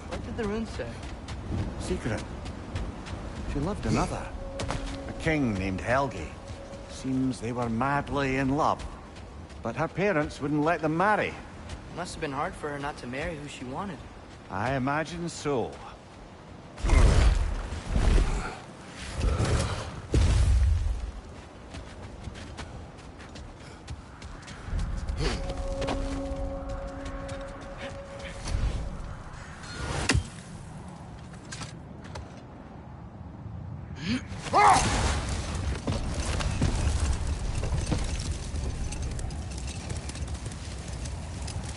What did the runes say? Secret. She loved another. A king named Helgi. Seems they were madly in love. But her parents wouldn't let them marry. It must have been hard for her not to marry who she wanted. I imagine so.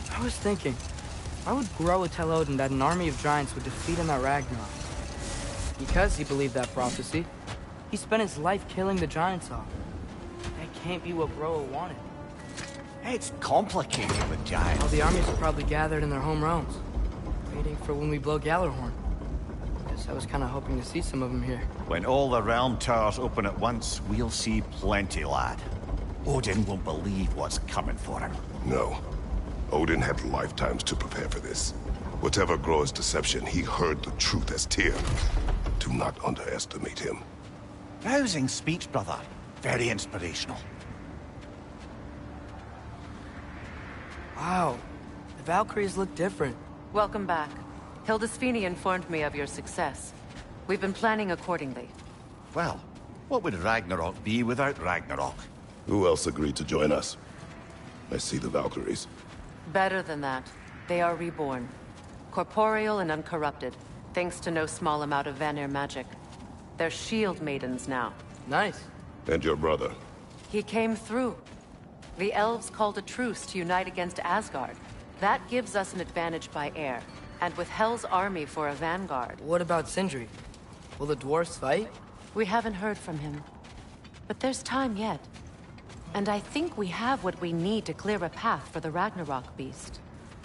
I was thinking, why would Groa tell Odin that an army of giants would defeat him at Ragnarok? Because he believed that prophecy. He spent his life killing the giants off. That can't be what Groa wanted. It's complicated with giants. All the armies are probably gathered in their home realms, waiting for when we blow Gallarhorn. Guess I was kind of hoping to see some of them here. When all the realm towers open at once, we'll see plenty, lad. Odin won't believe what's coming for him. No. Odin had lifetimes to prepare for this. Whatever Groa's deception, he heard the truth as Tyr. Do not underestimate him. Rousing speech, brother. Very inspirational. Wow, the Valkyries look different. Welcome back. Hildisvini informed me of your success. We've been planning accordingly. Well, What would Ragnarok be without Ragnarok? Who else agreed to join us? I see the Valkyries. Better than that. They are reborn. Corporeal and uncorrupted, thanks to no small amount of Vanir magic. They're shield maidens now. Nice. And your brother? He came through. The elves called a truce to unite against Asgard. That gives us an advantage by air. And with Hell's army for a vanguard. What about Sindri? Will the dwarves fight? We haven't heard from him. But there's time yet. And I think we have what we need to clear a path for the Ragnarok beast.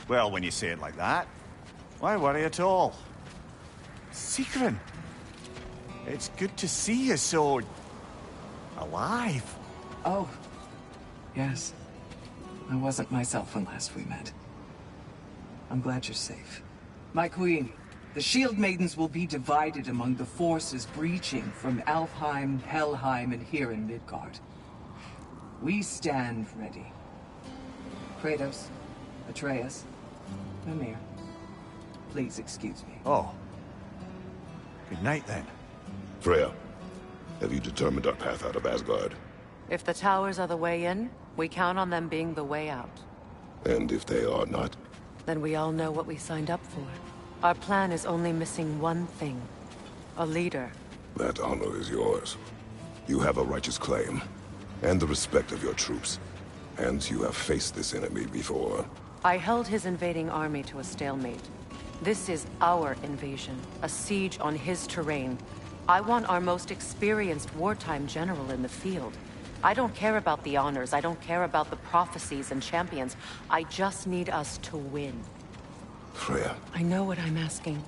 Well, when you say it like that, why worry at all? Sigrun! It's good to see you so... alive. Oh, yes. I wasn't myself when last we met. I'm glad you're safe. My queen, the Shield Maidens will be divided among the forces breaching from Alfheim, Helheim, and here in Midgard. We stand ready. Kratos, Atreus, Mimir, please excuse me. Oh. Good night, then. Freya, have you determined our path out of Asgard? If the towers are the way in, we count on them being the way out. And if they are not? Then we all know what we signed up for. Our plan is only missing one thing. A leader. That honor is yours. You have a righteous claim, and the respect of your troops. And you have faced this enemy before. I held his invading army to a stalemate. This is our invasion, a siege on his terrain. I want our most experienced wartime general in the field. I don't care about the honors, I don't care about the prophecies and champions. I just need us to win. Freya. I know what I'm asking.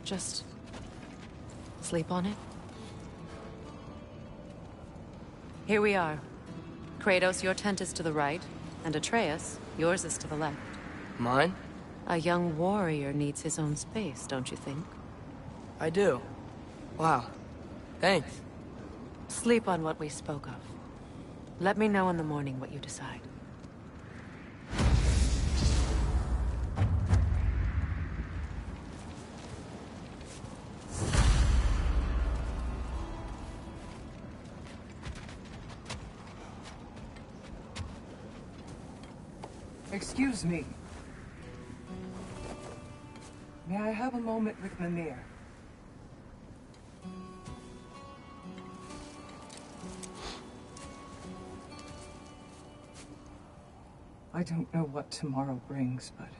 Just... sleep on it? Here we are. Kratos, your tent is to the right, and Atreus, yours is to the left. Mine? A young warrior needs his own space, don't you think? I do. Wow. Thanks. Sleep on what we spoke of. Let me know in the morning what you decide. Excuse me. May I have a moment with Mimir? I don't know what tomorrow brings, but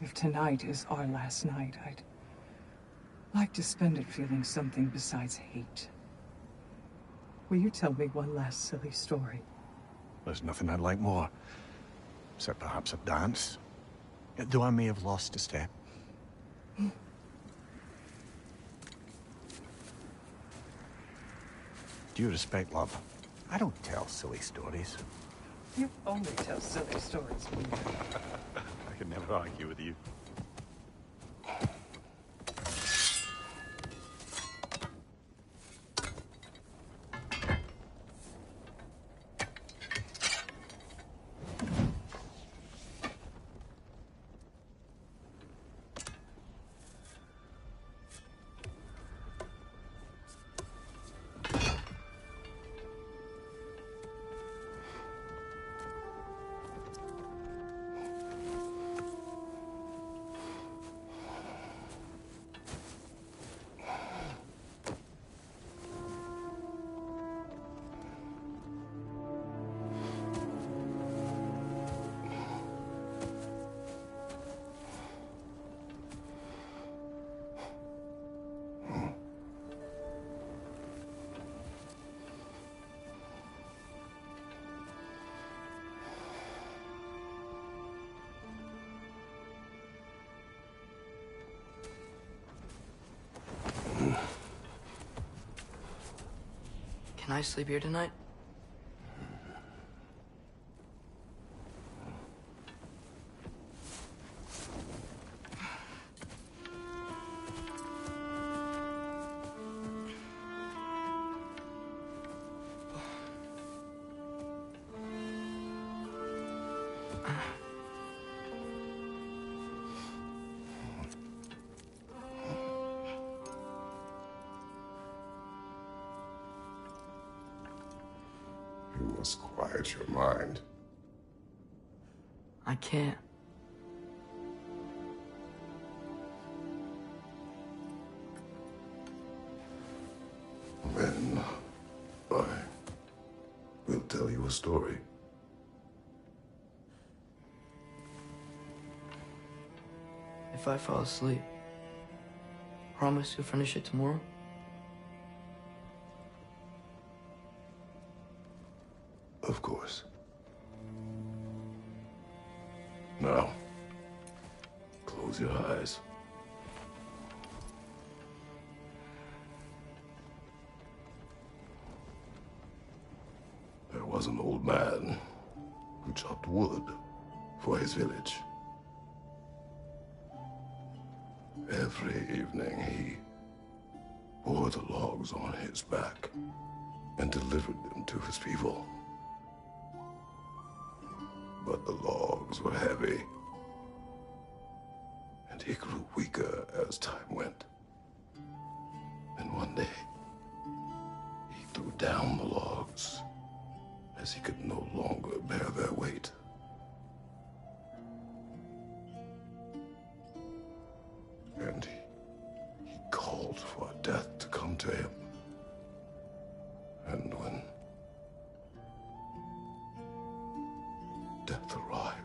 if tonight is our last night, I'd like to spend it feeling something besides hate. Will you tell me one last silly story? There's nothing I'd like more. Except perhaps a dance. Though I may have lost a step. Due respect, love, I don't tell silly stories. You only tell silly stories. I can never argue with you. Can I sleep here tonight? Just quiet your mind. I can't. Then I will tell you a story. If I fall asleep, promise you'll finish it tomorrow? Of course. Now, close your eyes. There was an old man who chopped wood for his village. Every evening he bore the logs on his back and delivered them to his people. But the logs were heavy, and he grew weaker as time went. And one day, he threw down the logs as he could no longer bear their weight. And he called for death to come to him. And when death arrived,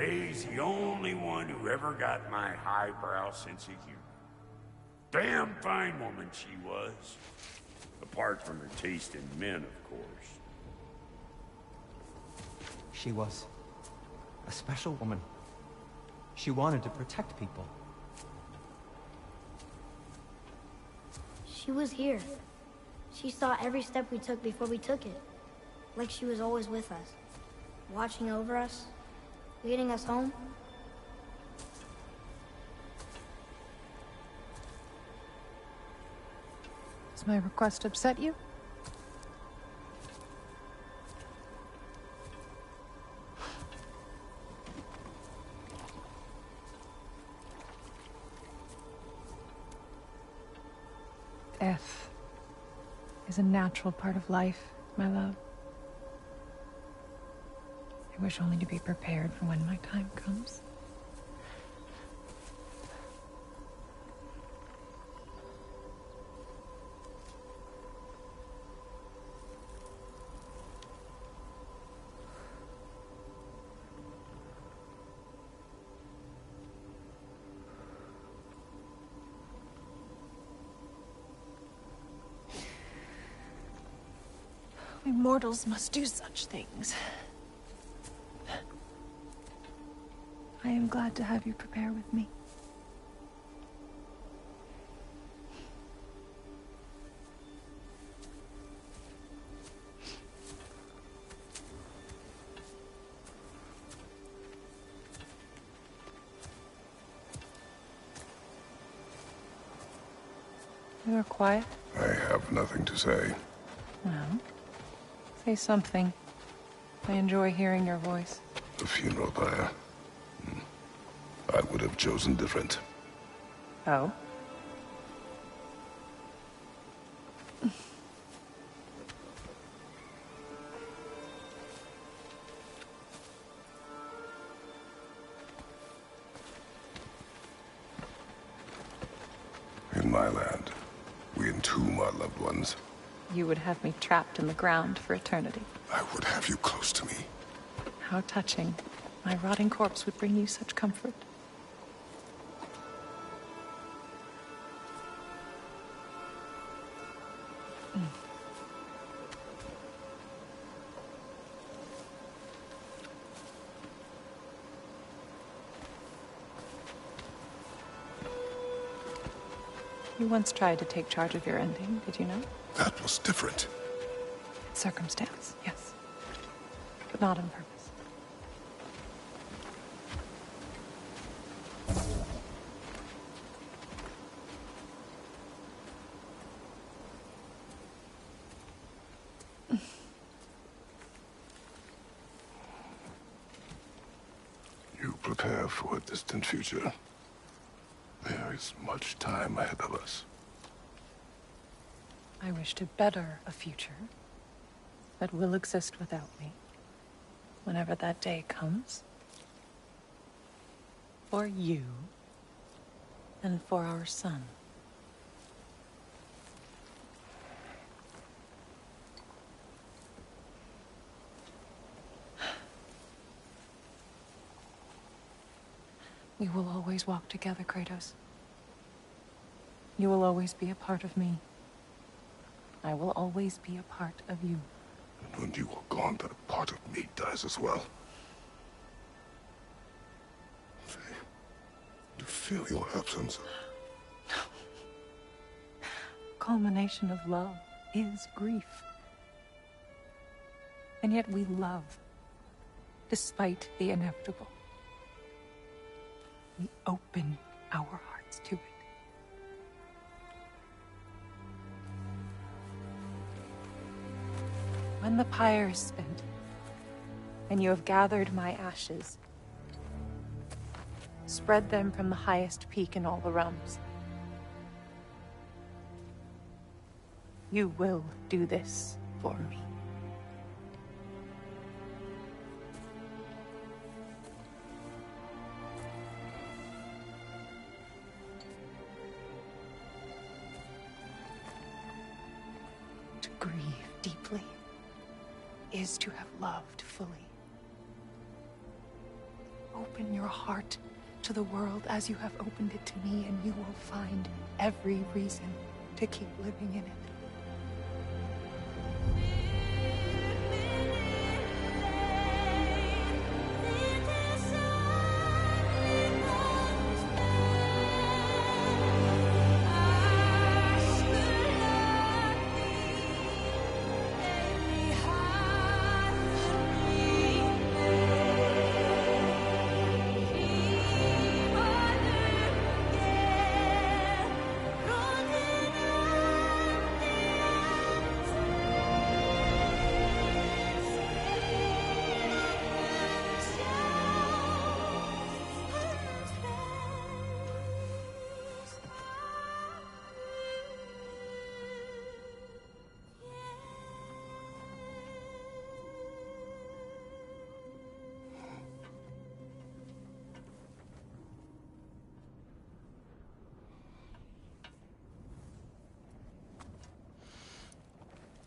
He's the only one who ever got my highbrow sense of humor. Damn fine woman she was. Apart from her taste in men, of course. She was a special woman. She wanted to protect people. She was here. She saw every step we took before we took it. Like she was always with us. Watching over us. Leading us home. Does my request upset you? Death is a natural part of life, my love. I wish only to be prepared for when my time comes. We mortals must do such things. I am glad to have you prepare with me. You are quiet. I have nothing to say. Well, say something. I enjoy hearing your voice. The funeral pyre. I would have chosen different. Oh? my loved ones. You would have me trapped in the ground for eternity. I would have you close to me. How touching. My rotting corpse would bring you such comfort. You once tried to take charge of your ending, did you know? That was different. Circumstance, yes. But not on purpose. You prepare for a distant future. There is much time ahead of us. I wish to better a future that will exist without me, whenever that day comes. For you, and for our son. We will always walk together, Kratos. You will always be a part of me. I will always be a part of you. And when you are gone, that part of me dies as well. You feel your absence. Culmination of love is grief. And yet we love, despite the inevitable. We open our hearts to it. When the pyre is spent, and you have gathered my ashes, spread them from the highest peak in all the realms. You will do this for me. To grieve deeply is to have loved fully. Open your heart to the world as you have opened it to me, and you will find every reason to keep living in it.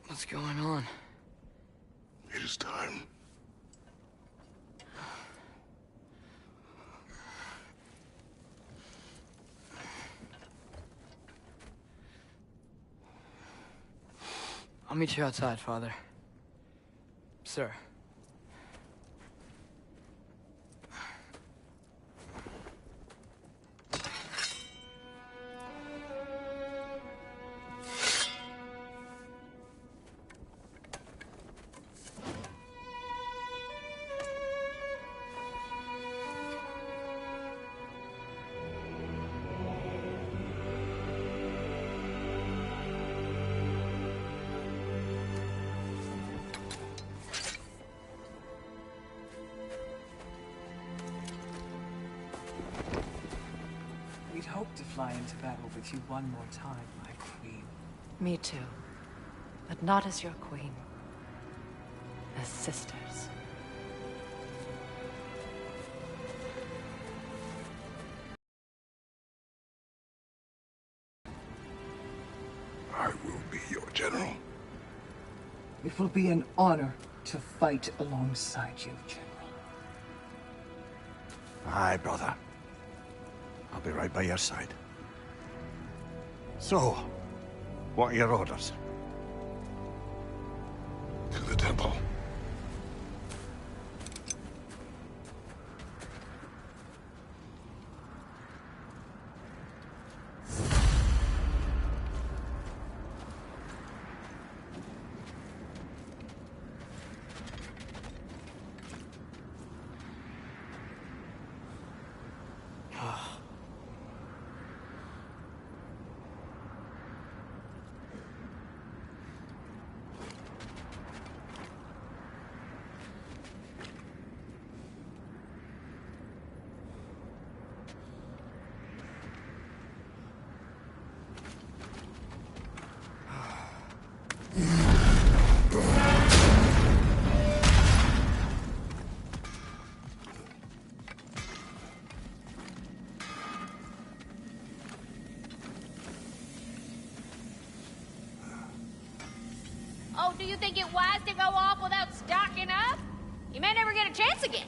What's going on? It is time. I'll meet you outside, Father. Sir. We'd hoped to fly into battle with you one more time, my queen. Me too. But not as your queen. As sisters. I will It will be an honor to fight alongside you, General. Aye, brother. I'll be right by your side. So, what are your orders? To the temple. Oh, do you think it wise to go off without stocking up? You may never get a chance again.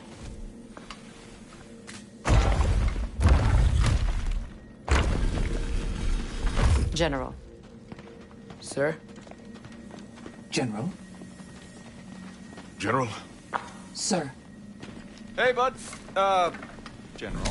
General. Sir? General? General? Sir. Hey, bud. General.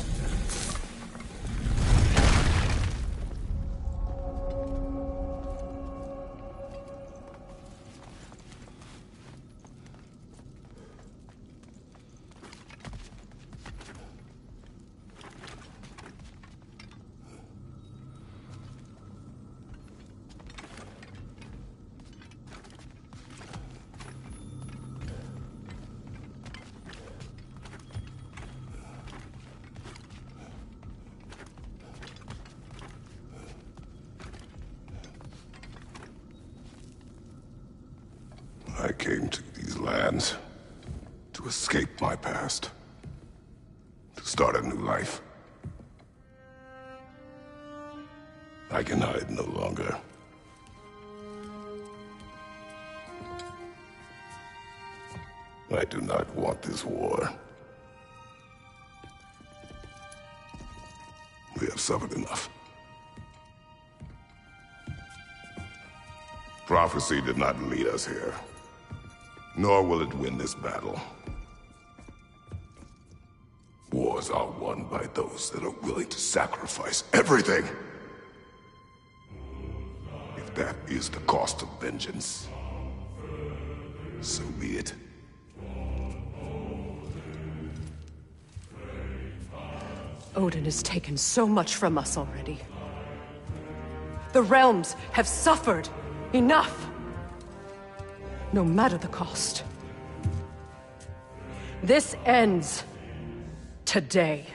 I came to these lands to escape my past, to start a new life. I can hide no longer. I do not want this war. We have suffered enough. Prophecy did not lead us here, nor will it win this battle. Wars are won by those that are willing to sacrifice everything. If that is the cost of vengeance, so be it. Odin has taken so much from us already. The realms have suffered enough. No matter the cost. This ends today.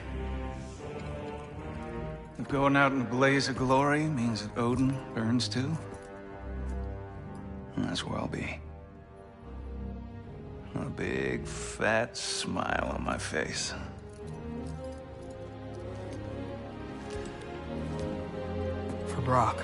If going out in a blaze of glory means that Odin burns too, that's where I'll be. A big, fat smile on my face. For Brock.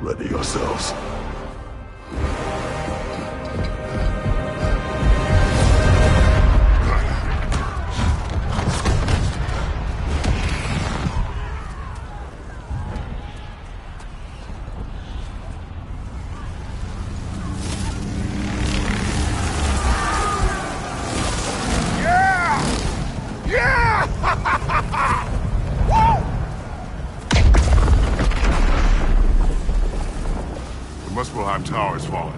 Ready yourselves. Muspelheim Tower has fallen.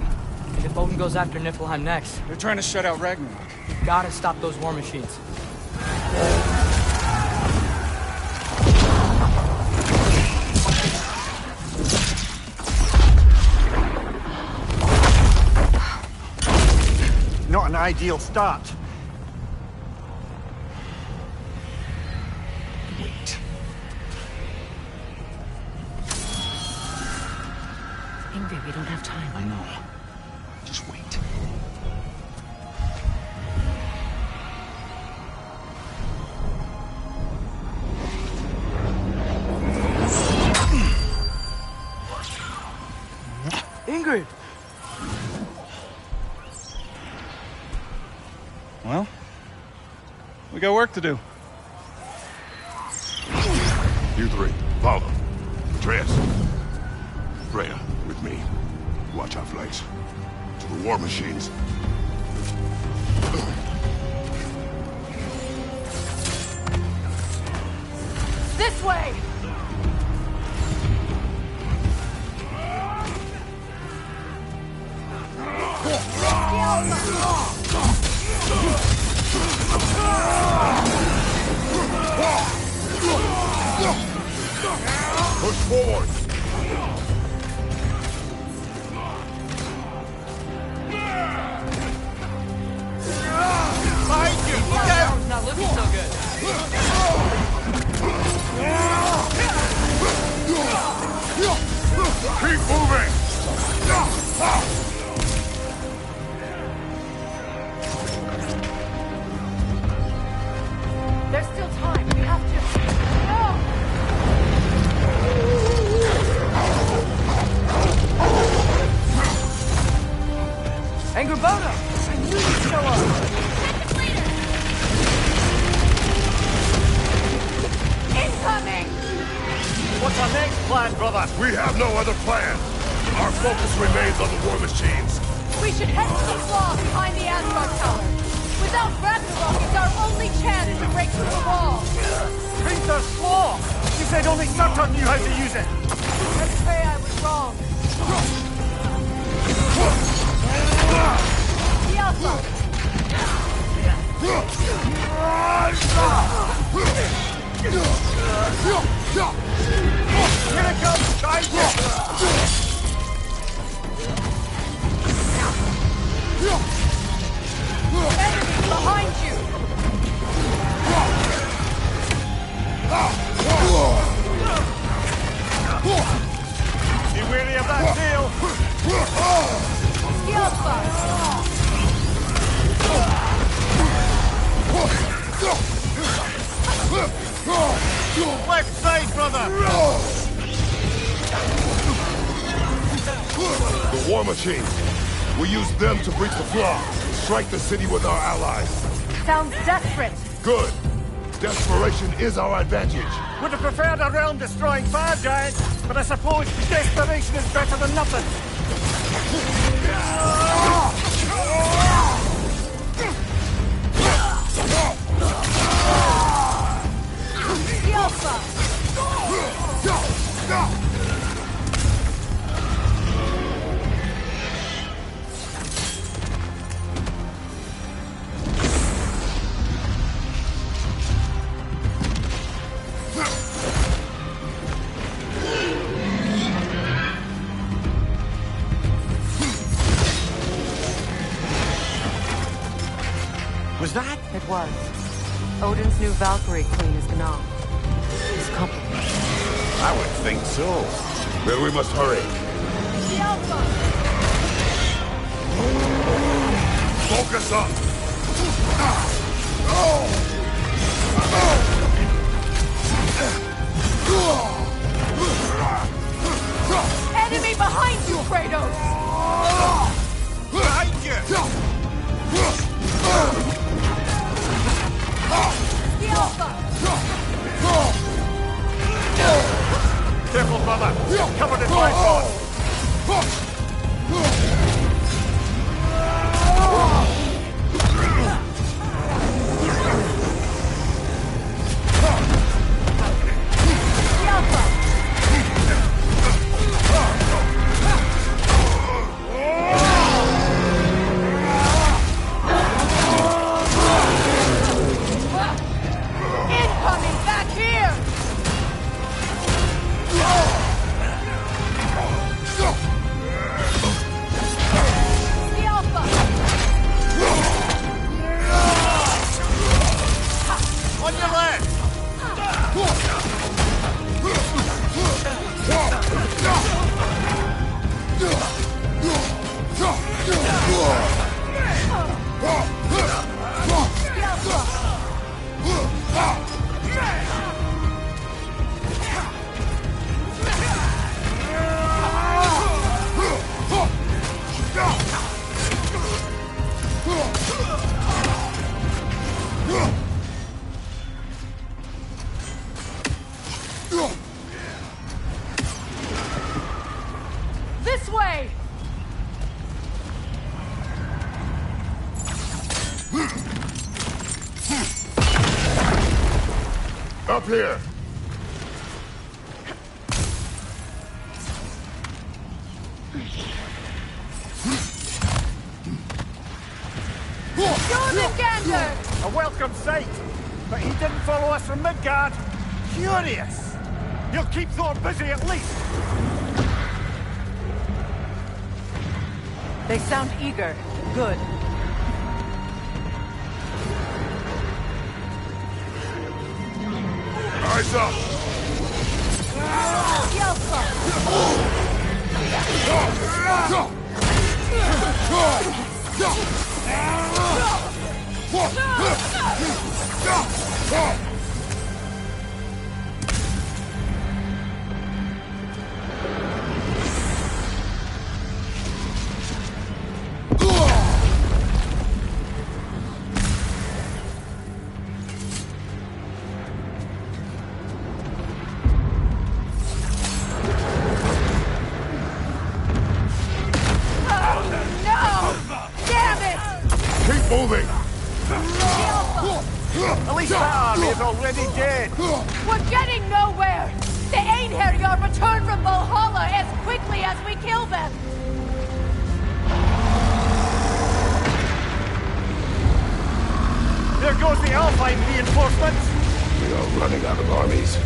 If Odin goes after Niflheim next, They're trying to shut out Ragnarok. we've gotta stop those war machines. Not an ideal start. Wait. Ingrid, we don't have time. I know. Just wait. Ingrid! Well, we got work to do. You three, follow. Atreus. Freya, with me. Watch our flanks. To the war machines. This way! Push forward! It's not looking so good. Keep moving! There's still time. We have to... No! Angrboda! I knew you'd show up! Incoming! What's our next plan, brother? We have no other plan. Our focus remains on the war machines. We should head to the flaw behind the Asgard Tower. Without Ragnarok, it's our only chance to break through the wall. Peter's Claw! You said only Surtur knew how to use it! Let's say I was wrong. The Alpha! Here it comes, guys! Enemy behind you! Be wary of that tail! The Alpha! Left side, brother! The war machines. We use them to breach the flaw. Strike the city with our allies. Sounds desperate. Good. Desperation is our advantage. Would have preferred a realm-destroying fire giant, but I suppose desperation is better than nothing. The Alpha! Was that? It was. Odin's new Valkyrie queen is Gná. His compliment. I would think so. Then we must hurry. The Alpha! Focus up! Enemy behind you, Kratos! Behind you! The Alpha! Careful, brother! Covered in my shot! The Alpha! way! Up here! A welcome sight, but he didn't follow us from Midgard. Curious. He'll keep Thor busy at least. They sound eager. Good. Eyes up! Keep moving! At least that army is already dead. We're getting nowhere! The Einherjar return from Valhalla as quickly as we kill them! There goes the Alpine reinforcements. We are running out of armies.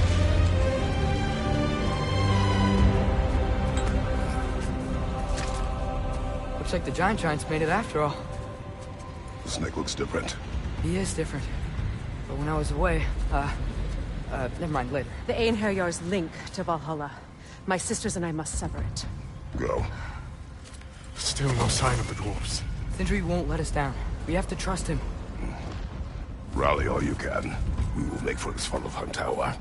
Looks like the giants made it after all. The snake looks different. He is different. But when I was away, never mind, later. The Einherjar's link to Valhalla. My sisters and I must sever it. Go. Still no sign of the dwarves. Sindri won't let us down. We have to trust him. Rally all you can. We will make for this Svartalfheim tower.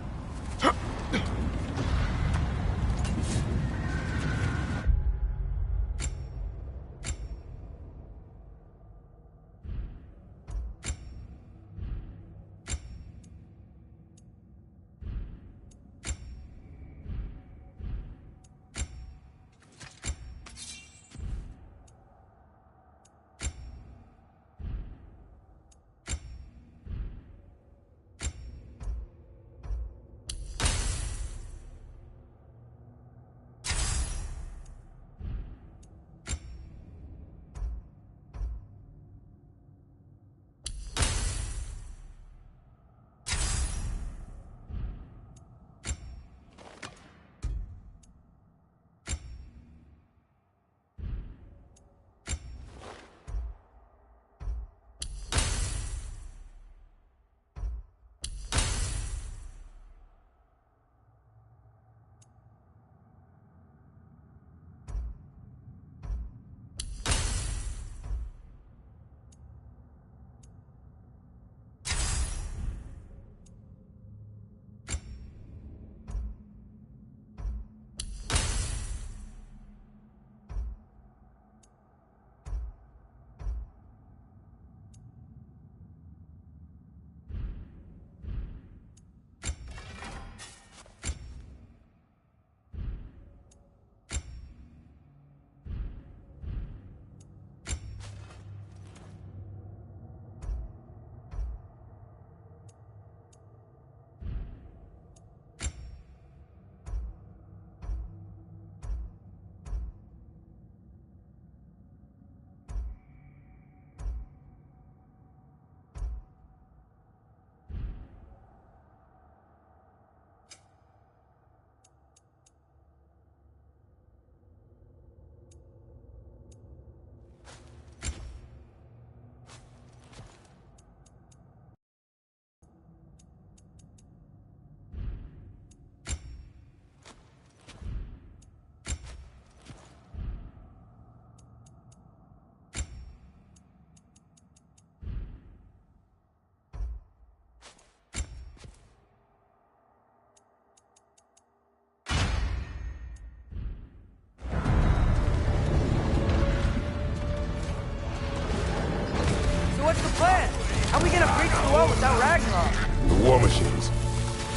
What's the plan? How are we gonna breach the wall without Ragnarok? The war machines.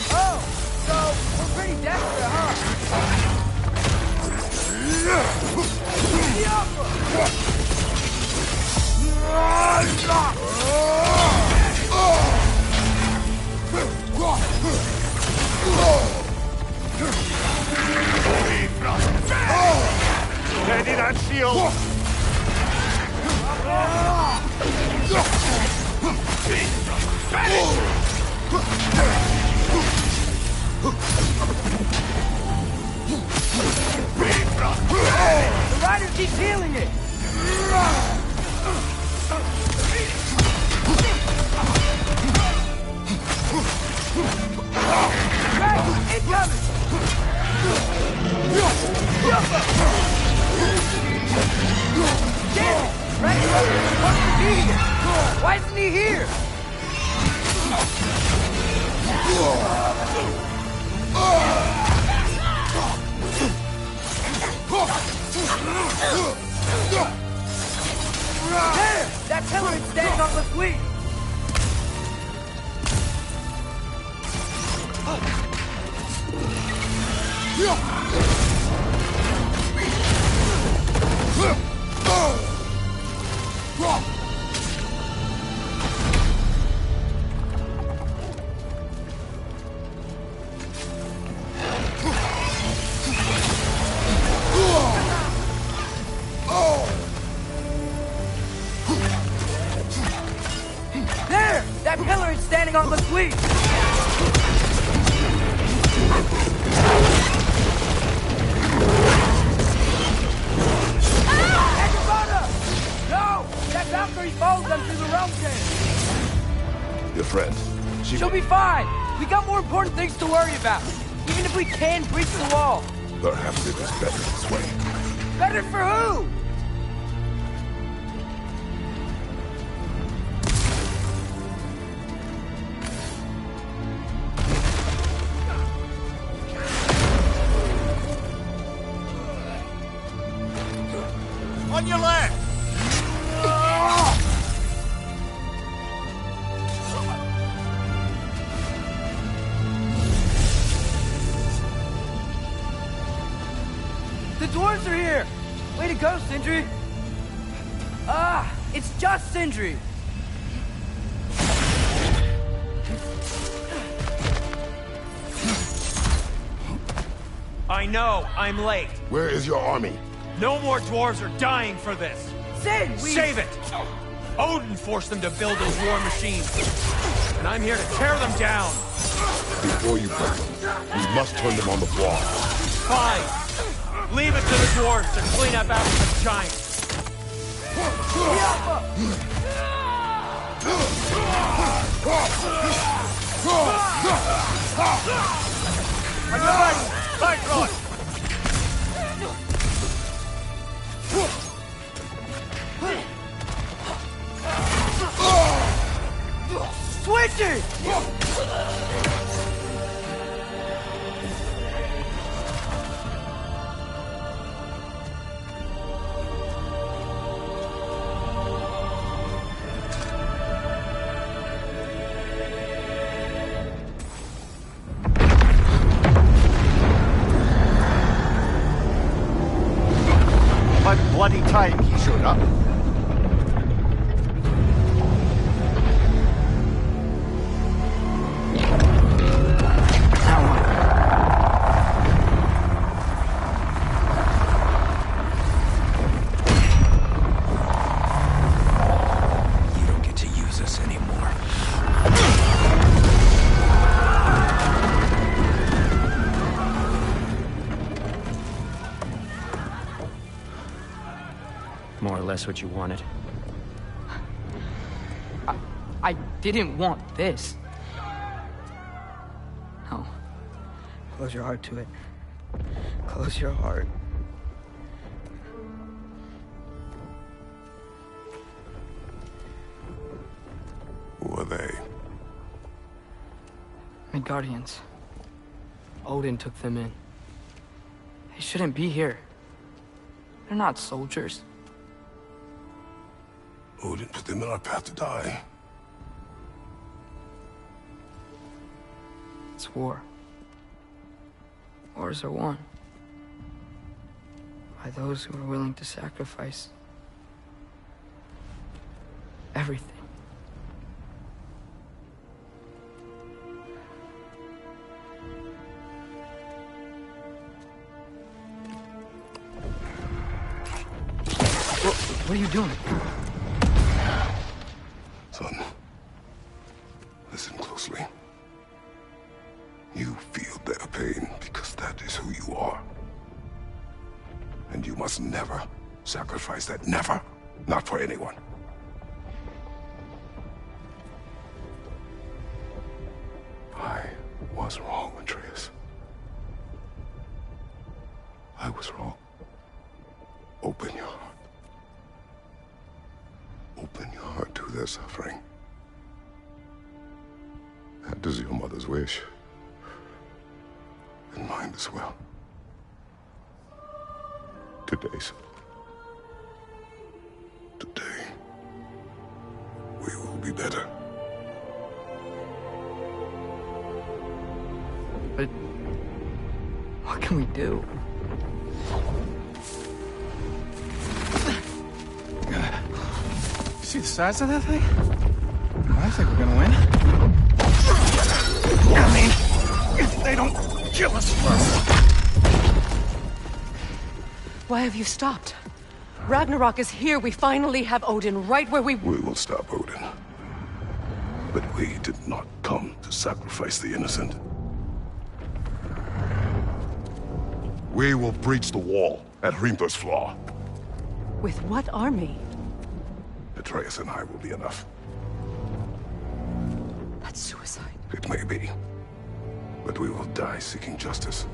Oh, so we're pretty desperate, huh? that shield! The rider keeps healing it! Right, incoming! Damn it! Ragnarok is supposed to be here! Why isn't he here? There! That pillar is standing on the fleet! There! That pillar is standing on the fleet! No! That Valkyrie follows them through the realm chain! Your friend, She'll be fine! We got more important things to worry about! Even if we can breach the wall! Perhaps it is better this way. Better for who? On your left! The dwarves are here! Way to go, Sindri! Ah, it's just Sindri! I know, I'm late. Where is your army? No more dwarves are dying for this! Sin, Save it! Odin forced them to build those war machines. And I'm here to tear them down! Before you break them, we must turn them on the wall. Fine! Leave it to the dwarves to clean up after the giants! On your right! Cyclone! Switch it! About bloody time he showed up. You don't get to use us anymore. More or less what you wanted. I didn't want this. No. Close your heart to it. Close your heart. Who are they? Midgardians. Odin took them in. They shouldn't be here. They're not soldiers. Odin put them in our path to die. It's war. Wars are won by those who are willing to sacrifice everything. What are you doing? Son, listen closely. You feel their pain because that is who you are. And you must never sacrifice that. Never. Not for anyone. I was wrong, Atreus. I was wrong. Open your heart. Open your heart to their suffering. That is your mother's wish. And mine as well. Today, we will be better. But what can we do? See the size of that thing? I think we're gonna win. I mean, if they don't kill us first. Why have you stopped? Ragnarok is here. We finally have Odin right where we... We will stop Odin. But we did not come to sacrifice the innocent. We will breach the wall at Hrimthur's Flaw. With what army? Atreus and I will be enough. That's suicide. It may be. But we will die seeking justice,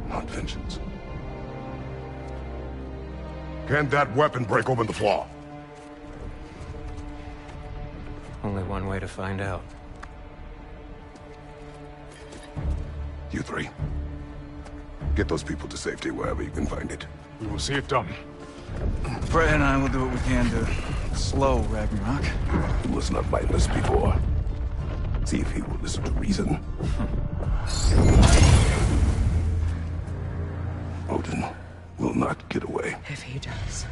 not vengeance. Can that weapon break open the flaw? Only one way to find out. You three. Get those people to safety wherever you can find it. We will see it done. Fred and I will do what we can to slow Ragnarok. He was not mindless before. See if he will listen to reason. Odin will not get away. If he does,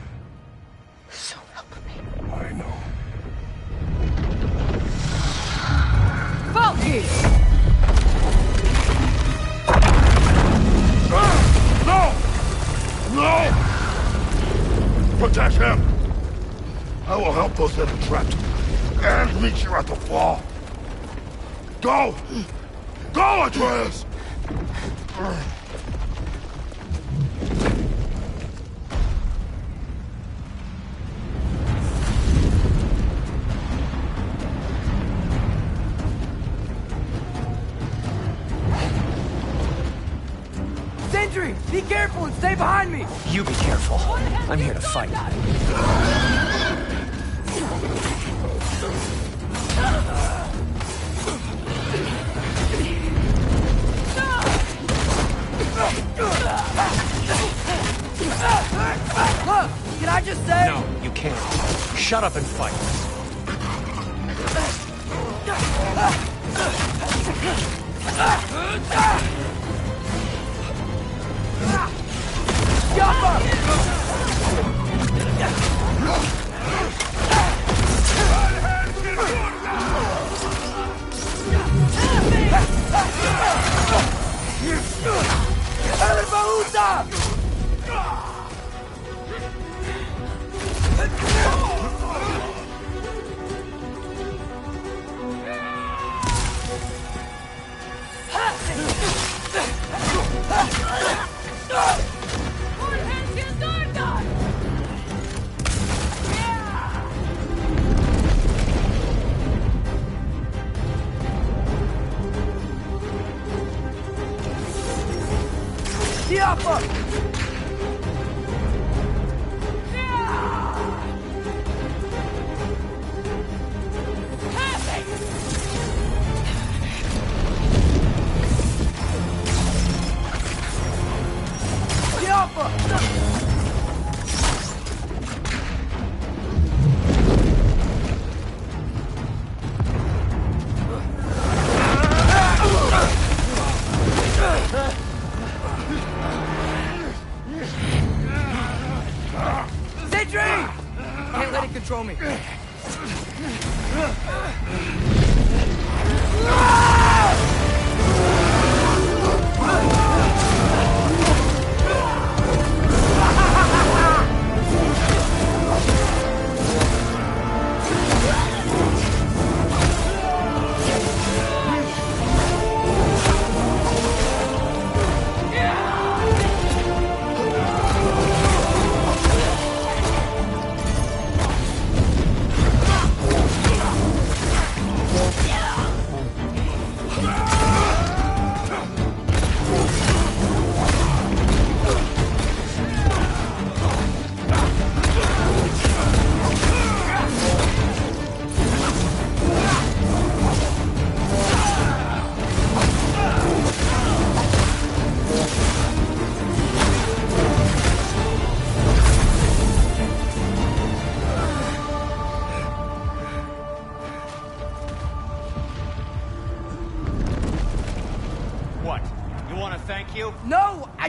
so help me. I know. Valky! No! No! Protect him! I will help those that are trapped. And meet you at the fall. Go! Go, Atreus! Sentry! Be careful and stay behind me! You be careful. I'm here to fight. Look! Can I just say... No, you can't. Shut up and fight. Can't let it control me.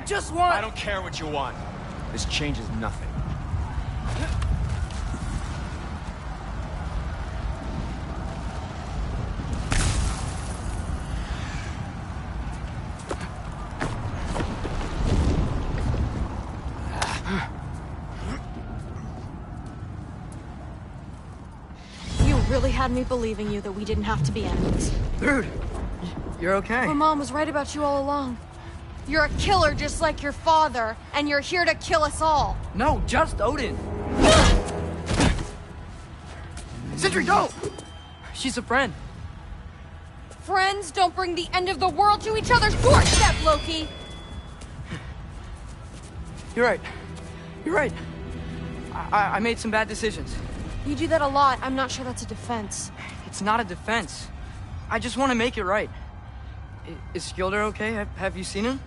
just want... I don't care what you want. This changes nothing. You really had me believing you that we didn't have to be enemies. Dude, you're okay. My mom was right about you all along. You're a killer just like your father, and you're here to kill us all. No, just Odin. Sentry, go! She's a friend. Friends don't bring the end of the world to each other's doorstep, Loki! You're right. You're right. I made some bad decisions. You do that a lot. I'm not sure that's a defense. It's not a defense. I just want to make it right. Is Skilder okay? Have you seen him?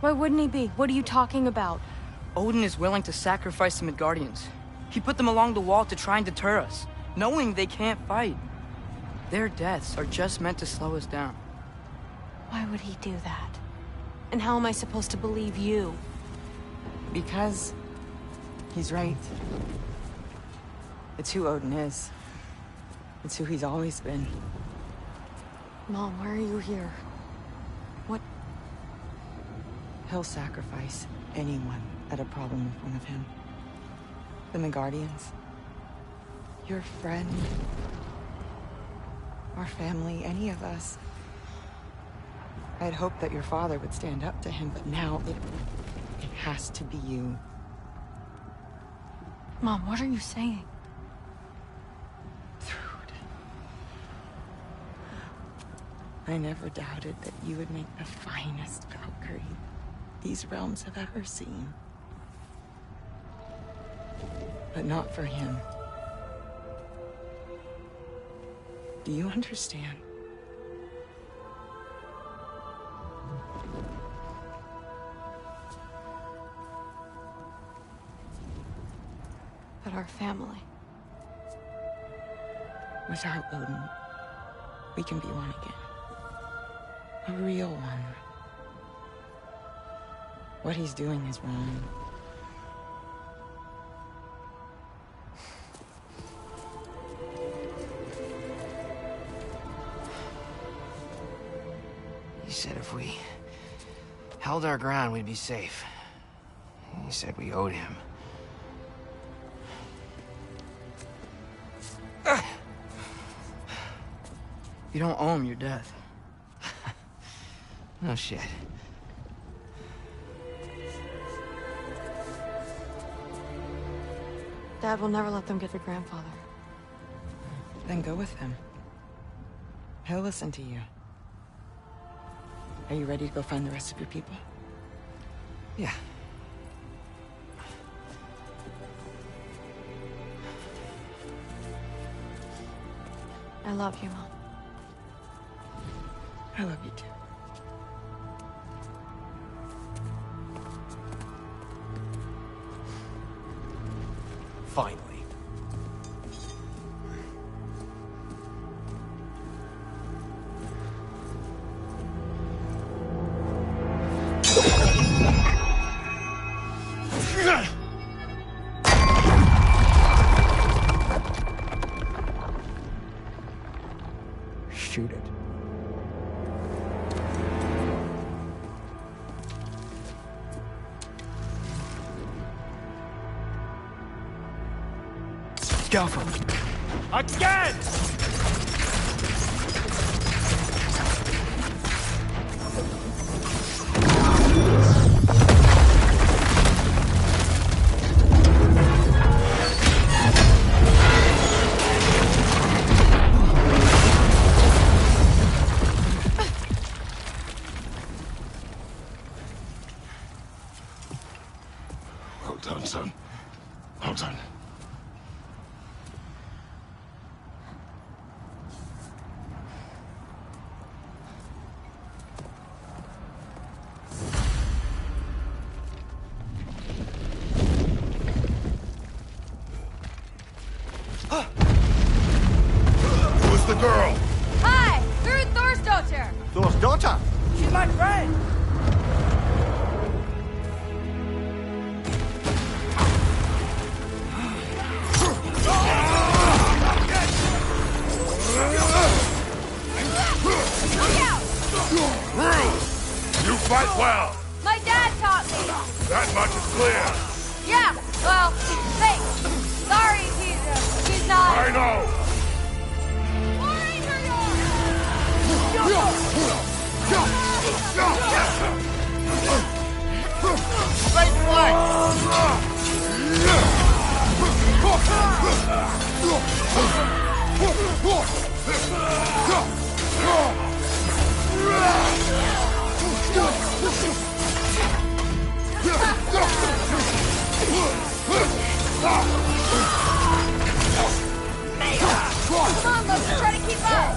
Why wouldn't he be? What are you talking about? Odin is willing to sacrifice the Midgardians. He put them along the wall to try and deter us, knowing they can't fight. Their deaths are just meant to slow us down. Why would he do that? And how am I supposed to believe you? Because he's right. It's who Odin is. It's who he's always been. Mom, why are you here? What? He'll sacrifice anyone at a problem in front of him. The Midgardians. Your friend. Our family, any of us. I'd hoped that your father would stand up to him, but now it has to be you. Mom, what are you saying? I never doubted that you would make the finest Valkyrie these realms have ever seen. But not for him. Do you understand? That our family. Without Odin, we can be one again. A real one. What he's doing is wrong. He said if we held our ground, we'd be safe. He said we owed him. You don't owe him your death. No shit. Dad will never let them get their grandfather. Then go with him. He'll listen to you. Are you ready to go find the rest of your people? Yeah. I love you, Mom. I love you too. Finally. Shoot it. Go for it. Again! Well done, son. Well done. Who's the girl? Hi! Through Thor's daughter! Thor's daughter? She's my friend! That much is clear. Yeah, well, thanks. Sorry, he's not... I know. Straight flank! Come on, let's try to keep up!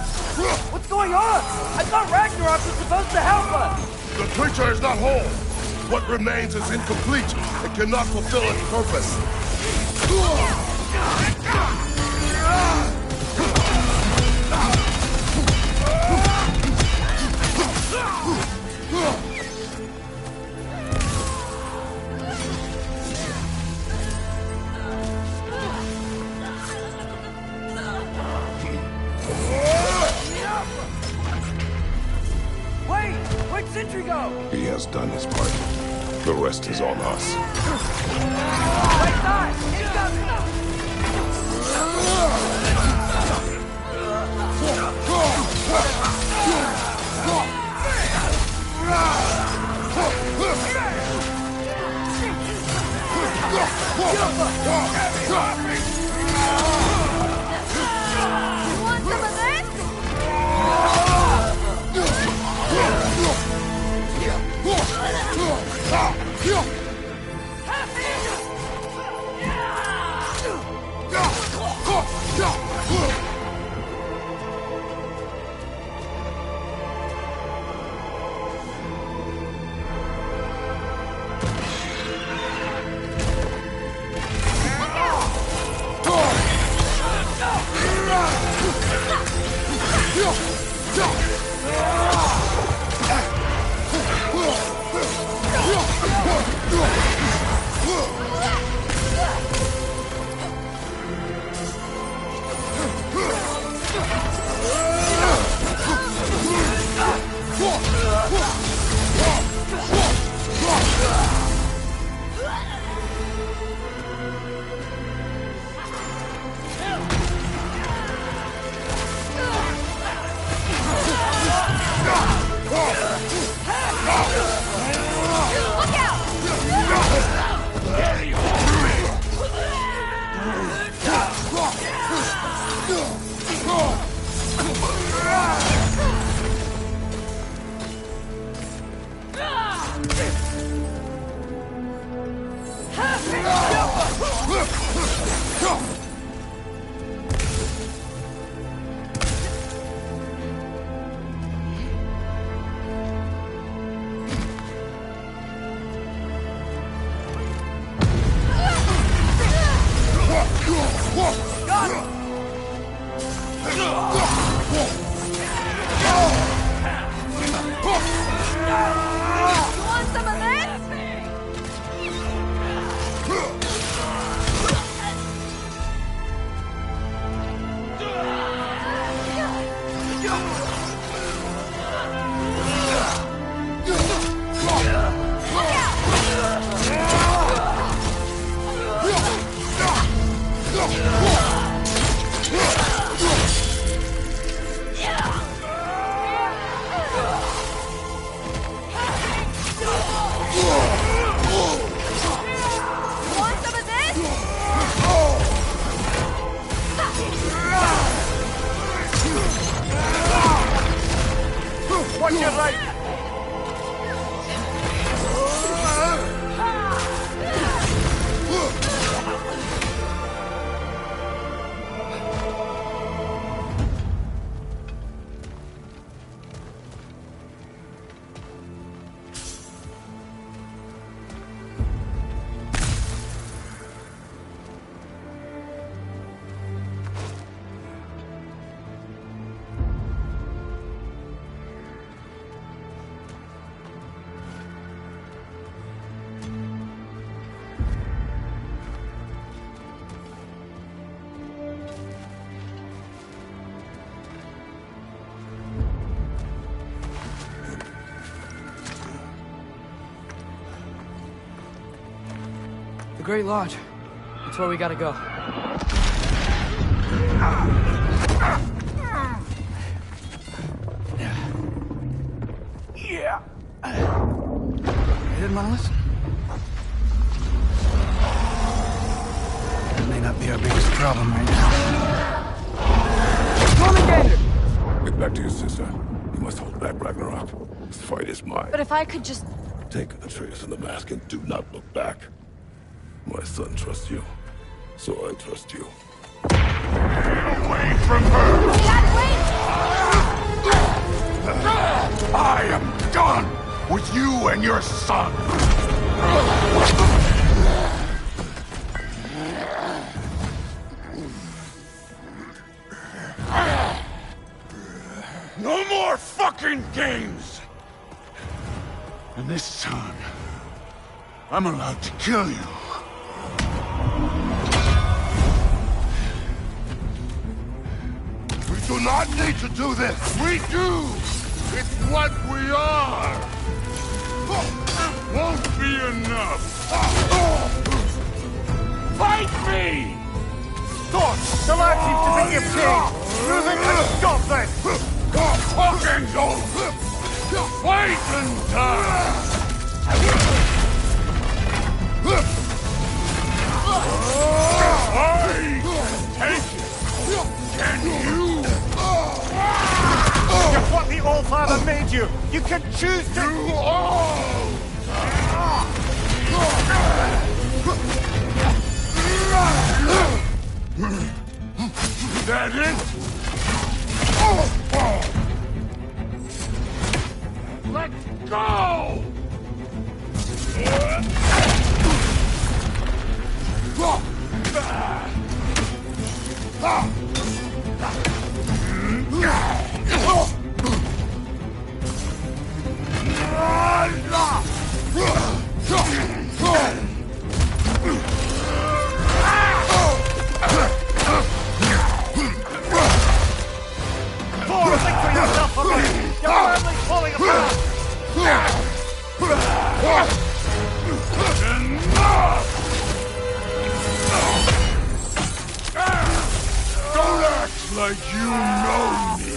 What's going on? I thought Ragnarok was supposed to help us! The creature is not whole. What remains is incomplete. It cannot fulfill its purpose. Where'd Sentry go? He has done his part. The rest is on us. Right side! Incoming! You want some of this? The Great Lodge. That's where we gotta go. Yeah. You didn't want to listen? That may not be our biggest problem right now. Get back to your sister. You must hold back Ragnarok. This fight is mine. But if I could just... Take Atreus and the mask and do not look back. My son trusts you, so I trust you. Away from her! Dad, wait! I am done with you and your son! No more fucking games! And this time, I'm allowed to kill you. We do not need to do this. We do. It's what we are. Won't be enough. Fight me! Thor, the lad seems to think you've changed. You think I can stop this? Fucking go! Fight and die! Take it! Can you? You're what the All-Father made you! You can choose to... You all! That it? Let's go! Thor, think for yourself a minute! Your family's falling apart! Don't act like you know me!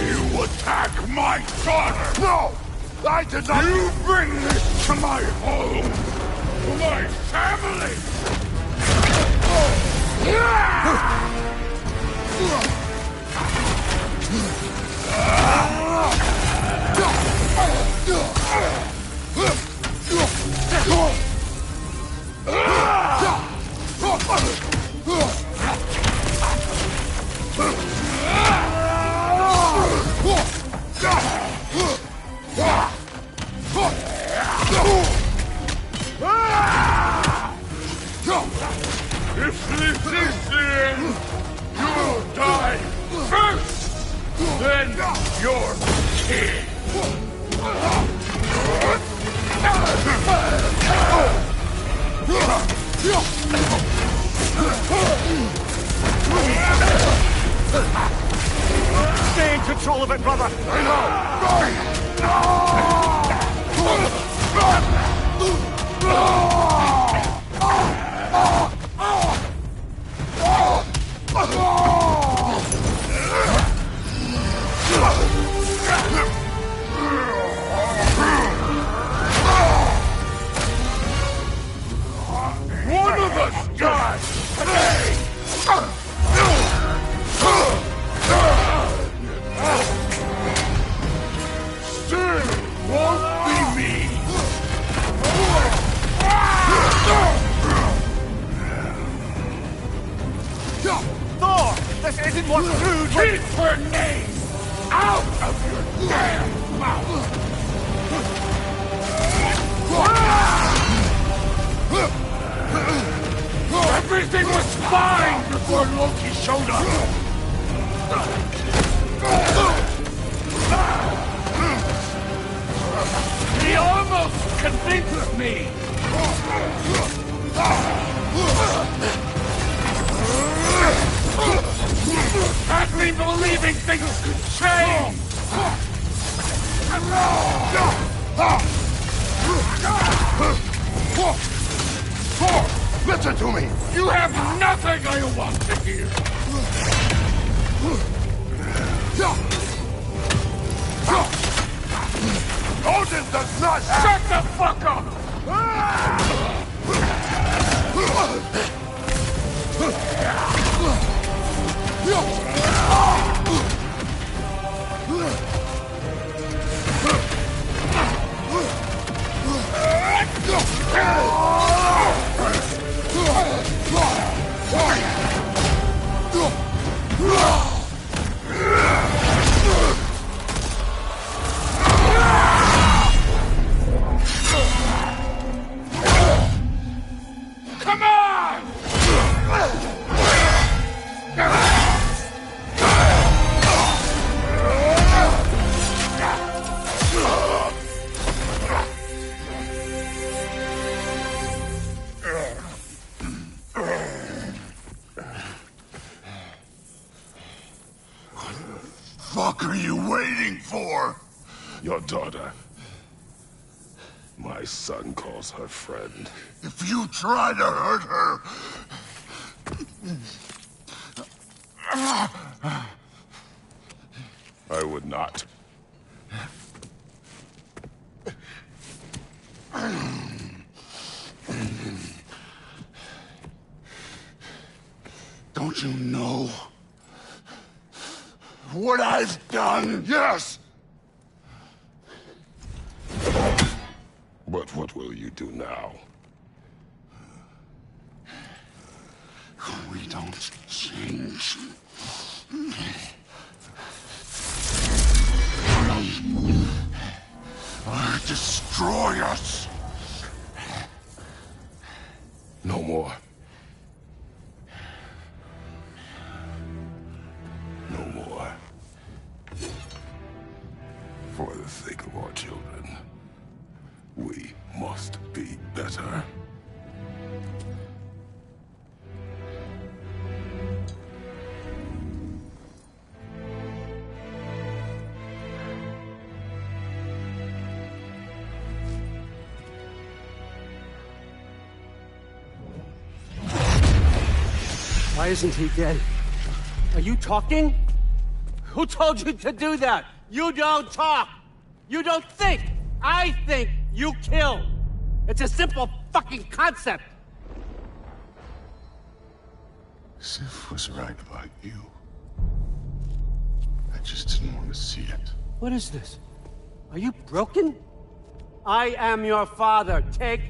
You attack my daughter! No! I did not... You bring this to my home! To my family! If this is the end, you'll die first! Then your king! Stay in control of it, brother! One of us dies today! Still won't be me! Thor! This isn't what food... Keep her name out of your damn mouth! Everything was fine before Loki showed up! He almost convinced me! Had let me believing things could change! Listen to me! You have nothing I want to hear! Odin does not have... Shut the fuck up! Come on! What are you waiting for? Your daughter. My son calls her friend. If you try to hurt her... I would not. Don't you know what I've done? Yes! But what will you do now? We don't change. Or destroy us. No more. No more. For the sake of our children, we must be better. Why isn't he dead? Are you talking? Who told you to do that? You don't talk! You don't think! I think, you kill! It's a simple fucking concept! Sif was right about you. I just didn't want to see it. What is this? Are you broken? I am your father. Take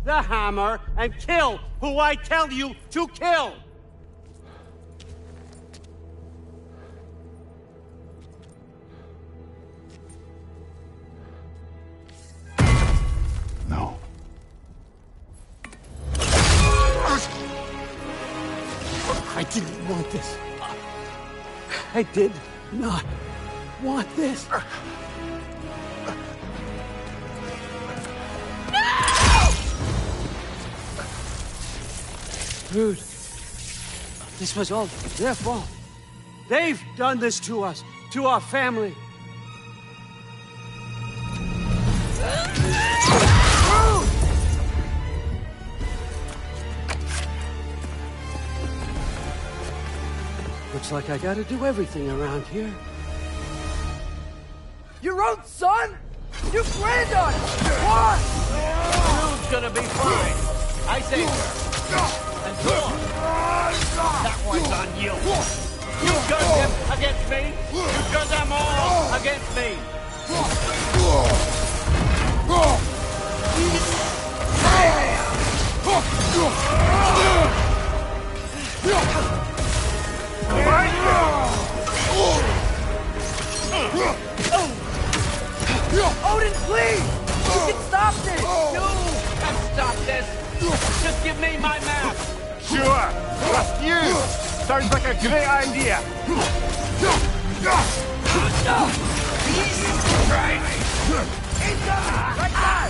the hammer and kill who I tell you to kill! No. I didn't want this. I did not want this. Dude, this was all their fault. They've done this to us, to our family. Looks like I gotta do everything around here. Your own son? You granddaughter! What? You's gonna be fine. I saved her. And so on. That one's on you. You turned them against me. You turned them all against me. Odin, please! You can stop this! You can stop this! Just give me my map! Sure! Trust you! Sounds like a great idea! Right there!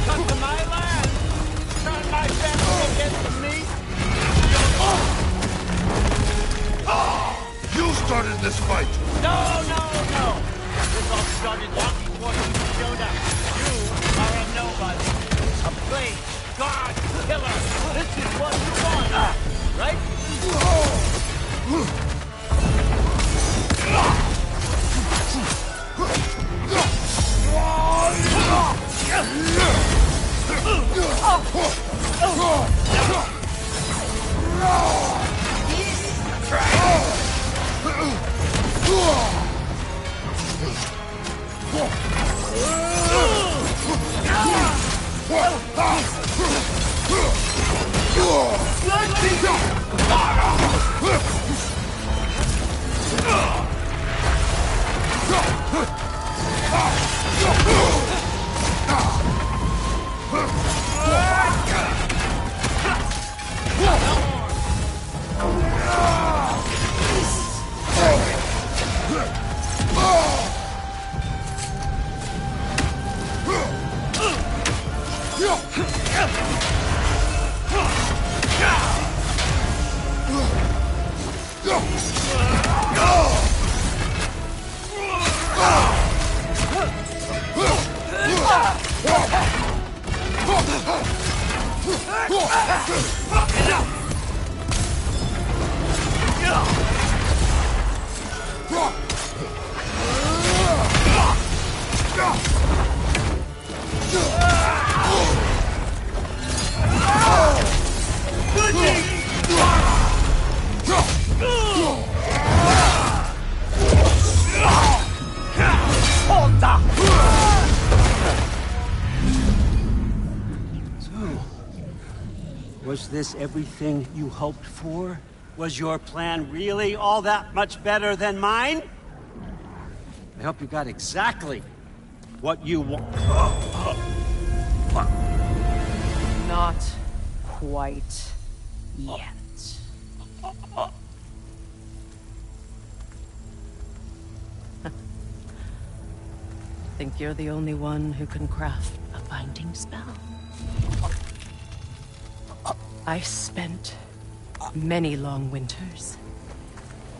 Come to my land! Turn my family against me! in this fight. No, no, no! This all started long before you showed up. You are a nobody. A plague, god, killer. This is what you want, right? Was this everything you hoped for? Was your plan really all that much better than mine? I hope you got exactly what you want. Not quite yet. Think you're the only one who can craft a binding spell? I spent many long winters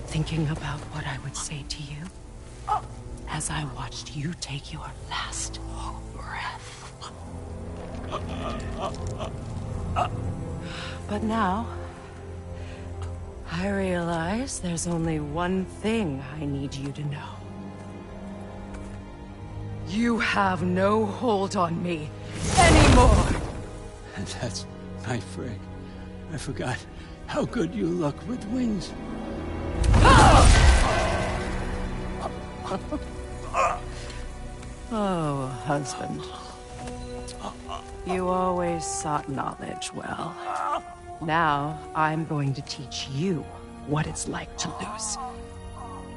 thinking about what I would say to you as I watched you take your last breath. But now, I realize there's only one thing I need you to know. You have no hold on me anymore! That's my frig. I forgot how good you look with wings. Oh, husband. You always sought knowledge well. Now, I'm going to teach you what it's like to lose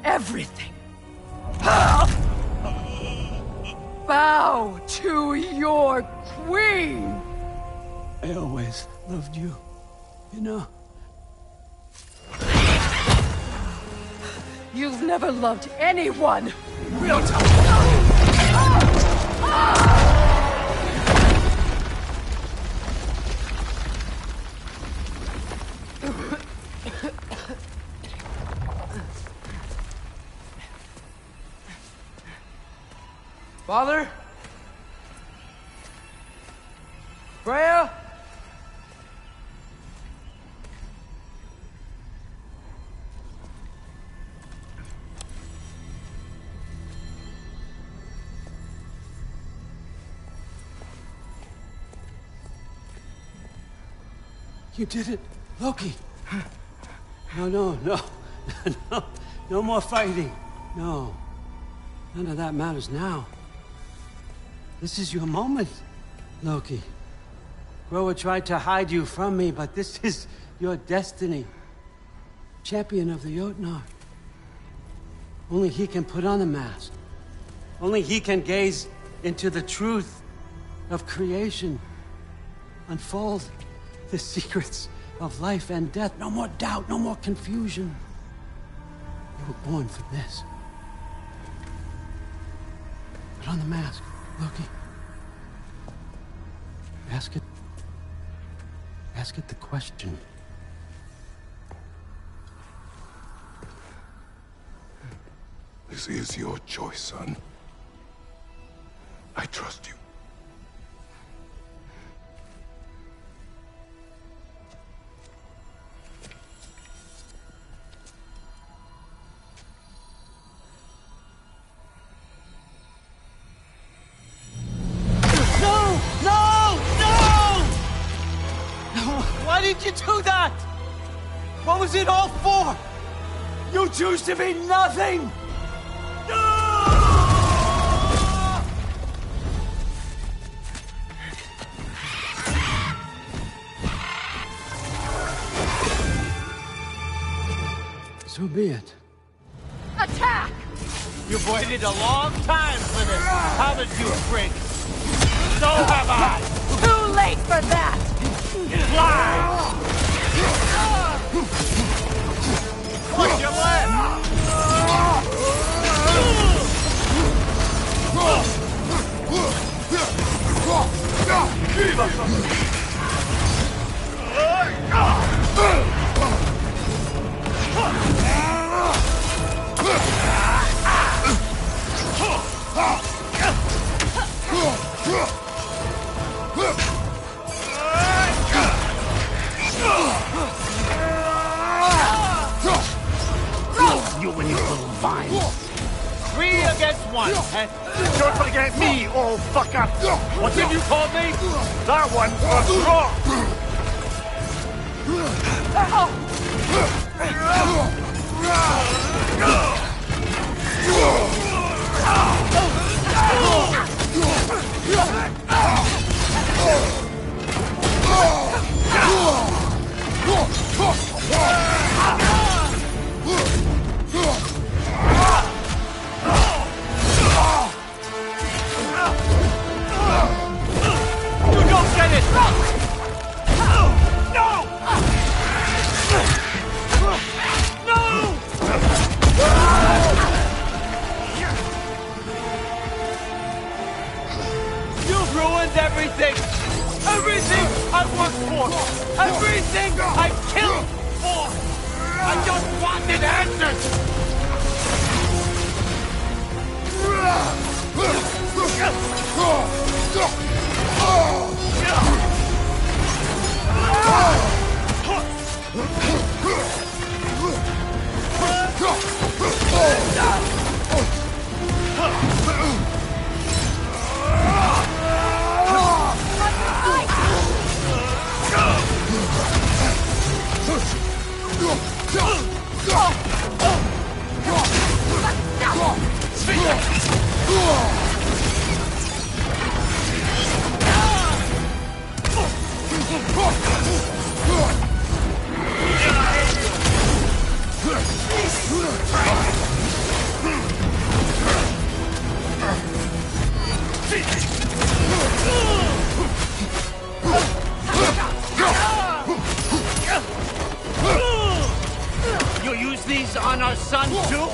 everything. Bow to your queen! I always loved you, you know. You've never loved anyone! Real talk! Father? Freya? You did it, Loki. No, no, no. No, no more fighting. No. None of that matters now. This is your moment, Loki. Groa tried to hide you from me, but this is your destiny. Champion of the Jotnar. Only he can put on the mask. Only he can gaze into the truth of creation. Unfold the secrets of life and death. No more doubt, no more confusion. You were born for this. Put on the mask, Loki. Ask it the question. This is your choice, son. I trust you. No! No! No! Why did you do that? What was it all for? You choose to be nothing! So be it. Attack! You've waited a long time for this, haven't you, Frick? So have I! Too late for that! Fly! What's your left? You and your little vines. 3 against 1, and You're gonna get me all fuck up. what did you call me? That one was wrong. You don't get it! You've ruined everything! Everything I worked for! Everything I killed for! I just wanted answers! You use these on our son too?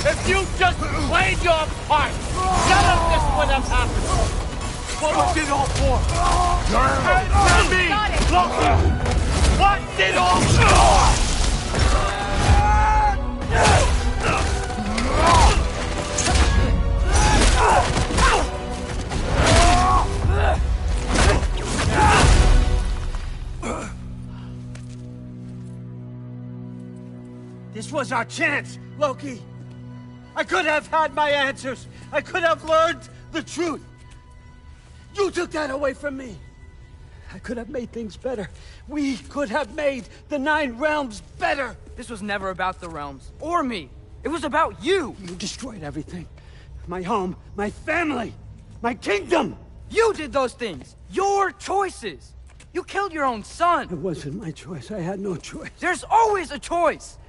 If you just played your part, none of this would have happened. What was it all for? Answer me! Look! What's it all for? This was our chance, Loki. I could have had my answers. I could have learned the truth. You took that away from me. I could have made things better. We could have made the 9 realms better. This was never about the realms, or me. It was about you! You destroyed everything. My home, my family, my kingdom! You did those things! Your choices! You killed your own son! It wasn't my choice. I had no choice. There's always a choice!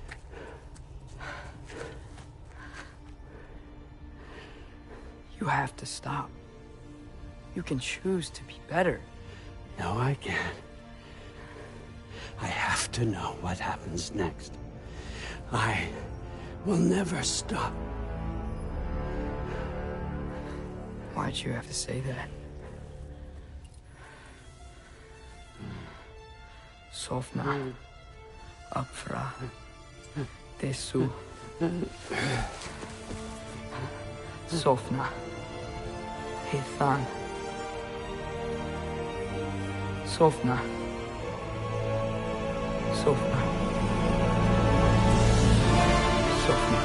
You have to stop. You can choose to be better. No, I can't. I have to know what happens next. I will never stop. Why'd you have to say that? Sofna. Apfra. Desu. Sofna. Hithan. Sofna. Sofna. Sofna.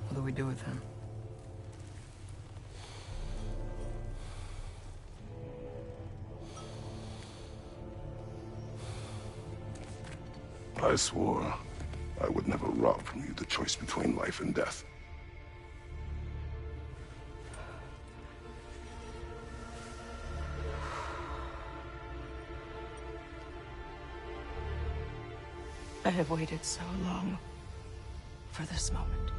What do we do with him? I swore I would never rob from you the choice between life and death. I have waited so long for this moment.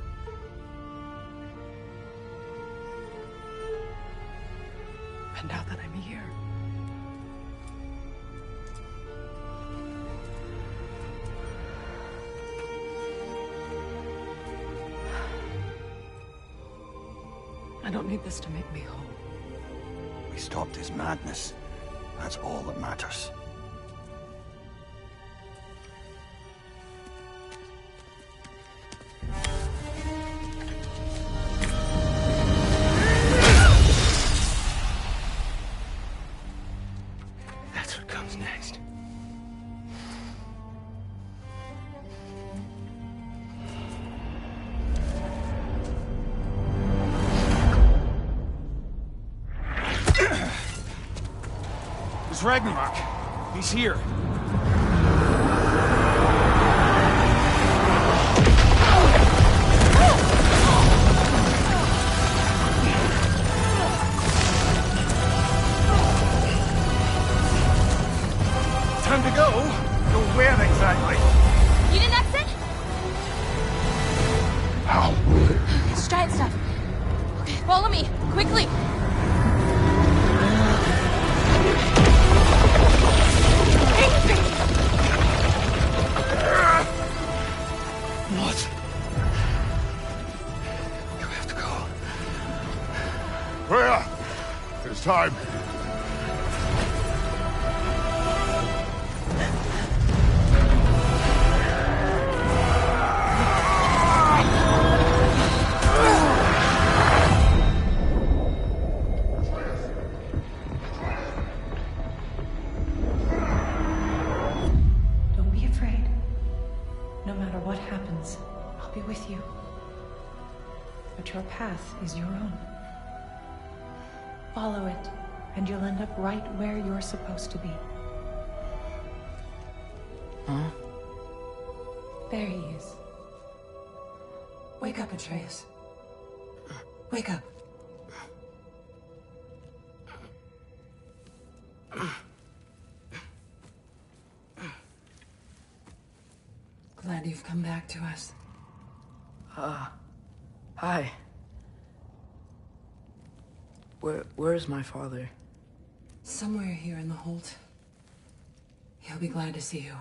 And now that I'm here, I don't need this to make me whole. We stopped his madness. That's all that matters. That's what comes next. It's Ragnarok. He's here. Time to go. Go where exactly? You didn't exit? How will it? It's giant stuff. Okay, follow me, quickly. What? You have to go. Freya! There's time. Don't be afraid. No matter what happens, I'll be with you. But your path is your own. Follow it, and you'll end up right where you're supposed to be. Huh? There he is. Wake up, Atreus. Wake up. Glad you've come back to us. Hi. Where's my father? Somewhere here in the Holt. He'll be glad to see you.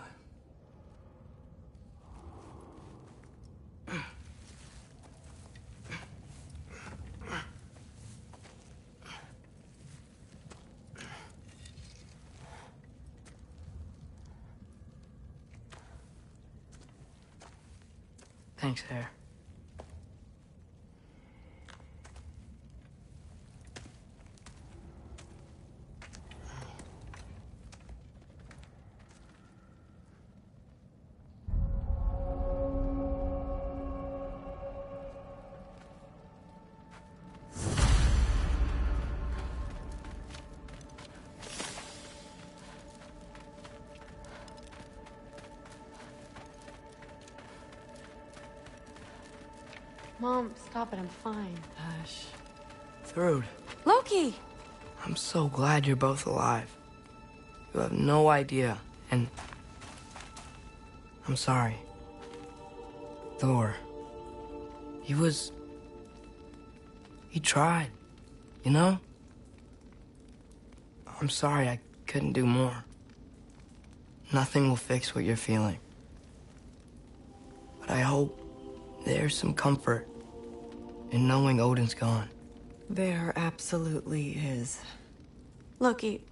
Thanks, Hare. Mom, stop it. I'm fine. Hush. Thrud, Loki! I'm so glad you're both alive. You have no idea, and I'm sorry. Thor, he tried, you know? I'm sorry I couldn't do more. Nothing will fix what you're feeling. But I hope there's some comfort in knowing Odin's gone. There absolutely is. Loki,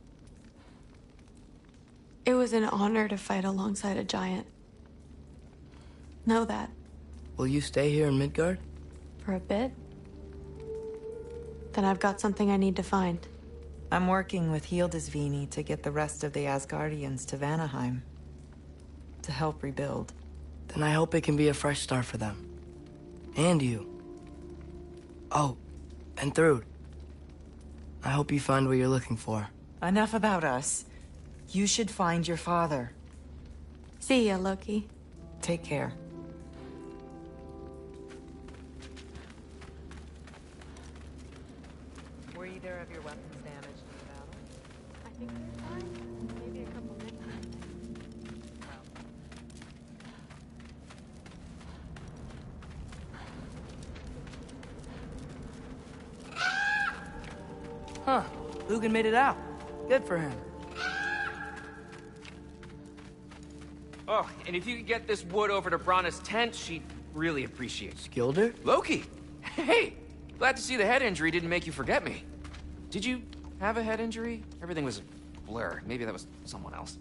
it was an honor to fight alongside a giant. Know that. Will you stay here in Midgard? For a bit. Then I've got something I need to find. I'm working with Hildisvíni to get the rest of the Asgardians to Vanaheim. To help rebuild. Then I hope it can be a fresh start for them. And you. Oh, and Thrud. I hope you find what you're looking for. Enough about us. You should find your father. See ya, Loki. Take care. Were either of your weapons damaged in the battle? I think they're fine. Maybe a couple nicked. Huh. Lugan made it out. Good for him. Oh, and if you could get this wood over to Brana's tent, she'd really appreciate it. Skilder? Loki! Hey! Glad to see the head injury didn't make you forget me. Did you have a head injury? Everything was a blur. Maybe that was someone else.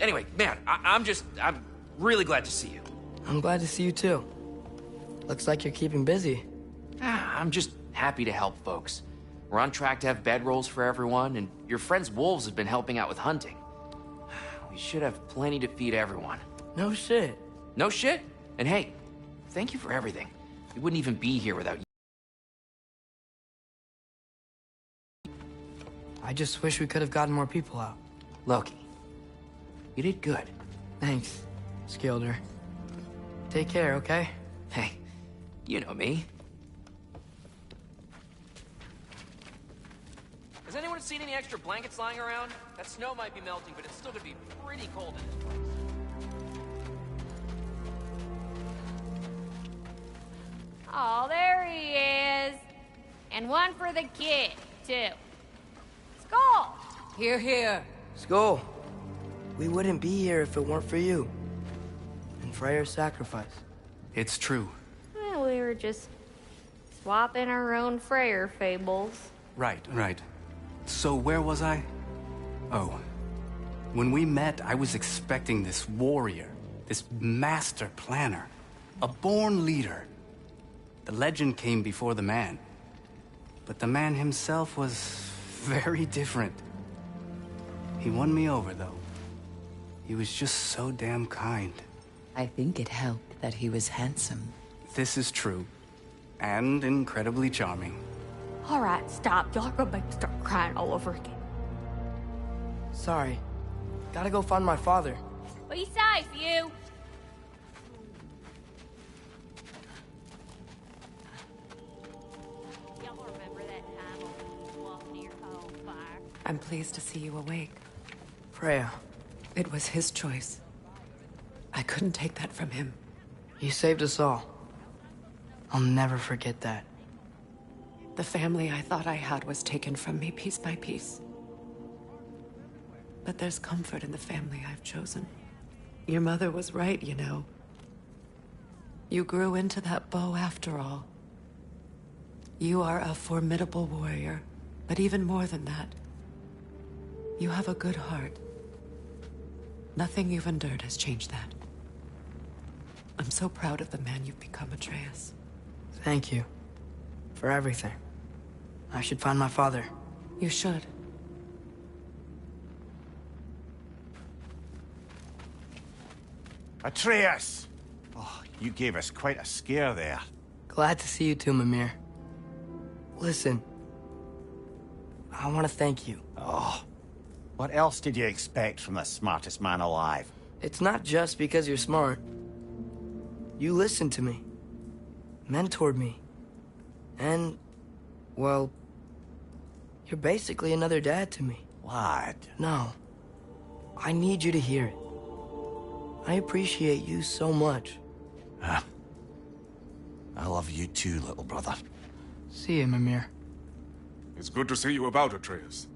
Anyway, man, I'm really glad to see you. I'm glad to see you too. Looks like you're keeping busy. I'm just happy to help folks. We're on track to have bedrolls for everyone, and your friend's wolves have been helping out with hunting. We should have plenty to feed everyone. No shit. No shit? And hey, thank you for everything. We wouldn't even be here without you. I just wish we could have gotten more people out. Loki, you did good. Thanks, Skilder. Take care, okay? Hey, you know me. Has anyone seen any extra blankets lying around? That snow might be melting, but it's still gonna be pretty cold in this place. Oh, there he is. And one for the kid, too. Skull! Here, here. Skull, we wouldn't be here if it weren't for you. And Freyr's sacrifice. It's true. Well, we were just swapping our own Freyr fables. Right. So where was I? Oh. When we met, I was expecting this warrior, this master planner, a born leader. The legend came before the man. But the man himself was very different. He won me over, though. He was just so damn kind. I think it helped that he was handsome. This is true. And incredibly charming. All right, stop. Y'all are gonna make me start crying all over again. Sorry. Gotta go find my father. Be safe, you. Y'all remember that time when we walked near home fire? I'm pleased to see you awake. Freya. It was his choice. I couldn't take that from him. You saved us all. I'll never forget that. The family I thought I had was taken from me piece by piece. But there's comfort in the family I've chosen. Your mother was right, you know. You grew into that bow after all. You are a formidable warrior, but even more than that, you have a good heart. Nothing you've endured has changed that. I'm so proud of the man you've become, Atreus. Thank you. For everything. I should find my father. You should. Atreus! Oh, you gave us quite a scare there. Glad to see you too, Mimir. Listen. I want to thank you. Oh. What else did you expect from the smartest man alive? It's not just because you're smart. You listened to me. Mentored me. And, well, you're basically another dad to me. Lad. No. I need you to hear it. I appreciate you so much. I love you too, little brother. See you, Mimir. It's good to see you about, Atreus.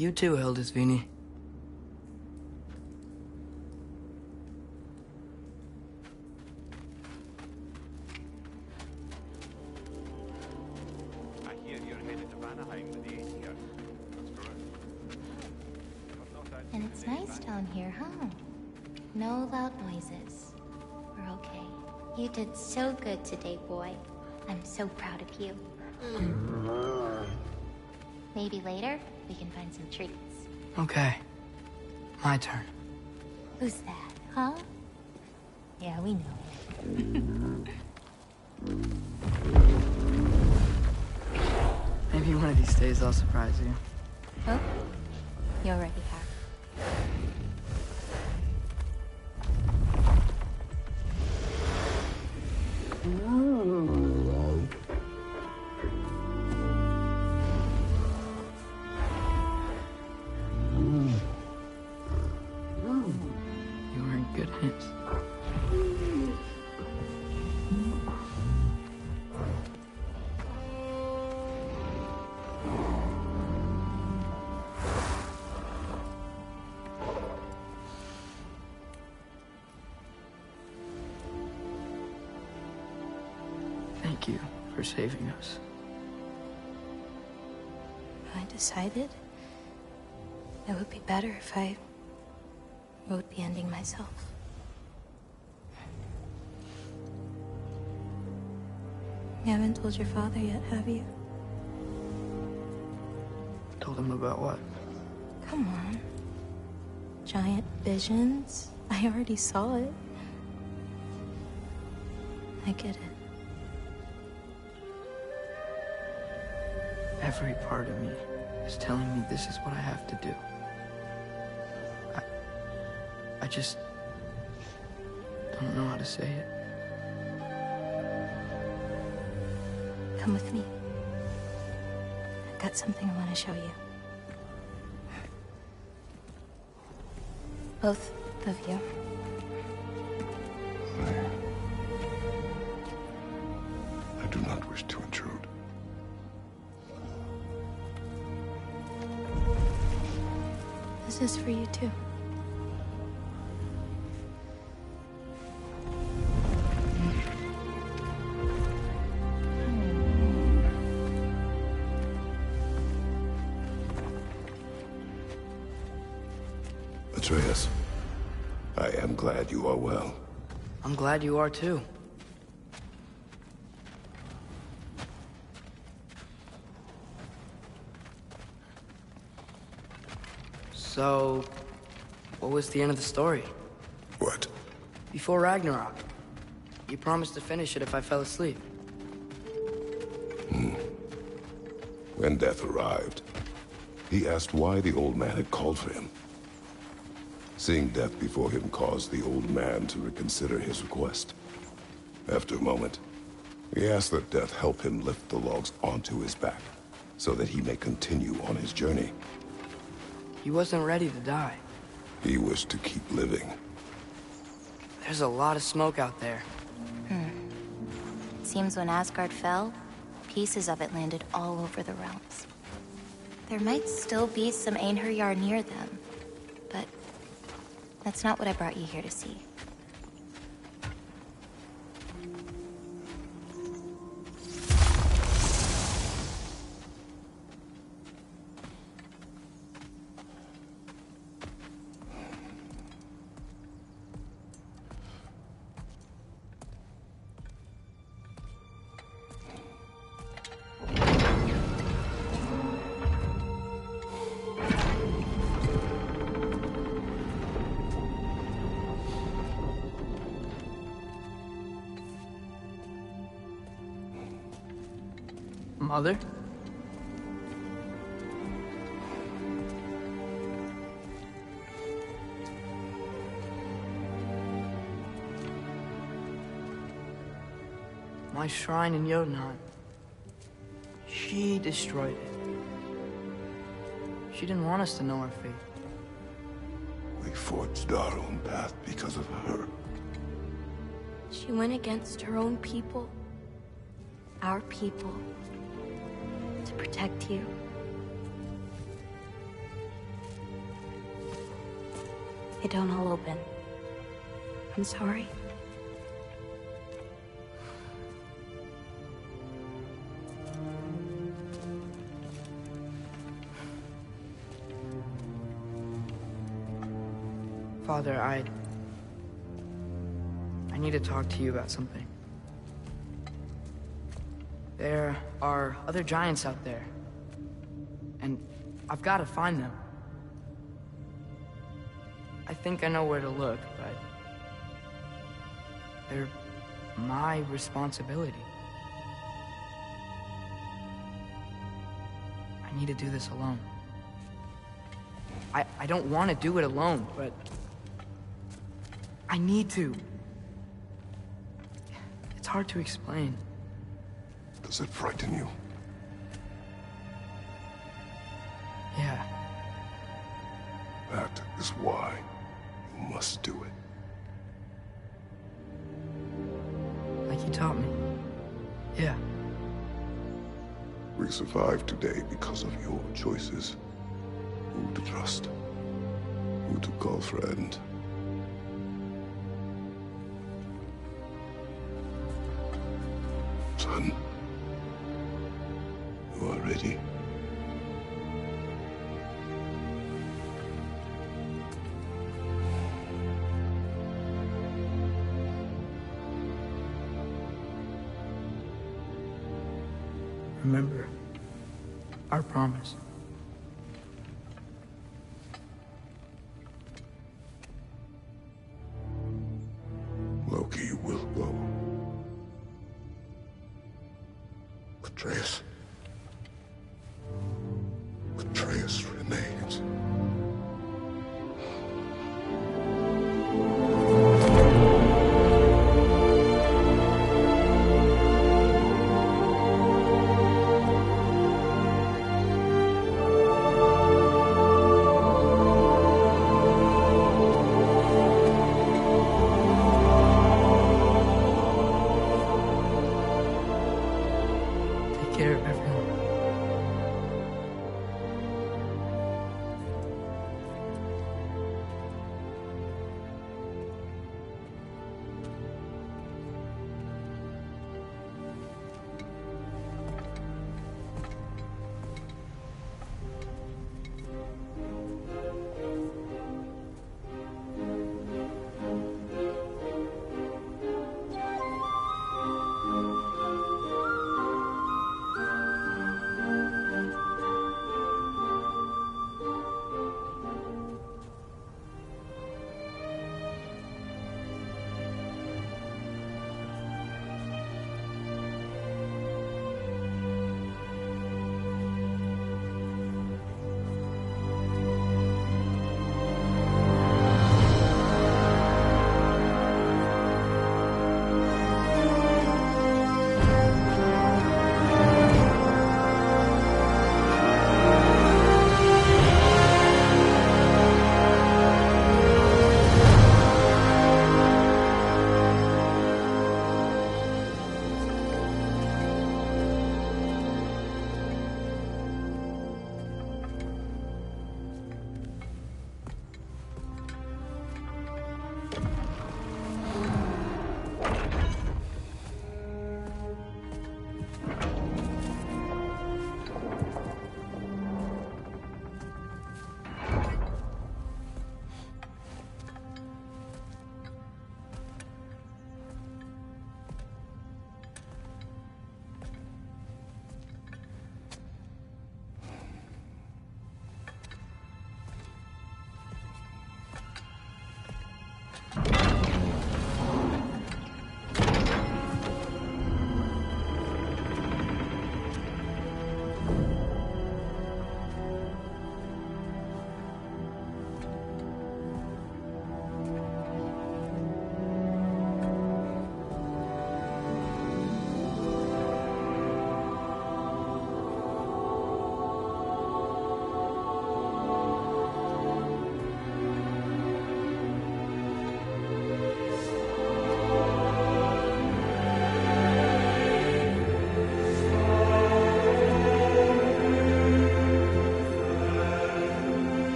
You too, Hildisvini. I hear you're headed to Vanaheim with the ACR. And it's nice down here, huh? No loud noises. We're okay. You did so good today, boy. I'm so proud of you. Maybe later, we can find some treats. Okay. My turn. Who's that, huh? Yeah, we know. Maybe one of these days I'll surprise you. Oh, you already have. You were in good hands. Thank you for saving us. I decided it would be better if I wrote the ending myself. You haven't told your father yet, have you? Told him about what? Come on. Giant visions? I already saw it. I get it. Every part of me is telling me this is what I have to do. I just don't know how to say it. Come with me. I've got something I want to show you. Both of you. I do not wish to intrude. This is for you too. Atreus, I am glad you are well. I'm glad you are too. So, what was the end of the story? What? Before Ragnarok. You promised to finish it if I fell asleep. When death arrived, he asked why the old man had called for him. Seeing death before him caused the old man to reconsider his request. After a moment, he asked that death help him lift the logs onto his back, so that he may continue on his journey. He wasn't ready to die. He wished to keep living. There's a lot of smoke out there. It seems when Asgard fell, pieces of it landed all over the realms. There might still be some Einherjar near them, but that's not what I brought you here to see. Mother? My shrine in Jotunheim. She destroyed it. She didn't want us to know our fate. We forged our own path because of her. She went against her own people. Our people. To protect you. they don't all open. I'm sorry. Father, I need to talk to you about something. There are other giants out there, and I've got to find them. I think I know where to look, but they're my responsibility. I need to do this alone. I don't want to do it alone, but I need to. It's hard to explain. Does it frighten you? Yeah. That is why you must do it. Like you taught me. Yeah. We survived today because of your choices. Who to trust, who to call friend. Son, you are ready. Remember our promise. Loki will go. Atreus. Atreus remains.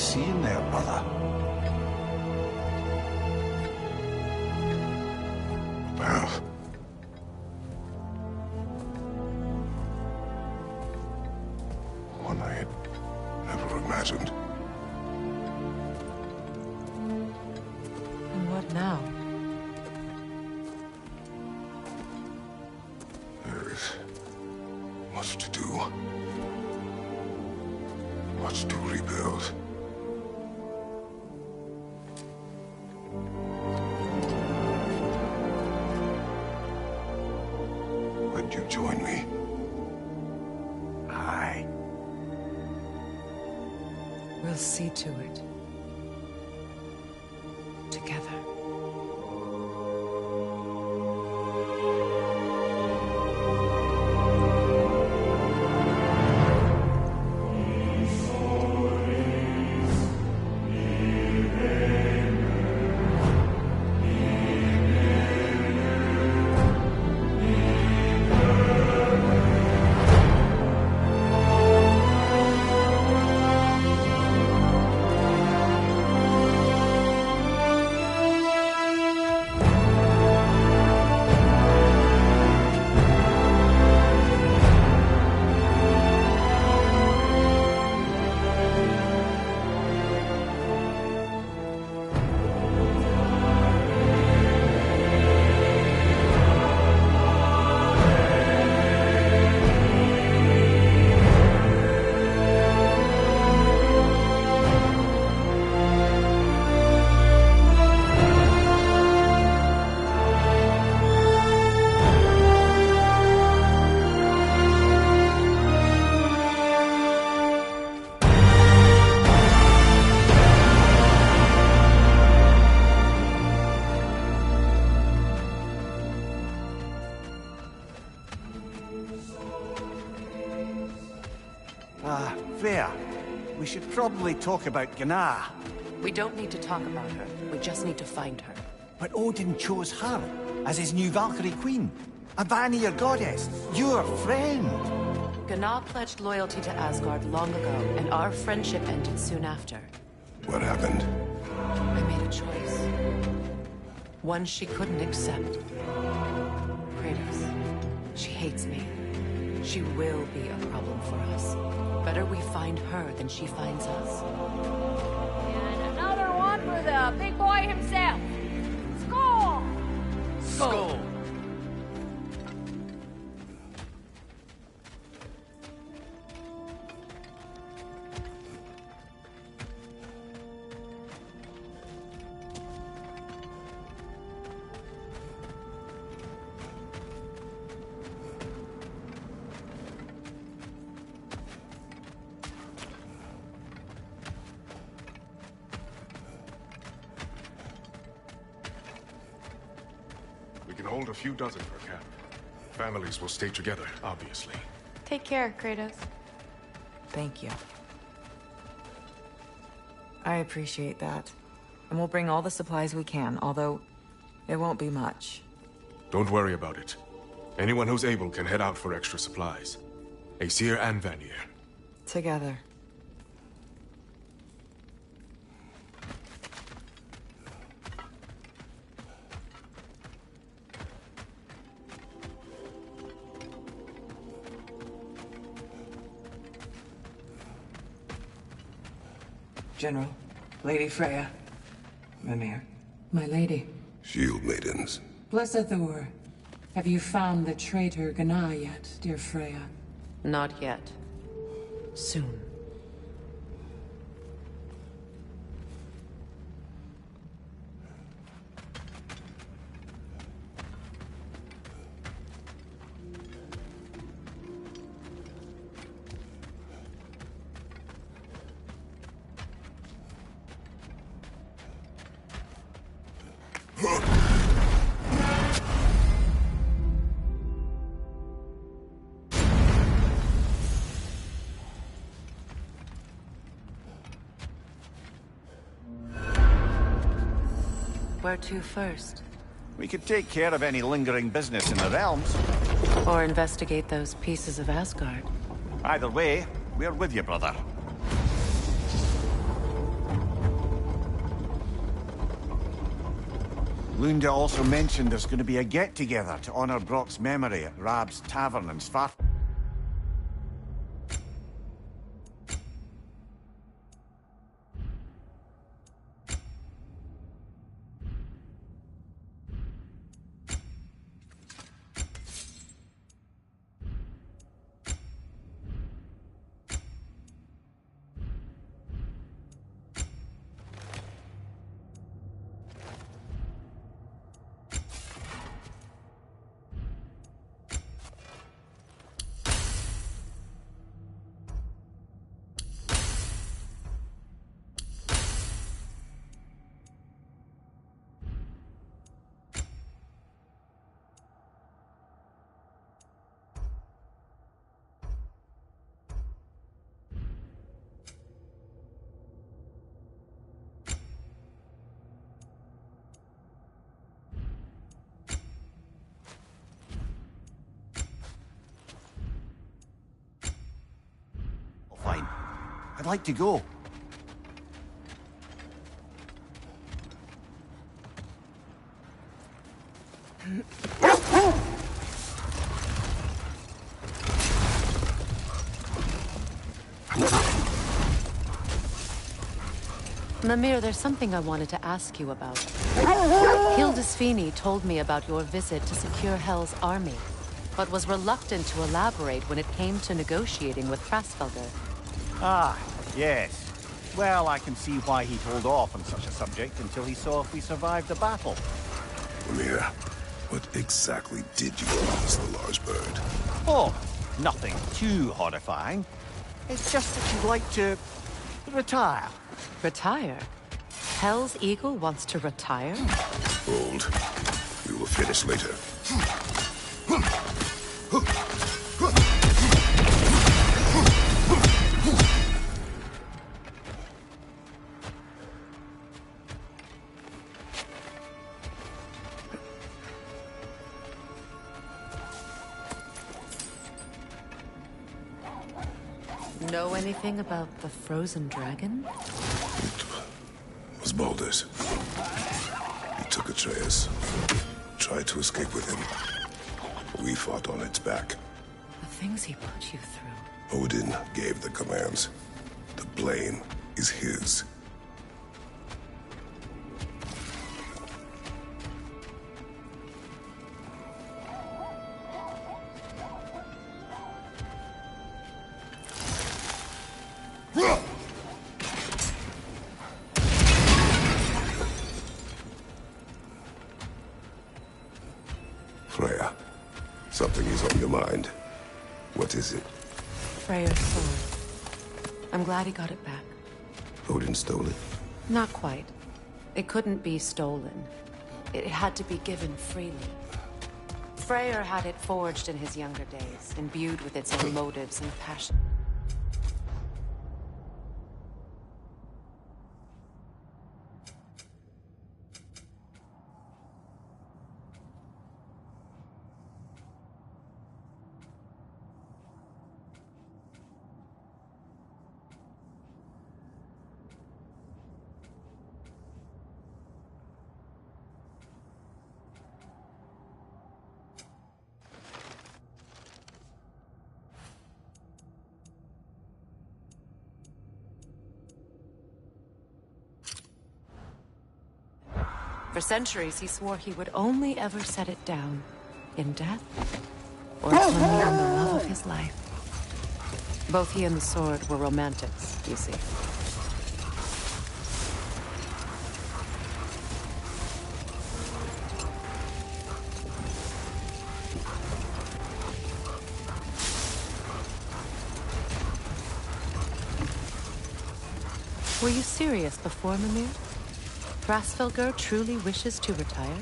seeing there, brother? Path. One I had never imagined. And what now? There is much to do. Much to rebuild. Would you join me? Aye. We'll see to it. Together. Freya, we should probably talk about Gná. We don't need to talk about her. We just need to find her. But Odin chose her as his new Valkyrie queen. A Vanir goddess, your friend. Gná pledged loyalty to Asgard long ago, and our friendship ended soon after. What happened? I made a choice. One she couldn't accept. Kratos. She hates me. She will be a problem for us. Better we find her than she finds us. And another one for the big boy himself. Skull! Skull! We can hold a few dozen per camp. Families will stay together, obviously. Take care, Kratos. Thank you. I appreciate that. And we'll bring all the supplies we can, although it won't be much. Don't worry about it. Anyone who's able can head out for extra supplies. Aesir and Vanir. Together. General, Lady Freya, Mimir, my lady. Shield maidens. Blessed Thor, have you found the traitor Gná yet, dear Freya? Not yet. Soon. Where to first? We could take care of any lingering business in the realms. Or investigate those pieces of Asgard. Either way, we're with you, brother. Lunda also mentioned there's going to be a get-together to honor Brock's memory at Rab's Tavern in Svartalfheim. Fine. I'd like to go. Mimir, there's something I wanted to ask you about. Hildisvini told me about your visit to secure Hell's army, but was reluctant to elaborate when it came to negotiating with Frasfelger. Ah, yes. Well, I can see why he'd hold off on such a subject until he saw if we survived the battle. Mimir, what exactly did you promise the large bird? Oh, nothing too horrifying. It's just that you'd like to retire. Retire? Hell's Eagle wants to retire? Hold. We will finish later. Know anything about the frozen dragon? It was Baldur's. He took Atreus, tried to escape with him. We fought on its back. The things he put you through. Odin gave the commands. The blame is his. Freya, something is on your mind. What is it? Freyr's sword. I'm glad he got it back. Odin stole it? Not quite. It couldn't be stolen. It had to be given freely. Freyr had it forged in his younger days, imbued with its own motives and passion. For centuries, he swore he would only ever set it down in death or turning on the love of his life. Both he and the sword were romantics, you see. Were you serious before, Mimir? Frasfelger truly wishes to retire?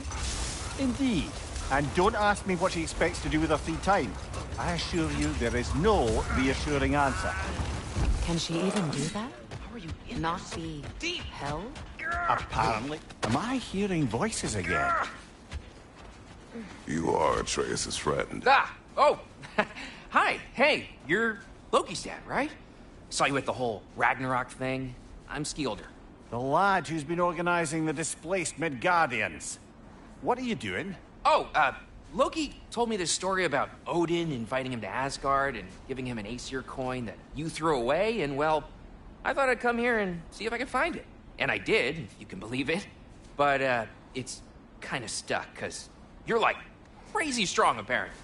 Indeed. And don't ask me what she expects to do with her free time. I assure you there is no reassuring answer. Can she even do that? Not be hell? Apparently. Am I hearing voices again? You are Atreus' friend. Ah! Oh! Hi! Hey, you're Loki's dad, right? Saw you at the whole Ragnarok thing. I'm Skilder. The lad who's been organizing the displaced Midgardians. What are you doing? Oh, Loki told me this story about Odin inviting him to Asgard and giving him an Aesir coin that you threw away, and well, I thought I'd come here and see if I could find it. And I did, if you can believe it. But, it's kind of stuck, because you're, like, crazy strong, apparently.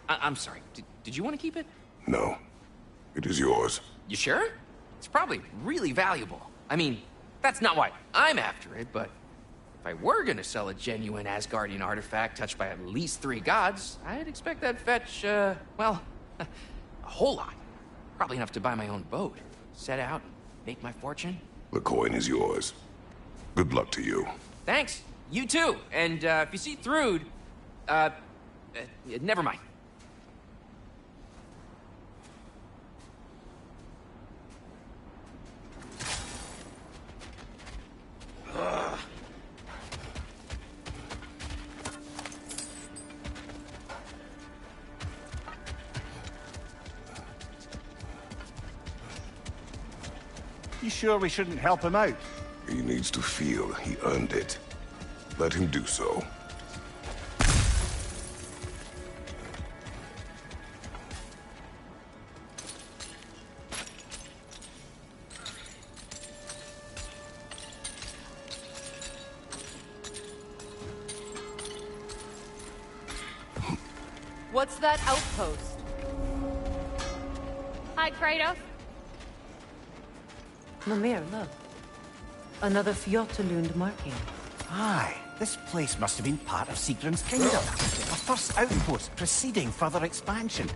I'm sorry, did you want to keep it? No. It is yours. You sure? It's probably really valuable. I mean, that's not why I'm after it, but if I were gonna sell a genuine Asgardian artifact touched by at least 3 gods, I'd expect that'd fetch, well, a whole lot. Probably enough to buy my own boat, set out, make my fortune. The coin is yours. Good luck to you. Thanks. You too. And, if you see Thrude, never mind. You sure we shouldn't help him out? He needs to feel he earned it. Let him do so. What's that outpost? Hi, Kratos. Mimir, look. Another Fjotalund marking. Aye, this place must have been part of Sigrun's kingdom. A first outpost preceding further expansion.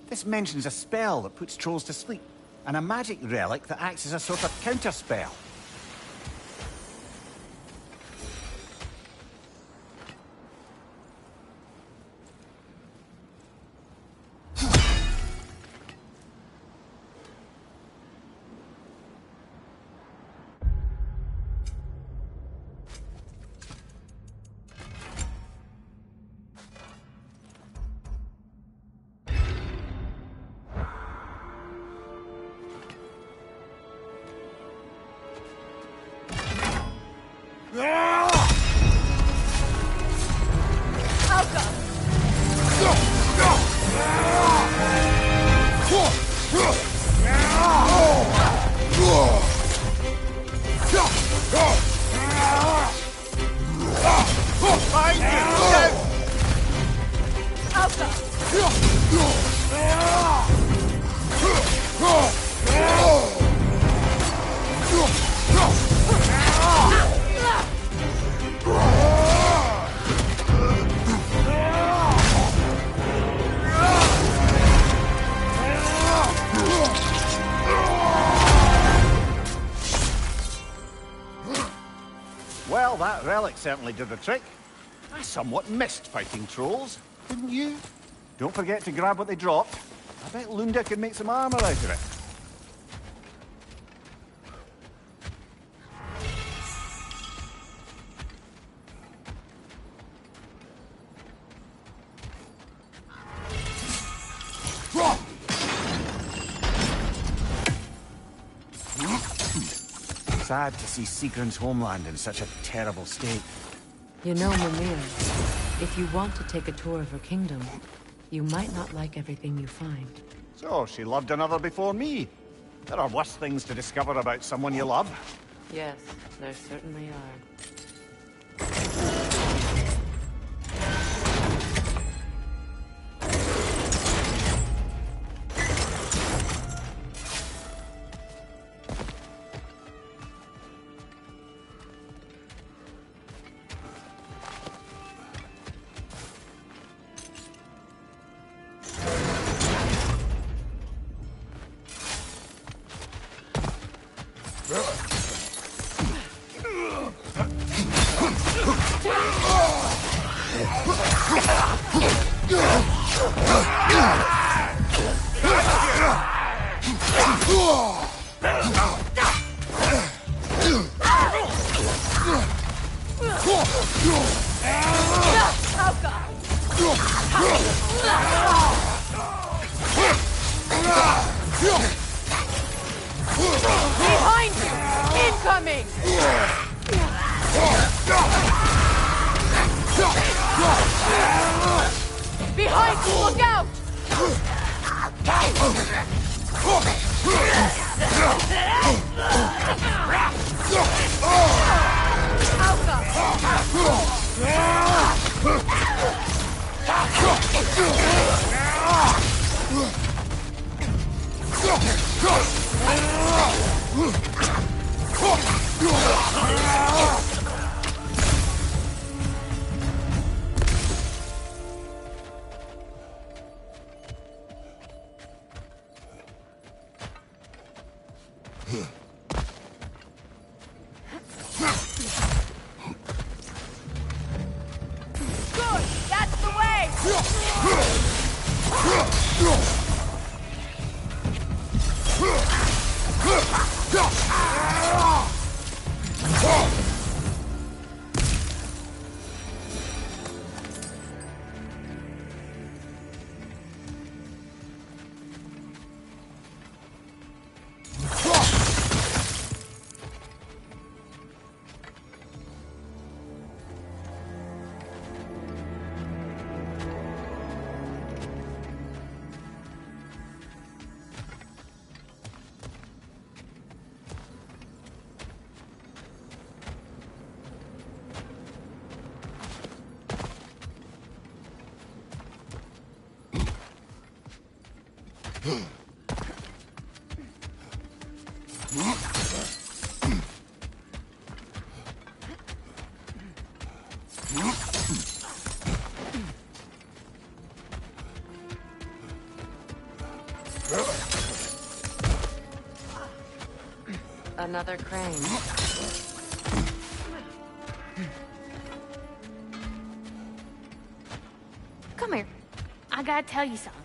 This mentions a spell that puts trolls to sleep, and a magic relic that acts as a sort of counterspell. Well, that relic certainly did the trick. I somewhat missed fighting trolls, didn't you? Don't forget to grab what they dropped. I bet Lunda can make some armor out of it. Sad to see Sigrun's homeland in such a terrible state. You know, Mimir, if you want to take a tour of her kingdom, you might not like everything you find. So, she loved another before me. There are worse things to discover about someone you love. Yes, there certainly are. That's the way! Another crane. Come here. I gotta tell you something.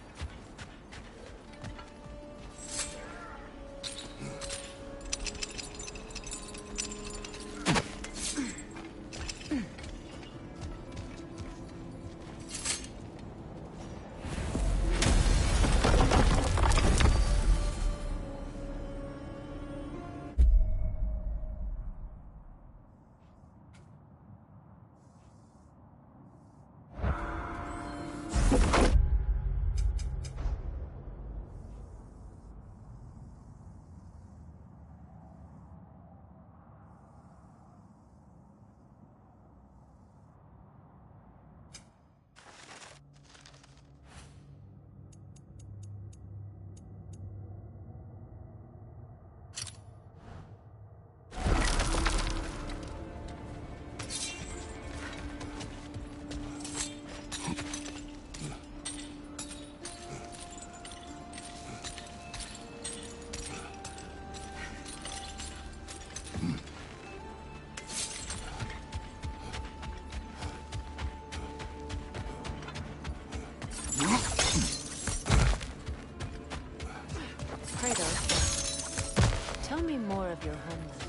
Kratos, tell me more of your homeland.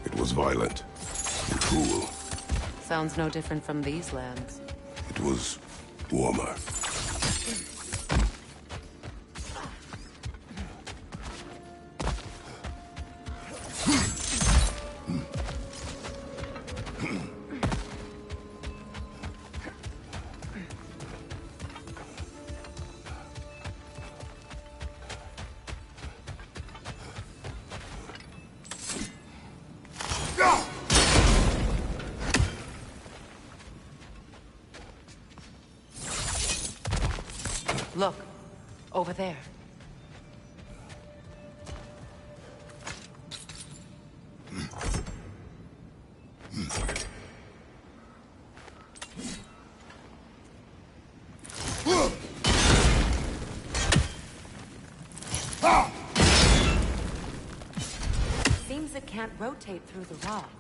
It was violent and cruel. Sounds no different from these lands. It was warmer. Look, over there. Seems it can't rotate through the rock.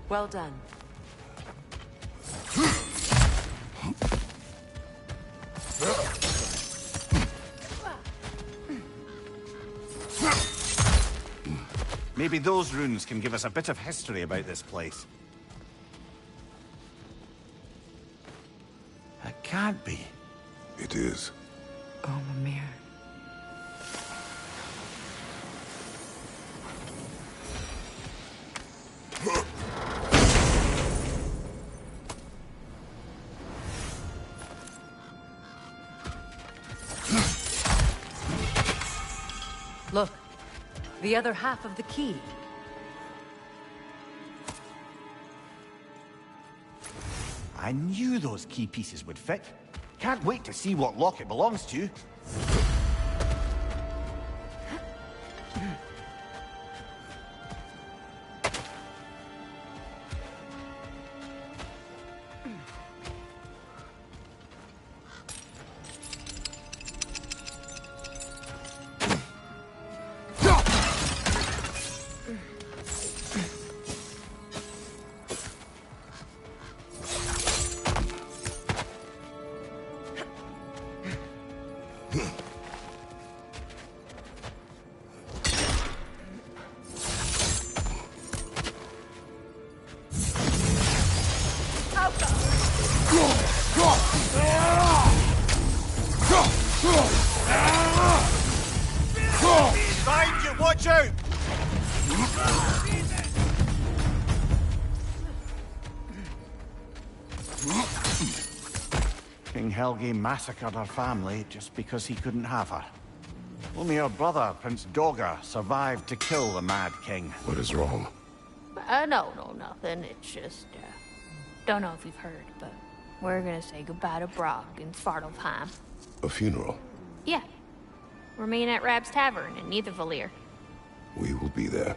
Well done. Maybe those runes can give us a bit of history about this place. It can't be. It is. Oh, Mimir. Look, the other half of the key. I knew those key pieces would fit. Can't wait to see what lock it belongs to. Behind you, watch out! King Helgi massacred her family just because he couldn't have her. Only her brother, Prince Dogger, survived to kill the Mad King. What is wrong? No, nothing. It's just, don't know if you've heard, but we're gonna say goodbye to Brock in Svartalfheim. A funeral? Yeah. We're meeting at Rab's Tavern in Niedervalier. We will be there.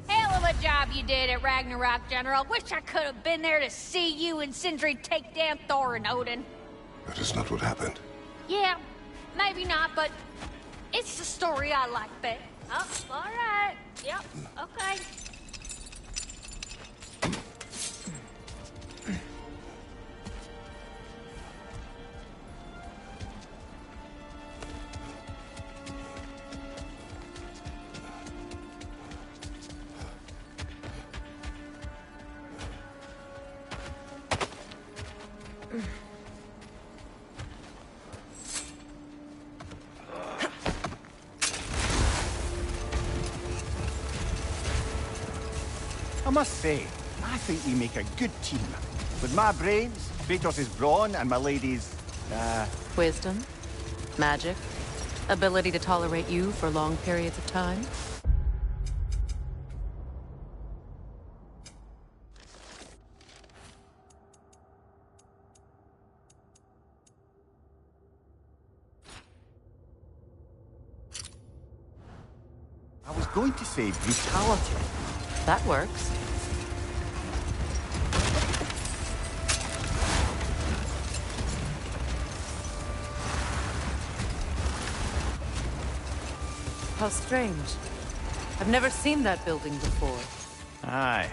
Hell of a job you did at Ragnarok, General. Wish I could have been there to see you and Sindri take down Thor and Odin. That is not what happened. Yeah, maybe not, but it's the story I like best. Oh, all right. Yep, okay. I must say, I think we make a good team. With my brains, Kratos' brawn, and my lady's, Wisdom, magic, ability to tolerate you for long periods of time. I was going to say brutality. That works. How strange. I've never seen that building before. Aye,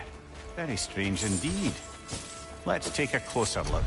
very strange indeed. Let's take a closer look.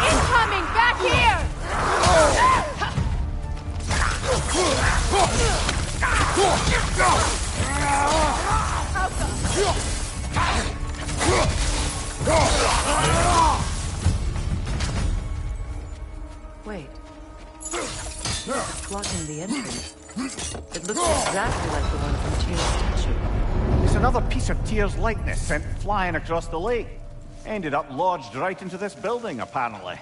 Incoming! Back here! Wait. It's blocking the entrance. It looks exactly like the one from Tyr's statue. It's another piece of Tyr's likeness sent flying across the lake. Ended up lodged right into this building, apparently.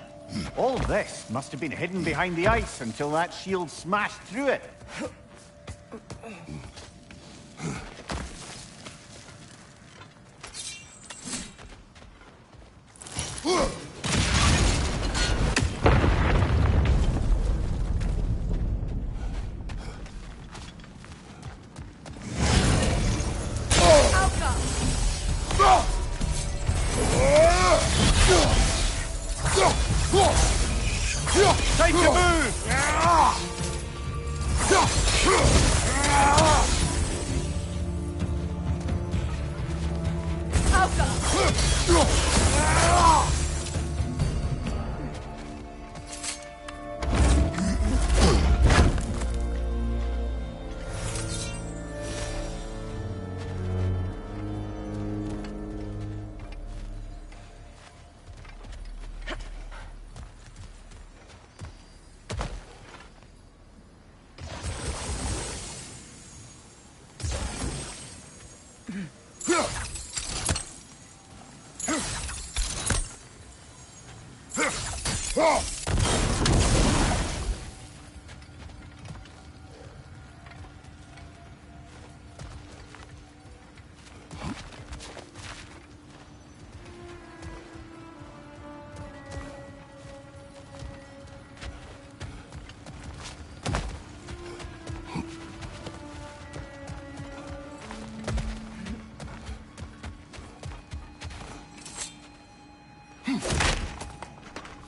All of this must have been hidden behind the ice until that shield smashed through it. Time to move!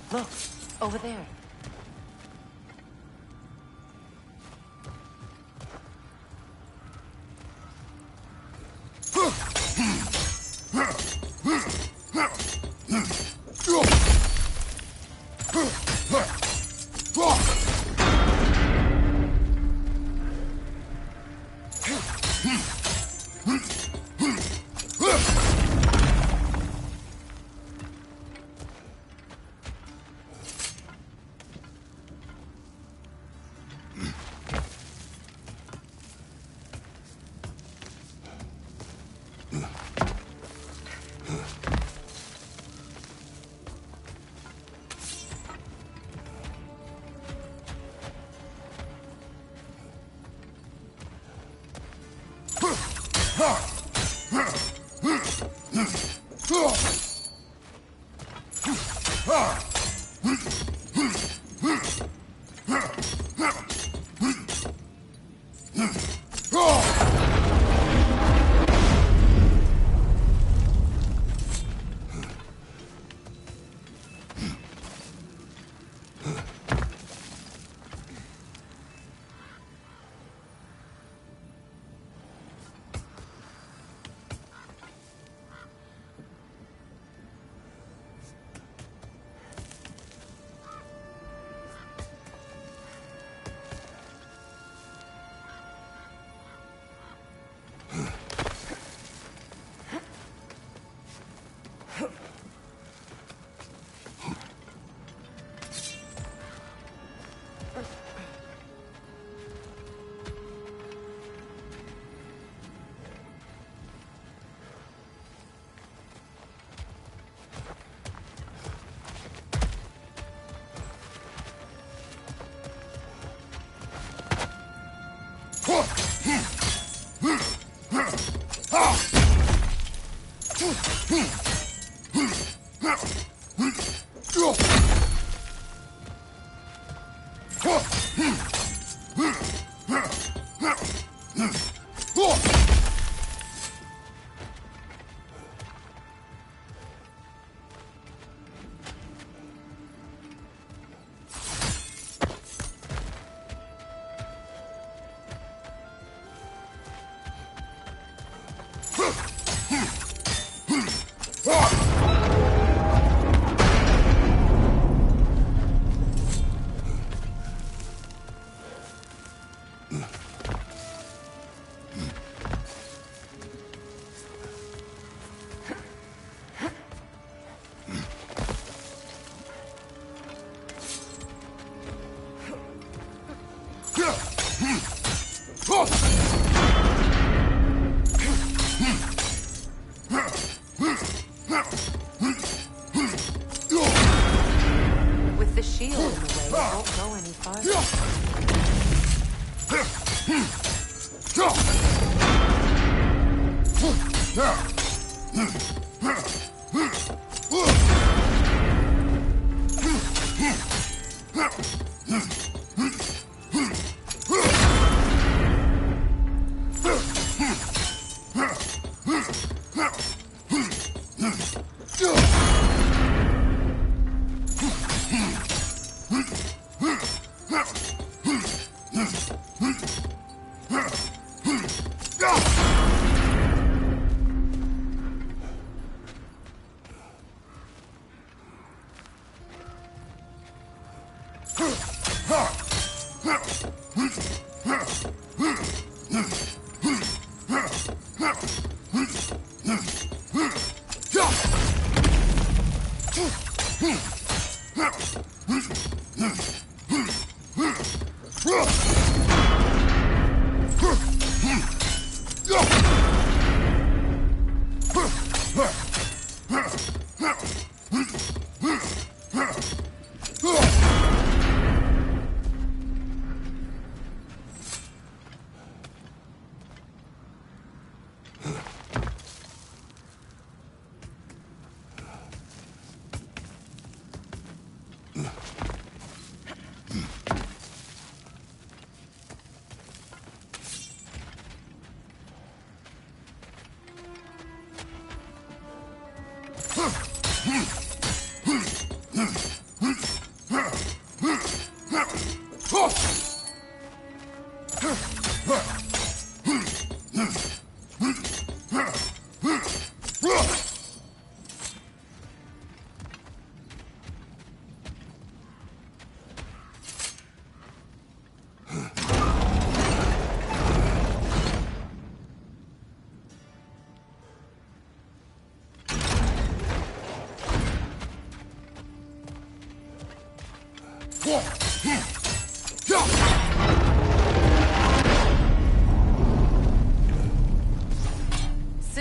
Look, over there. shield in the way, it won't go any farther.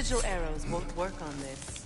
Sigil arrows won't work on this.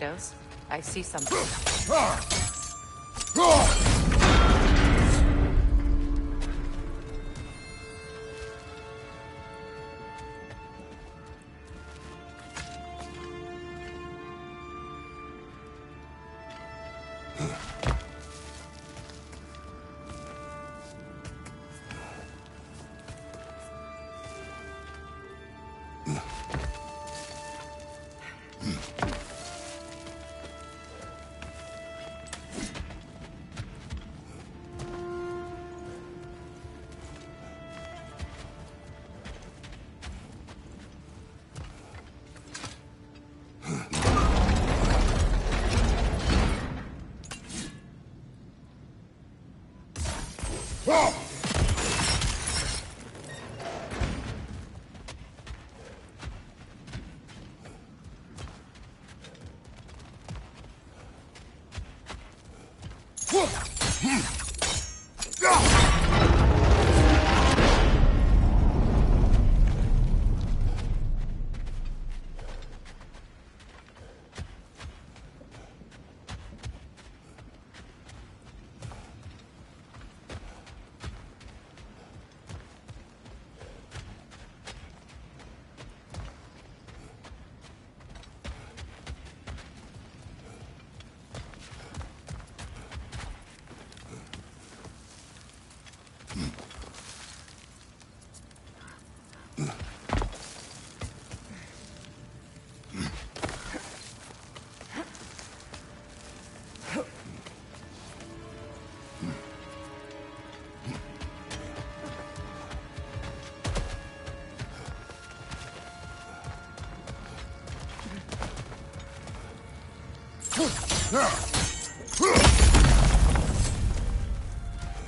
Kratos. I see something.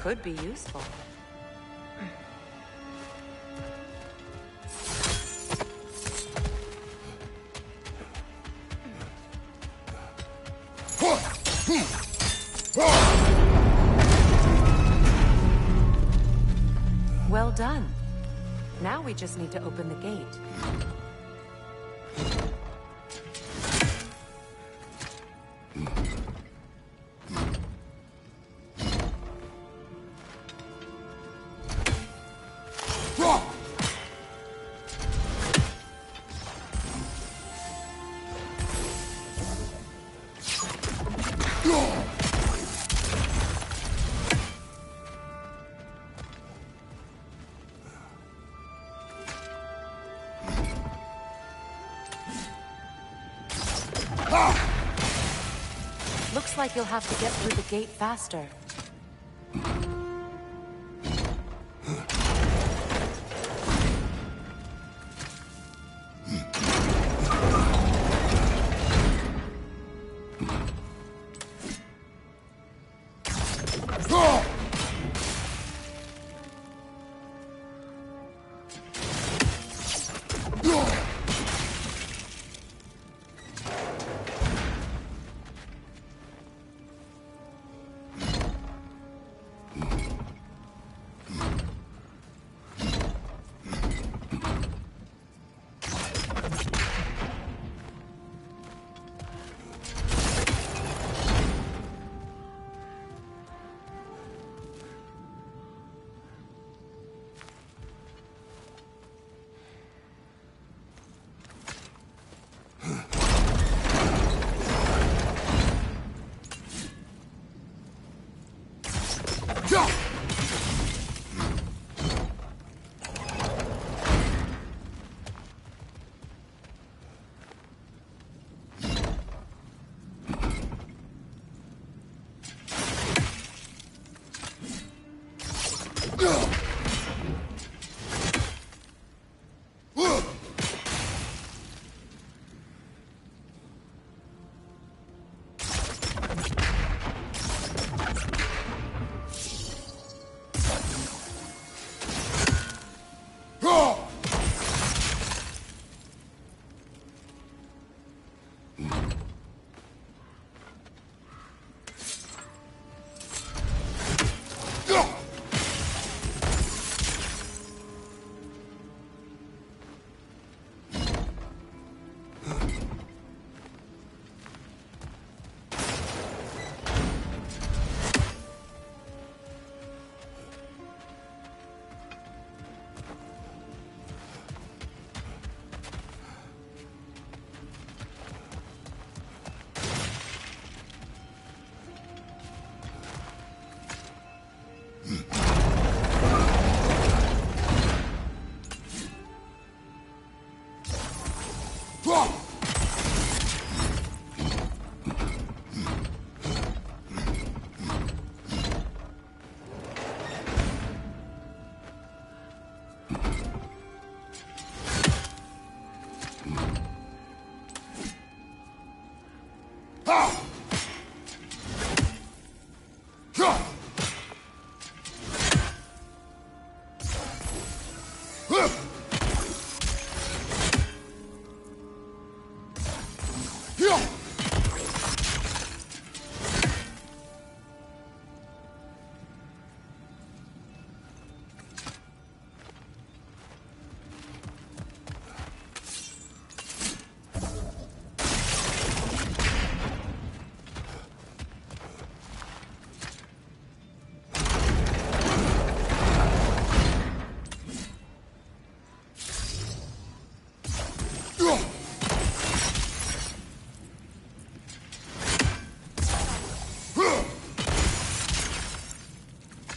Could be useful. Well done. Now we just need to open the gate. Looks like you'll have to get through the gate faster.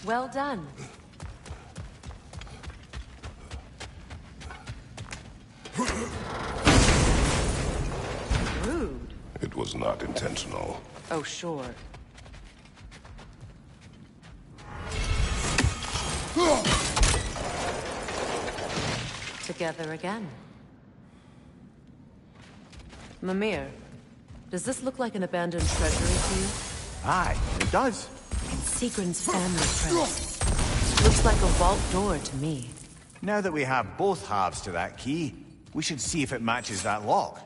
Well done. Rude. It was not intentional. Oh, sure. Together again. Mimir, does this look like an abandoned treasury to you? Aye, it does. It's Sigrun's family crest. Looks like a vault door to me. Now that we have both halves to that key, we should see if it matches that lock.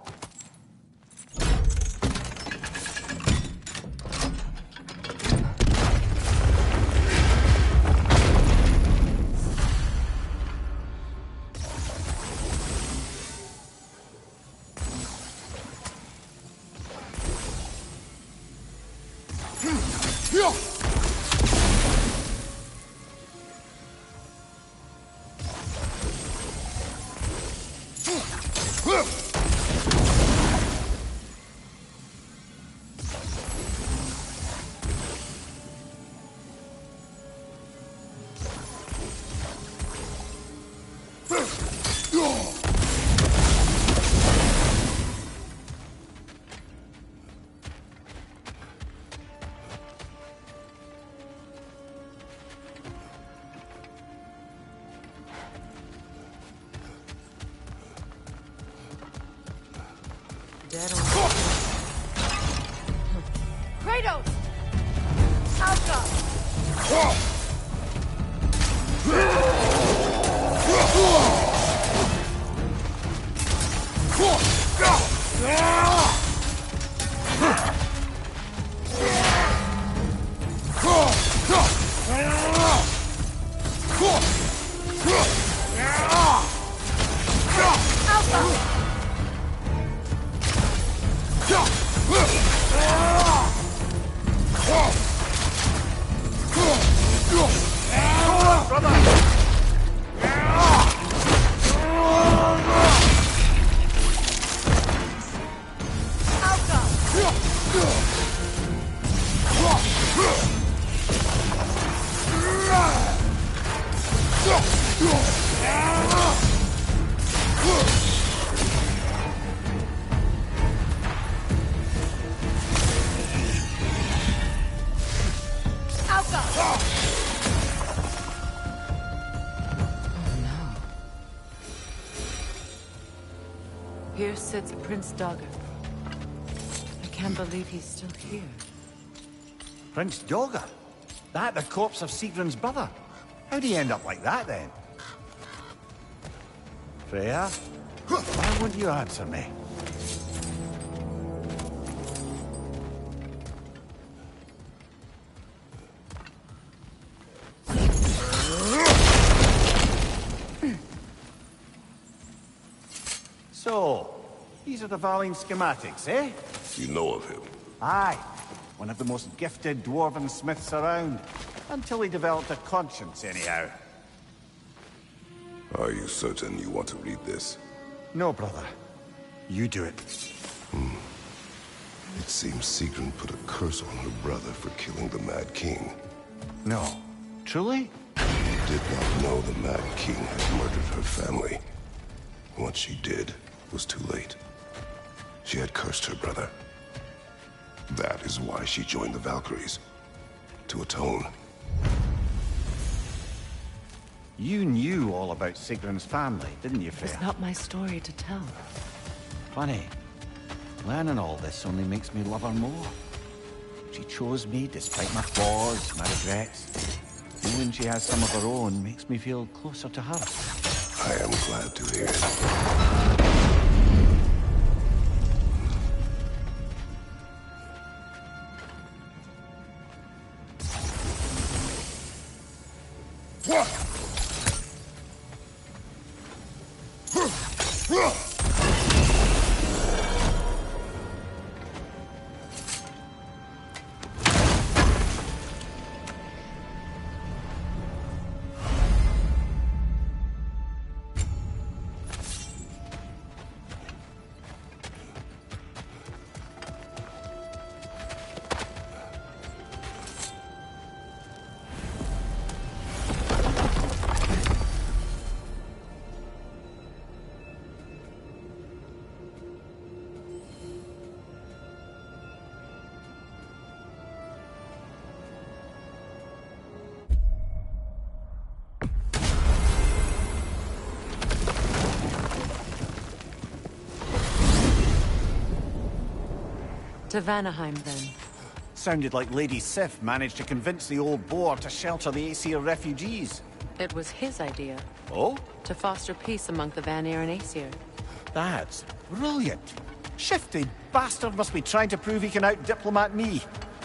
Kratos! Alka! Here sits Prince Dagger. I can't believe he's still here. Prince Dagger? That the corpse of Sigrun's brother? How'd he end up like that, then? Freya? Why won't you answer me? So, these are the Valine schematics, eh? You know of him? Aye. One of the most gifted dwarven smiths around. Until he developed a conscience, anyhow. Are you certain you want to read this? No, brother. You do it. It seems Sigrun put a curse on her brother for killing the Mad King. No. Truly? She did not know the Mad King had murdered her family. What she did was too late. She had cursed her brother. That is why she joined the Valkyries. To atone. You knew all about Sigrun's family, didn't you, Freya? It's not my story to tell. Funny. Learning all this only makes me love her more. She chose me despite my flaws, my regrets. Knowing she has some of her own makes me feel closer to her. I am glad to hear it. To Vanaheim, then. Sounded like Lady Sif managed to convince the old boar to shelter the Aesir refugees. It was his idea. Oh? To foster peace among the Vanir and Aesir. That's brilliant. Shifty bastard must be trying to prove he can out-diplomat me.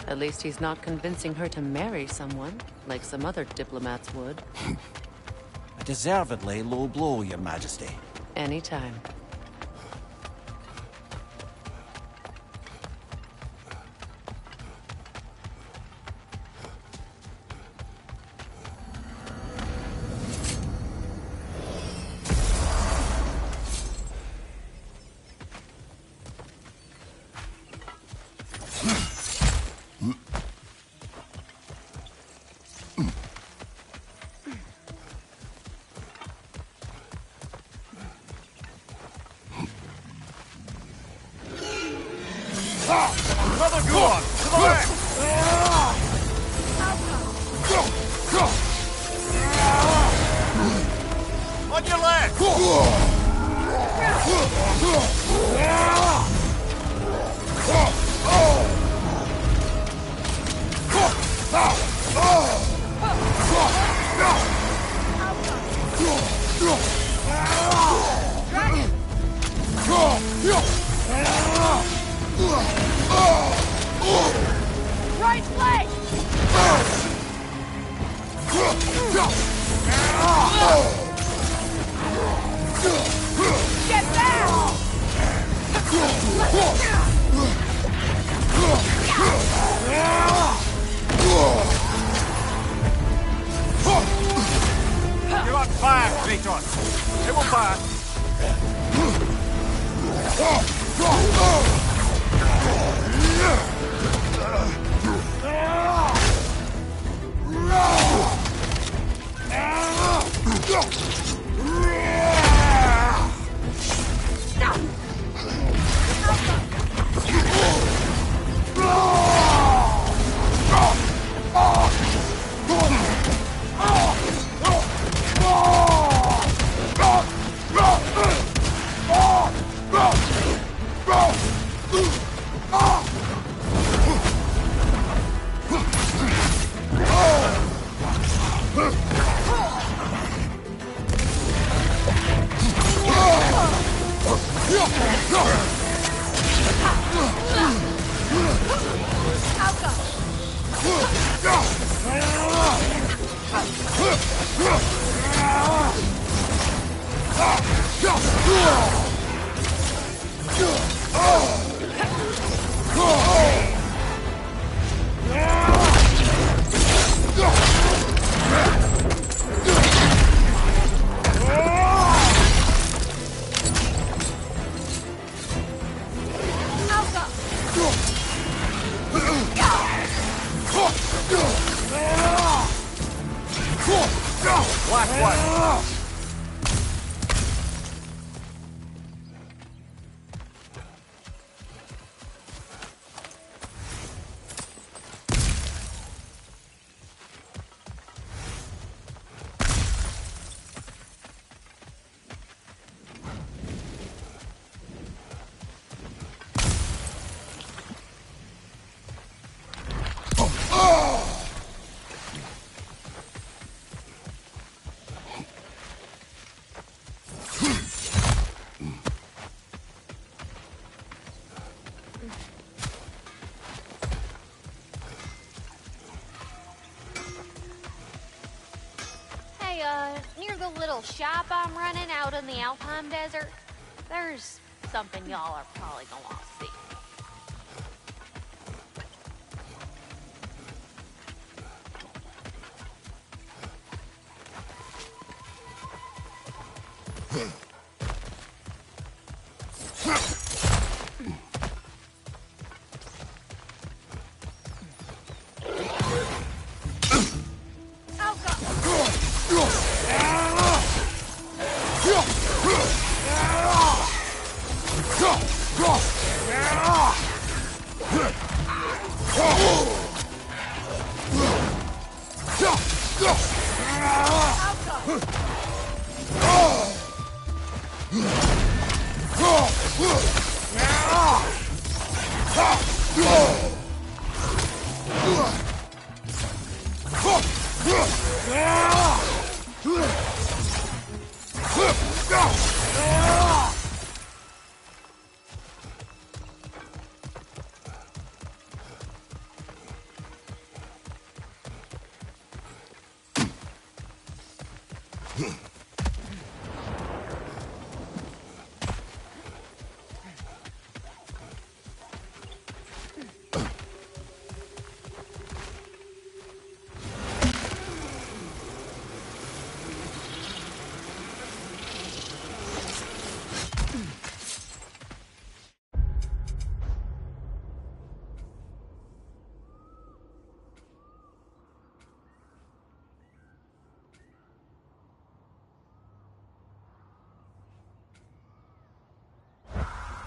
At least he's not convincing her to marry someone, like some other diplomats would. A deservedly low blow, Your Majesty. Anytime. Another good one! To the left! On your left! Right leg! Get back! You're on fire, Kratos! They will fire! Hey, near the little shop I'm running out in the Alpine Desert, there's something y'all are probably gonna want to see.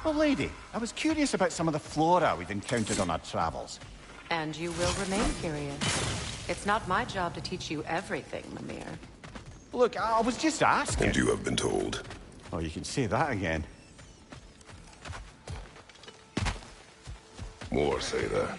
Oh, lady, I was curious about some of the flora we've encountered on our travels. And you will remain curious. It's not my job to teach you everything, Mimir. Look, I was just asking. And you have been told. Oh, you can say that again. More say that.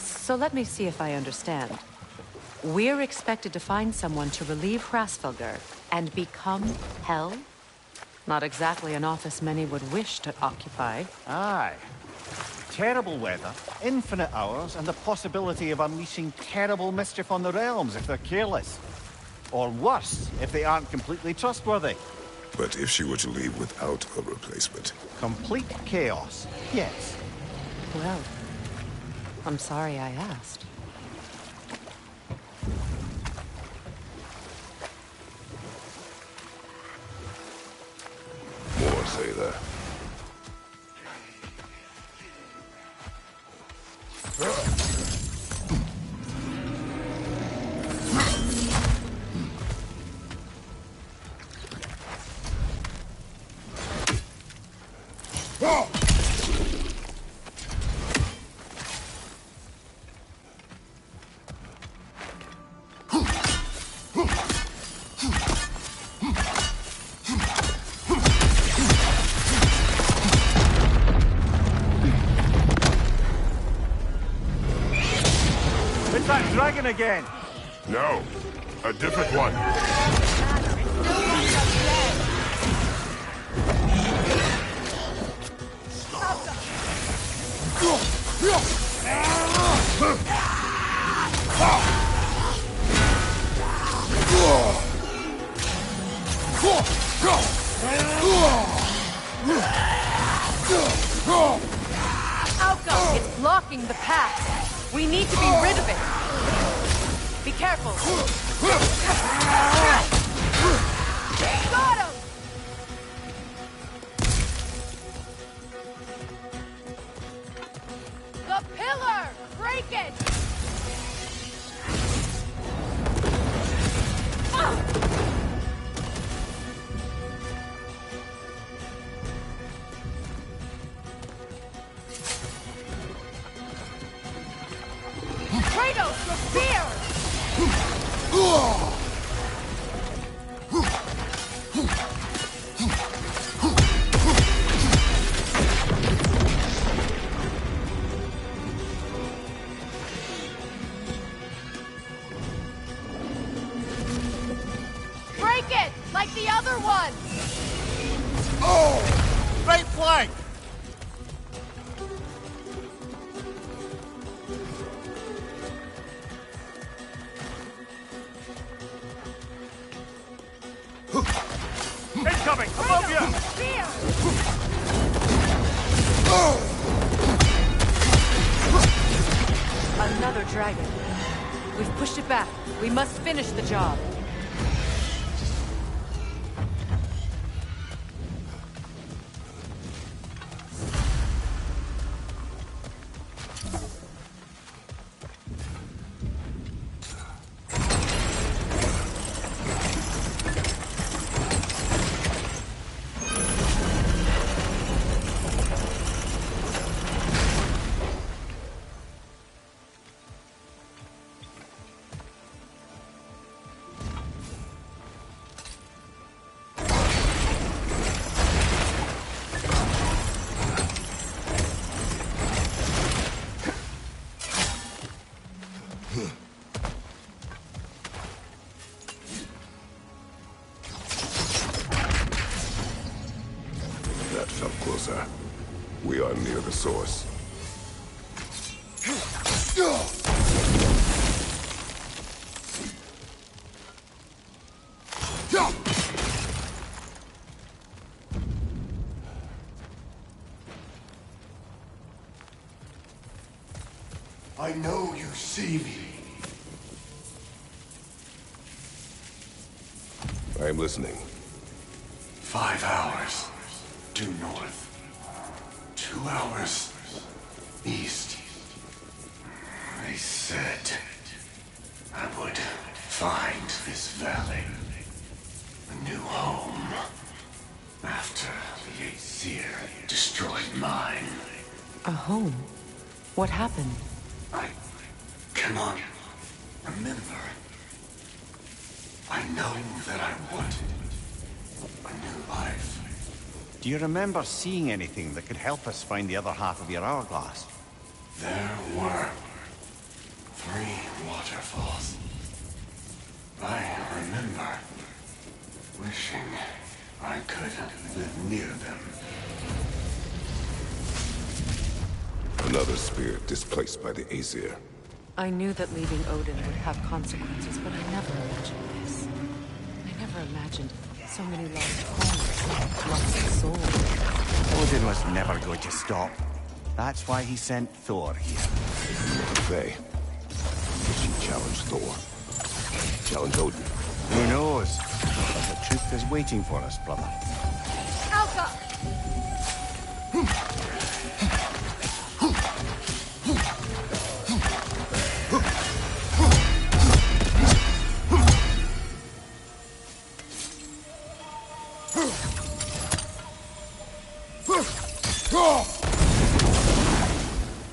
So let me see if I understand. We're expected to find someone to relieve Hrasfelger and become Hell? Not exactly an office many would wish to occupy. Aye. Terrible weather, infinite hours, and the possibility of unleashing terrible mischief on the realms if they're careless. Or worse, if they aren't completely trustworthy. But if she were to leave without a replacement? Complete chaos, yes. Well, I'm sorry I asked. More say that. It's that dragon again! No, a different one. Outgo! It's blocking the path. We need to be rid of it. Be careful. Got him! The pillar! Break it! Kratos, your spear! Break it, like the other ones! Oh! Right flank! Incoming! Above you! Spear! Another dragon. We've pushed it back. We must finish the job. That felt closer. We are near the source. I know you see me. I am listening. 5 hours due north. 2 hours east. I said I would find this valley a new home after the Aesir destroyed mine. A home? What happened? I cannot remember. I know that I wanted a new life. Do you remember seeing anything that could help us find the other half of your hourglass? There were 3 waterfalls. I remember wishing I could live near them. Another spirit displaced by the Aesir. I knew that leaving Odin would have consequences, but I never imagined this. I never imagined so many lost homes, lost souls. Odin was never going to stop. That's why he sent Thor here. Faye. Did she challenge Thor? Challenge Odin? Who knows? But the truth is waiting for us, brother. Alka!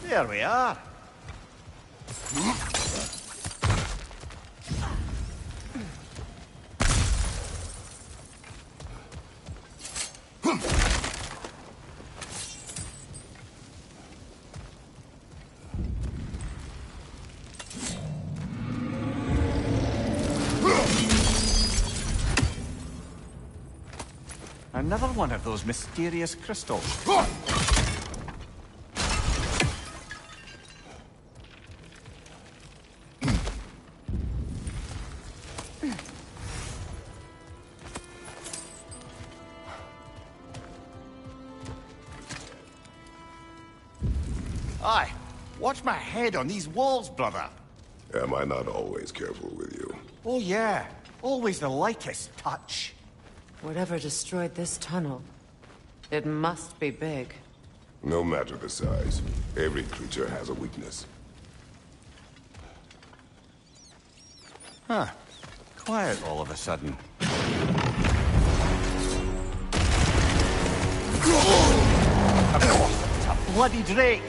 There we are. Another one of those mysterious crystals. Aye, watch my head on these walls, brother. Am I not always careful with you? Oh yeah, always the lightest touch. Whatever destroyed this tunnel, it must be big. No matter the size, every creature has a weakness. Huh. Quiet all of a sudden. It's a bloody drake!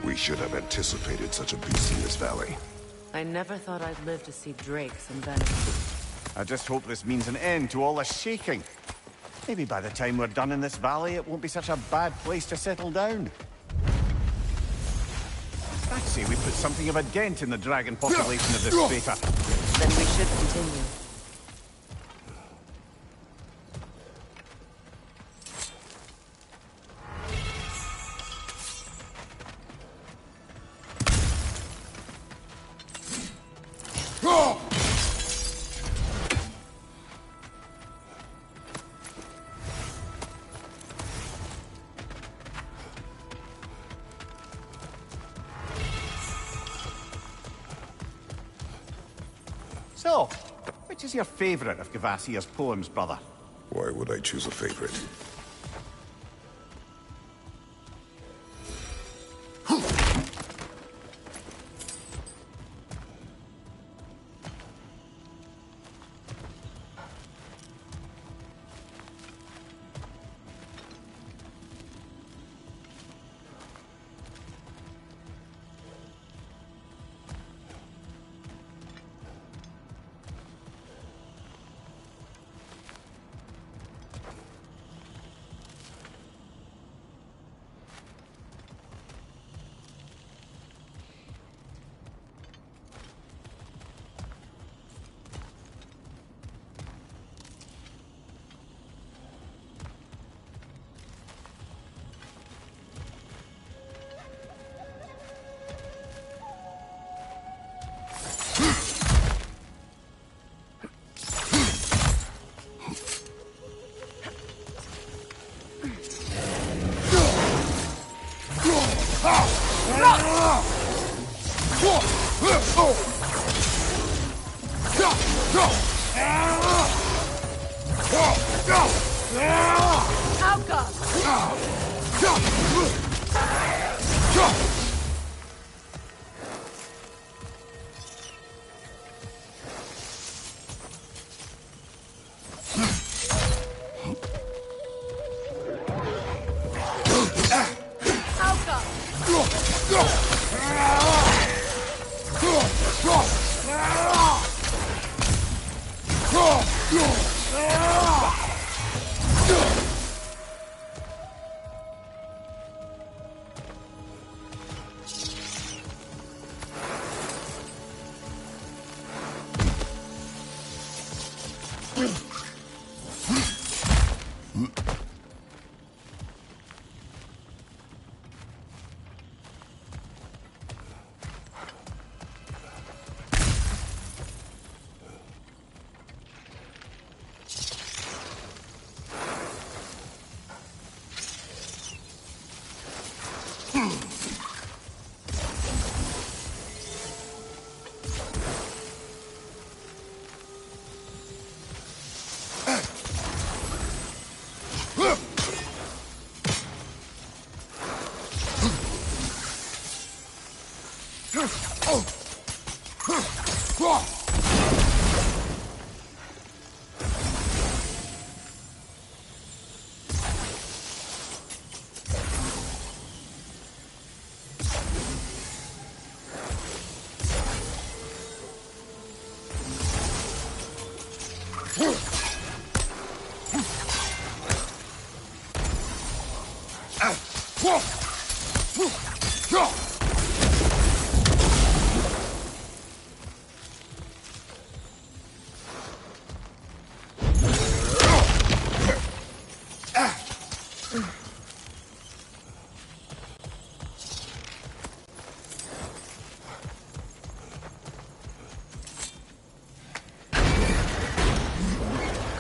We should have anticipated such a beast in this valley. I never thought I'd live to see drakes in Venice. I just hope this means an end to all this shaking. Maybe by the time we're done in this valley, it won't be such a bad place to settle down. I'd say we put something of a dent in the dragon population of this crater. Then we should continue. So, which is your favourite of Gavassia's poems, brother? Why would I choose a favorite?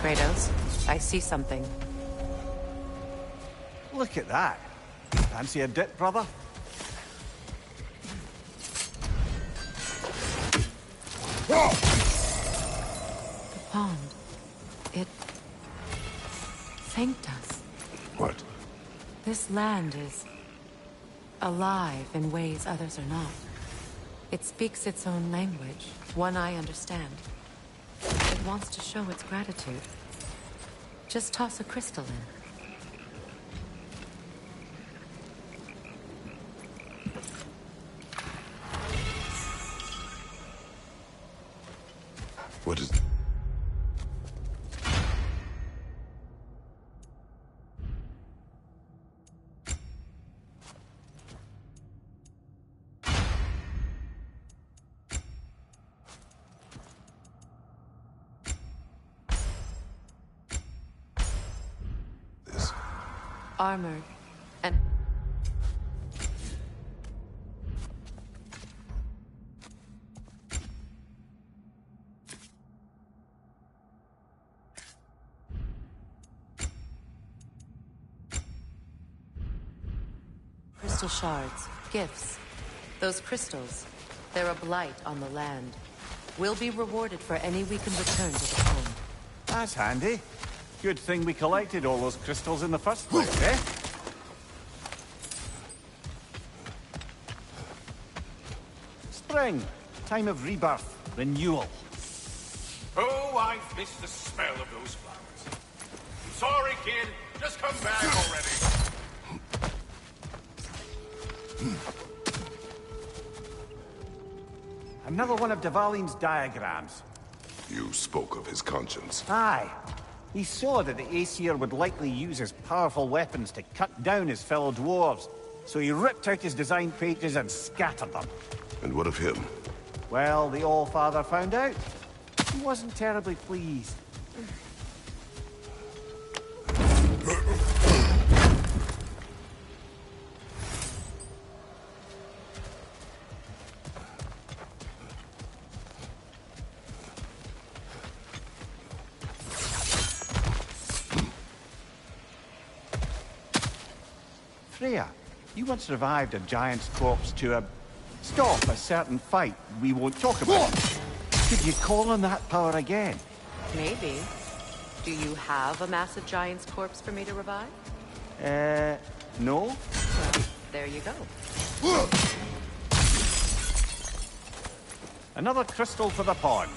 Kratos, I see something. Look at that. Fancy a dip, brother? The pond. It thanked us. What? This land is alive in ways others are not. It speaks its own language, one I understand. It wants to show its gratitude. Just toss a crystal in. What is... Armored and... Crystal shards, gifts. Those crystals, they're a blight on the land. We'll be rewarded for any we can return to the home. That's handy. Good thing we collected all those crystals in the first place, eh? Spring. Time of rebirth. Renewal. Oh, I've missed the smell of those flowers. I'm sorry, kid. Just come back already. Another one of Dvalin's diagrams. You spoke of his conscience. Aye. He saw that the Aesir would likely use his powerful weapons to cut down his fellow dwarves, so he ripped out his design pages and scattered them. And what of him? Well, the All-Father found out. He wasn't terribly pleased. Freya, you once revived a giant's corpse to stop a certain fight we won't talk about. Could you call on that power again? Maybe. Do you have a massive giant's corpse for me to revive? No? Well, there you go. Another crystal for the pond.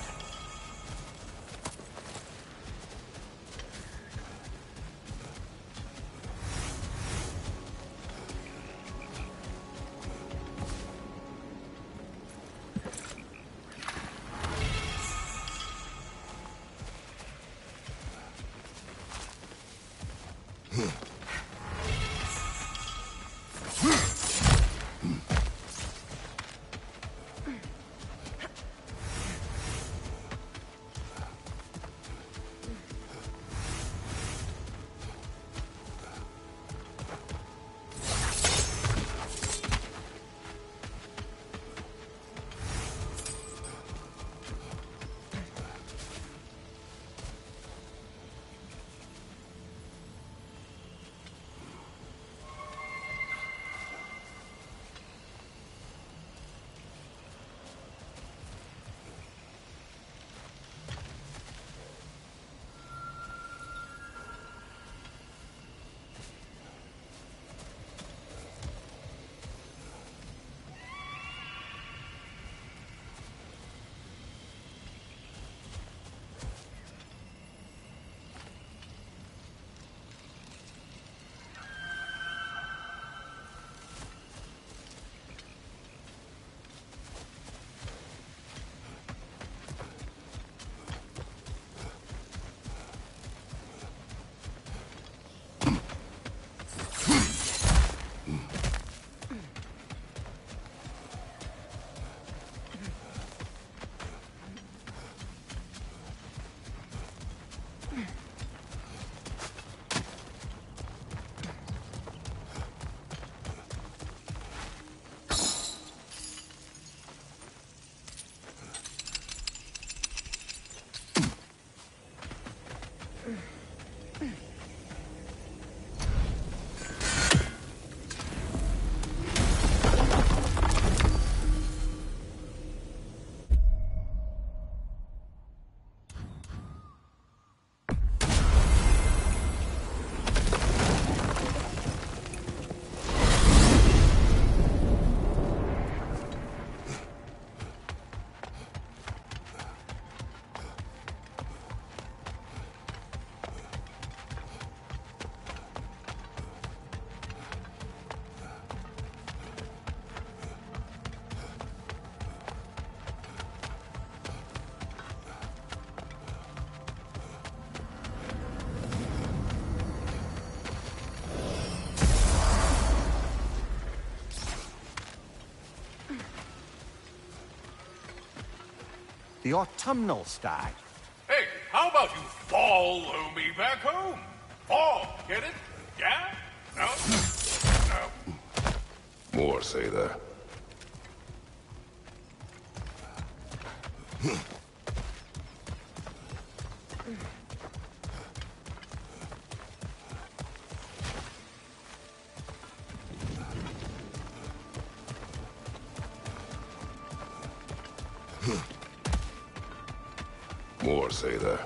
the autumnal stag. Hey, how about you follow me back home? Fall, get it? Yeah? No? No. More say there. More say there.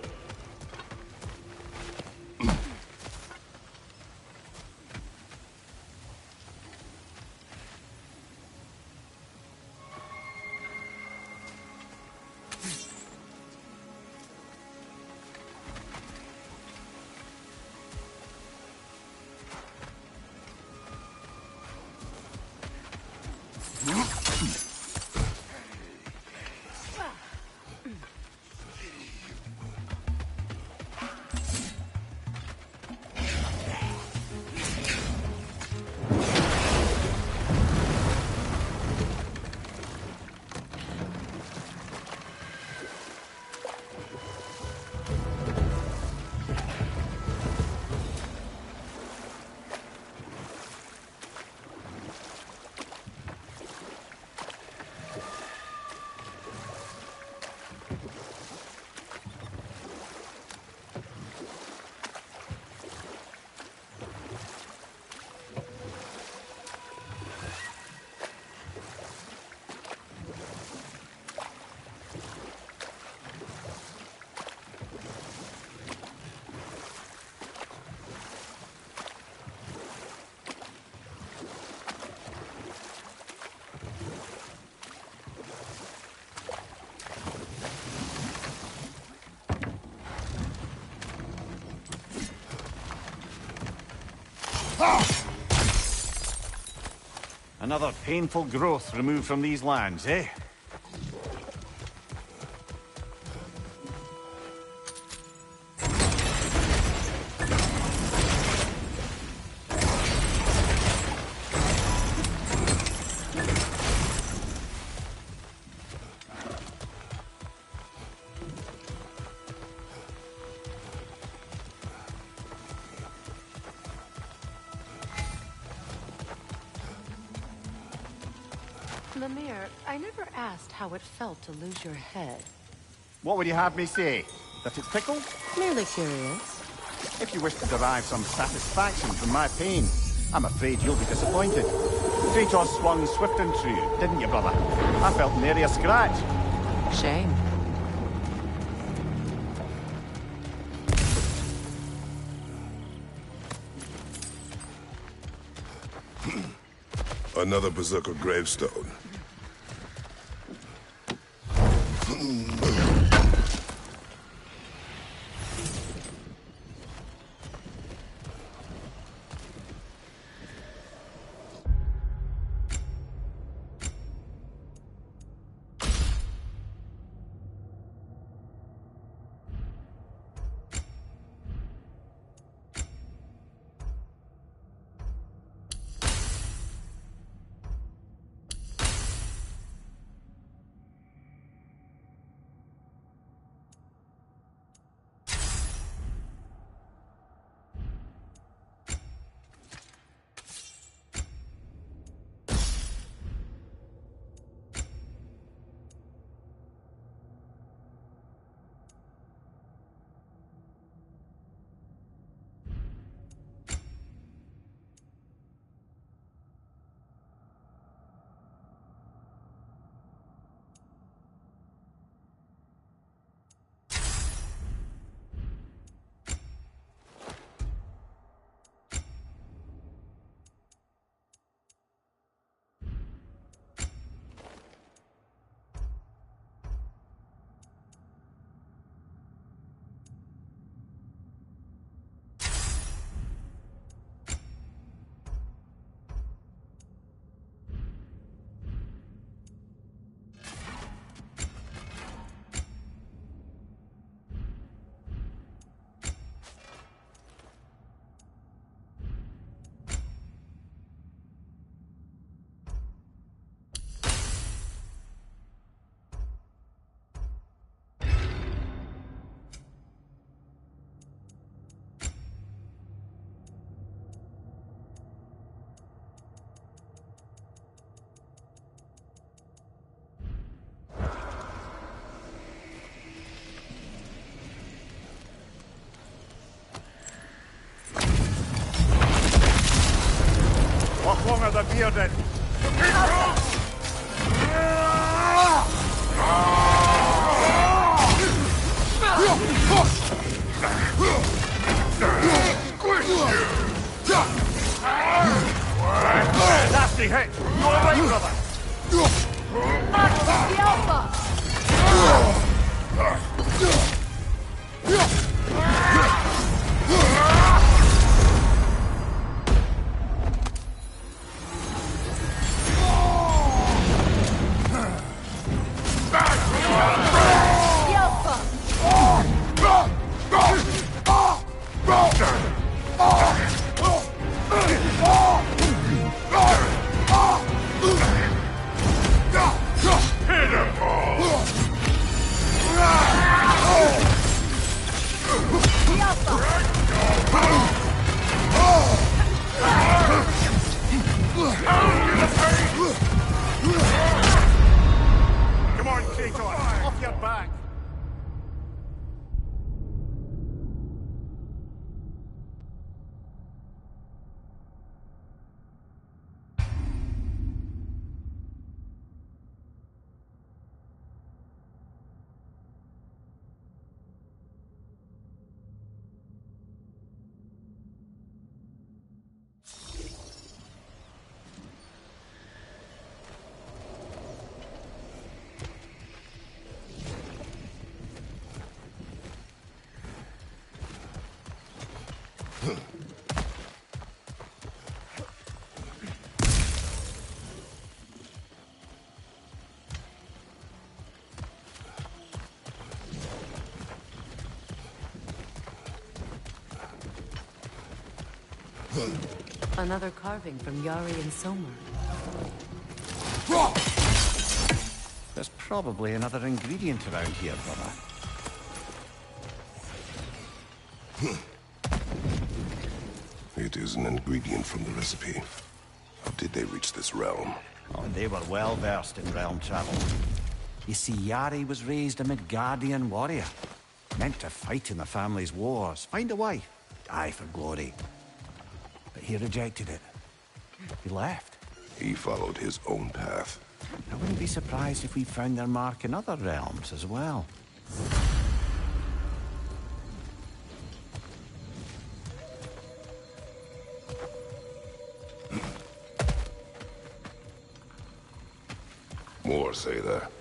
Another painful growth removed from these lands, eh? Lemire, I never asked how it felt to lose your head. What would you have me say? That it tickled? Merely curious. If you wish to derive some satisfaction from my pain, I'm afraid you'll be disappointed. Kratos swung swift and true, didn't you, brother? I felt nary a scratch. Shame. Another Berserker gravestone. longer the bearded. Nasty hit! You alright, brother? The Alpha! Come on, Kratos, off your back. Another carving from Yari and Somar. There's probably another ingredient around here, brother. It is an ingredient from the recipe. How did they reach this realm? Oh, they were well versed in realm travel. You see, Yari was raised a Midgardian warrior. Meant to fight in the family's wars, find a wife, die for glory. But he rejected it. He left. He followed his own path. I wouldn't be surprised if we found their mark in other realms as well. More say that.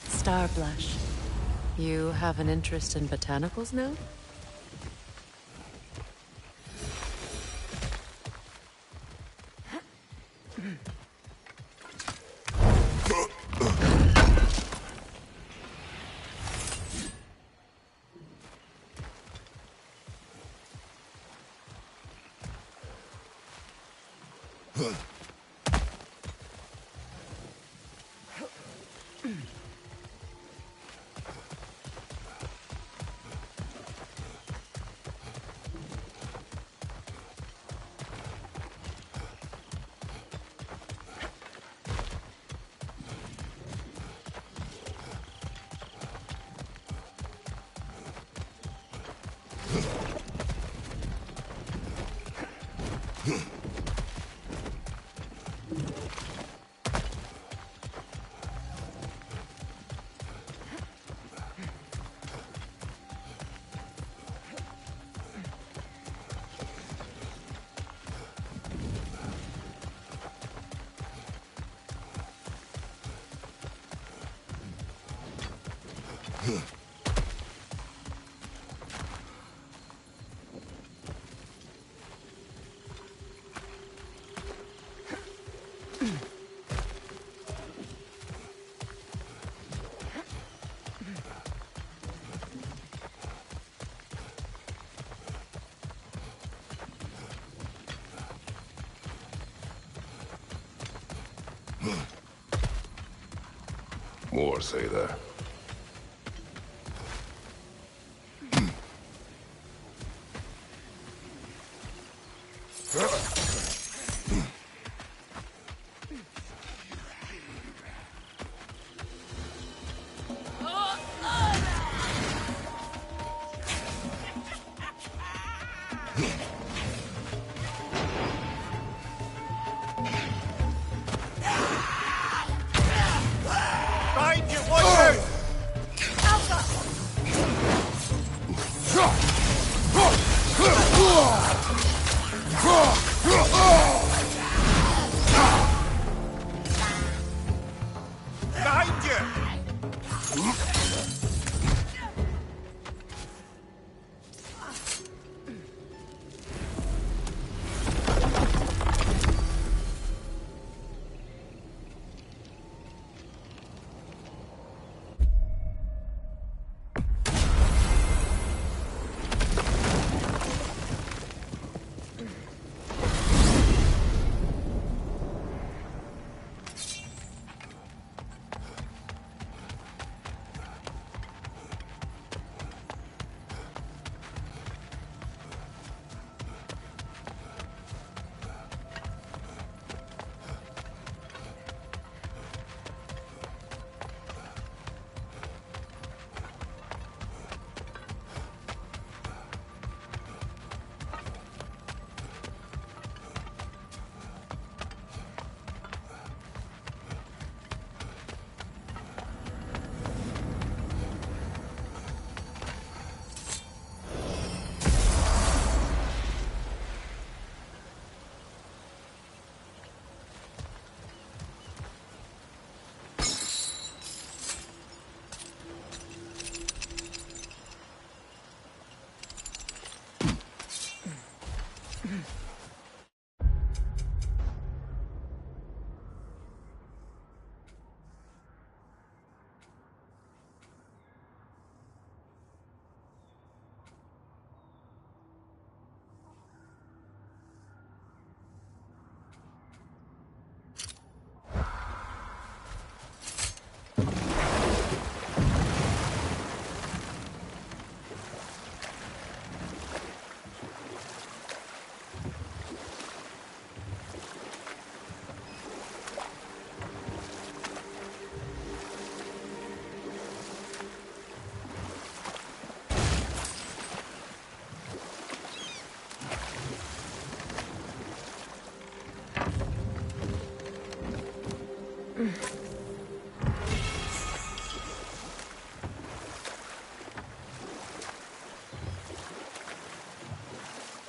Star blush. You have an interest in botanicals now? More say that.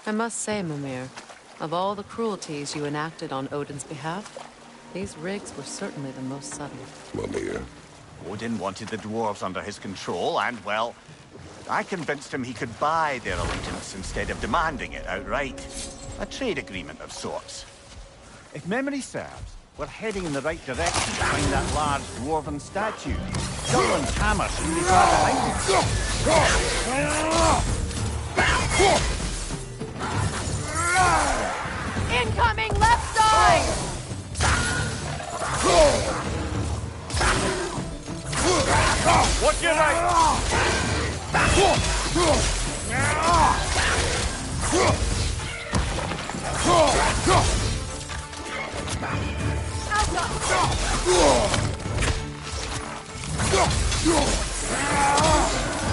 I must say, Mimir, of all the cruelties you enacted on Odin's behalf, these rigs were certainly the most subtle. Mimir. Odin wanted the dwarves under his control, and, well, I convinced him he could buy their allegiance instead of demanding it outright. A trade agreement of sorts. If memory serves, we're heading in the right direction to find that large dwarven statue. Someone's hammer should be far behind it. Incoming left side! Watch your right!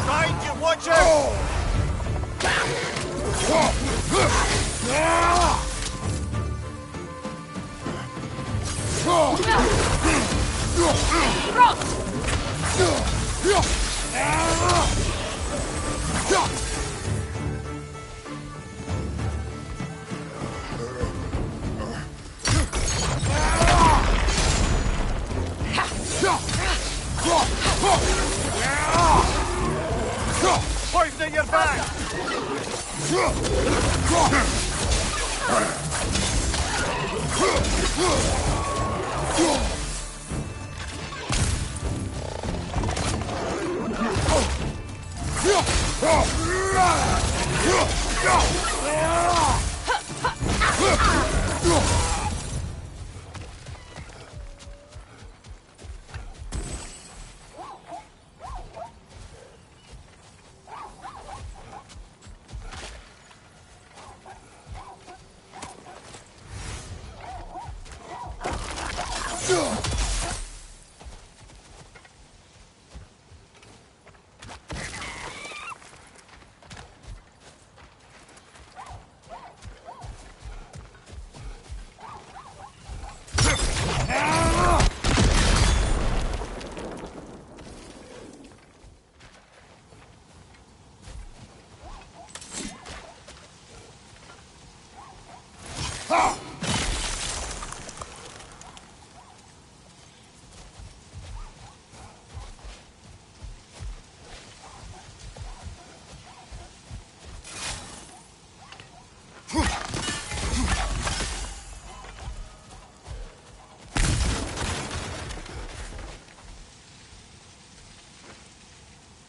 Behind you, watch out! Poison your back!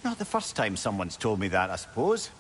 Not the first time someone's told me that, I suppose.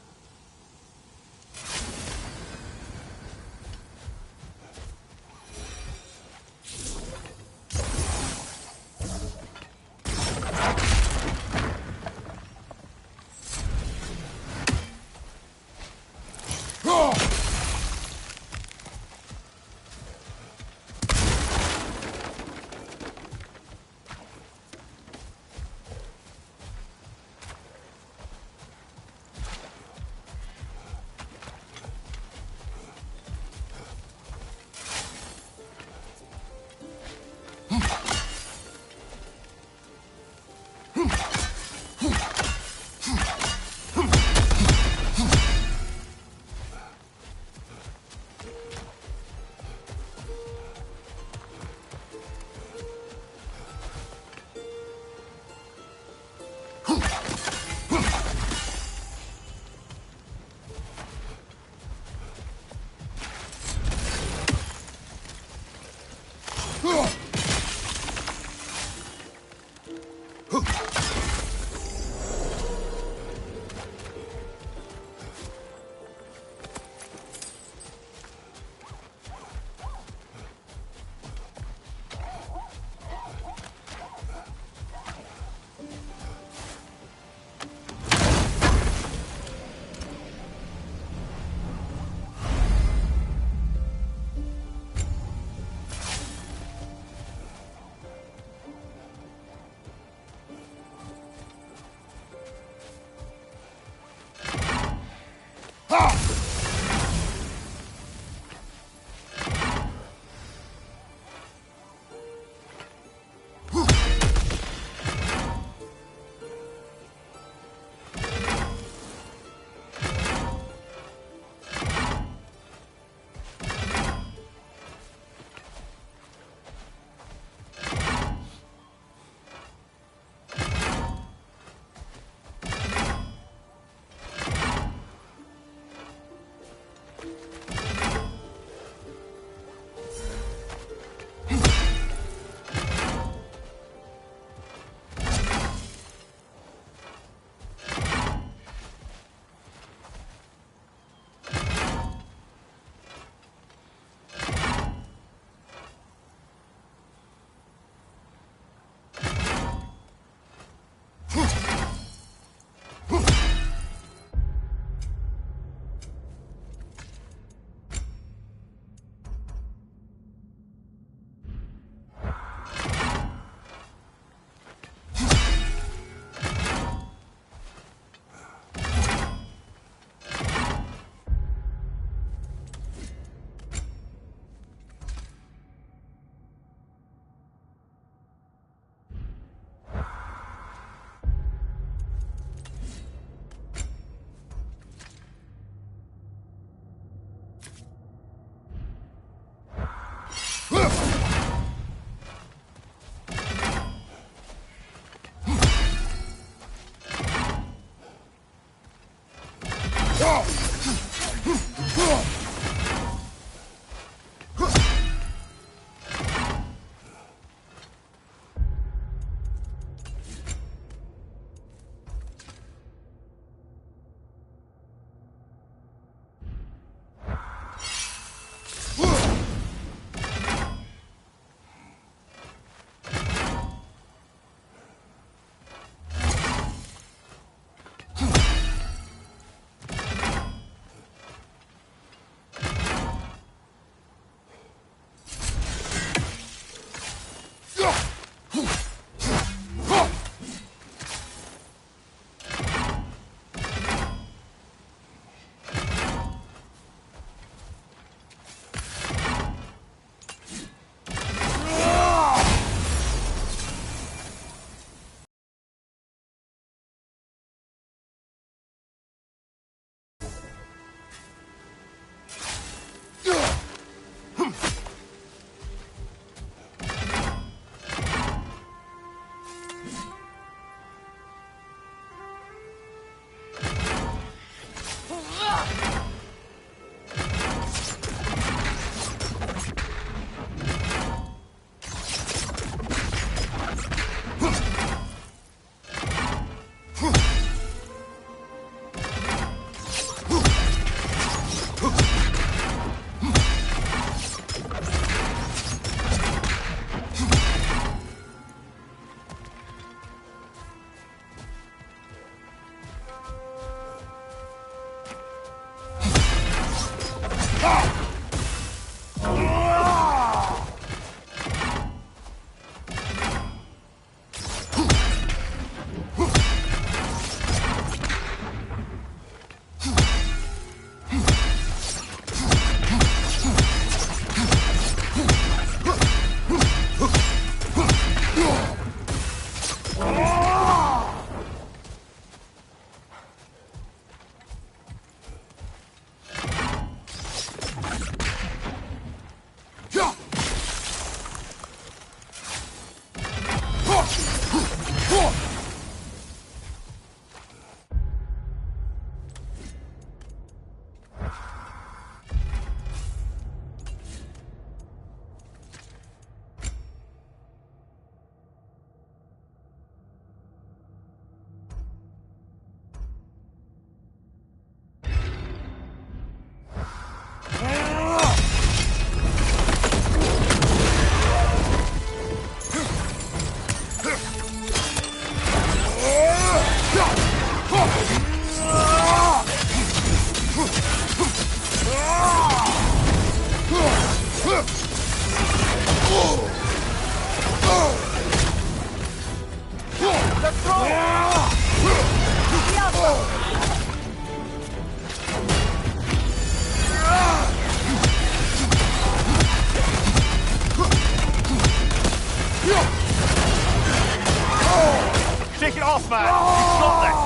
Shake it off, man! You've got this!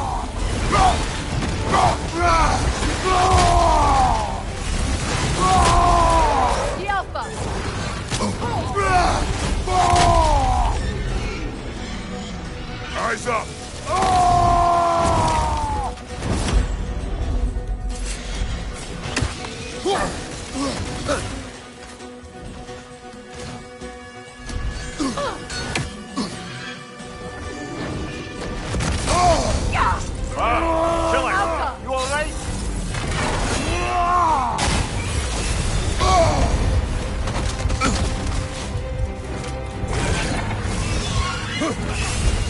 The Alpha! Eyes up! Alpha! You alright?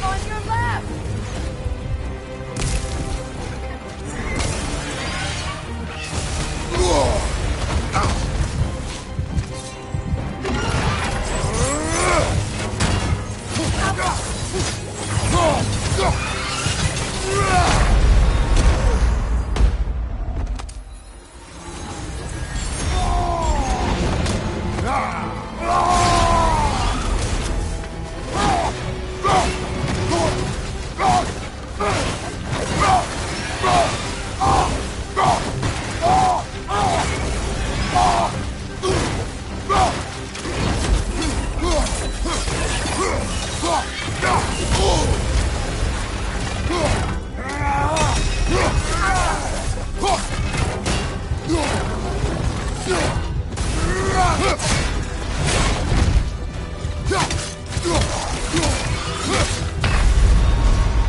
On your left!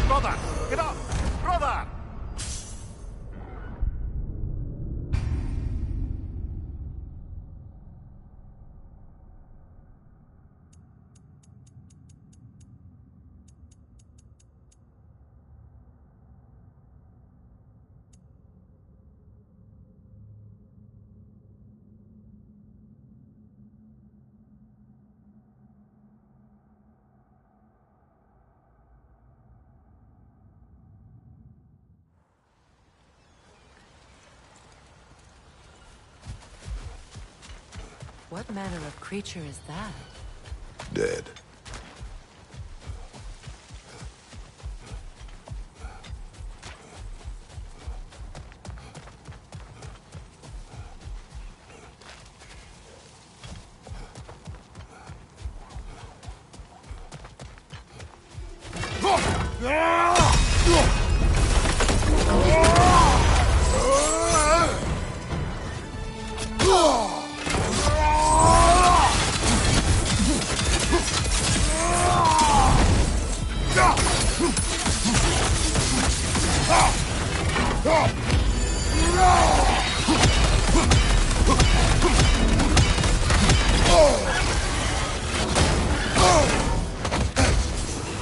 Brother! Get up! Brother! What manner of creature is that? Dead.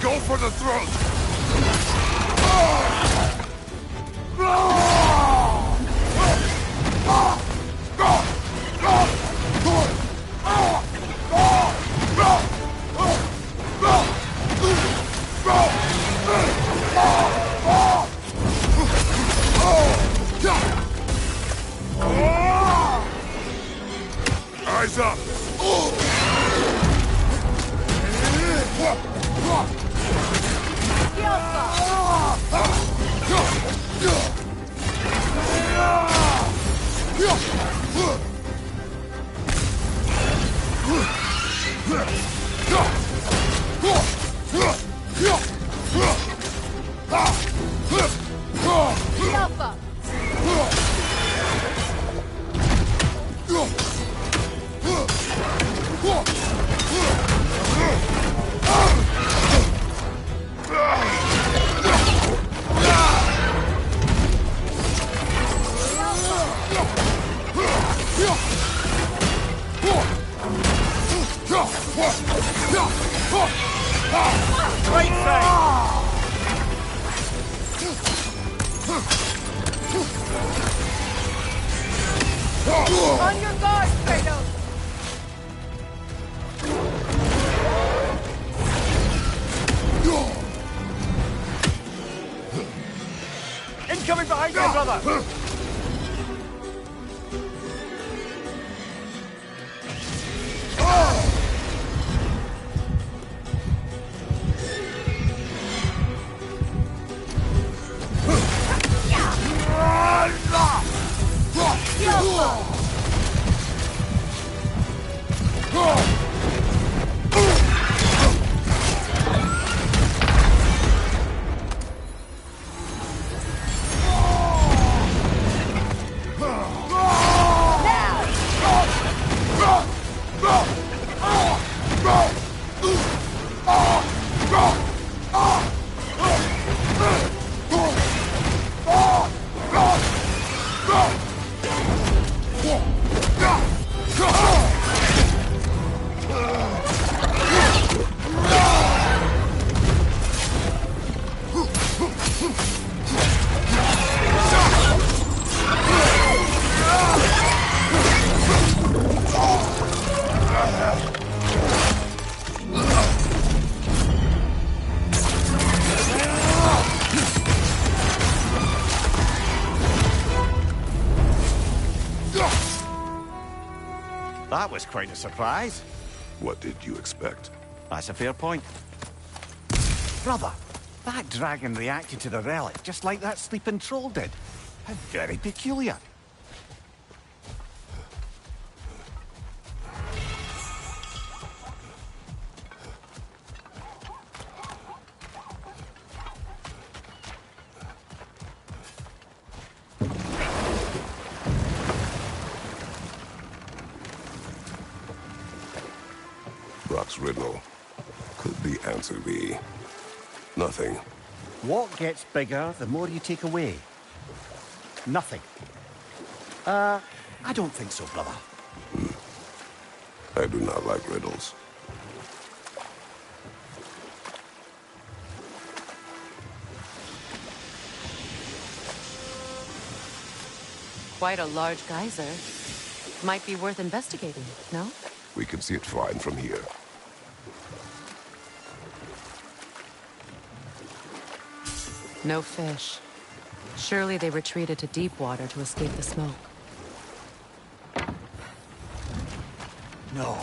Go for the throat! Eyes up! coming behind you, brother! That was quite a surprise. What did you expect? That's a fair point. Brother, that dragon reacted to the relic just like that sleeping troll did. How very peculiar. Brock's riddle. Could the answer be nothing? What gets bigger the more you take away? Nothing. I don't think so, brother. I do not like riddles. Quite a large geyser. Might be worth investigating, no? We can see it fine from here. No fish. Surely they retreated to deep water to escape the smoke. No.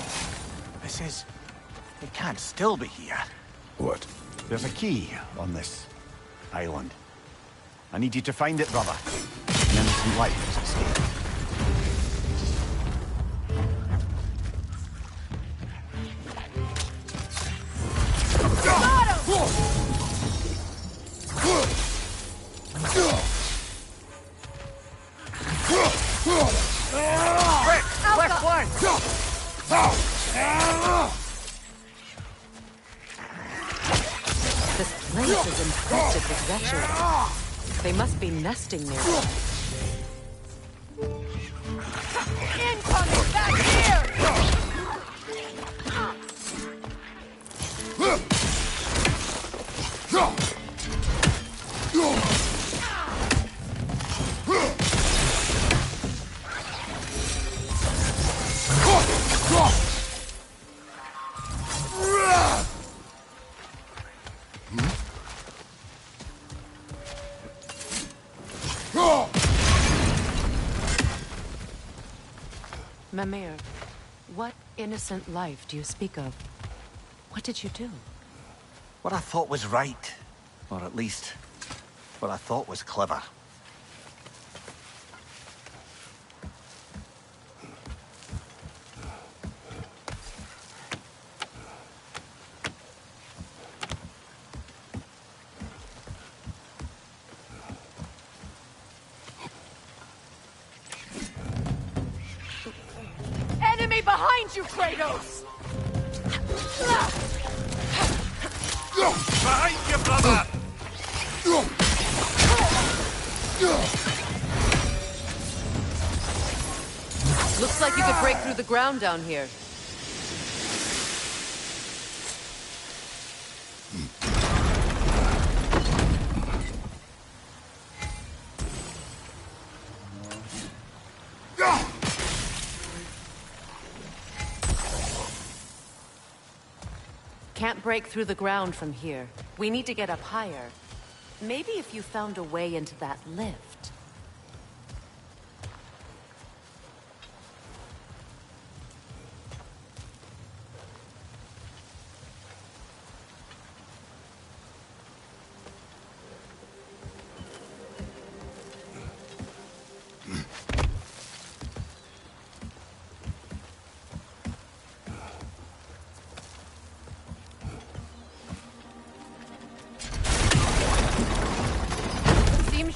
This is... It can't still be here. What? There's a key on this island. I need you to find it, brother. An innocent life is at stake. This place is infested with wretches. They must be nesting nearby. Incoming back here! Mimir, what innocent life do you speak of? What did you do? What I thought was right. Or at least, what I thought was clever. Enemy behind you, Kratos! Behind you, brother! Looks like you could break through the ground down here. Can't break through the ground from here. We need to get up higher. Maybe if you found a way into that lift.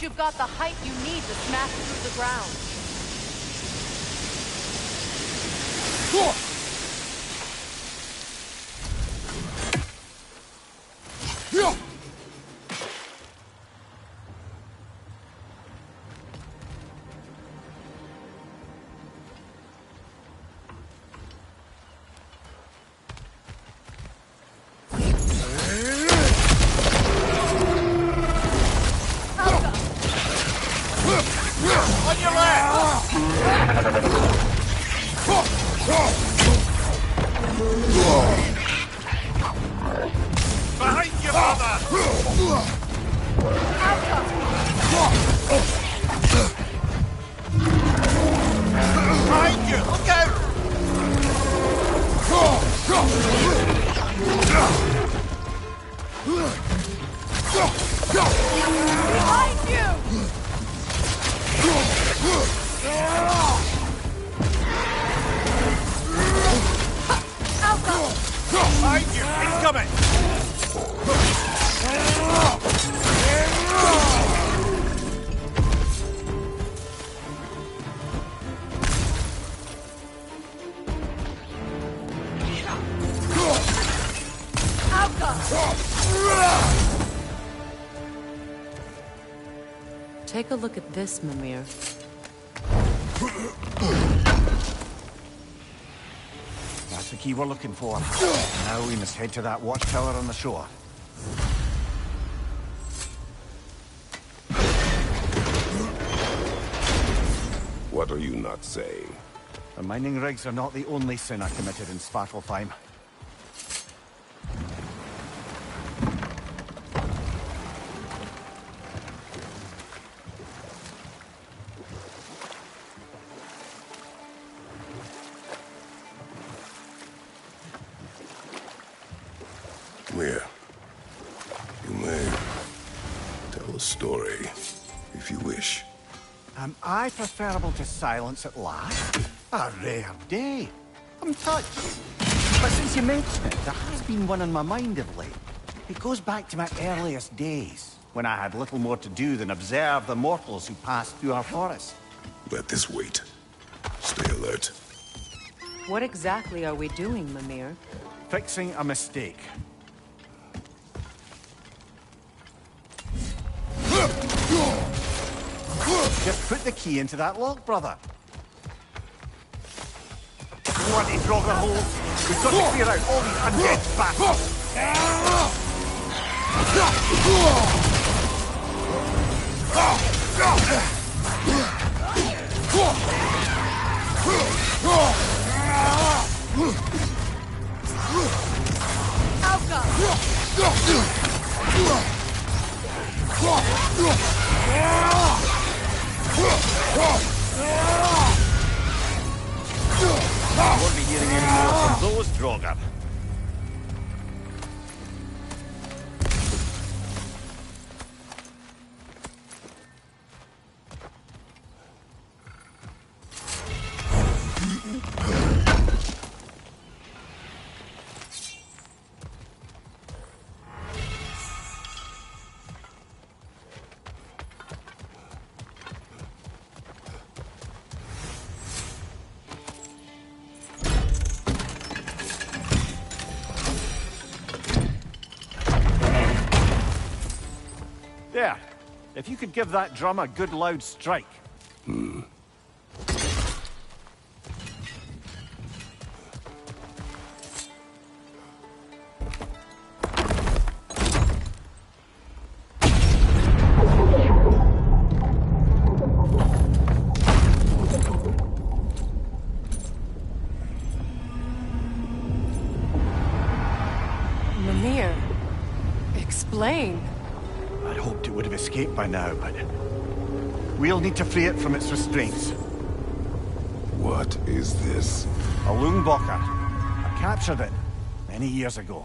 You've got the height you need to smash through the ground. Take a look at this, Mimir. That's the key we're looking for. Now we must head to that watchtower on the shore. What are you not saying? The mining rigs are not the only sin I committed in Svartalfheim. Here. You may tell a story, if you wish. Am I preferable to silence at last? A rare day. I'm touched. But since you mention it, there has been one on my mind of late. It goes back to my earliest days, when I had little more to do than observe the mortals who passed through our forest. Let this wait. Stay alert. What exactly are we doing, Mimir? Fixing a mistake. Just put the key into that lock, brother. Bloody Draugr hole. We've got to clear out all these undead bastards. Won't be hearing any more from those Draugr. There. If you could give that drum a good loud strike. Mimir, explain. I'd hoped hoped it would have escaped by now, but we'll need to free it from its restraints. What is this? A Lungbocker. I captured it many years ago.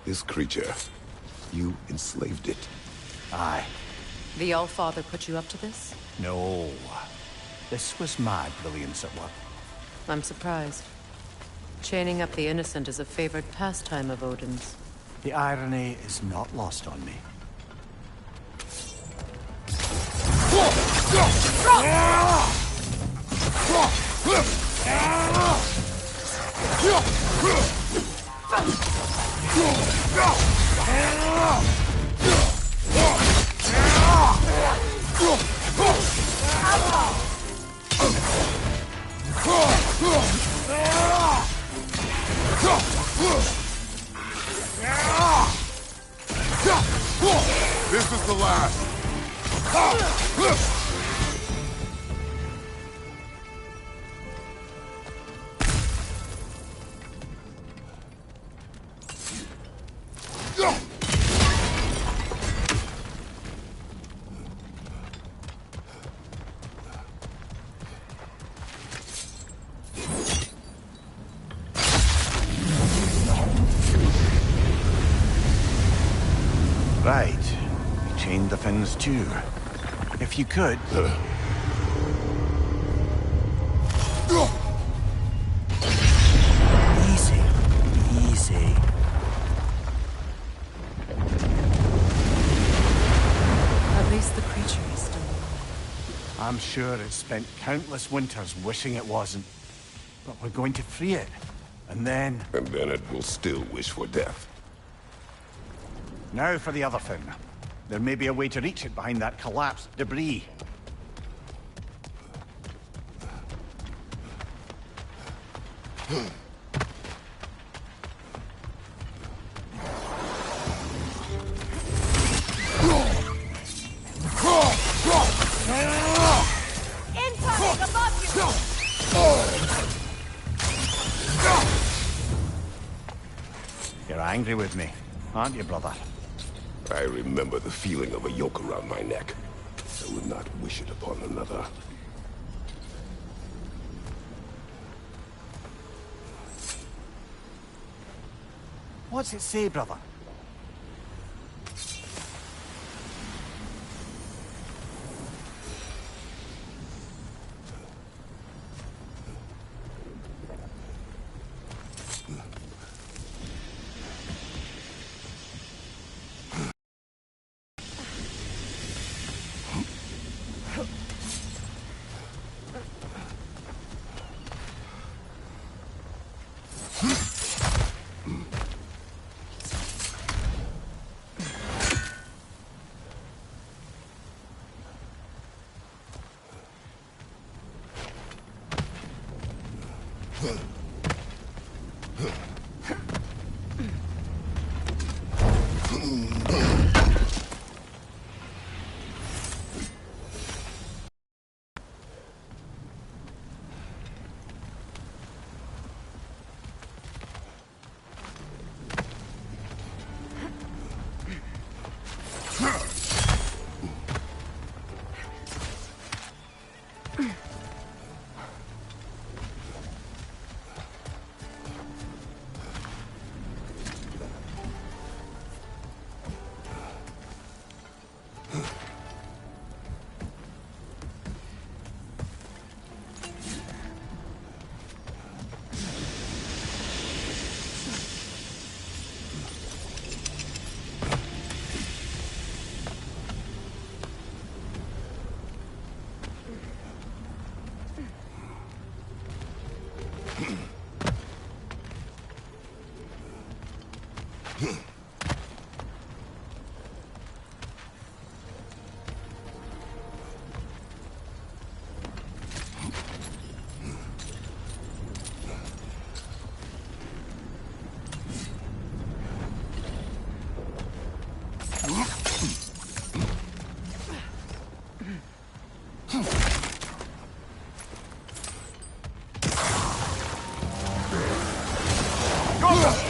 This creature, you enslaved it. Aye. The Allfather put you up to this? No. This was my brilliance at work. I'm surprised. Chaining up the innocent is a favored pastime of Odin's. The irony is not lost on me. This is the last. Right. You chained the fins too. If you could... Easy. Easy. At least the creature is still alive. I'm sure it spent countless winters wishing it wasn't. But we're going to free it. And then... And then it will still wish for death. Now for the other fin. There may be a way to reach it behind that collapsed debris. Incoming above you! You're angry with me, aren't you, brother? I remember the feeling of a yoke around my neck. I would not wish it upon another. What's it say, brother?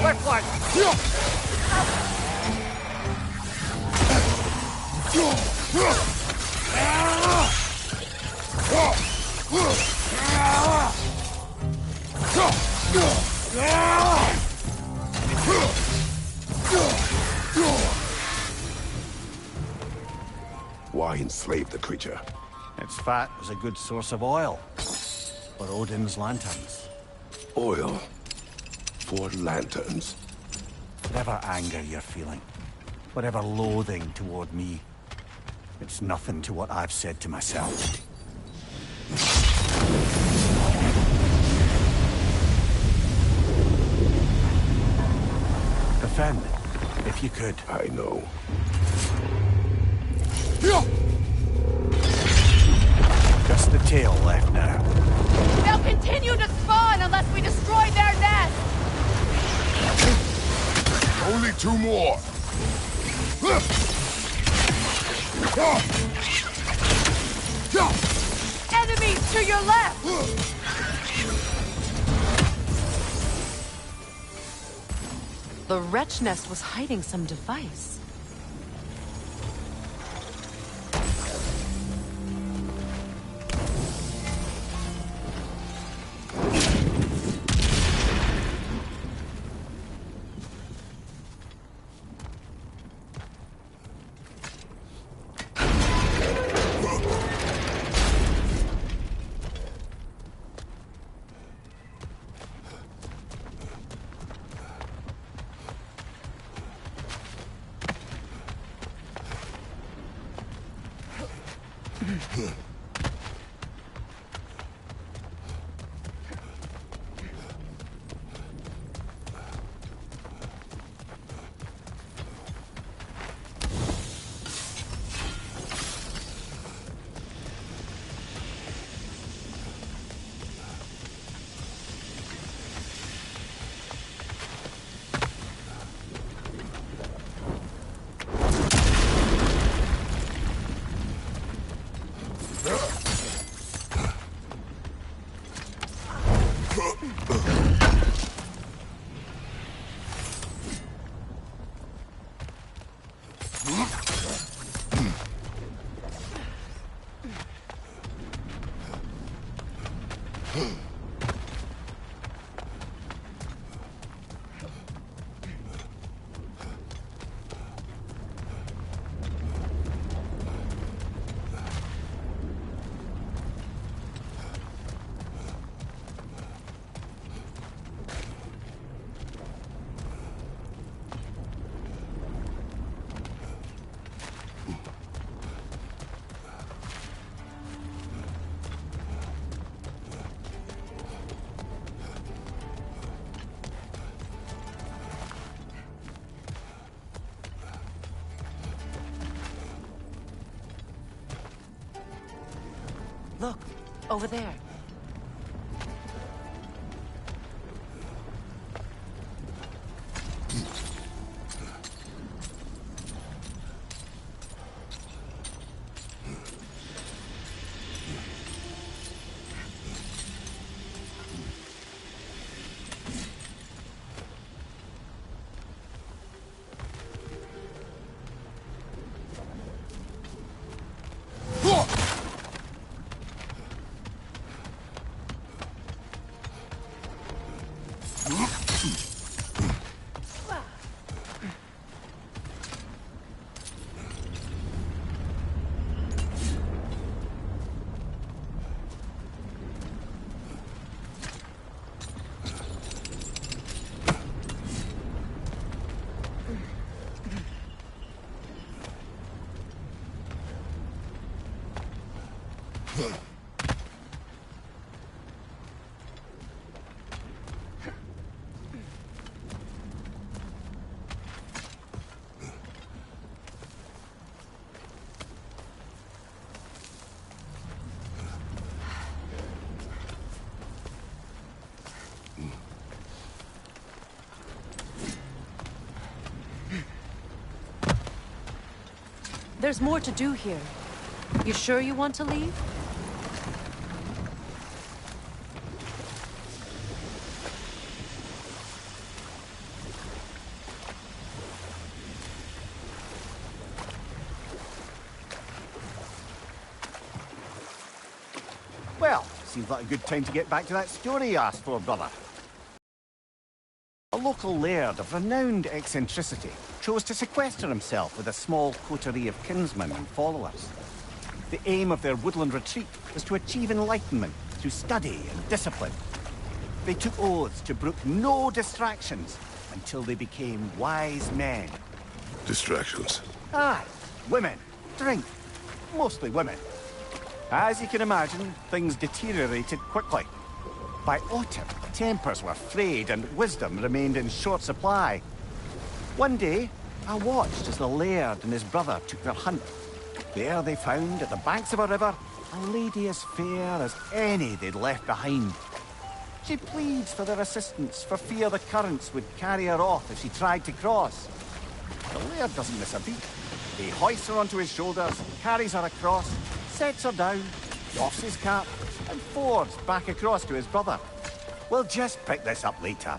Left line! Why enslave the creature? Its fat was a good source of oil for Odin's lanterns. Oil for lanterns? Whatever anger you're feeling, whatever loathing toward me, it's nothing to what I've said to myself. Defend, if you could. I know. Just the tail left now. They'll continue to spawn unless we destroy their nest! Only 2 more. Enemies to your left! The wretch nest was hiding some device. Look, over there. There's more to do here. You sure you want to leave? Well, seems like a good time to get back to that story you asked for, brother. A local laird of renowned eccentricity chose to sequester himself with a small coterie of kinsmen and followers. The aim of their woodland retreat was to achieve enlightenment through study and discipline. They took oaths to brook no distractions until they became wise men. Distractions. Aye, women, drink, mostly women. As you can imagine, things deteriorated quickly. By autumn, tempers were frayed and wisdom remained in short supply. One day, I watched as the laird and his brother took their hunt. There they found, at the banks of a river, a lady as fair as any they'd left behind. She pleads for their assistance, for fear the currents would carry her off if she tried to cross. The laird doesn't miss a beat. He hoists her onto his shoulders, carries her across, sets her down, doffs his cap, and fords back across to his brother. We'll just pick this up later.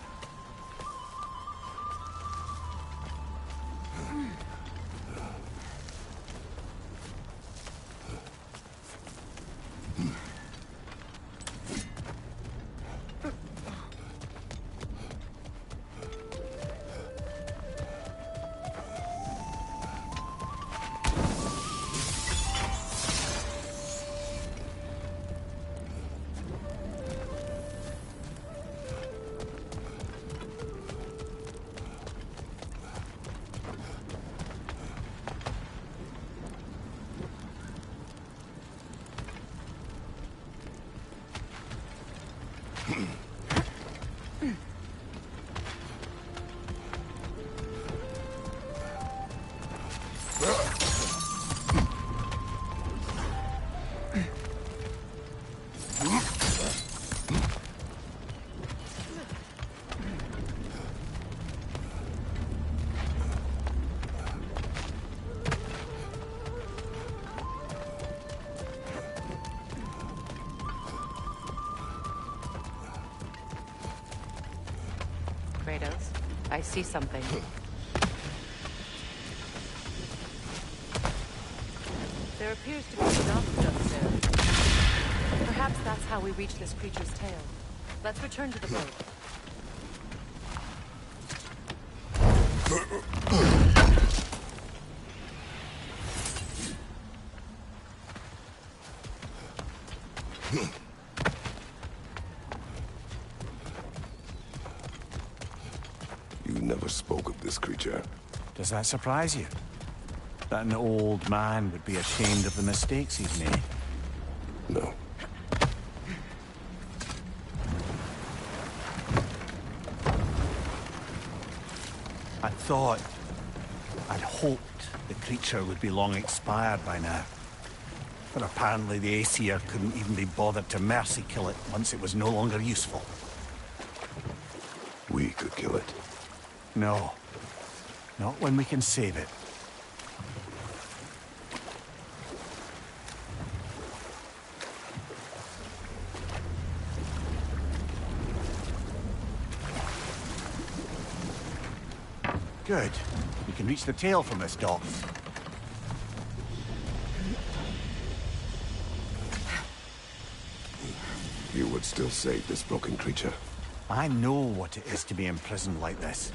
Kratos, I see something. There appears to be a dock upstairs. Perhaps that's how we reach this creature's tail. Let's return to the boat. You never spoke of this creature. Does that surprise you? That an old man would be ashamed of the mistakes he's made? No. I'd hoped the creature would be long expired by now. But apparently the Aesir couldn't even be bothered to mercy kill it once it was no longer useful. We could kill it. No. Not when we can save it. Good. We can reach the tail from this dock. You would still save this broken creature. I know what it is to be imprisoned like this.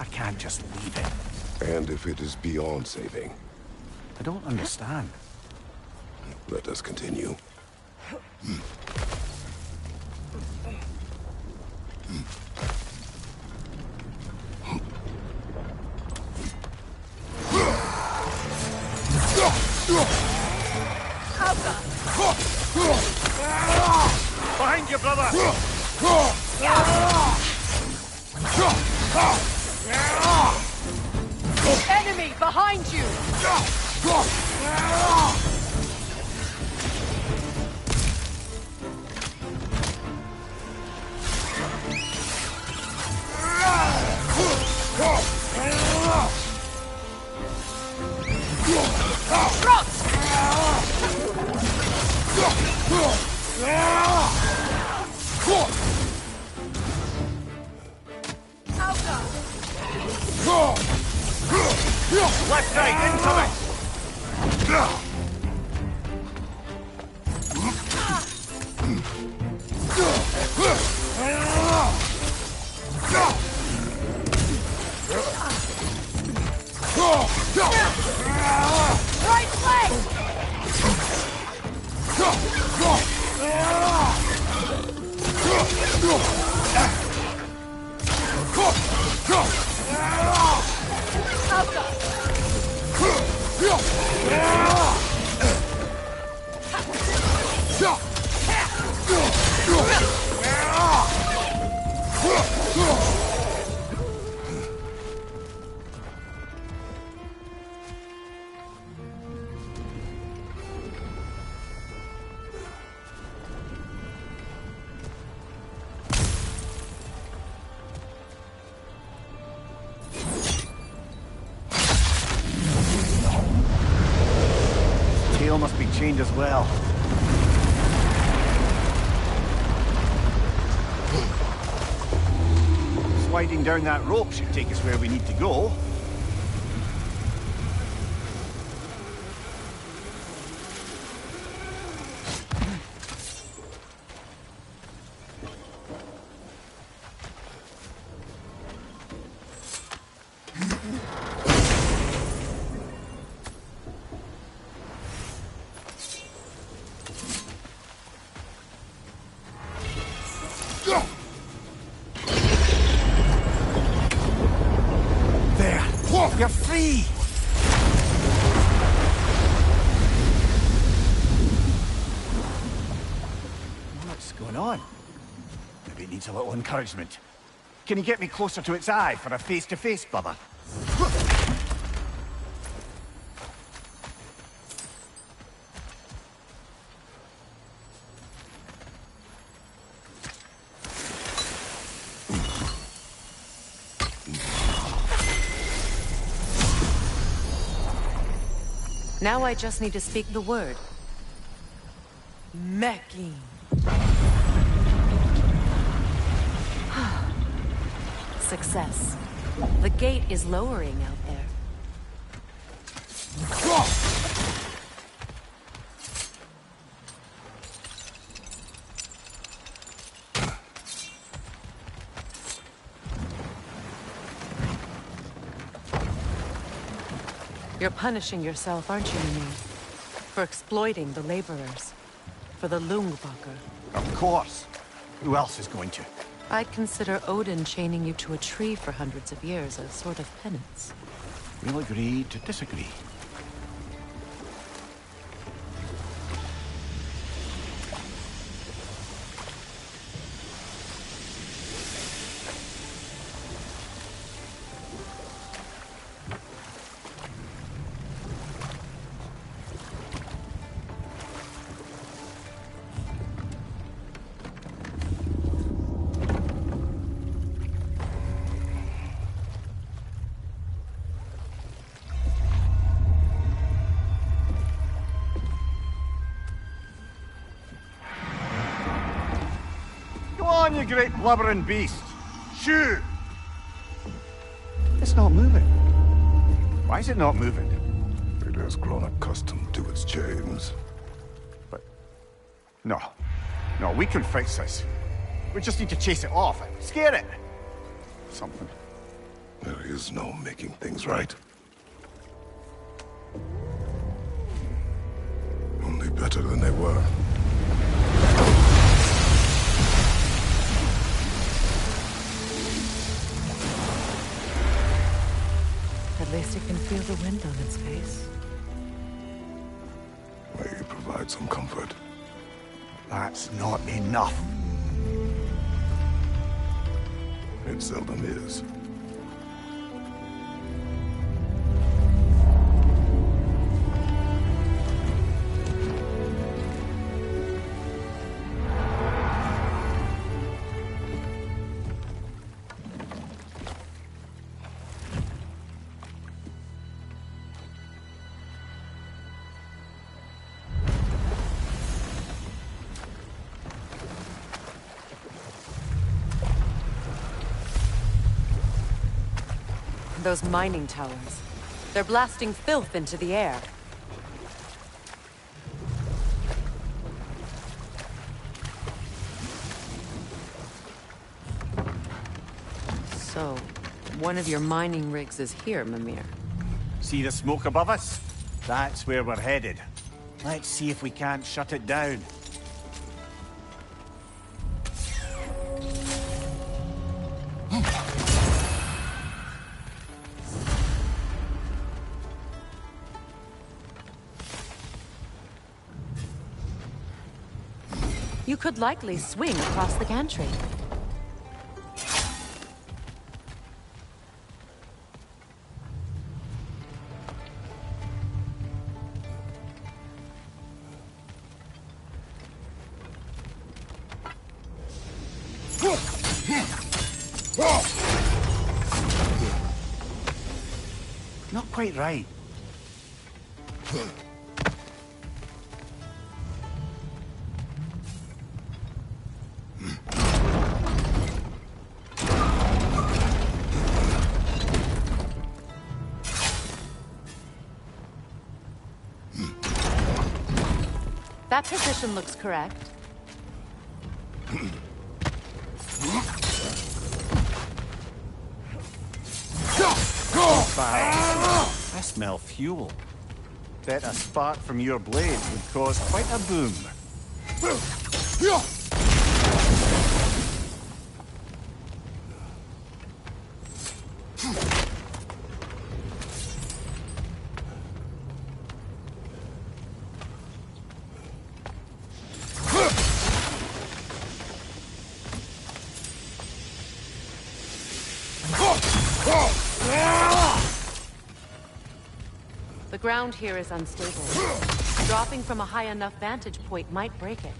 I can't just leave it. And if it is beyond saving? I don't understand. Let us continue. Behind you, brother! Enemy behind you! Left, right, incoming! Right flank! Tail must be chained as well. Sliding down that rope should take us where we need to go. You're free! What's going on? Maybe it needs a little encouragement. Can you get me closer to its eye for a face-to-face, brother? Now I just need to speak the word. Mecking. Success. The gate is lowering out there. You're punishing yourself, aren't you, Mimi? For exploiting the laborers. For the Lungbacher. Of course. Who else is going to? I'd consider Odin chaining you to a tree for hundreds of years a sort of penance. We'll agree to disagree. On, you great blubbering beast! Shoo! It's not moving. Why is it not moving? It has grown accustomed to its chains. But... No. No, we can fix this. We just need to chase it off. Scare it! Something. There is no making things right. Only better than they were. At least it can feel the wind on its face. May you provide some comfort. That's not enough. It seldom is. Those mining towers. They're blasting filth into the air. So, one of your mining rigs is here, Mimir. See the smoke above us? That's where we're headed. Let's see if we can't shut it down. You could likely swing across the gantry. Not quite right. That position looks correct. I smell fuel. Bet a spark from your blade would cause quite a boom. The ground here is unstable. Dropping from a high enough vantage point might break it.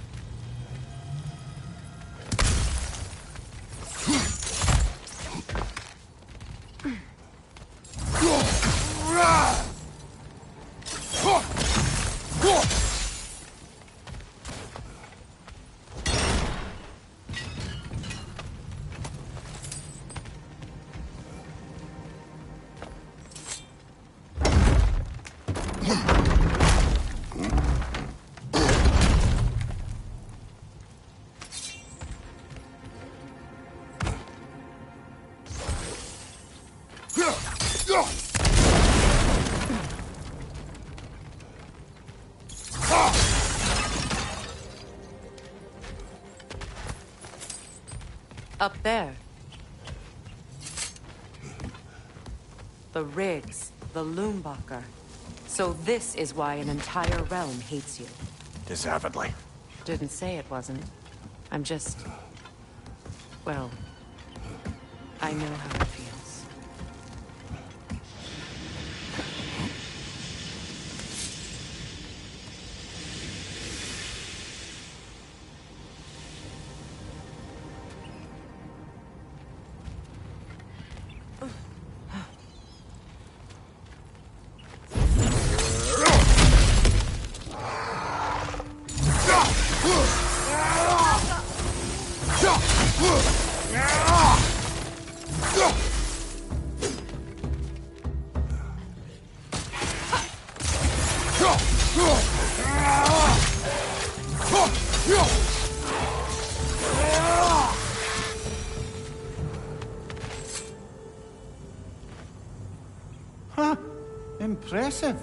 Up there. The rigs, the Loombacher. So this is why an entire realm hates you. Deservedly. Didn't say it wasn't. I'm just... well, I know how it feels. Huh. Impressive.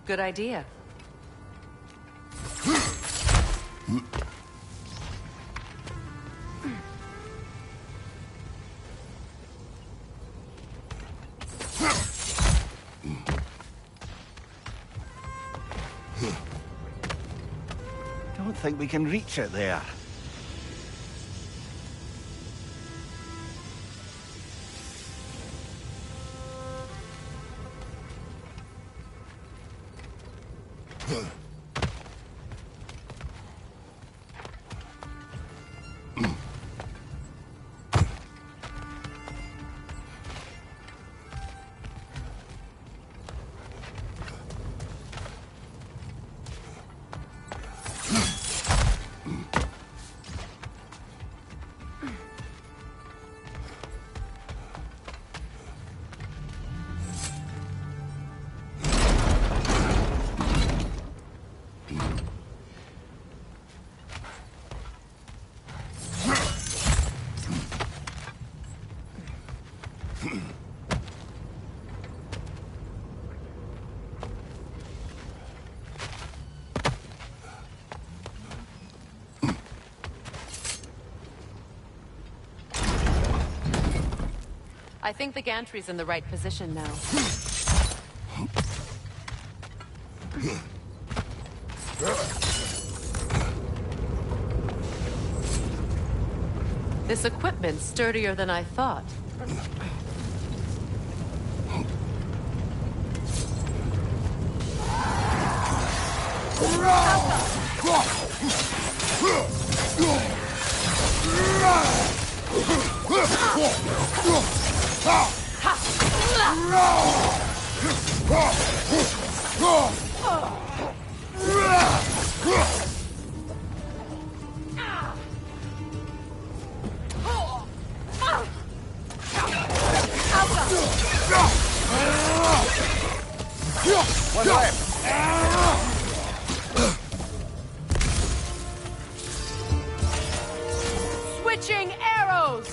Good idea. Don't think we can reach it there. I think the gantry's in the right position now. This equipment's sturdier than I thought. One left. Switching arrows!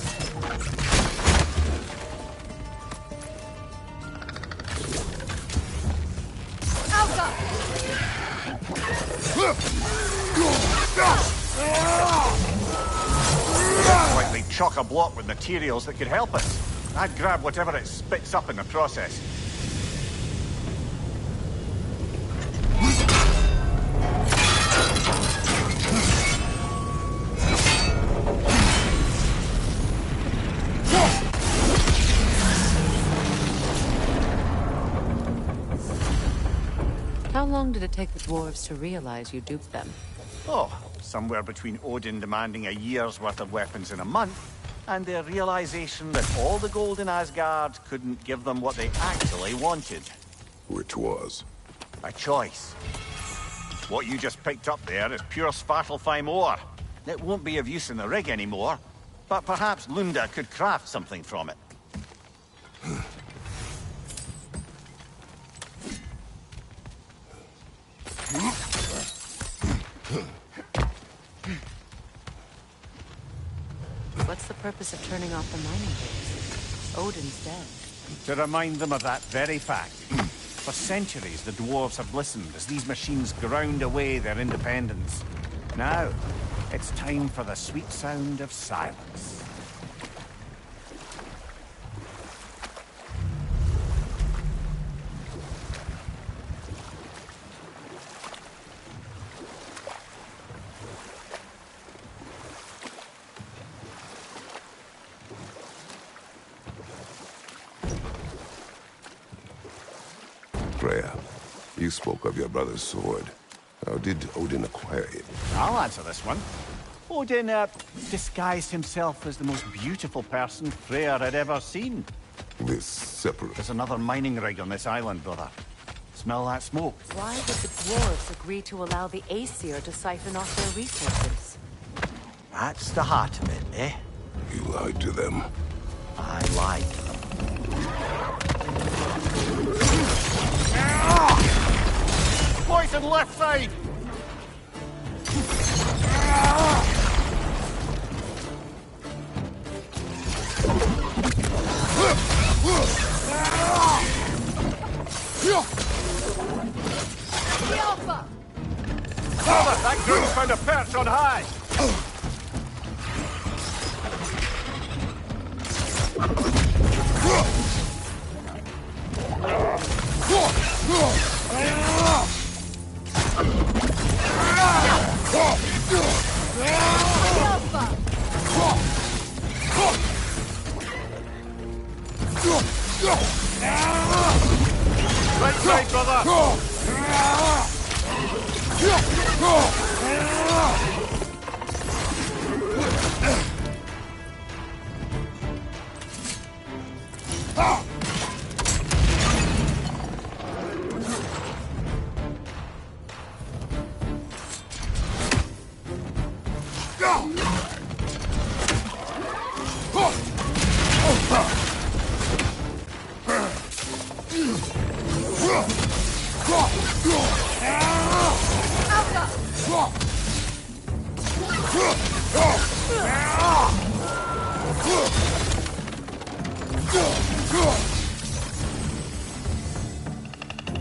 Looks like they chock a block with materials that could help us. I'd grab whatever it spits up in the process. How long did it take the dwarves to realize you duped them? Oh, somewhere between Odin demanding a year's worth of weapons in a month, and their realization that all the gold in Asgard couldn't give them what they actually wanted. Which was? A choice. What you just picked up there is pure Svartalfheim ore. It won't be of use in the rig anymore, but perhaps Lunda could craft something from it. What's the purpose of turning off the mining rigs? Odin's dead. To remind them of that very fact. For centuries, the dwarves have listened as these machines ground away their independence. Now, it's time for the sweet sound of silence. Freya, you spoke of your brother's sword. How did Odin acquire it? I'll answer this one. Odin, disguised himself as the most beautiful person Freya had ever seen. This separate... There's another mining rig on this island, brother. Smell that smoke? Why would the dwarves agree to allow the Aesir to siphon off their resources? That's the heart of it, eh? You lied to them. I lied to them. Poison left side!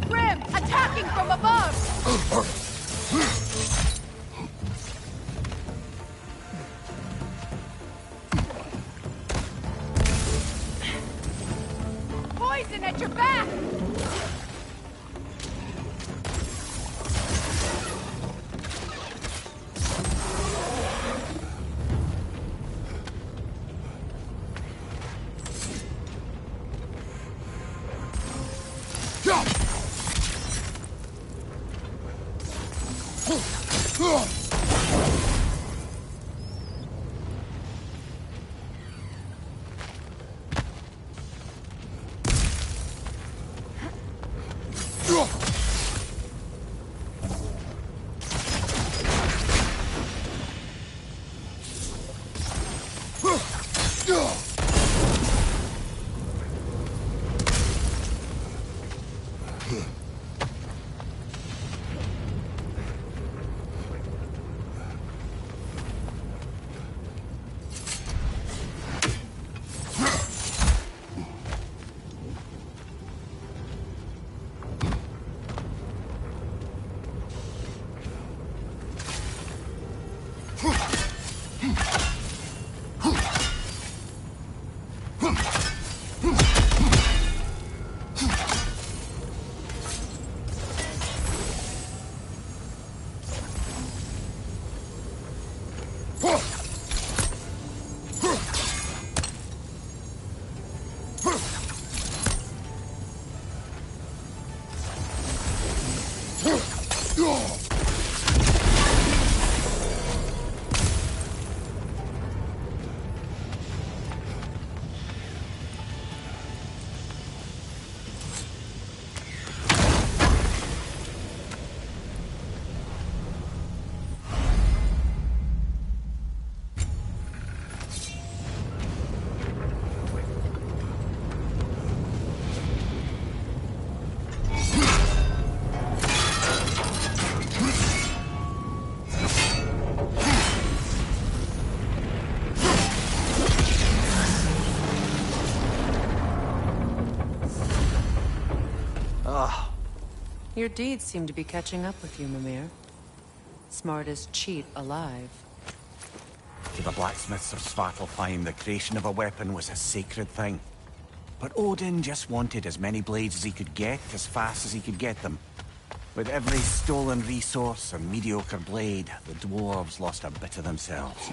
Grim, attacking from above! Poison at your back! Your deeds seem to be catching up with you, Mimir. Smartest cheat alive. To the blacksmiths of Svartalfheim, the creation of a weapon was a sacred thing. But Odin just wanted as many blades as he could get, as fast as he could get them. With every stolen resource and mediocre blade, the dwarves lost a bit of themselves.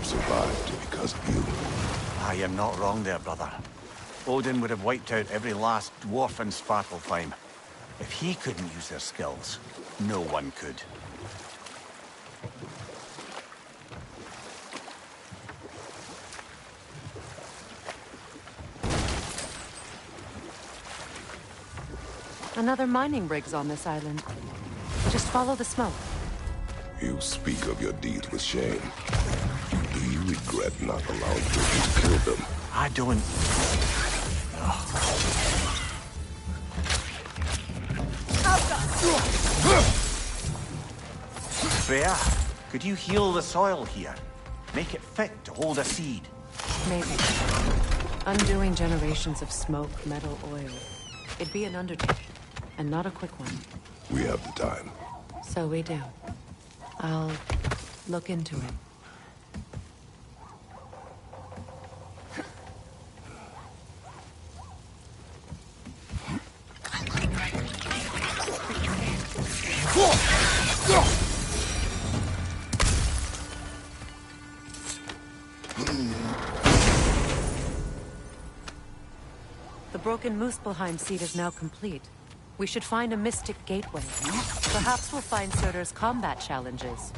Survived because of you. I am not wrong there, brother. Odin would have wiped out every last dwarf in Svartalfheim. If he couldn't use their skills, no one could. Another mining rig's on this island. Just follow the smoke. You speak of your deeds with shame. Do you regret not allowing Odin to kill them? I don't... Freya, could you heal the soil here? Make it fit to hold a seed? Maybe. Undoing generations of smoke, metal, oil. It'd be an undertaking, and not a quick one. We have the time. So we do. I'll look into it. The broken Muspelheim seed is now complete. We should find a mystic gateway. Perhaps we'll find Surtur's combat challenges.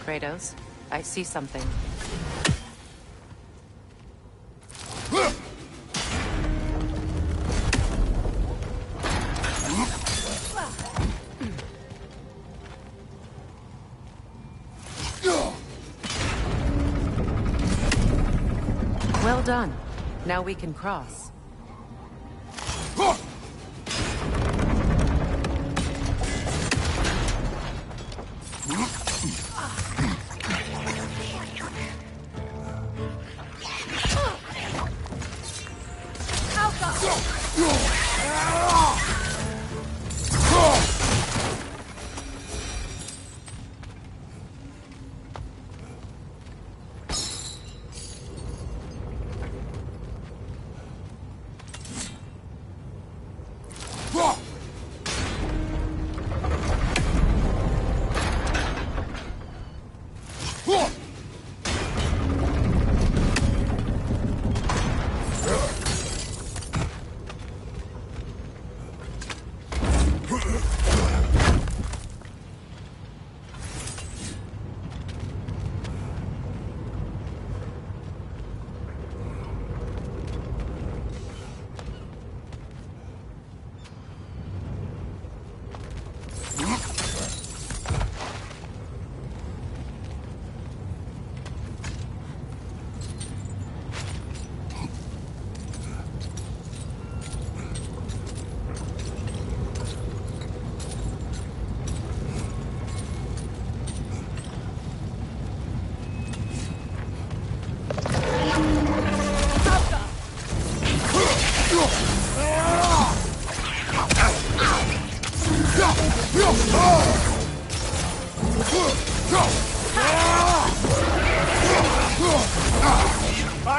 Kratos, I see something. Well done. Now we can cross.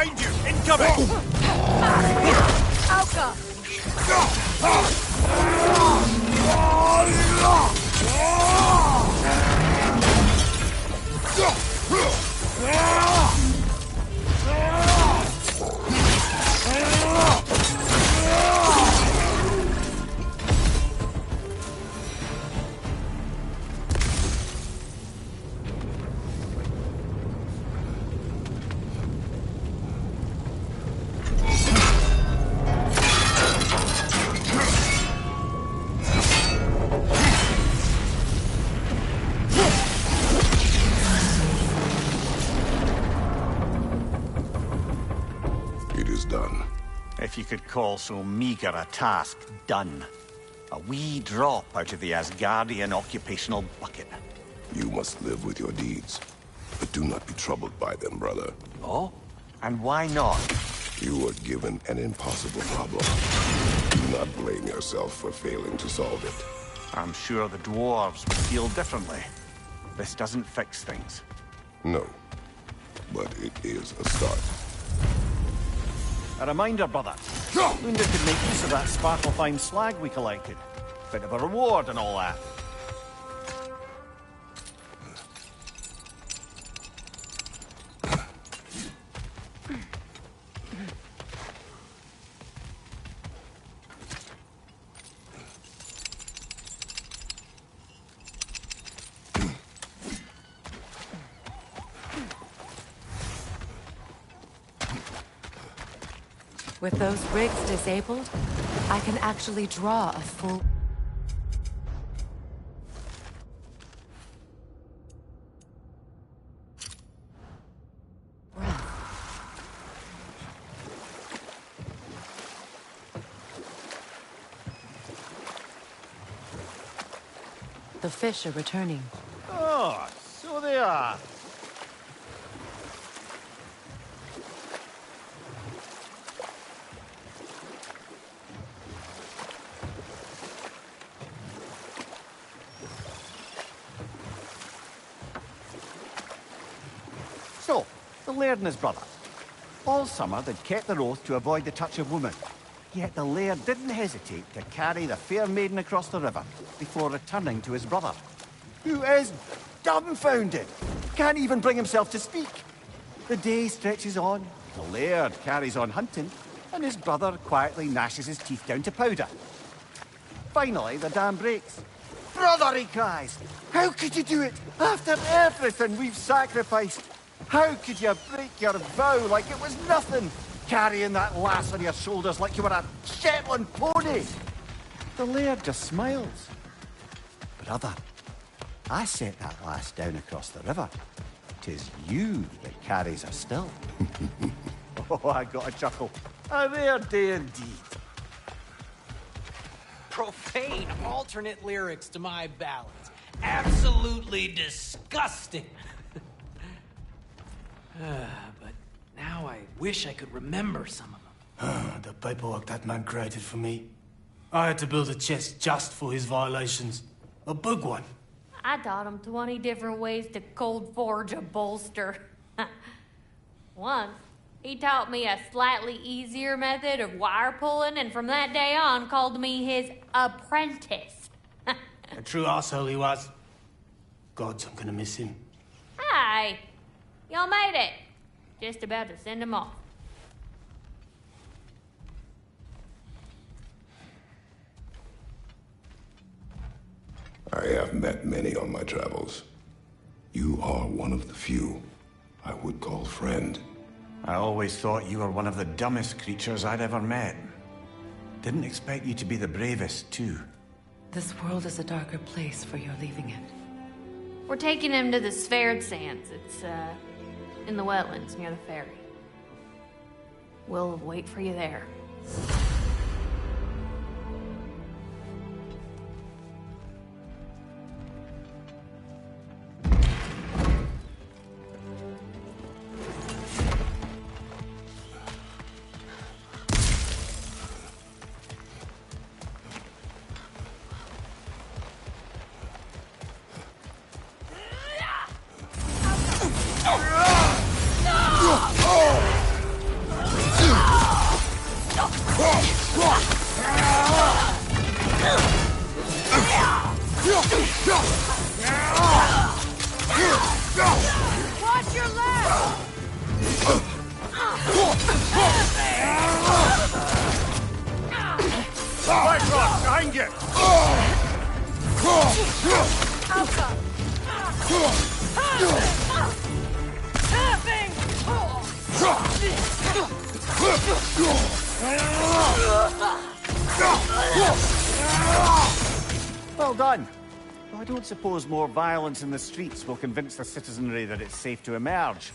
Behind you! Incoming! Alka! If you could call so meager a task done. A wee drop out of the Asgardian occupational bucket. You must live with your deeds, but do not be troubled by them, brother. Oh? And why not? You were given an impossible problem. Do not blame yourself for failing to solve it. I'm sure the dwarves would feel differently. This doesn't fix things. No, but it is a start. A reminder, brother. Lunda could make use of that sparkle-fine slag we collected. Bit of a reward and all that. With those rigs disabled, I can actually draw a full... The fish are returning. Oh, so they are. So, the laird and his brother. All summer they'd kept their oath to avoid the touch of woman. Yet the laird didn't hesitate to carry the fair maiden across the river before returning to his brother, who is dumbfounded, can't even bring himself to speak. The day stretches on, the laird carries on hunting, and his brother quietly gnashes his teeth down to powder. Finally, the dam breaks. "Brother," he cries, "how could you do it after everything we've sacrificed? How could you break your vow like it was nothing? Carrying that lass on your shoulders like you were a Shetland pony." The laird just smiles. "Brother, I set that lass down across the river. 'Tis you that carries her still." Oh, I got a chuckle. A rare day indeed. Profane alternate lyrics to my ballads. Absolutely disgusting. But now I wish I could remember some of them. The paperwork that man created for me. I had to build a chest just for his violations. A big one. I taught him 20 different ways to cold forge a bolster. Once, he taught me a slightly easier method of wire pulling, and from that day on called me his apprentice. A true asshole he was. Gods, I'm gonna miss him. Hi, y'all made it. Just about to send him off. I have met many on my travels. You are one of the few I would call friend. I always thought you were one of the dumbest creatures I'd ever met. Didn't expect you to be the bravest, too. This world is a darker place for your leaving it. We're taking him to the Sphered Sands. It's, in the wetlands near the ferry. We'll wait for you there. Watch your left! Blackrock, behind you! Well done. I don't suppose more violence in the streets will convince the citizenry that it's safe to emerge.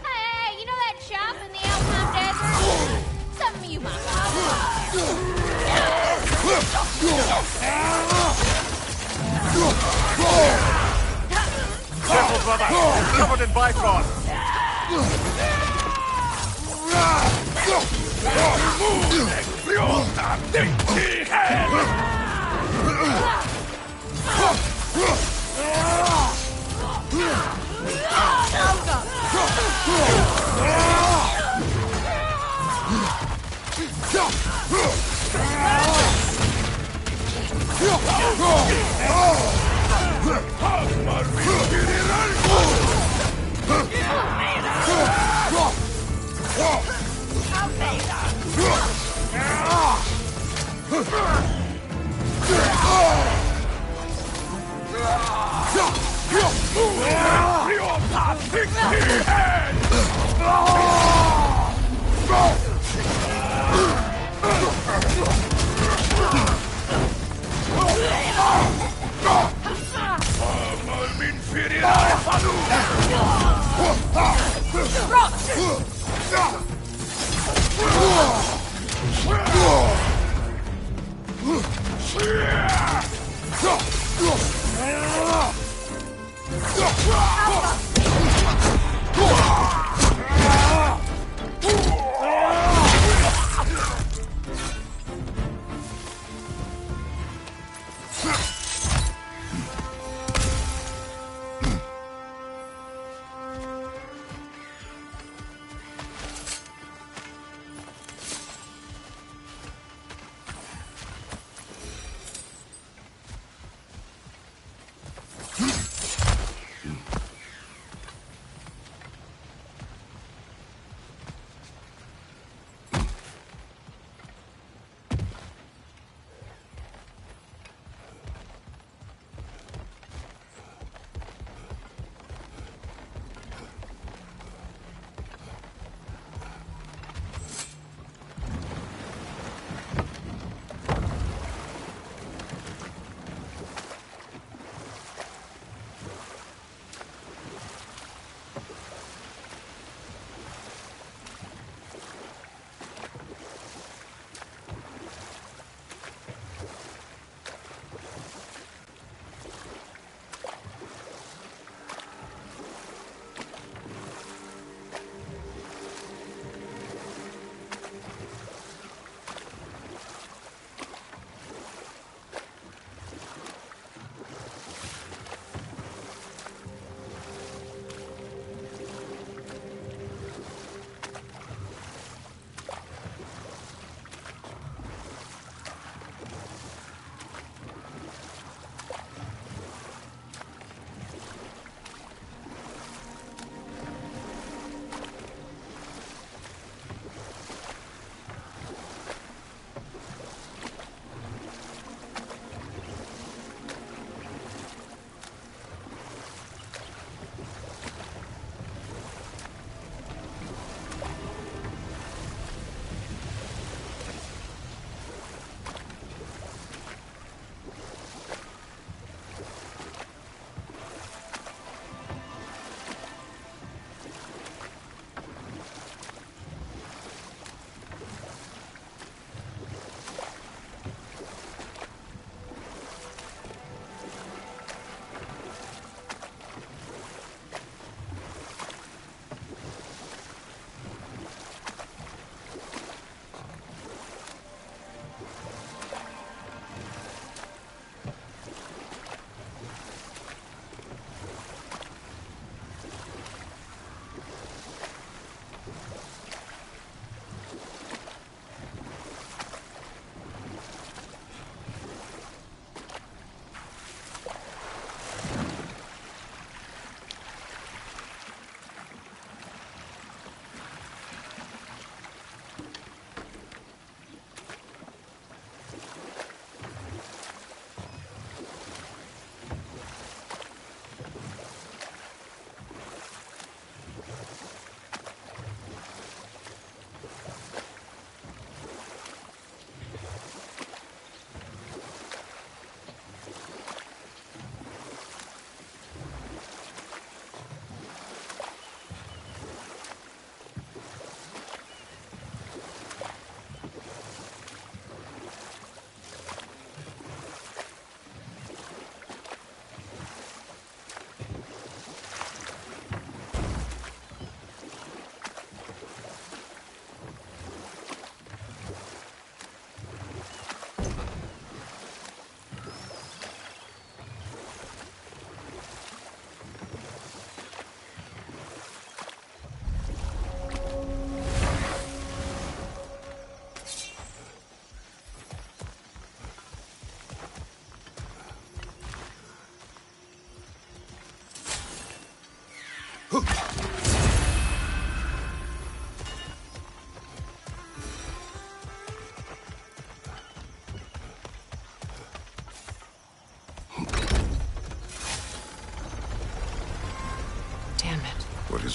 Hey, you know that shop in the Alpine Desert? Something you might like. Careful, brother! It's covered in bifrost!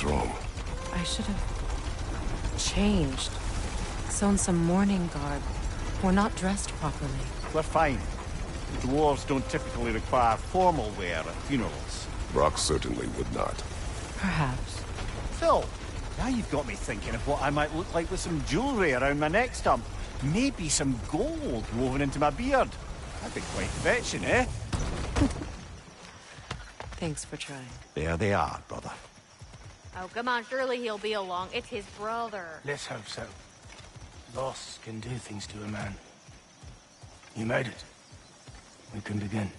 What's wrong? I should have changed. Sewn some mourning garb. We're not dressed properly. We're fine. The dwarves don't typically require formal wear at funerals. Brock certainly would not. Perhaps. Phil, now you've got me thinking of what I might look like with some jewellery around my neck stump. Maybe some gold woven into my beard. That'd be quite fetching, eh? Thanks for trying. There they are, brother. Oh, come on, surely he'll be along. It's his brother. Let's hope so. Loss can do things to a man. You made it. We can begin.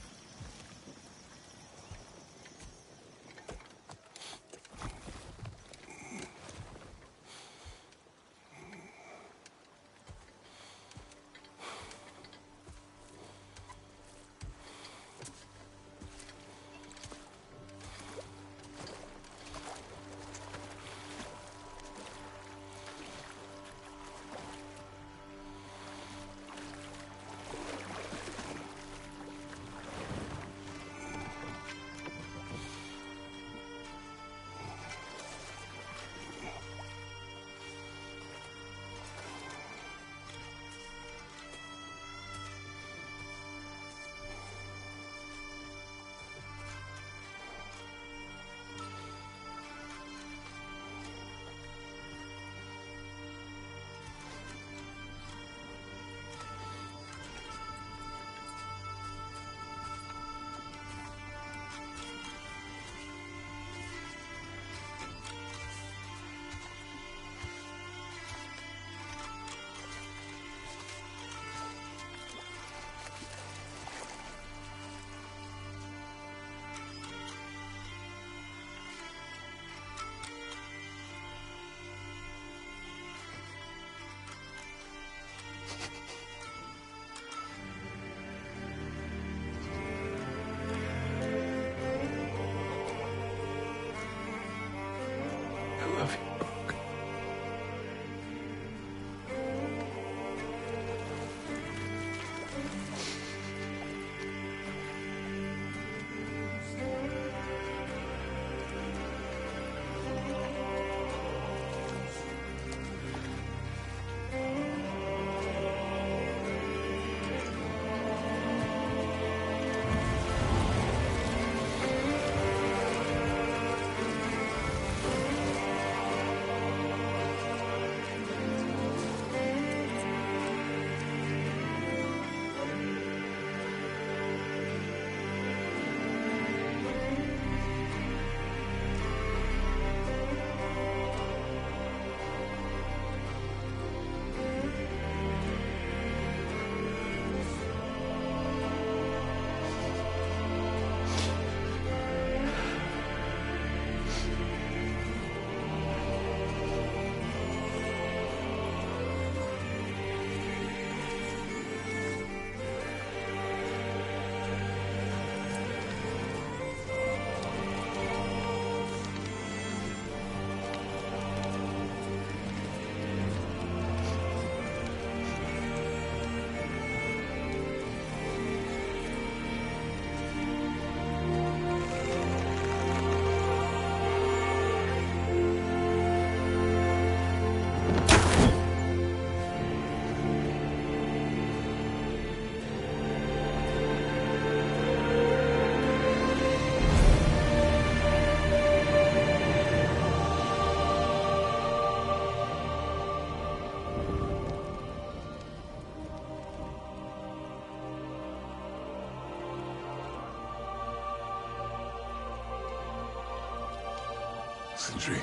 Sindri.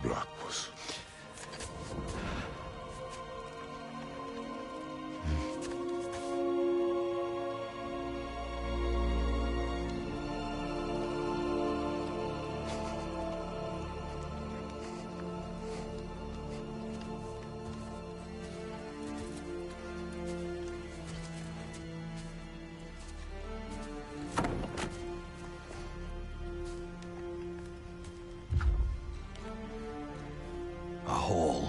Brock was... A hole.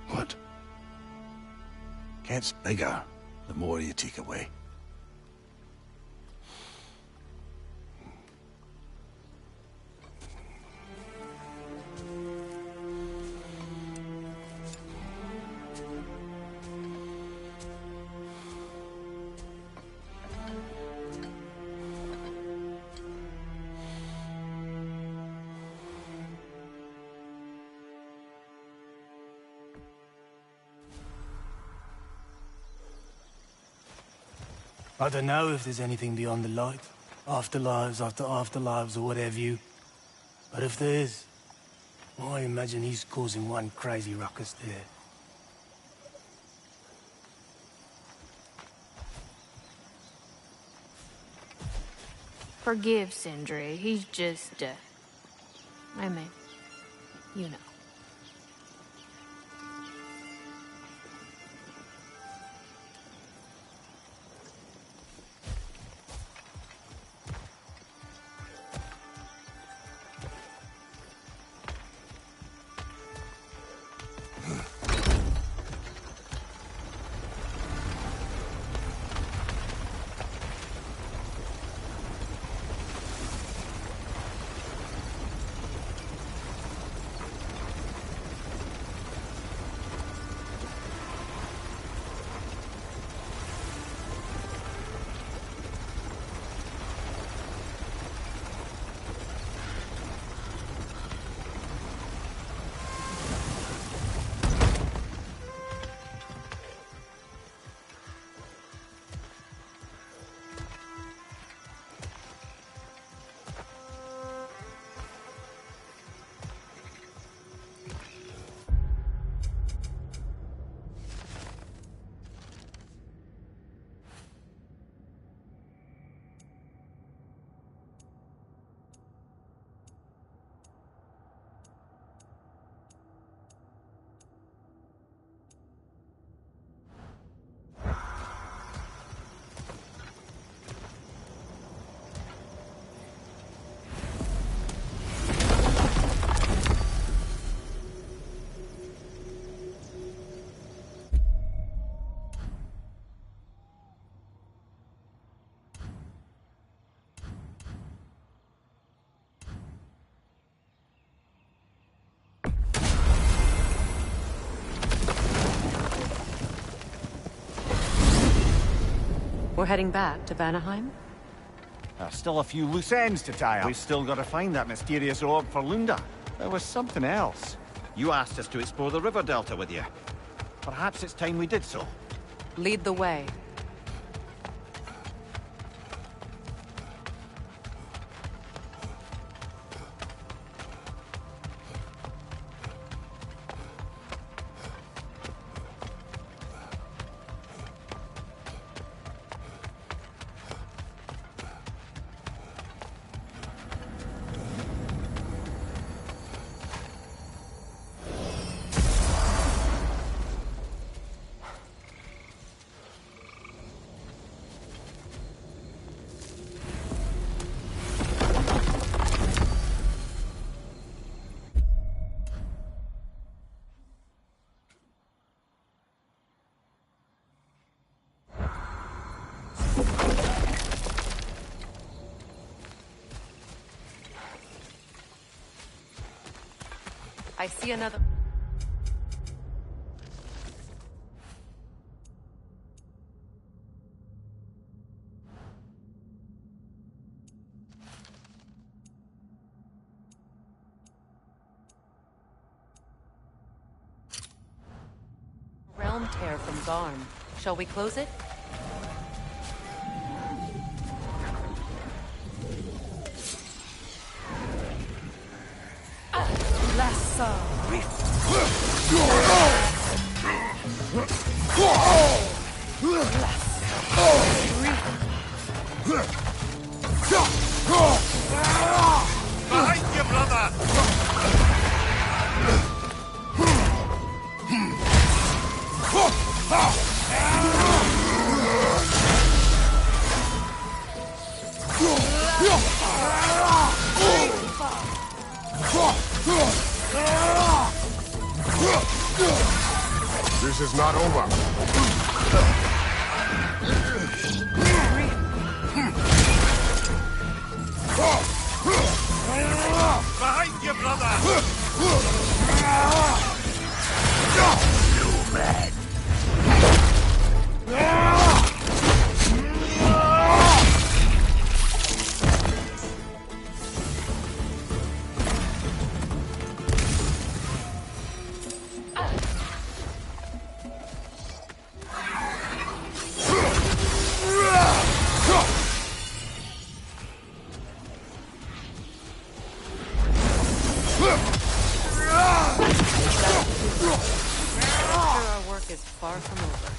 What? Gets bigger the more you take away. I don't know if there's anything beyond the light. Afterlives after afterlives or whatever you. But if there is, I imagine he's causing one crazy ruckus there. Forgive Sindri. He's just, I mean, you know. We're heading back to Vanaheim? There's still a few loose ends to tie up. We've still got to find that mysterious orb for Lunda. There was something else. You asked us to explore the river delta with you. Perhaps it's time we did so. Lead the way. I see another... Realm tear from Garm. Shall we close it? Behind you, brother! This is not over. Behind you, brother! You mad? is far from over.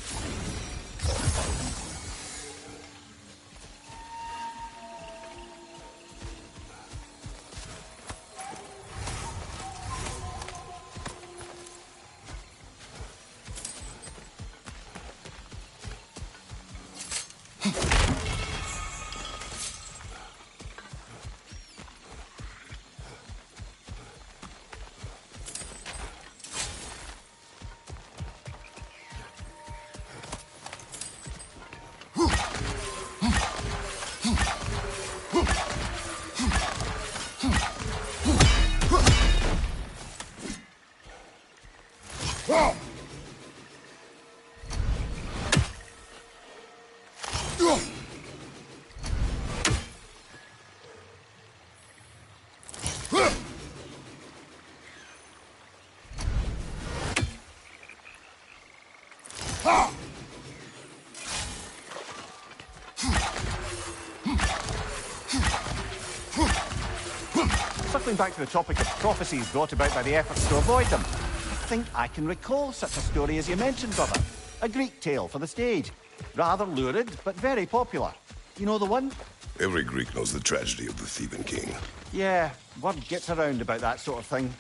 Circling back to the topic of prophecies brought about by the efforts to avoid them, I think I can recall such a story as you mentioned, brother. A Greek tale for the stage. Rather lurid, but very popular. You know the one? Every Greek knows the tragedy of the Theban king. Yeah, word gets around about that sort of thing.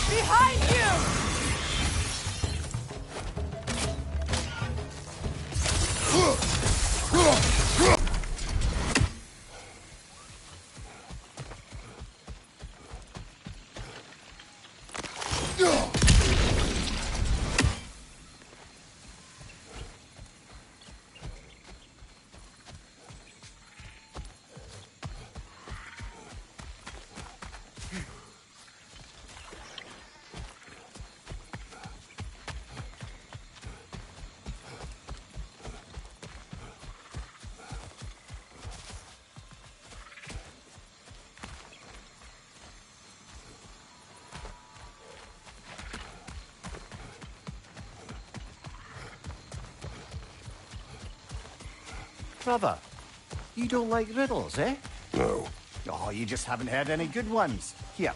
Behind you! Brother, you don't like riddles, eh? No. Oh, you just haven't heard any good ones. Here,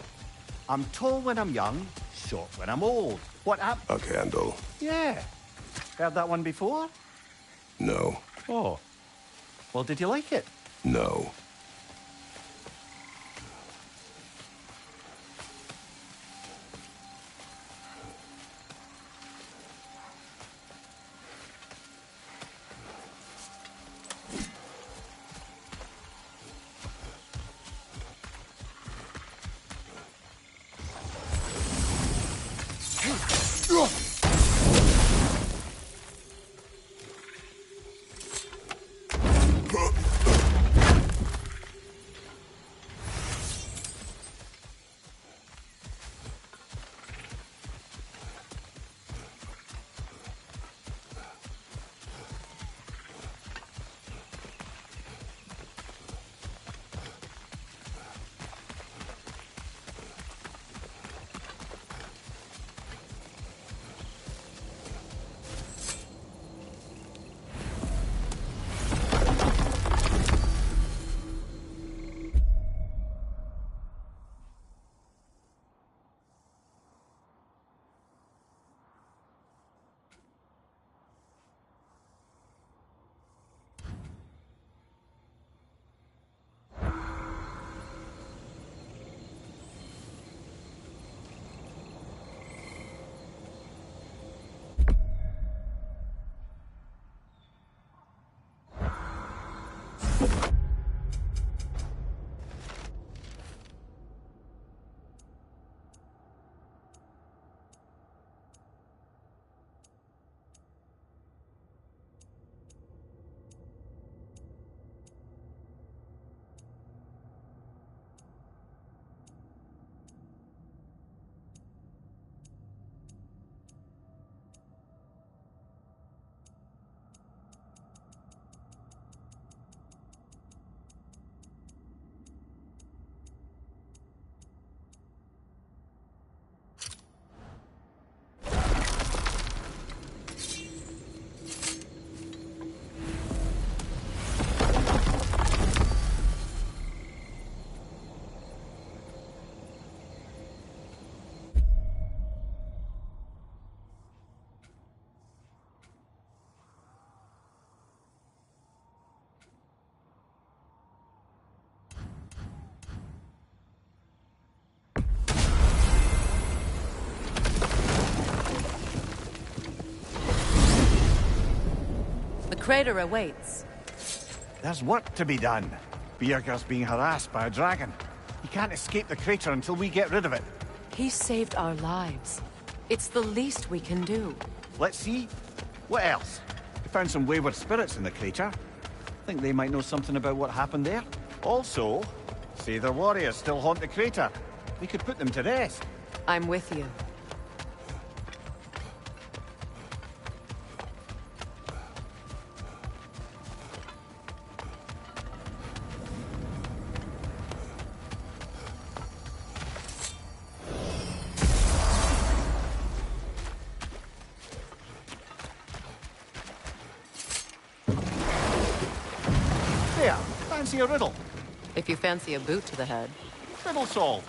I'm tall when I'm young, short when I'm old. What happened? A candle. Yeah. Heard that one before? No. Oh. Well, did you like it? No. crater awaits. There's work to be done. Bjerke's being harassed by a dragon. He can't escape the crater until we get rid of it. He saved our lives. It's the least we can do. Let's see. What else? We found some wayward spirits in the crater. Think they might know something about what happened there. Also, say their warriors still haunt the crater. We could put them to rest. I'm with you. There, fancy a riddle. If you fancy a boot to the head. Riddle solved.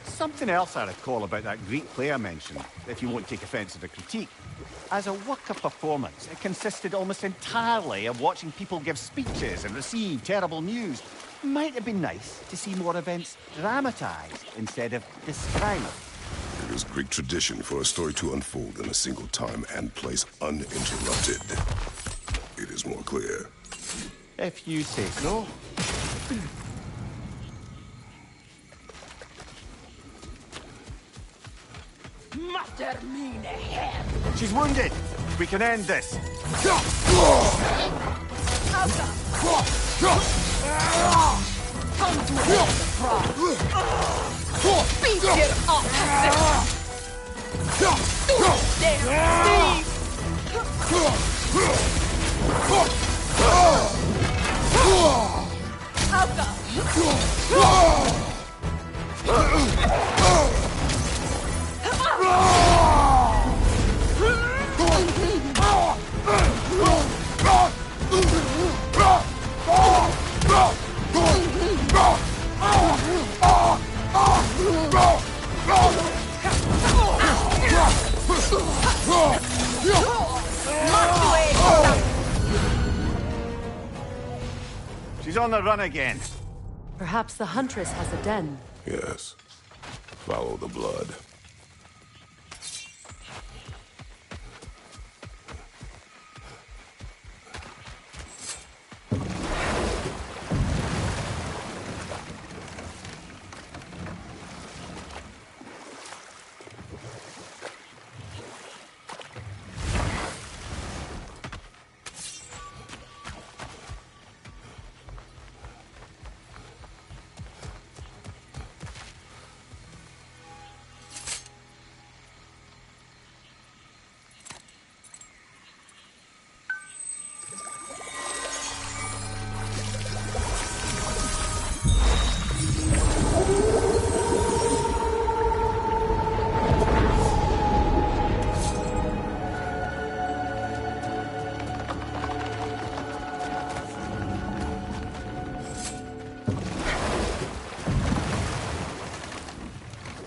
Something else I recall about that Greek play I mentioned, if you won't take offence to the critique. As a work of performance, it consisted almost entirely of watching people give speeches and receive terrible news. Might have been nice to see more events dramatised instead of described. It is Greek tradition for a story to unfold in a single time and place uninterrupted. It is more clear. If you say so. She's wounded. We can end this. Come to the frog. Beat it up. She's on the run again. Perhaps the Huntress has a den. Yes. Follow the blood.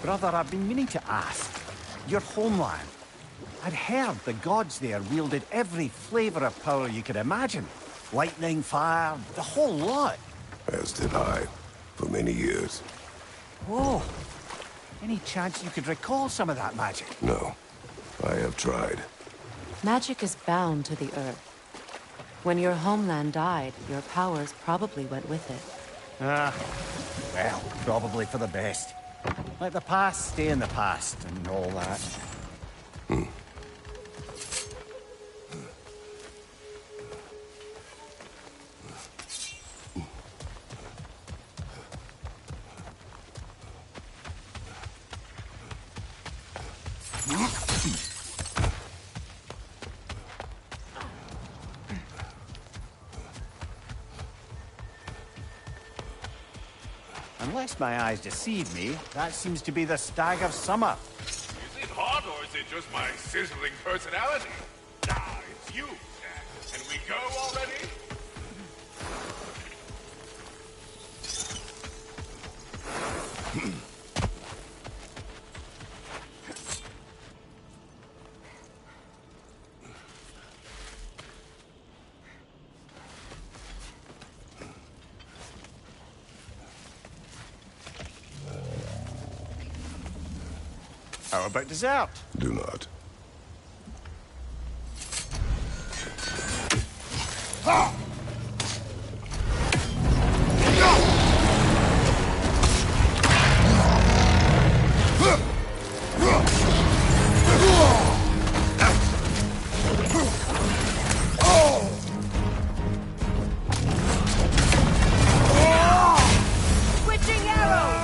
Brother, I've been meaning to ask. Your homeland. I'd heard the gods there wielded every flavor of power you could imagine. Lightning, fire, the whole lot. As did I, for many years. Whoa. Any chance you could recall some of that magic? No. I have tried. Magic is bound to the earth. When your homeland died, your powers probably went with it. Well, probably for the best. Let the past stay in the past and all that. Unless my eyes deceive me, that seems to be the Stag of Summer. Is it hot or is it just my sizzling personality? Nah, it's you, Jack. Can we go already? How about dessert? Do not. Switching arrows!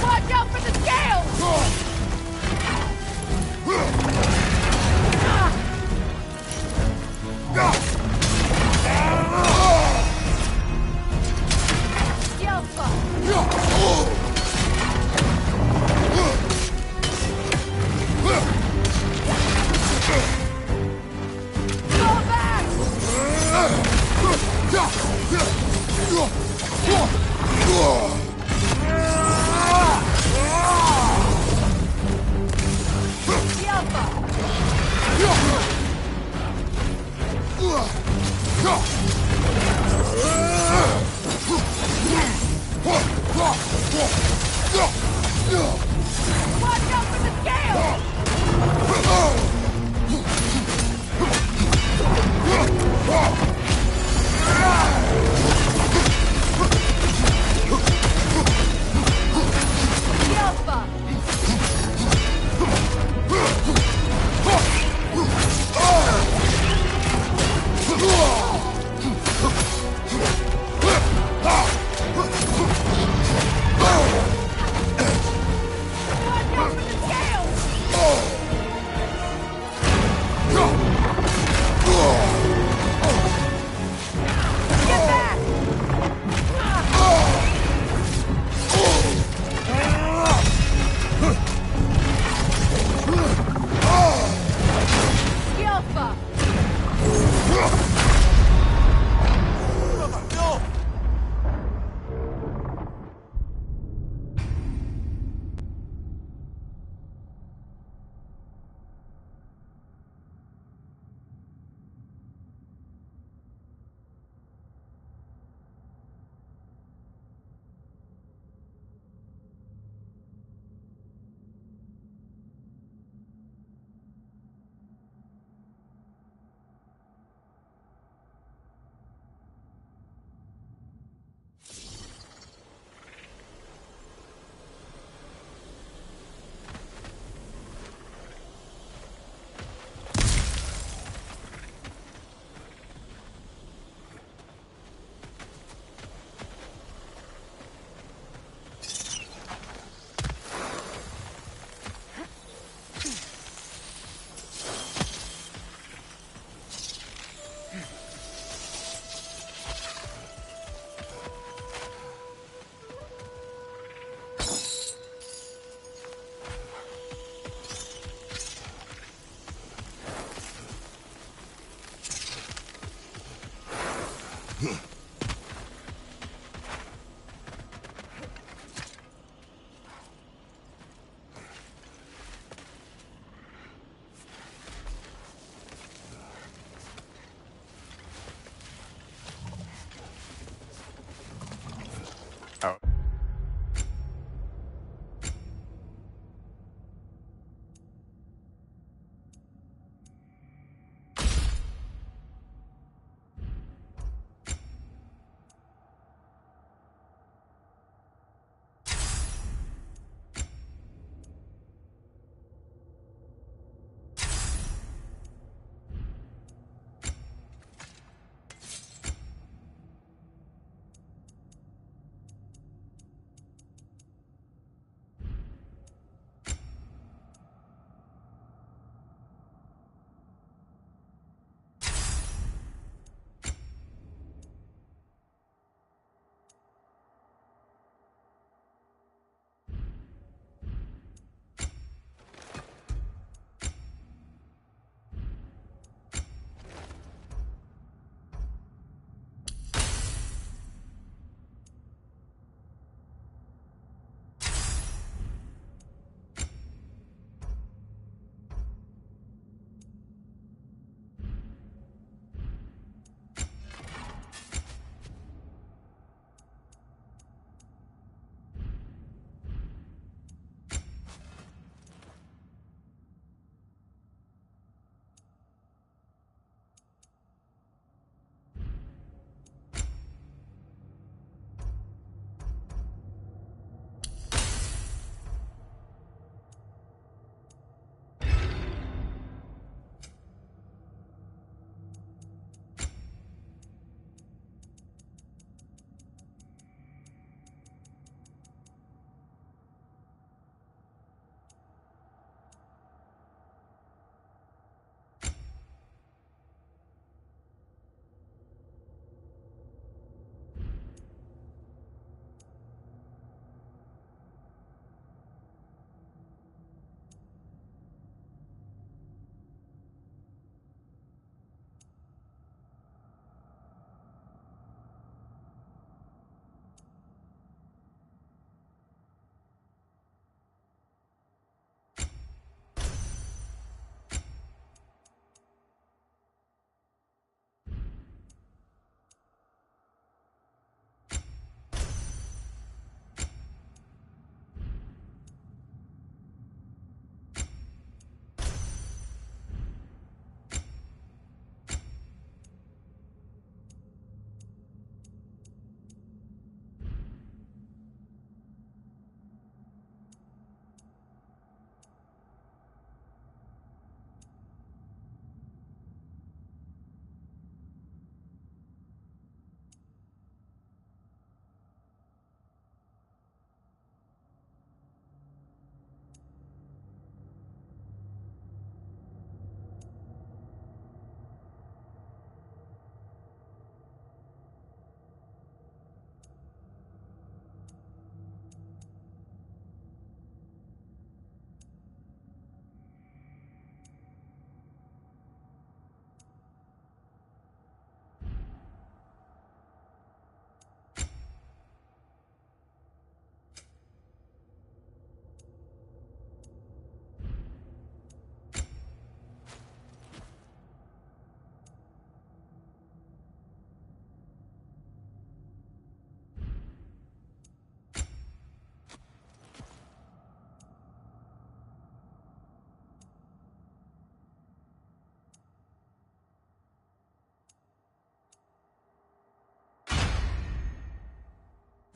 Watch out for the scales!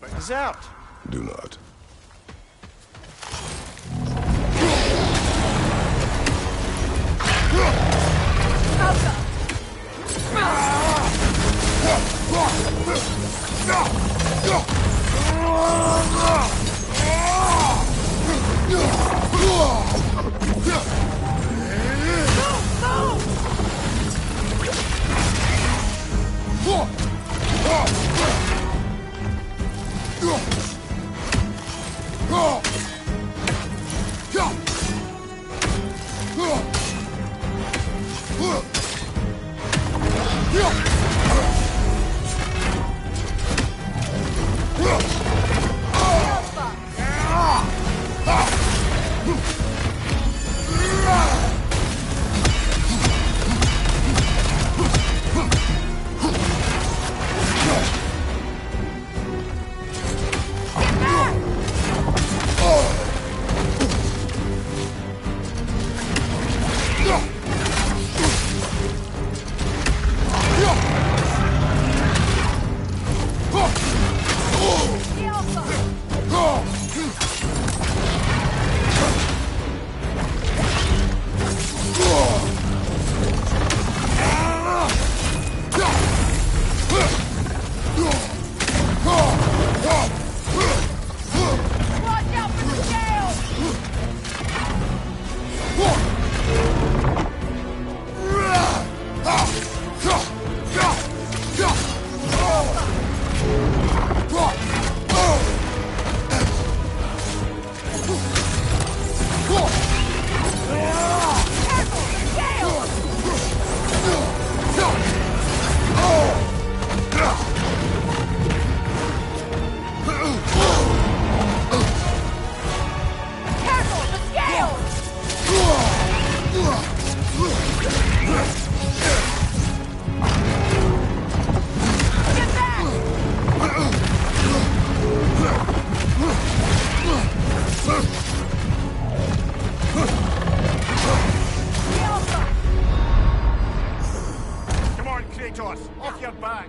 about dessert? Do not. Off your back!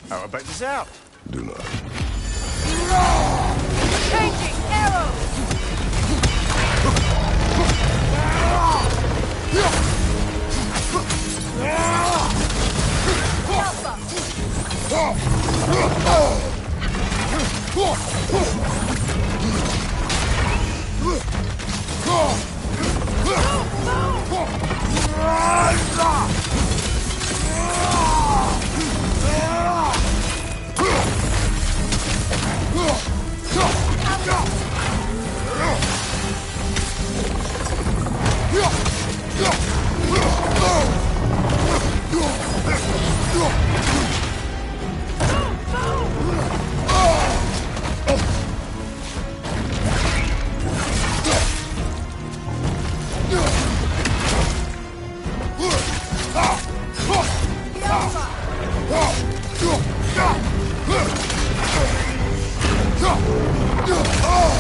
How about dessert? Do not. Changing arrows! Oh!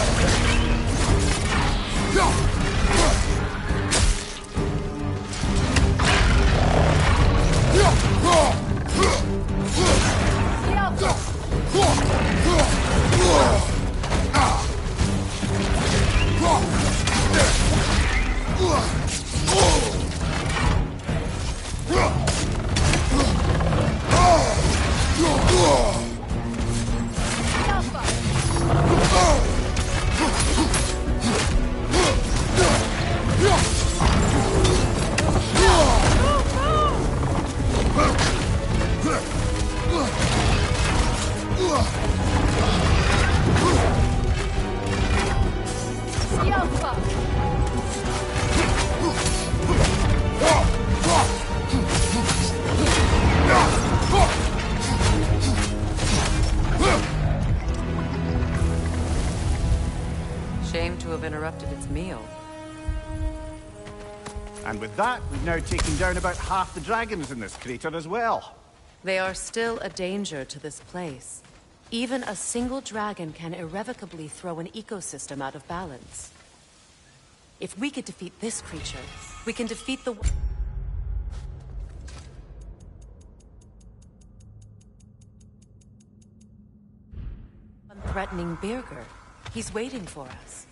And with that, we've now taken down about half the dragons in this crater as well. They are still a danger to this place. Even a single dragon can irrevocably throw an ecosystem out of balance. If we could defeat this creature, we can defeat the... Threatening Birger. He's waiting for us.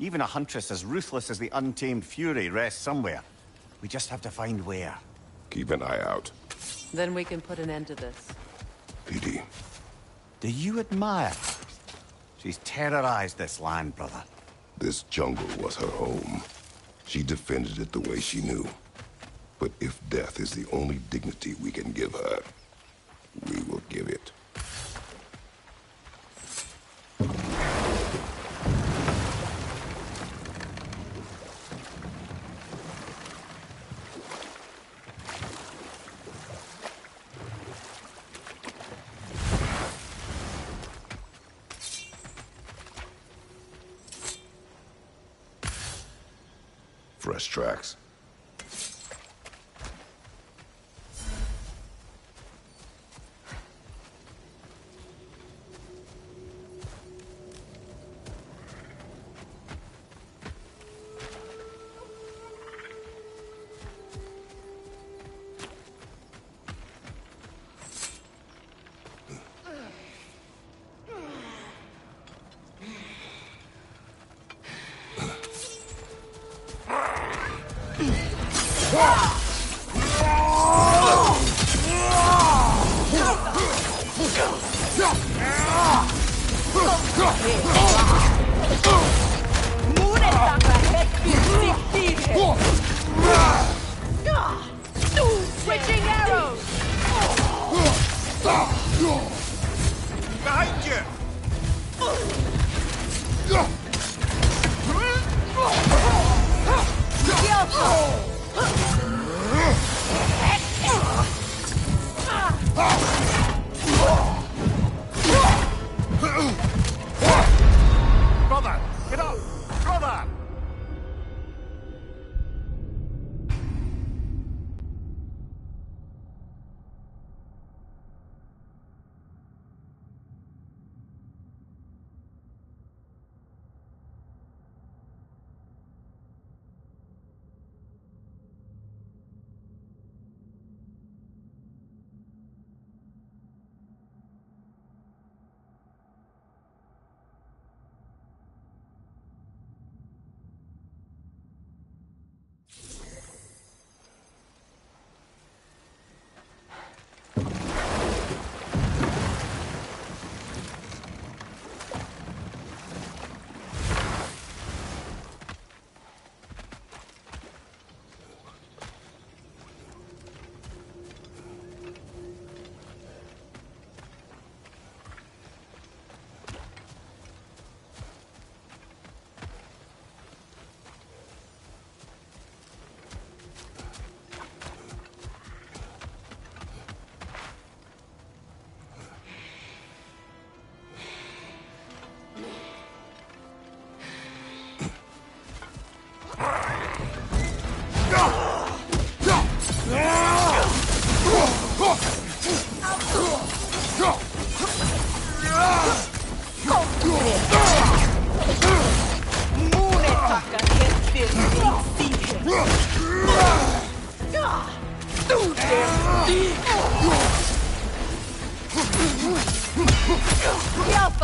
Even a huntress as ruthless as the untamed fury rests somewhere. We just have to find where. Keep an eye out. Then we can put an end to this. Petey. Do you admire her? She's terrorized this land, brother. This jungle was her home. She defended it the way she knew. But if death is the only dignity we can give her, we will give it. Fresh tracks. Switching arrows! Behind you! Brother, get up! Brother!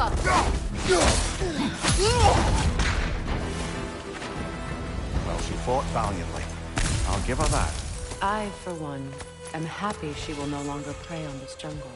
up! Well, she fought valiantly. I'll give her that. I, for one, am happy she will no longer prey on this jungle.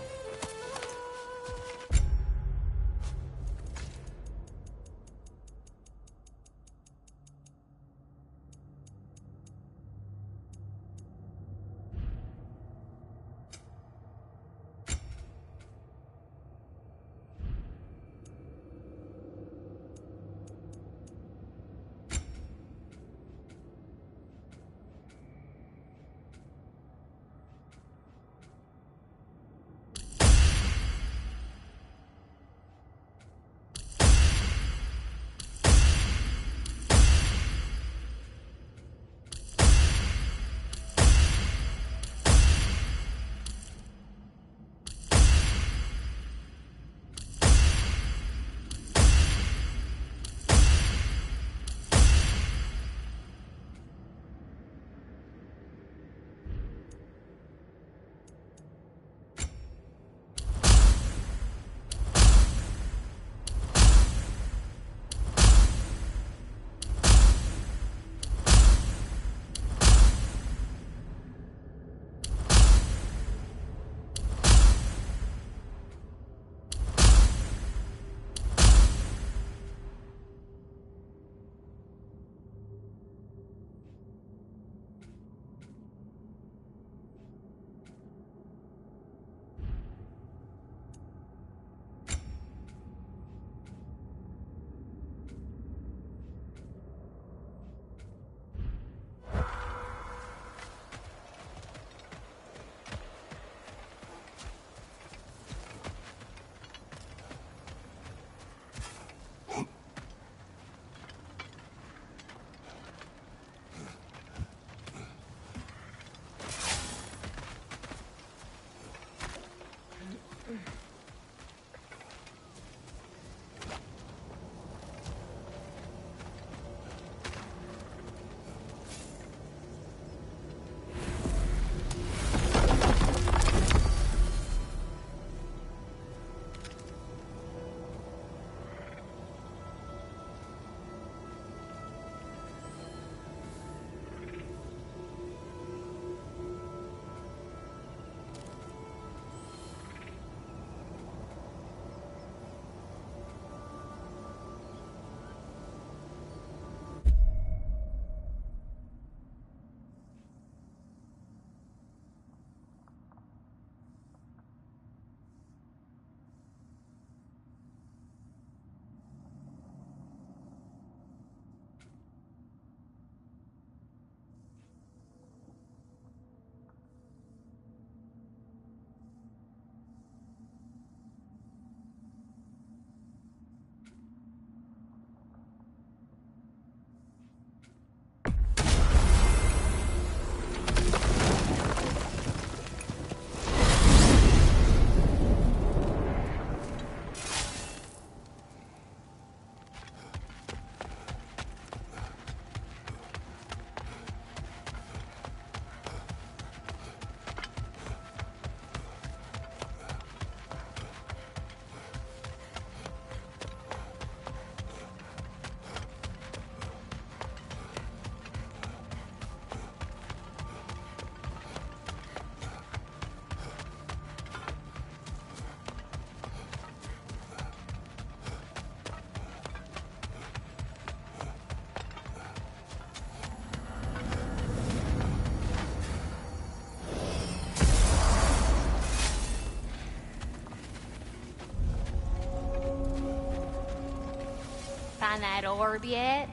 Find that orb yet?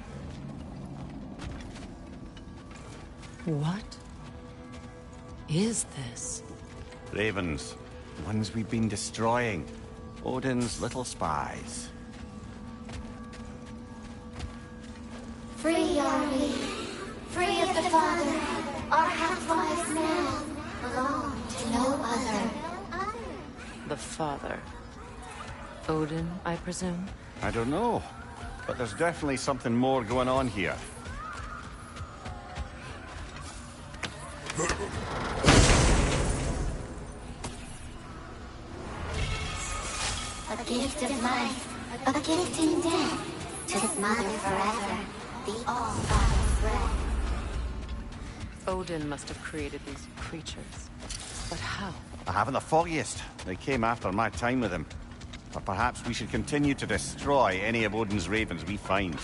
What is this? Ravens. Ones we've been destroying. Odin's little spies. Free are we, free of the Father. Our half-lives now belong to no other. The Father. Odin, I presume? I don't know, but there's definitely something more going on here. A gift of life of a gift in death to his mother forever, the all-father thread. Odin must have created these creatures. But how? I haven't the foggiest. They came after my time with him. Or perhaps we should continue to destroy any of Odin's ravens we find.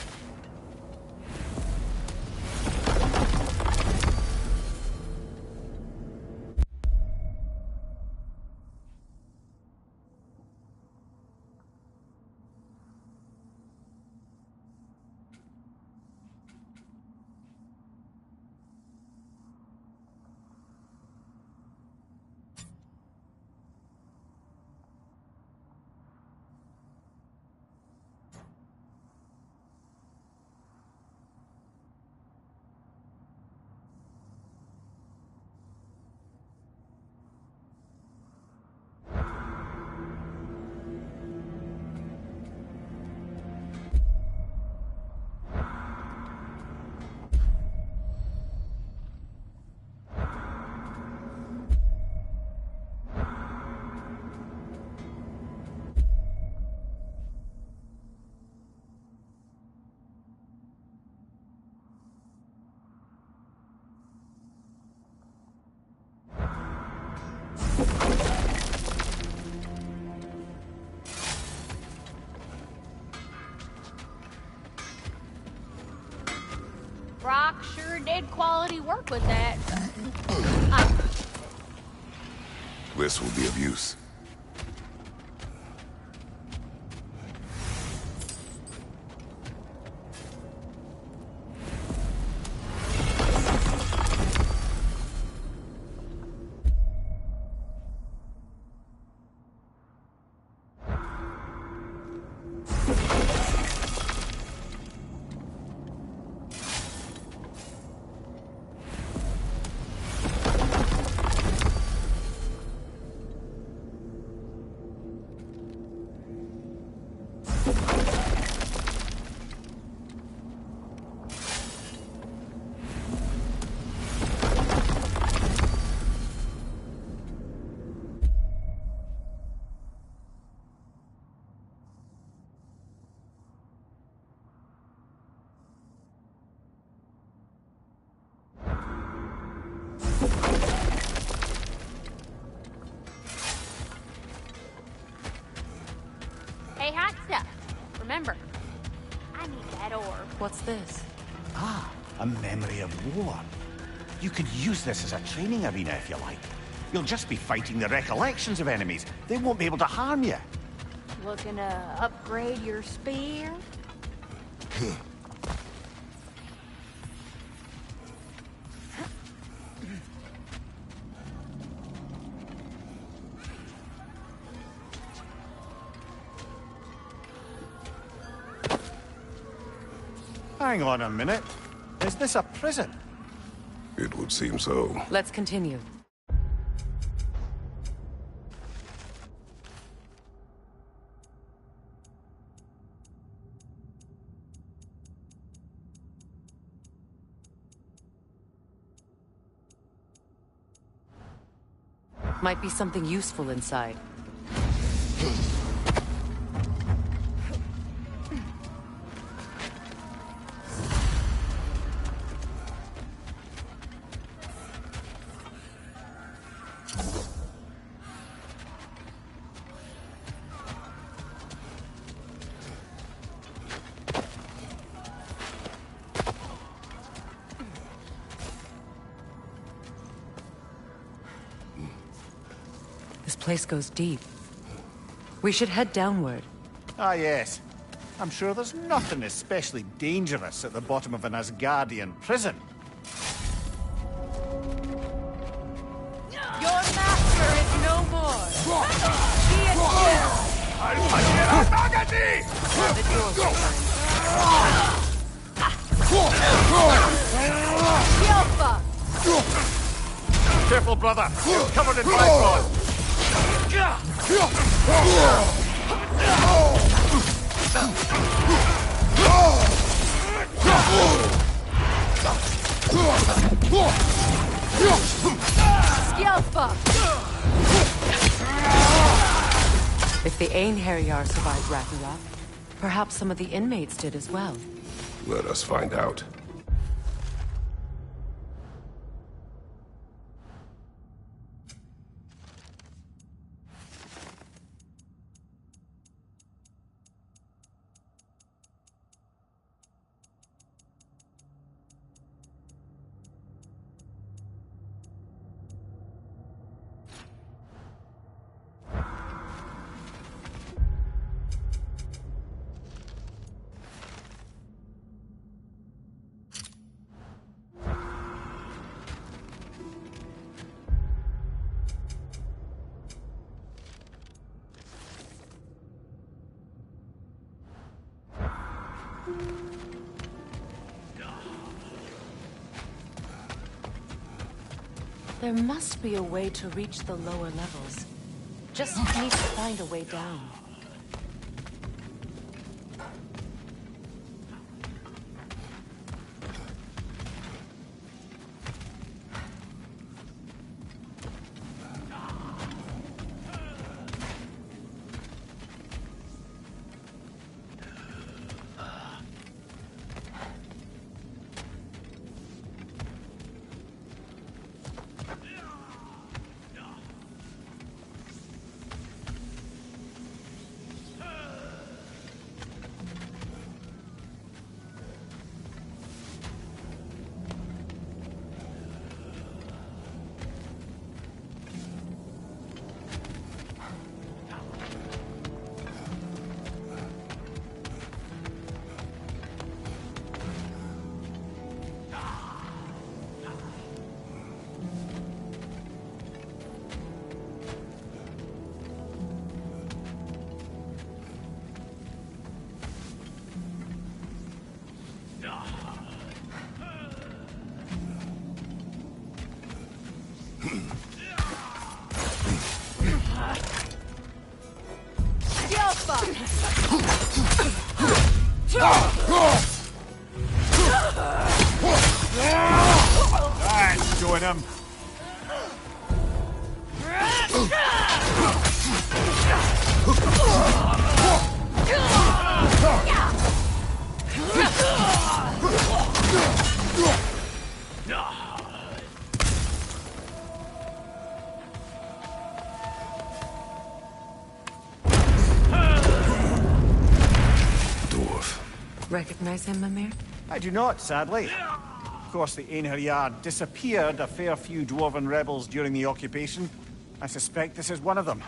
Brock sure did quality work with that. This will be of use. Hey, hot stuff. Remember, I need that orb. What's this? Ah, a memory of war. You could use this as a training arena if you like. You'll just be fighting the recollections of enemies. They won't be able to harm you. Looking to upgrade your spear? Hang on a minute. Is this a prison? It would seem so. Let's continue. Might be something useful inside. This place goes deep. We should head downward. Ah, yes. I'm sure there's nothing especially dangerous at the bottom of an Asgardian prison. Your master is no more. He is here. The door's open. Yelpa! Careful, brother. You're covered in blood. Skjelpa! If the Einherjar survive Ragnarok, Perhaps some of the inmates did as well. Let us find out. There must be a way to reach the lower levels. Just need to find a way down. That's doing him. Recognize him, Mimir? I do not, sadly. Of course, the Einherjar disappeared a fair few dwarven rebels during the occupation. I suspect this is one of them.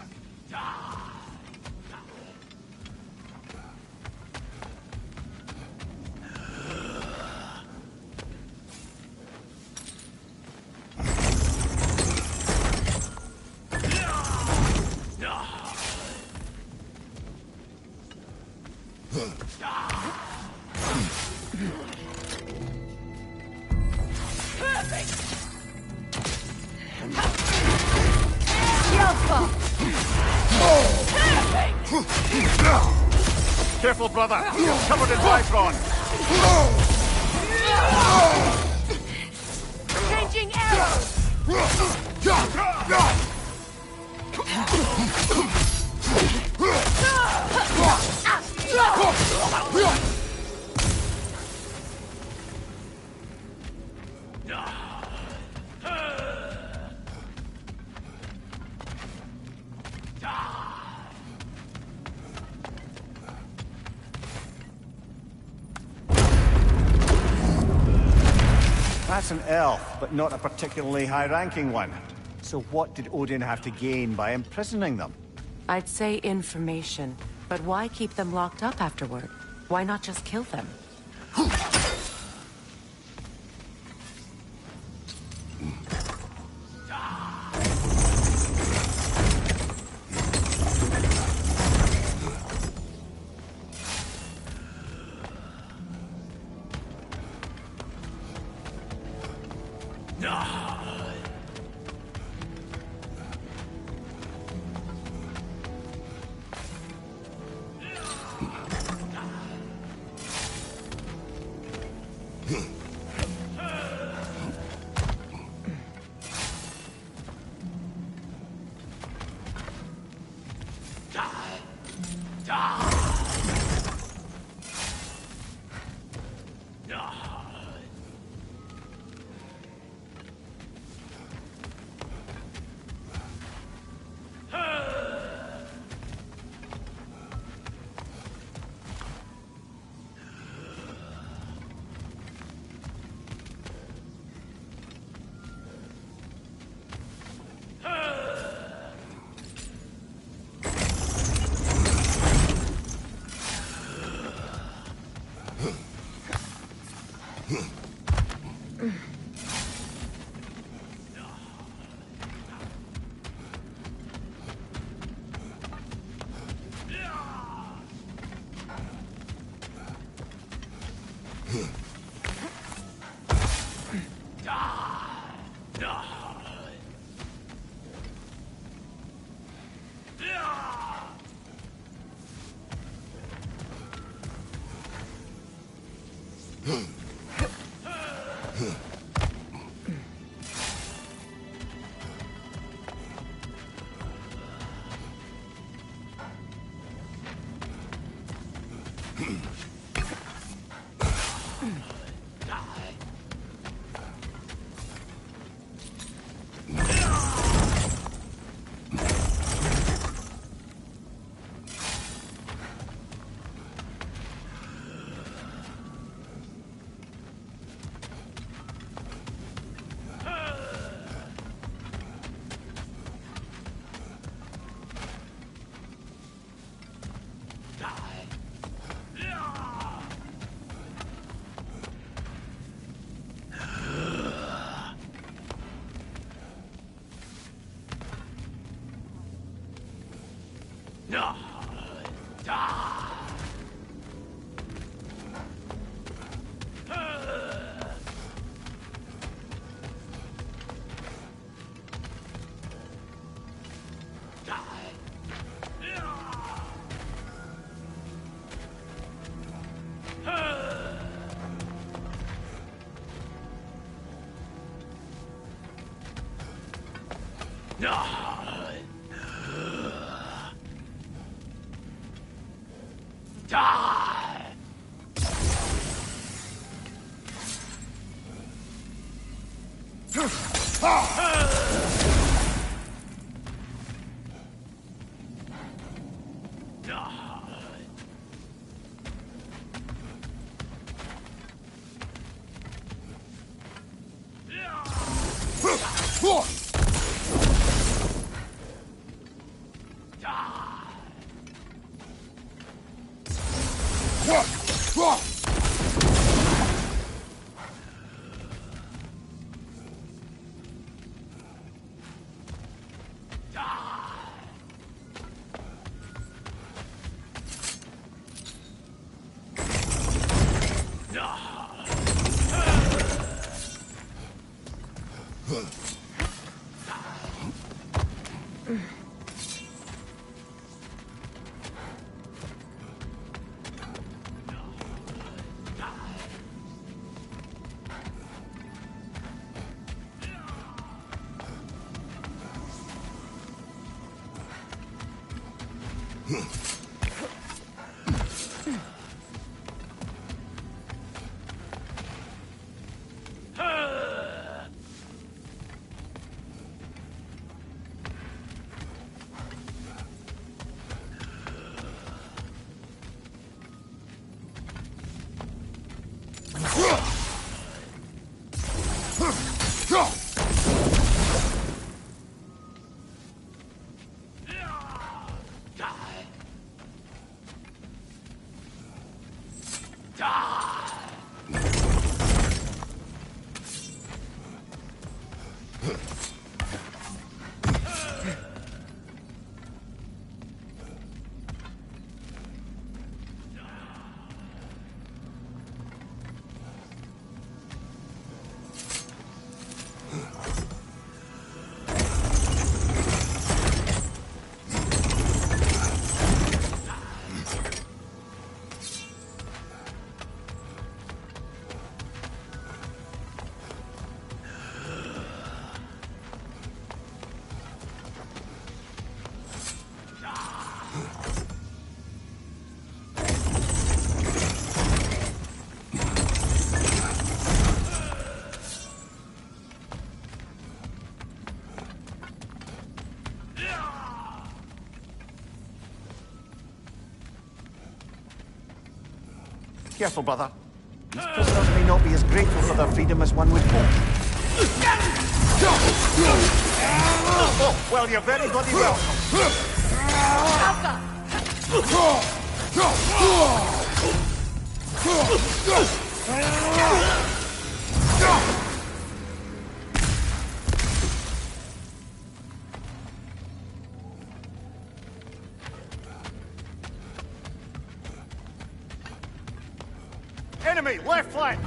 Careful, brother. You're covered in Bifron. Changing arrows! That's an elf, but not a particularly high-ranking one. So what did Odin have to gain by imprisoning them? I'd say information, but why keep them locked up afterward? Why not just kill them? Careful, brother. These prisoners may not be as grateful for their freedom as one would hope. Oh, well, you're very bloody welcome. Enemy, left flank!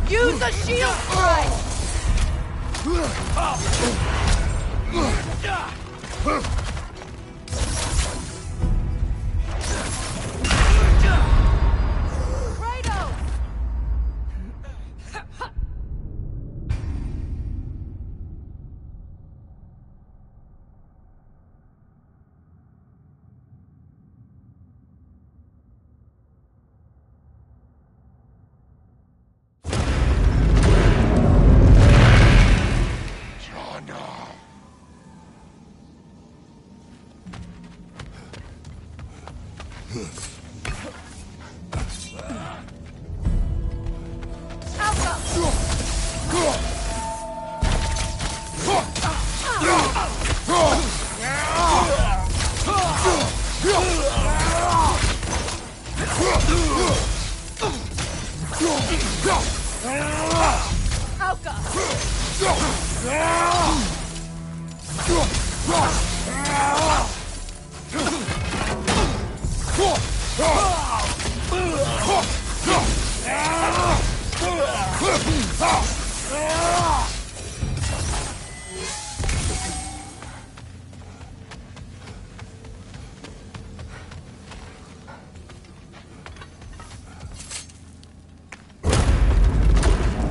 Use the shield strike!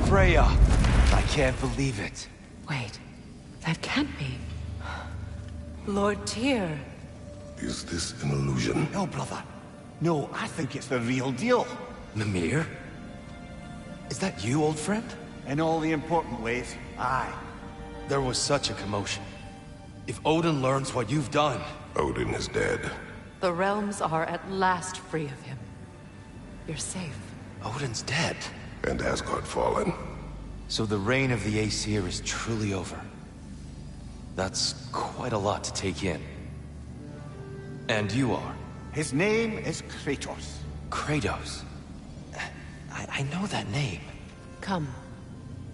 Freya! I can't believe it. Wait, that can't be. Lord Tyr. Is this an illusion? No, brother. No, I think it's the real deal. Mimir? Is that you, old friend? In all the important ways, aye. There was such a commotion. If Odin learns what you've done... Odin is dead. The realms are at last free of him. You're safe. Odin's dead. And Asgard fallen. So the reign of the Aesir is truly over. That's quite a lot to take in. And you are? His name is Kratos. Kratos? I know that name. Come.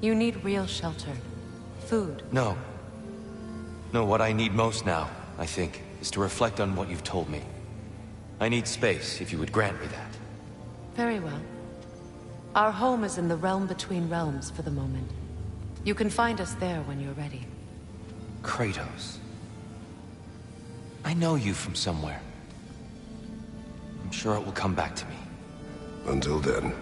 You need real shelter. Food. No. No, what I need most now, I think, is to reflect on what you've told me. I need space, if you would grant me that. Very well. Our home is in the realm between realms for the moment. You can find us there when you're ready. Kratos. I know you from somewhere. I'm sure it will come back to me. Until then.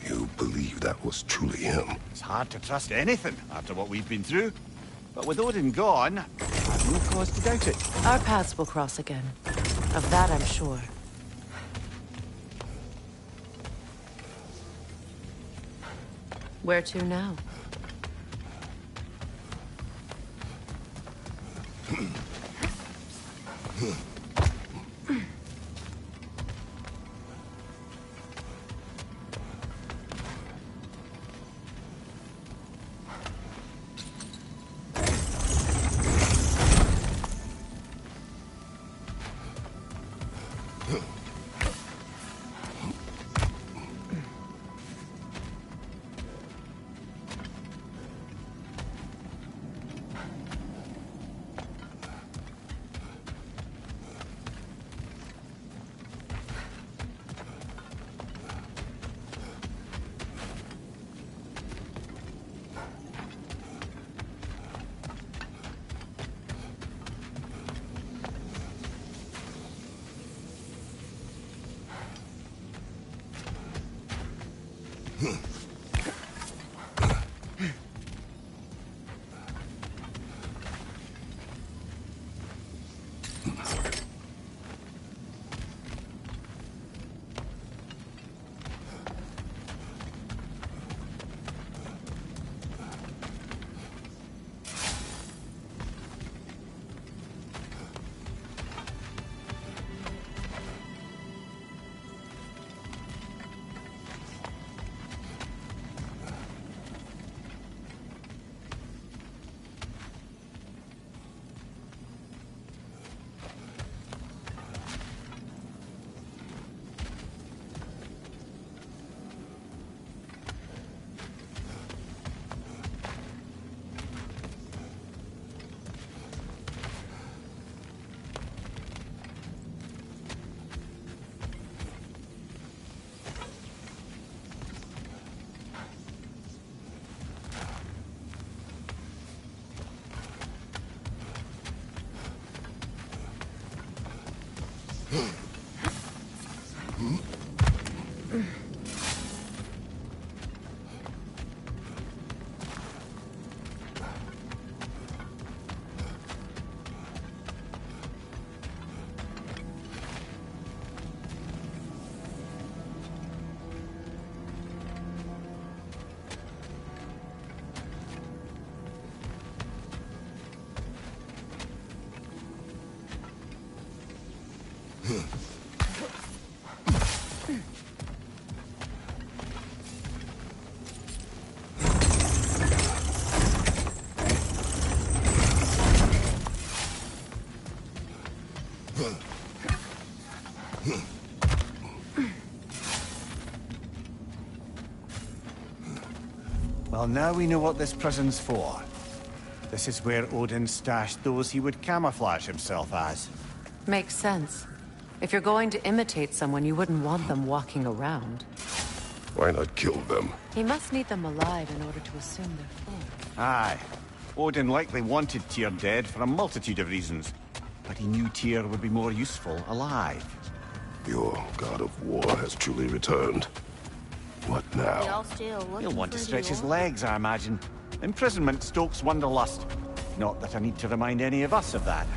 You believe that was truly him? It's hard to trust anything after what we've been through. But with Odin gone, I've no cause to doubt it. Our paths will cross again. Of that I'm sure. Where to now? Well, now we know what this prison's for. This is where Odin stashed those he would camouflage himself as. Makes sense. If you're going to imitate someone, you wouldn't want them walking around. Why not kill them? He must need them alive in order to assume their form. Aye. Odin likely wanted Tyr dead for a multitude of reasons. But he knew Tyr would be more useful alive. Your god of war has truly returned. What now? He'll want to stretch his legs, I imagine. Imprisonment stokes wanderlust. Not that I need to remind any of us of that.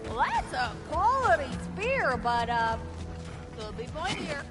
Well, that's a quality spear, but, could be pointier.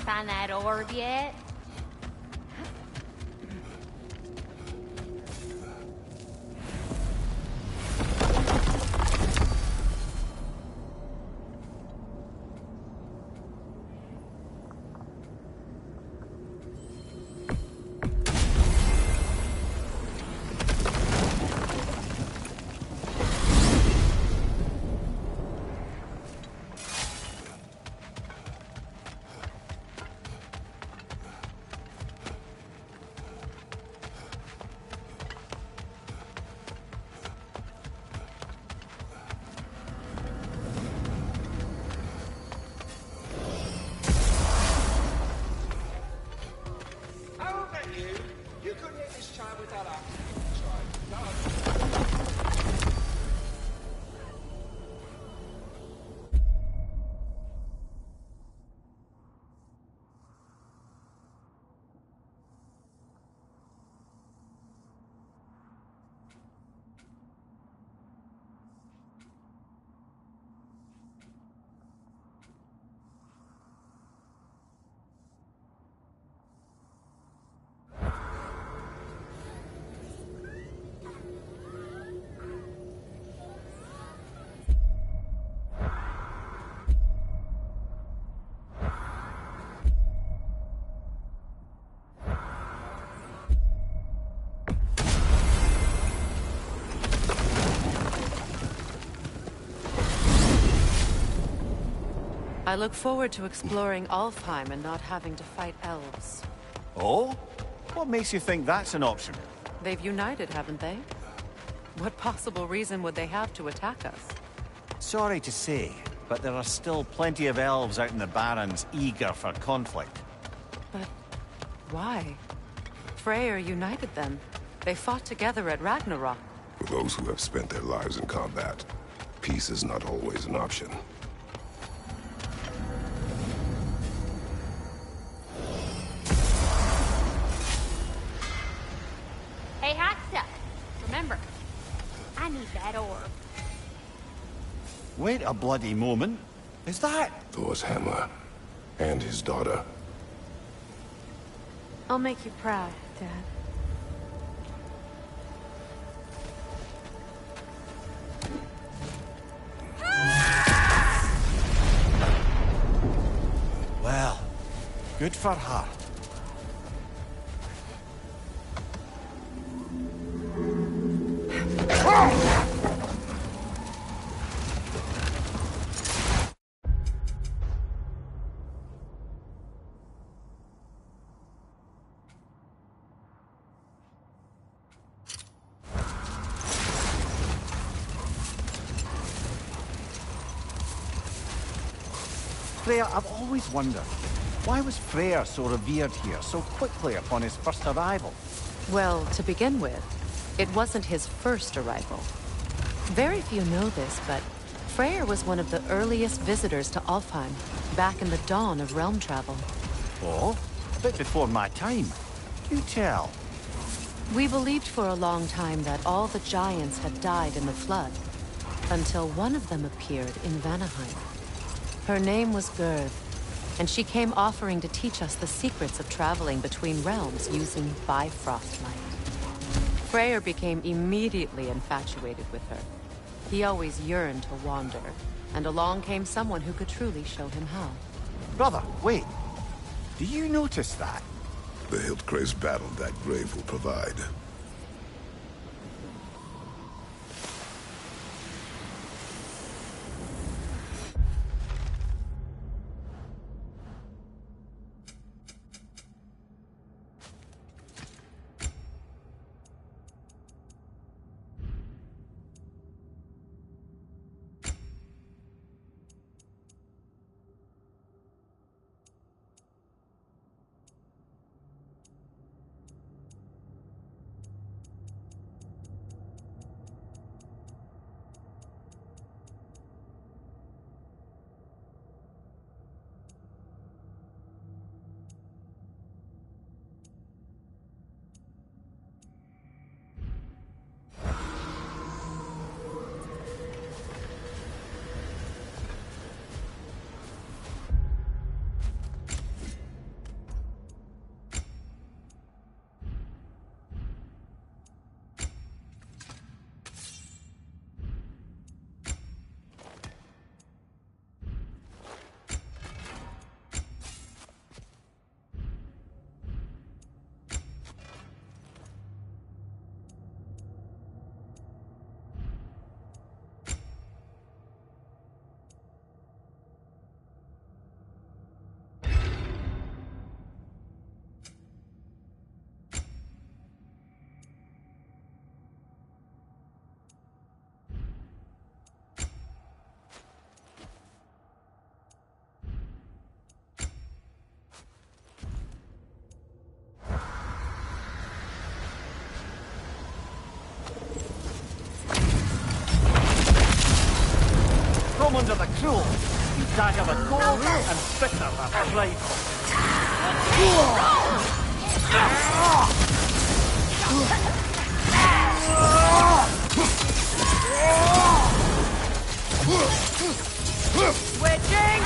Find that orb yet? I look forward to exploring Alfheim and not having to fight elves. Oh? What makes you think that's an option? They've united, haven't they? What possible reason would they have to attack us? Sorry to say, but there are still plenty of elves out in the Barrens eager for conflict. But why? Freyr united them. They fought together at Ragnarok. For those who have spent their lives in combat, peace is not always an option. Hey, hot stuff. Remember, I need that orb. Wait a bloody moment. Is that... Thor's hammer. And his daughter. I'll make you proud, Dad. Well, good for her. Freya, I've always wondered, why was Freyr so revered here so quickly upon his first arrival? Well, to begin with, it wasn't his first arrival. Very few know this, but Freyr was one of the earliest visitors to Alfheim, back in the dawn of realm travel. Oh? A bit before my time. Do tell. We believed for a long time that all the giants had died in the flood, until one of them appeared in Vanaheim. Her name was Gerd, and she came offering to teach us the secrets of traveling between realms using Bifrost light. Freyr became immediately infatuated with her. He always yearned to wander, and along came someone who could truly show him how. Brother, wait. Do you notice that? The Hildcrave's battle that grave will provide. Under the cruel, you dagger the gold and bitter the pride. Switching!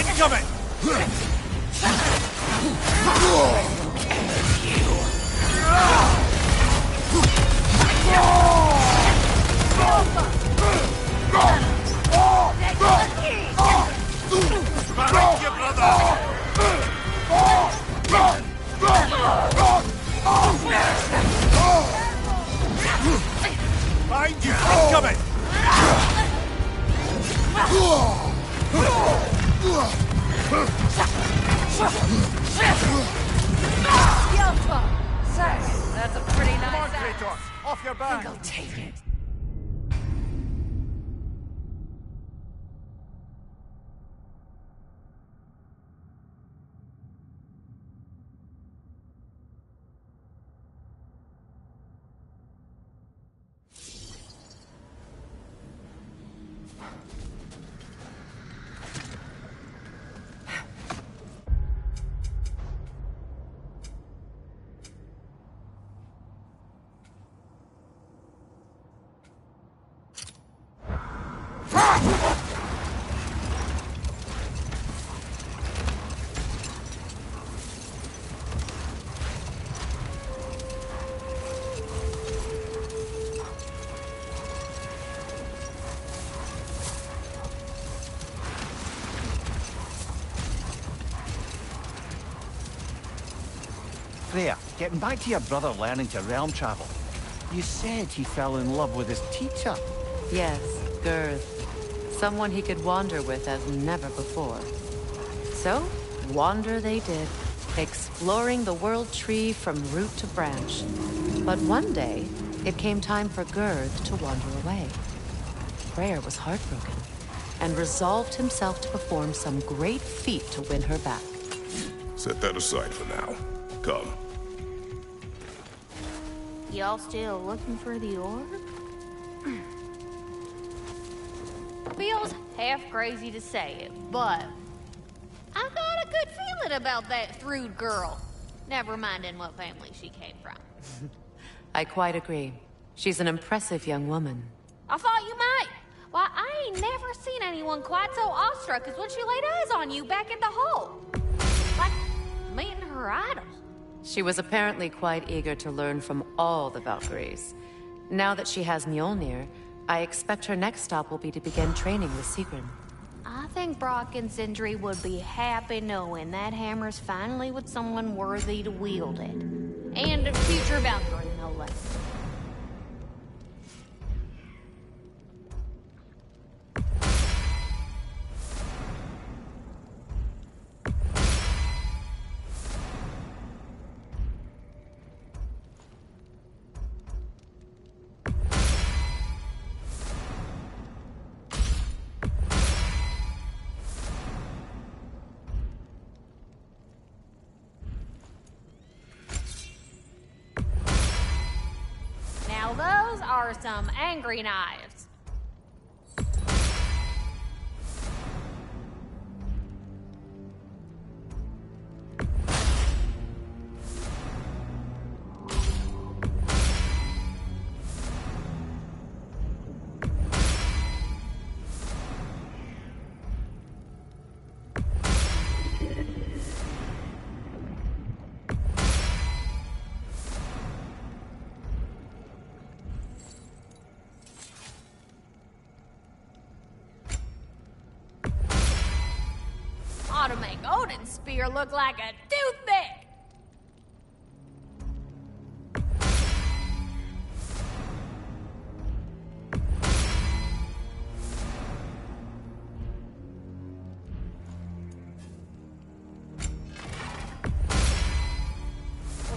Incoming! Behind you, brother! Behind you! Incoming! That's a pretty nice Come on, axe. Kratos! Off your back! I'll take it. Freya, getting back to your brother learning to realm travel. You said he fell in love with his teacher. Yes, Girth. Someone he could wander with as never before. So, wander they did, exploring the world tree from root to branch. But one day, it came time for Girth to wander away. Freyr was heartbroken, and resolved himself to perform some great feat to win her back. Set that aside for now. Come. Y'all still looking for the orb? Feels half crazy to say it, but I got a good feeling about that Thrud girl. Never minding what family she came from. I quite agree. She's an impressive young woman. I thought you might. Why, I ain't never seen anyone quite so awestruck as when she laid eyes on you back in the hole. Like meeting her idol. She was apparently quite eager to learn from all the Valkyries. Now that she has Mjolnir, I expect her next stop will be to begin training with Sigrun. I think Brock and Sindri would be happy knowing that hammer's finally with someone worthy to wield it. And a future Valkyrie, no less. Those are some angry knives. Ought to make Odin's spear look like a toothpick.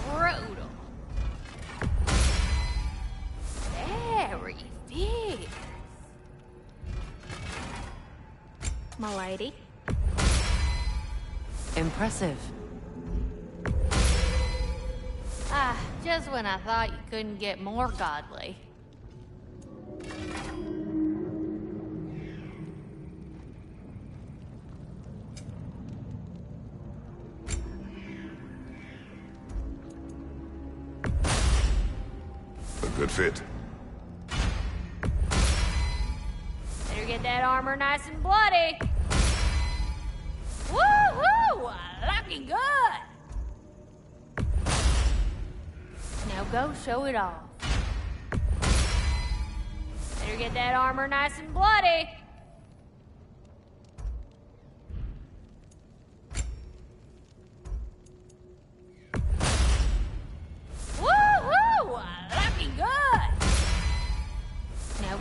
Brutal. Very fierce. My lady. Impressive. Ah, just when I thought you couldn't get more godly. A good fit. Better get that armor nice and bloody. Woohoo! Looking good! Now go show it off. Better get that armor nice and bloody.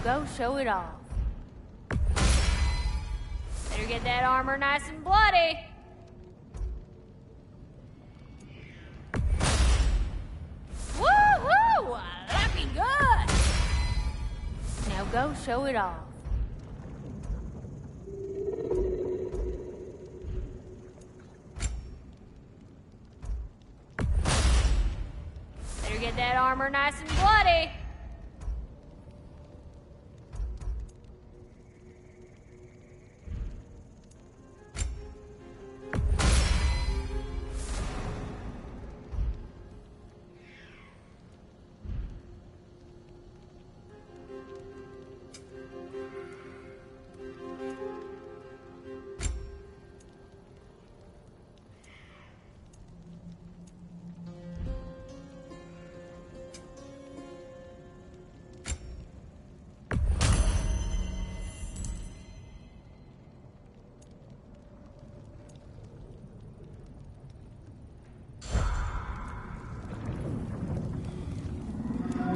go show it off. Better get that armor nice and bloody. Woohoo! Looking good! Now go show it off. Better get that armor nice and bloody.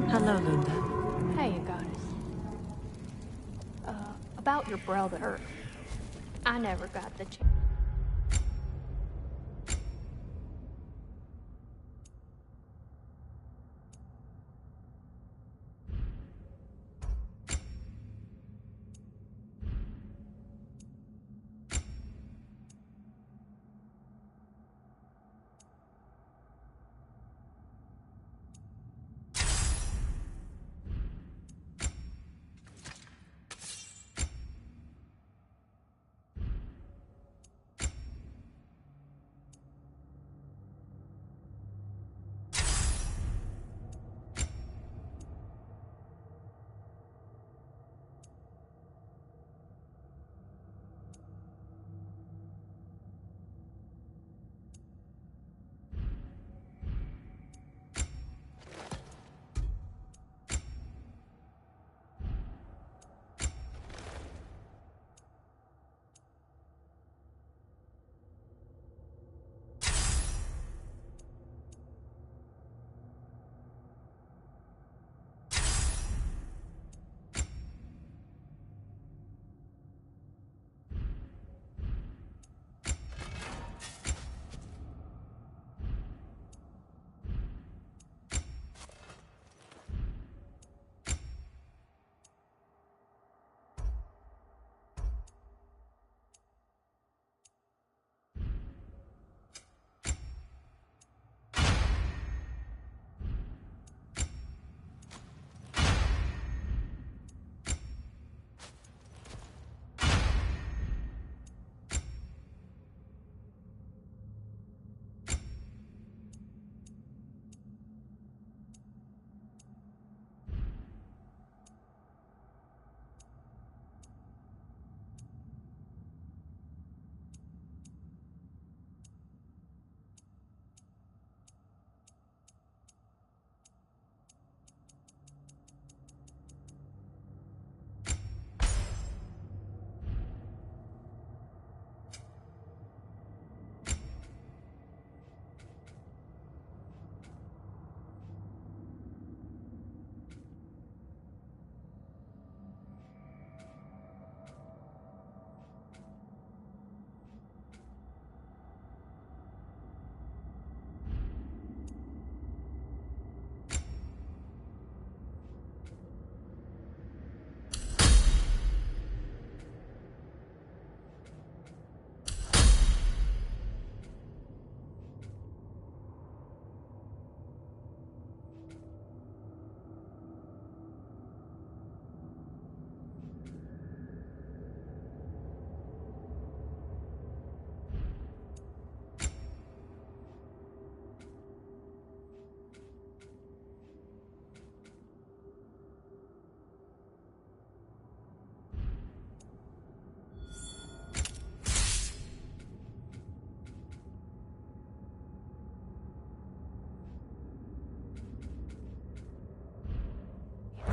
Hello, Lunda. Hey, goddess. About your brother. I never got the chance.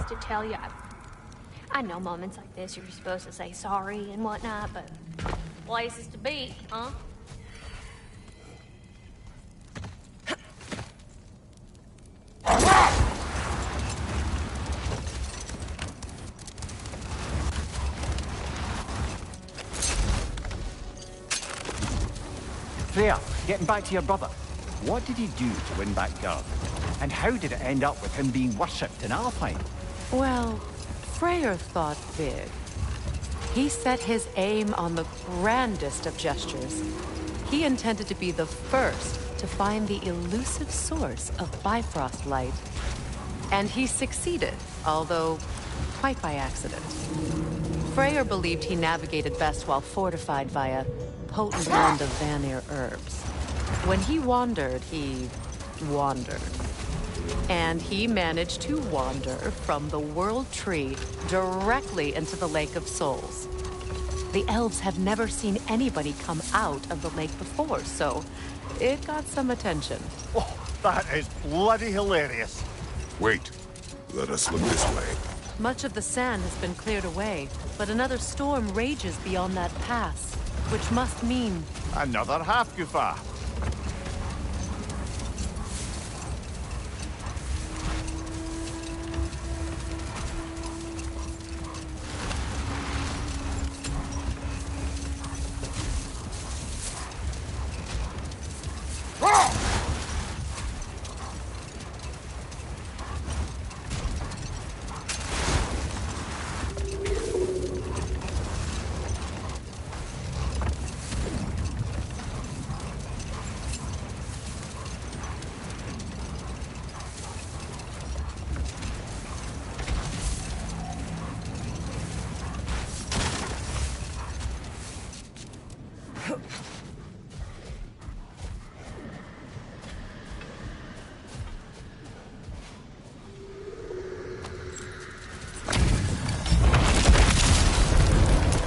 To tell you, I know moments like this you're supposed to say sorry and whatnot, but places to be, huh? Freya, getting back to your brother. What did he do to win back Gerd? And how did it end up with him being worshipped in Alfheim? Well, Freyr thought big. He set his aim on the grandest of gestures. He intended to be the first to find the elusive source of Bifrost light. And he succeeded, although quite by accident. Freyr believed he navigated best while fortified by a potent blend of Vanir herbs. When he wandered, he wandered. And he managed to wander from the World Tree directly into the Lake of Souls. The elves have never seen anybody come out of the lake before, so it got some attention. Oh, that is bloody hilarious. Wait. Let us look this way. Much of the sand has been cleared away, but another storm rages beyond that pass, which must mean... Another half-goofa.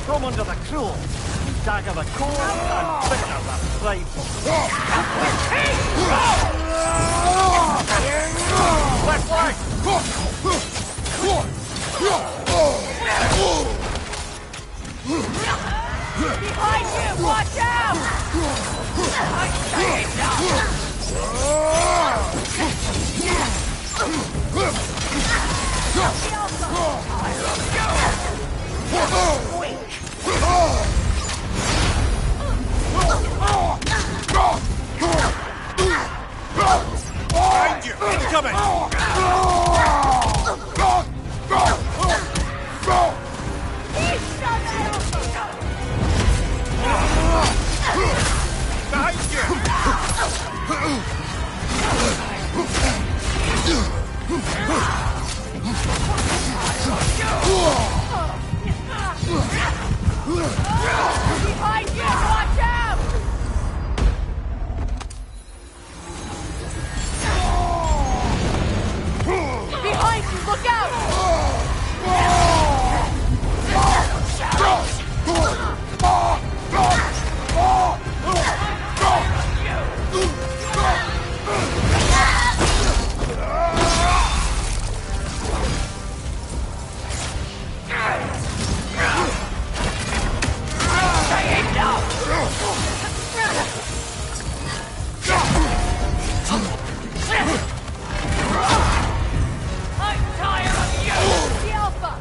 Come under the cruel, dagger the core, and bitter the frightful. Left flank! Behind you! Watch out! Behind you! Incoming! Behind you! Watch out! Behind you! Look out! I'm tired of you! The Alpha!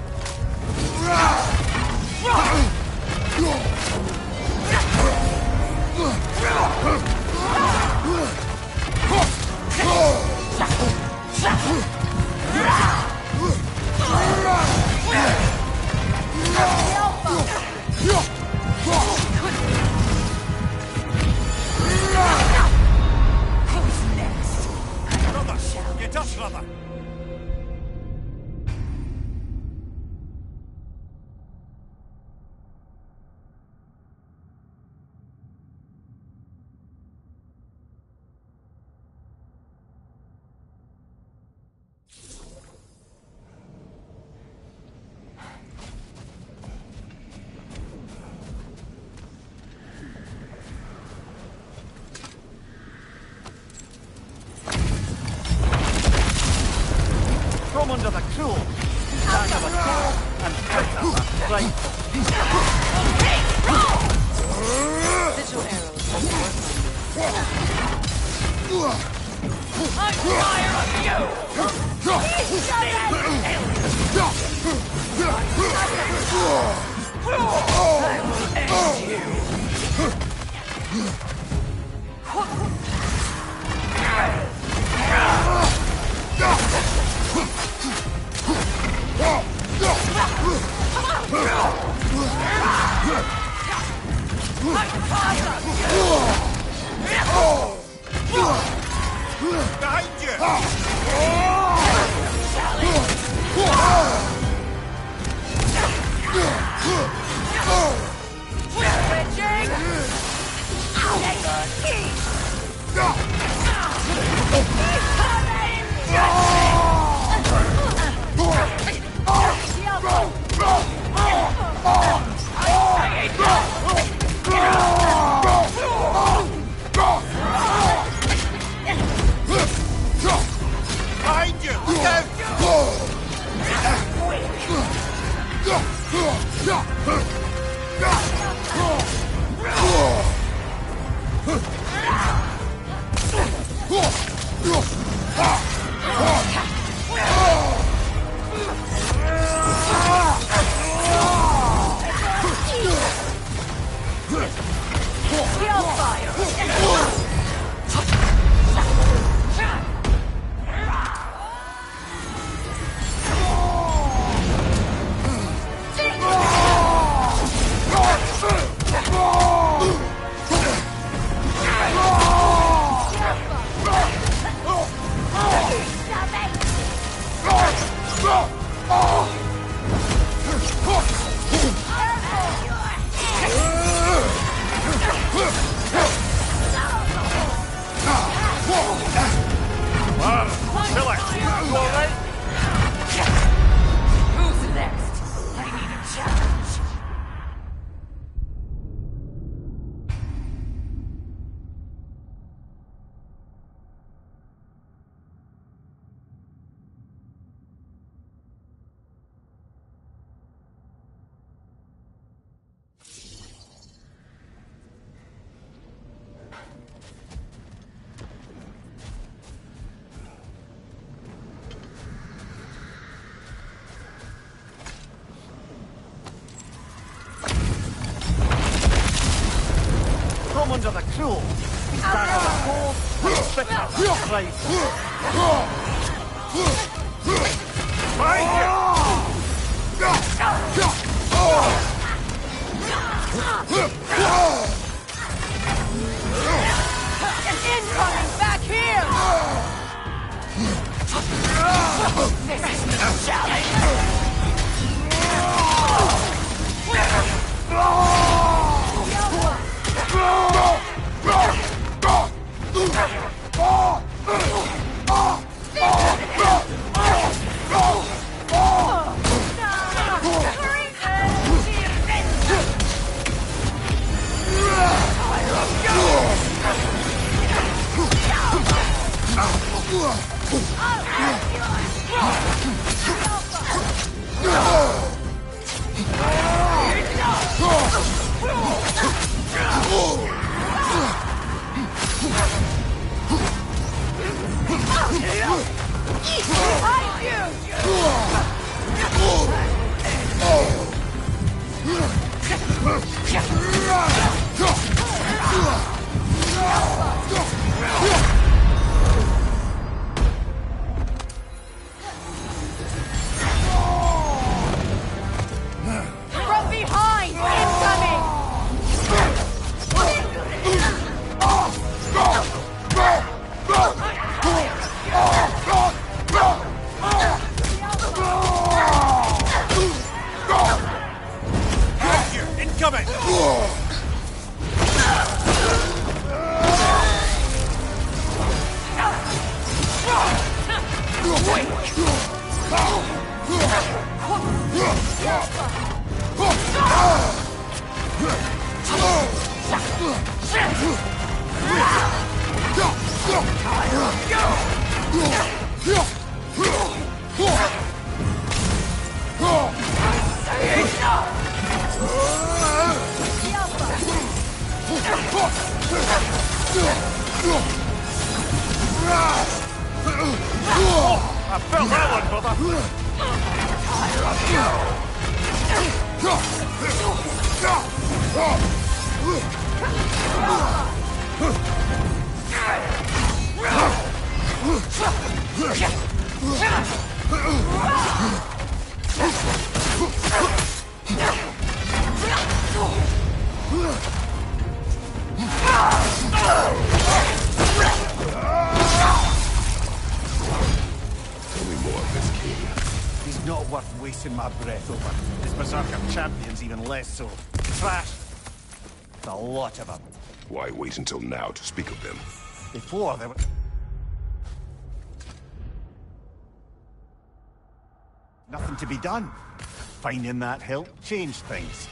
Who's next? Brother! Get up, brother! Come under the cruel, dagger the core, and bitter the frightful. Sigil arrows I'm tired of you! I will end you! Behind you! Behind you! Look out! Who's next? I need a challenge. Come under the cruel. Stand on the cold and spit out the place. Incoming! Back here! This is no challenge. From behind! Incoming! Incoming! I felt that one, brother! wasting my breath over. His Berserker champions even less so. Trash. A lot of them. Why wait until now to speak of them? Before there were... Nothing to be done. Finding that help changed things.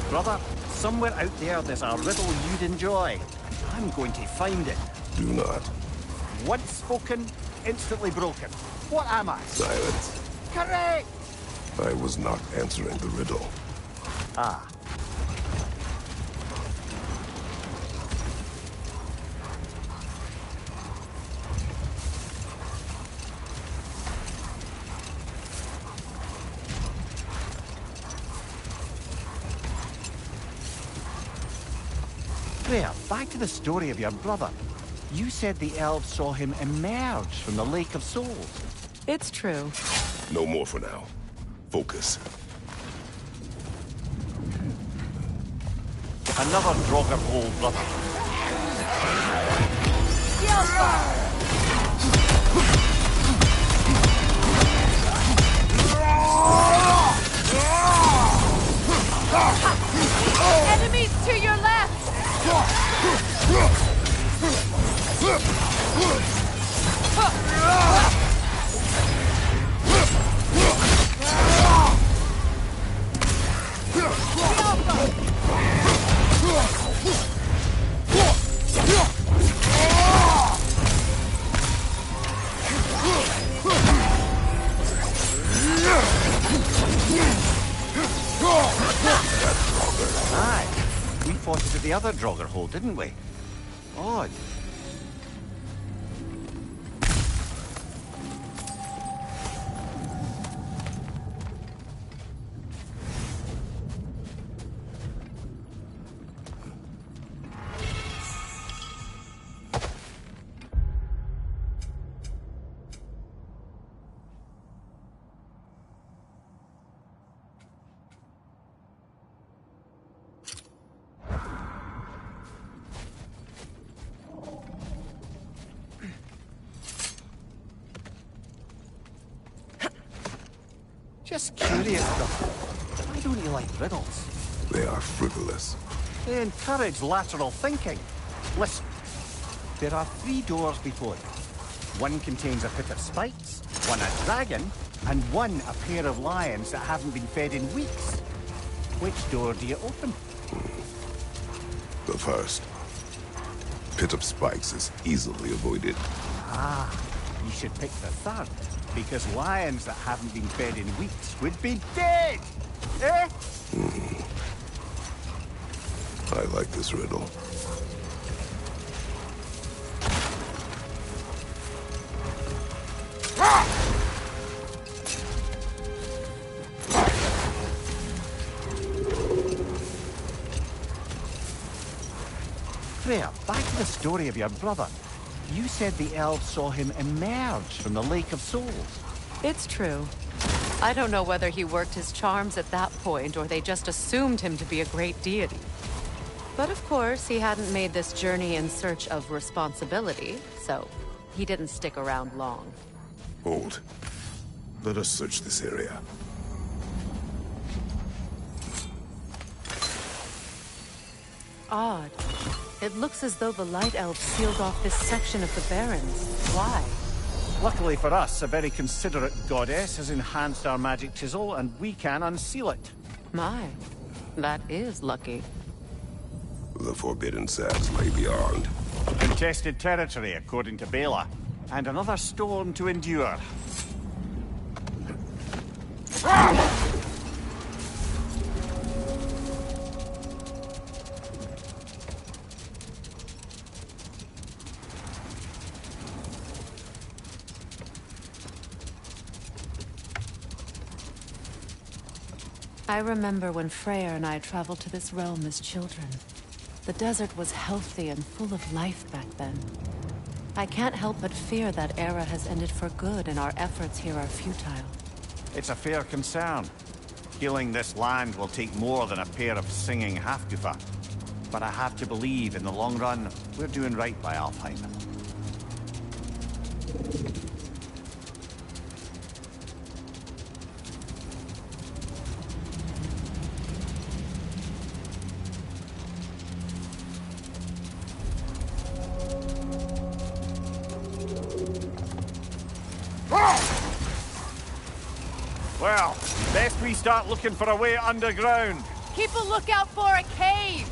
Brother, somewhere out there's a riddle you'd enjoy. I'm going to find it. Do not. Once spoken, instantly broken. What am I? Silence. Correct! I was not answering the riddle. Ah. Freya, back to the story of your brother. You said the elves saw him emerge from the Lake of Souls. It's true. No more for now. Focus. Another Draugr hole, brother. Enemies to your left! Aye. We fought it at the other Draugr hole, didn't we? Odd. Just curious, brother. Why don't you like riddles? They are frivolous. They encourage lateral thinking. Listen, there are 3 doors before you. One contains a pit of spikes, one a dragon, and one a pair of lions that haven't been fed in weeks. Which door do you open? The first. Pit of spikes is easily avoided. Ah, you should pick the third, because lions that haven't been fed in weeks would be dead! Eh? I like this riddle. Freya, back to the story of your brother. You said the elves saw him emerge from the Lake of Souls. It's true. I don't know whether he worked his charms at that point or they just assumed him to be a great deity. But of course, he hadn't made this journey in search of responsibility, so he didn't stick around long. Hold. Let us search this area. Odd. It looks as though the Light Elves sealed off this section of the Barrens. Why? Luckily for us, a very considerate goddess has enhanced our magic chisel, and we can unseal it. My, that is lucky. The forbidden sands lay beyond. Contested territory, according to Bela. And another storm to endure. I remember when Freyr and I traveled to this realm as children. The desert was healthy and full of life back then. I can't help but fear that era has ended for good and our efforts here are futile. It's a fair concern. Healing this land will take more than a pair of singing Halfgoofa. But I have to believe, in the long run, we're doing right by Alfheim. Well, best we start looking for a way underground. Keep a lookout for a cave!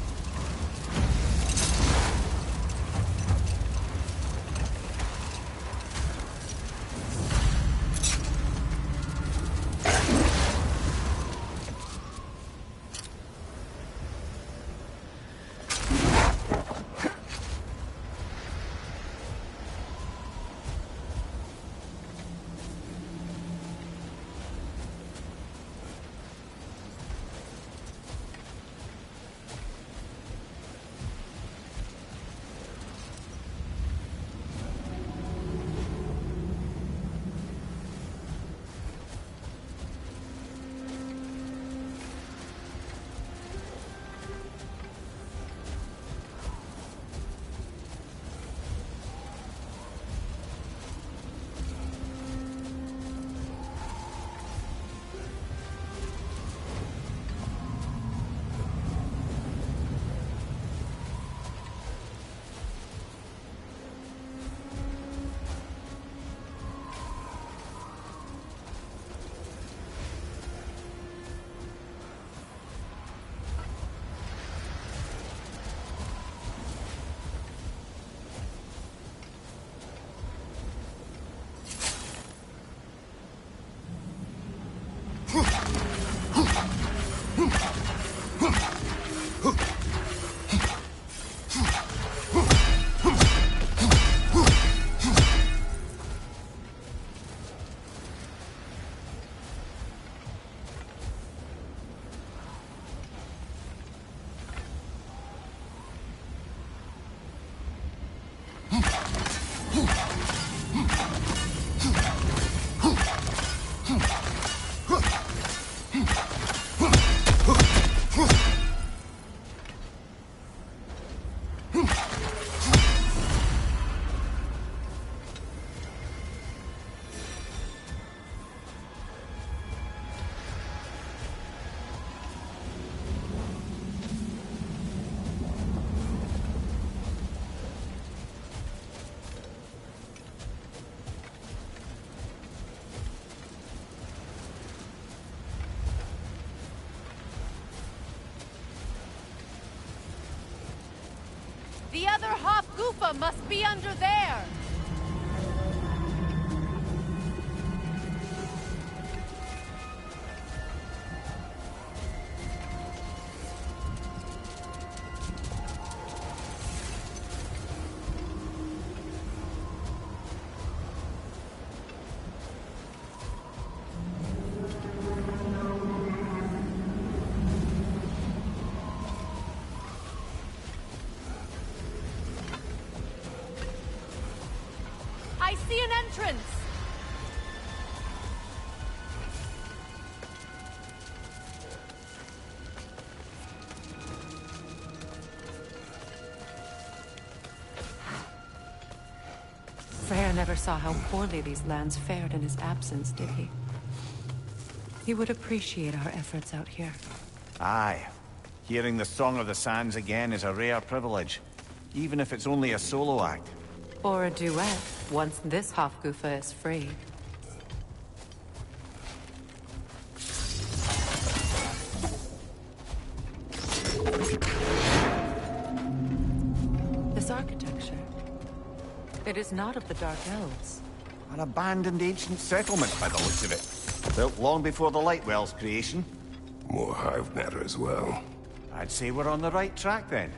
The other Hofgufa must be under there! I see an entrance! Freyr never saw how poorly these lands fared in his absence, did he? He would appreciate our efforts out here. Aye. Hearing the Song of the Sands again is a rare privilege, even if it's only a solo act. Or a duet, once this Hofgufa is free. It is not of the Dark Elves. An abandoned ancient settlement by the looks of it. Built long before the Lightwell's creation. More hive matter as well. I'd say we're on the right track then.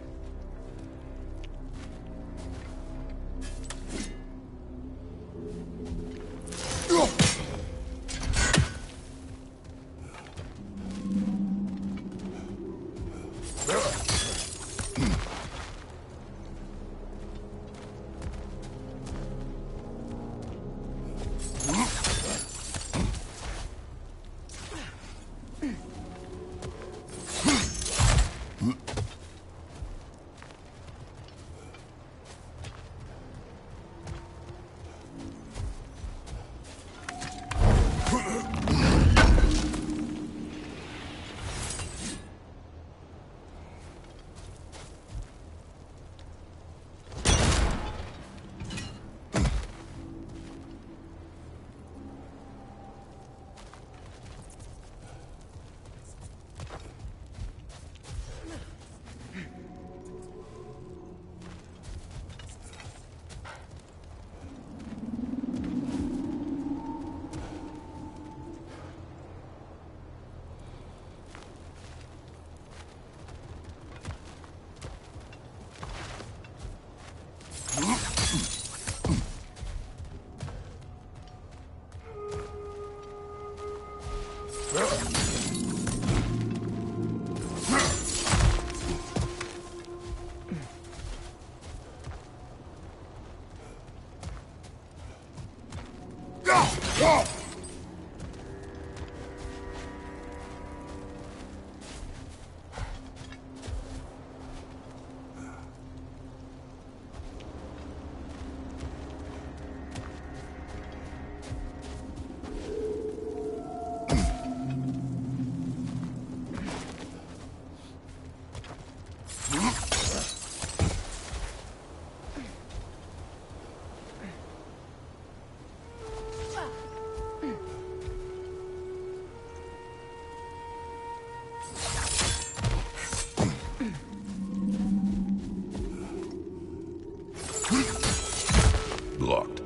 Blocked.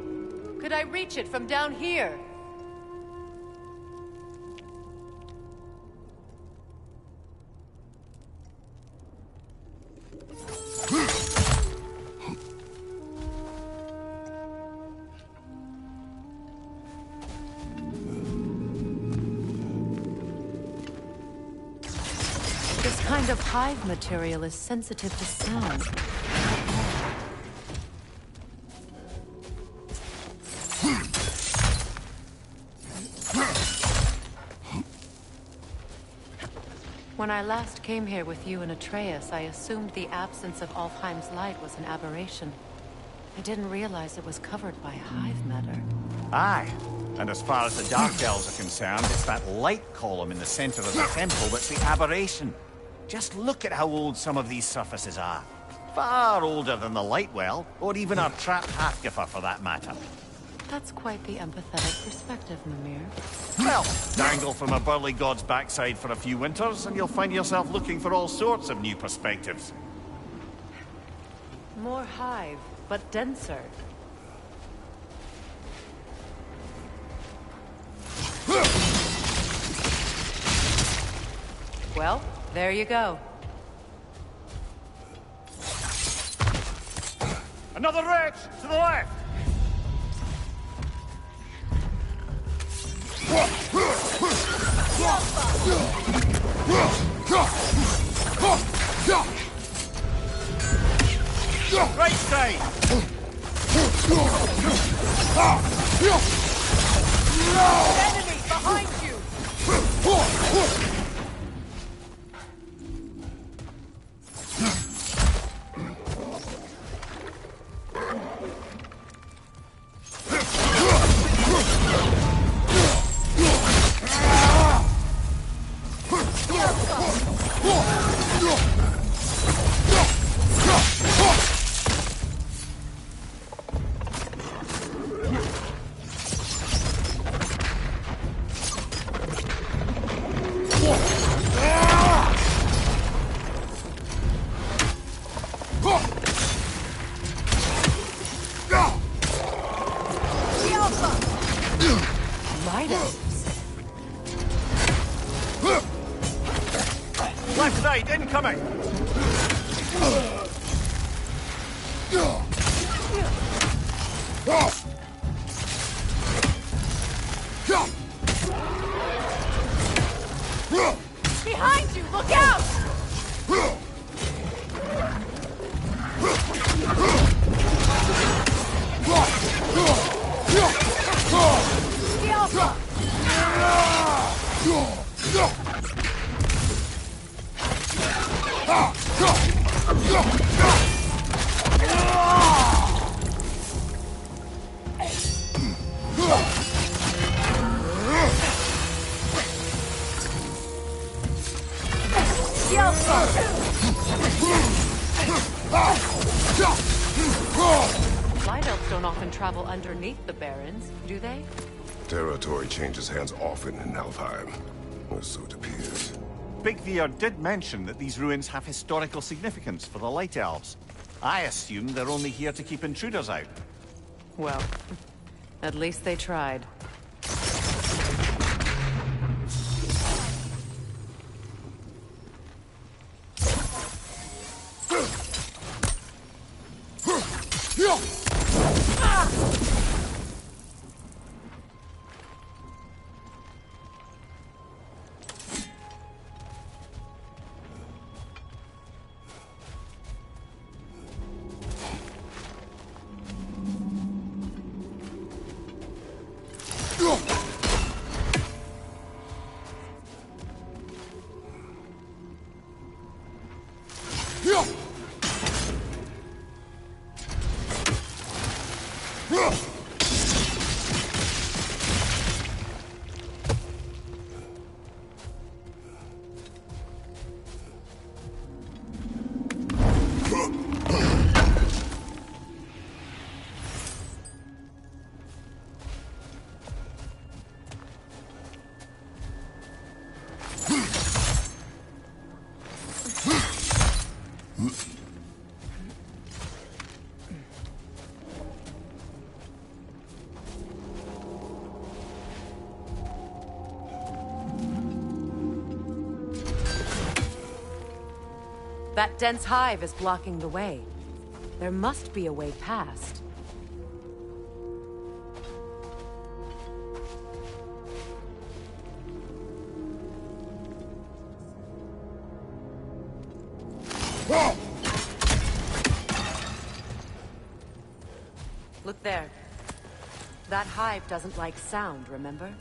Could I reach it from down here? This kind of hive material is sensitive to sound. When I last came here with you and Atreus, I assumed the absence of Alfheim's light was an aberration. I didn't realize it was covered by hive matter. Aye. And as far as the Dark Elves are concerned, it's that light column in the center of the temple that's the aberration. Just look at how old some of these surfaces are. Far older than the Lightwell, or even our trapped Hathgiffer for that matter. That's quite the empathetic perspective, Mimir. Well, dangle from a burly god's backside for a few winters, and you'll find yourself looking for all sorts of new perspectives. More hive, but denser. Well, there you go. Another wretch! To the left! Right side! Enemy behind you! Light elves. Left, right, incoming! Behind you! Look out! Light elves don't often travel underneath the barrens, do they? Territory changes hands often in Alfheim, or so it appears. Big Veer did mention that these ruins have historical significance for the Light Elves. I assume they're only here to keep intruders out. Well, at least they tried. That dense hive is blocking the way. There must be a way past. Look there. That hive doesn't like sound, remember?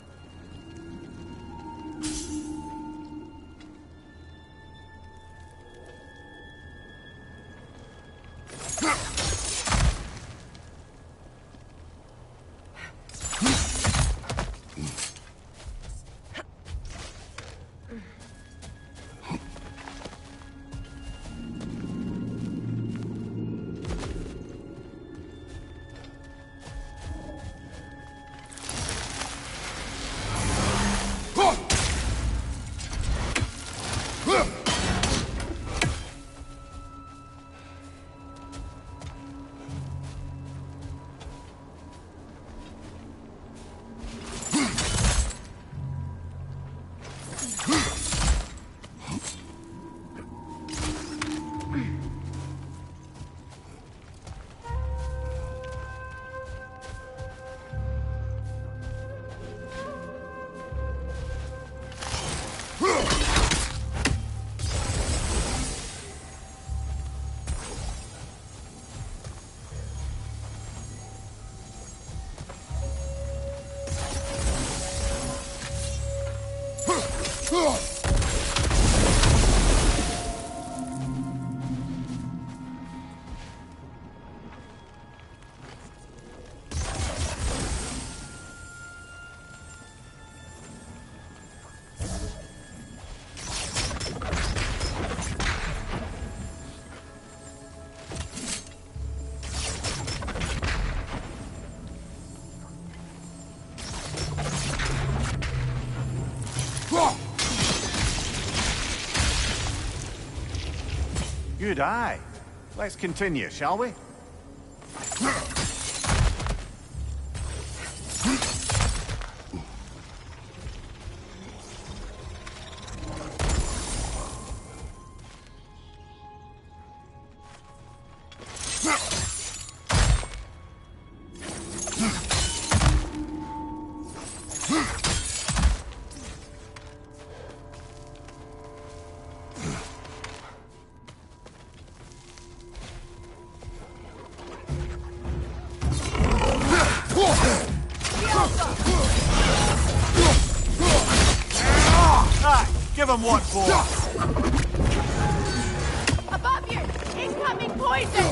Good eye. Let's continue, shall we? Give him what for? Above you! Incoming poison!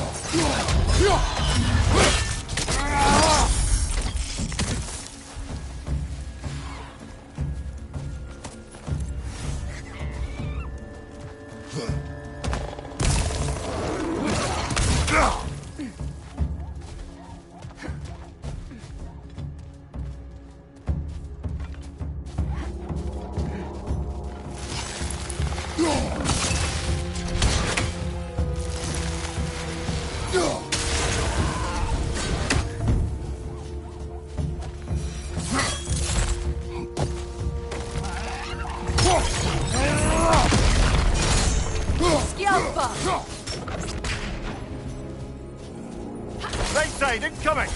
Right side, incoming!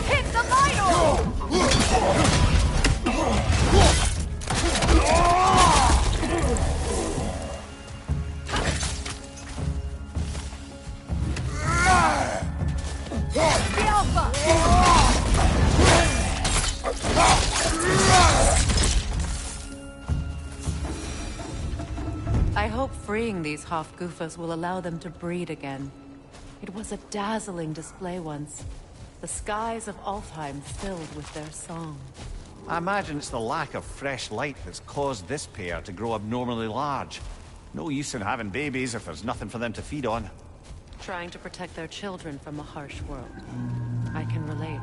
Hit the vital! I hope freeing these Hofgufas will allow them to breed again. It was a dazzling display once. The skies of Alfheim filled with their song. I imagine it's the lack of fresh light that's caused this pair to grow abnormally large. No use in having babies if there's nothing for them to feed on. Trying to protect their children from a harsh world. I can relate.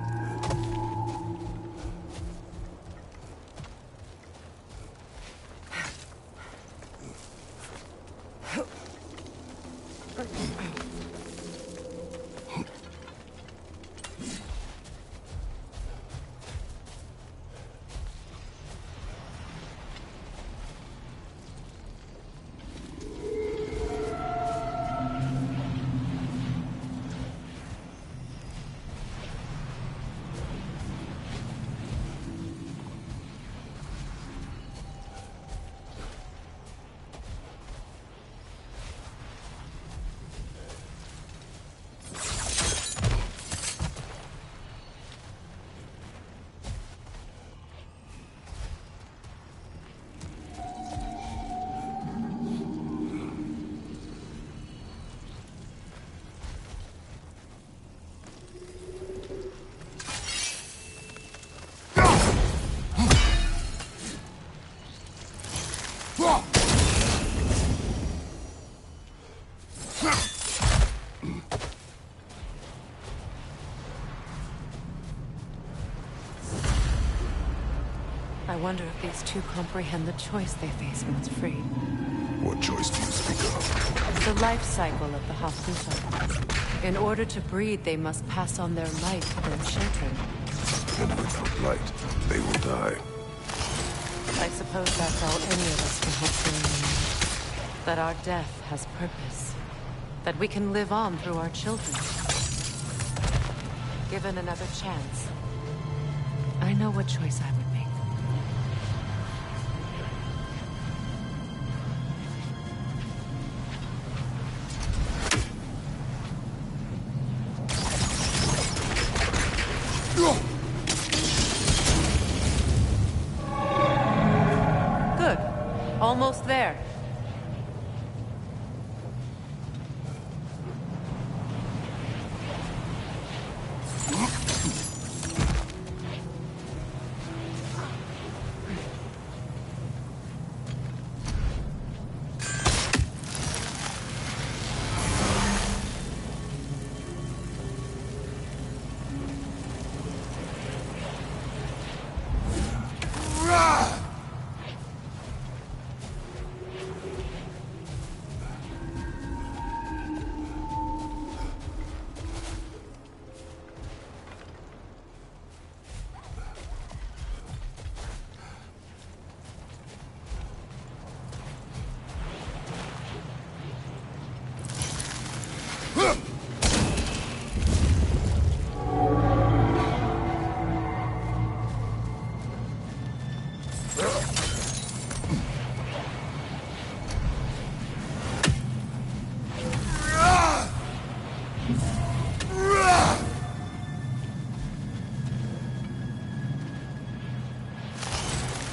I wonder if these two comprehend the choice they face once freed. What choice do you speak of? The life cycle of the Hofgufa. In order to breed, they must pass on their light to their children. And without light, they will die. I suppose that's all any of us can hope for. That our death has purpose. That we can live on through our children. Given another chance, I know what choice I would make. Good. Almost there.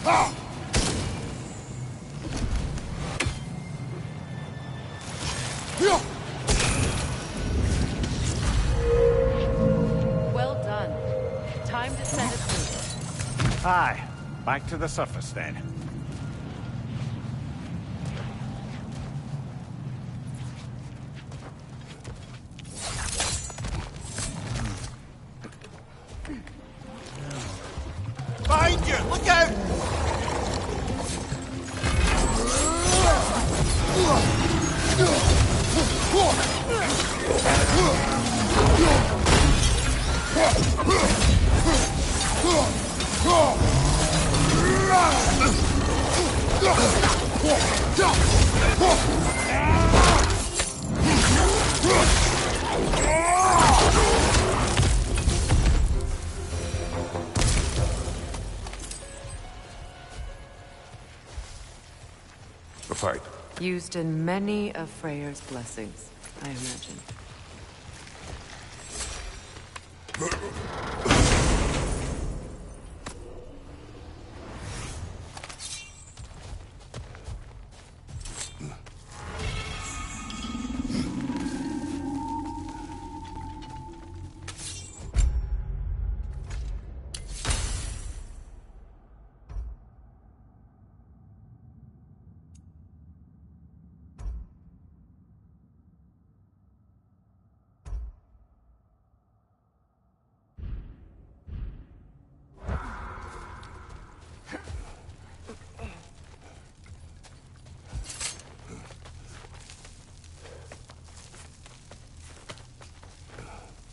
Well done. Time to send it through. Aye. Back to the surface then. Behind you! Look out! The fight. Used in many of Freyr's blessings, I imagine.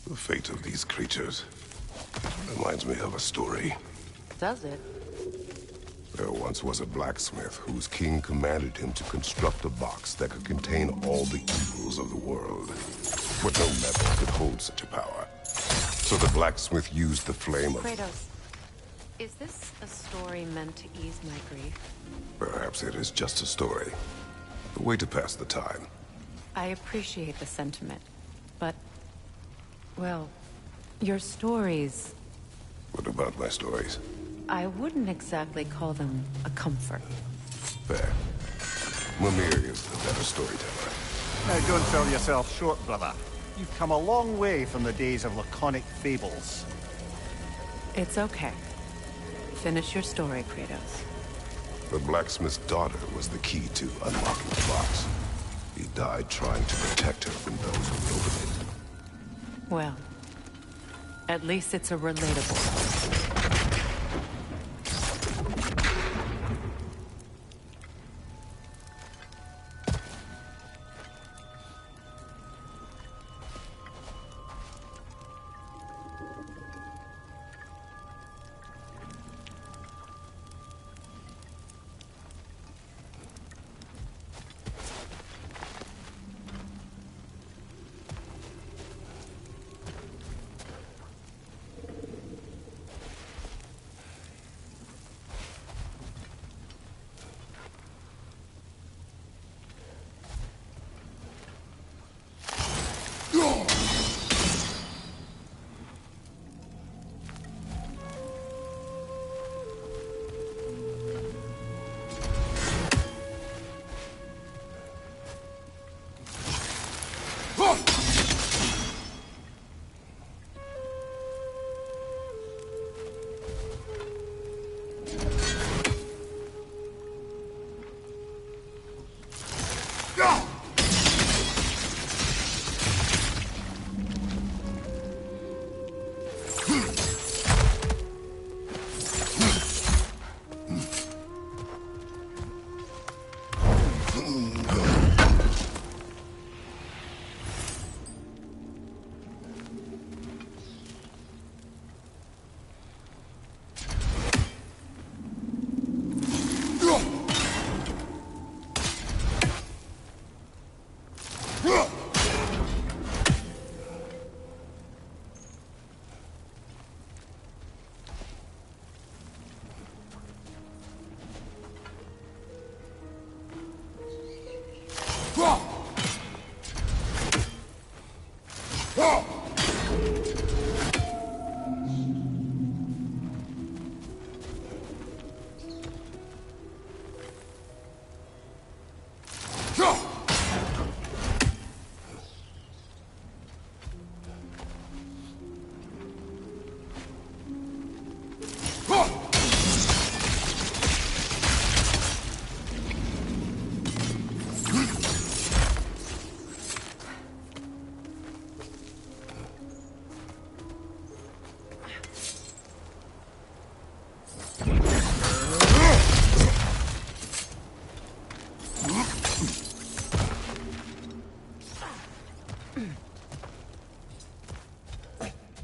The fate of these creatures reminds me of a story. Does it? There once was a blacksmith whose king commanded him to construct a box that could contain all the evils of the world. But no metal could hold such a power. So the blacksmith used the flame of... Kratos, is this a story meant to ease my grief? Perhaps it is just a story. A way to pass the time. I appreciate the sentiment, but... well, your stories... What about my stories? I wouldn't exactly call them a comfort. Fair. Mimir is the better storyteller. Now don't sell yourself short, brother. You've come a long way from the days of laconic fables. It's okay. Finish your story, Kratos. The blacksmith's daughter was the key to unlocking the box. He died trying to protect her from those who opened it. Well, at least it's a relatable story.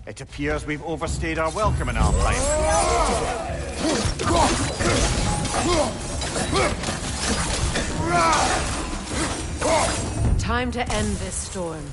It appears we've overstayed our welcome in our time. Time to end this storm.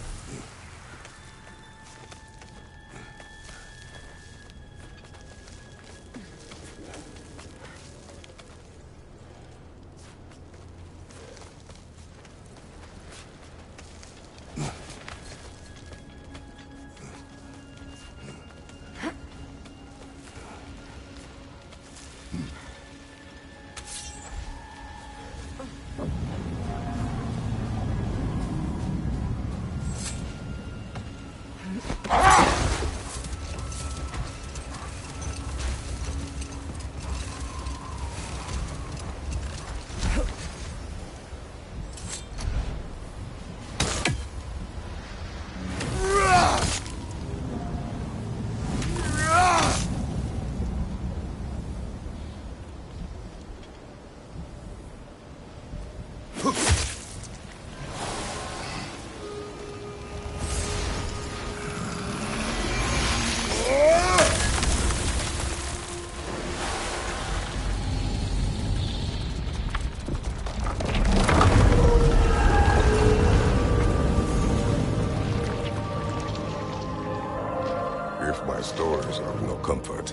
Stories are of no comfort.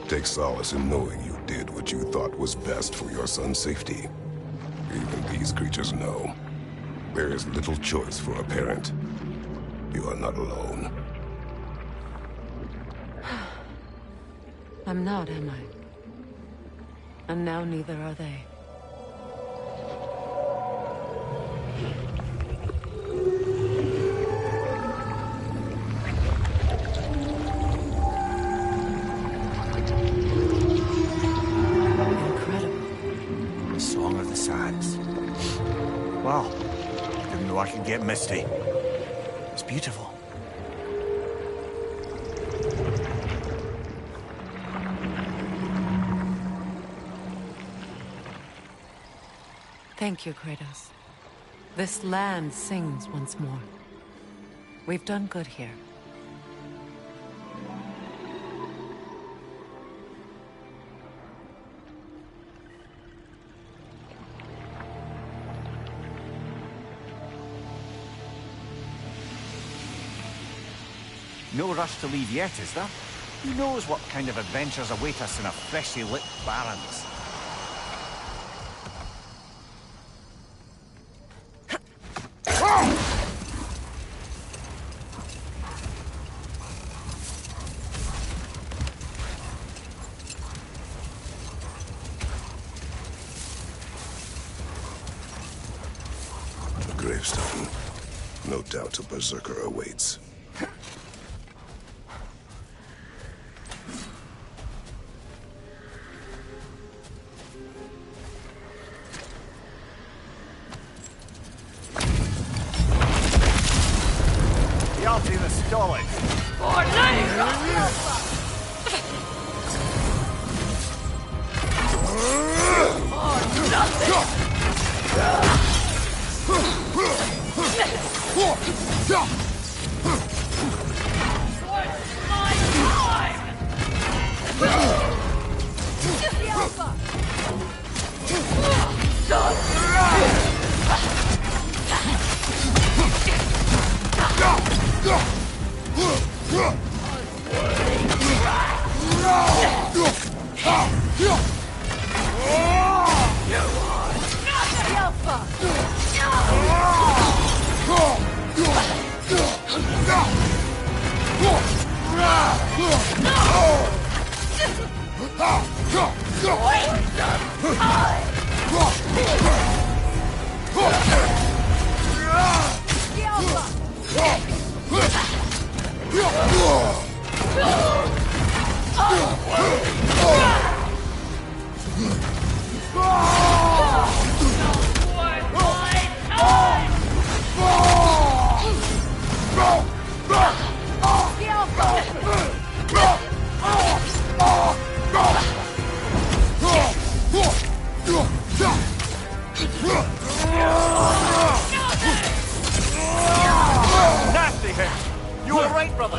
Take solace in knowing you did what you thought was best for your son's safety. Even these creatures know. There is little choice for a parent. You are not alone. I'm not, am I? And now neither are they. Wow, didn't know I could get misty. It's beautiful. Thank you, Kratos. This land sings once more. We've done good here. No rush to leave yet, is there? Who knows what kind of adventures await us in a freshly lit Barrens? The gravestone. No doubt a berserker awaits. Nasty hit! You were right, brother!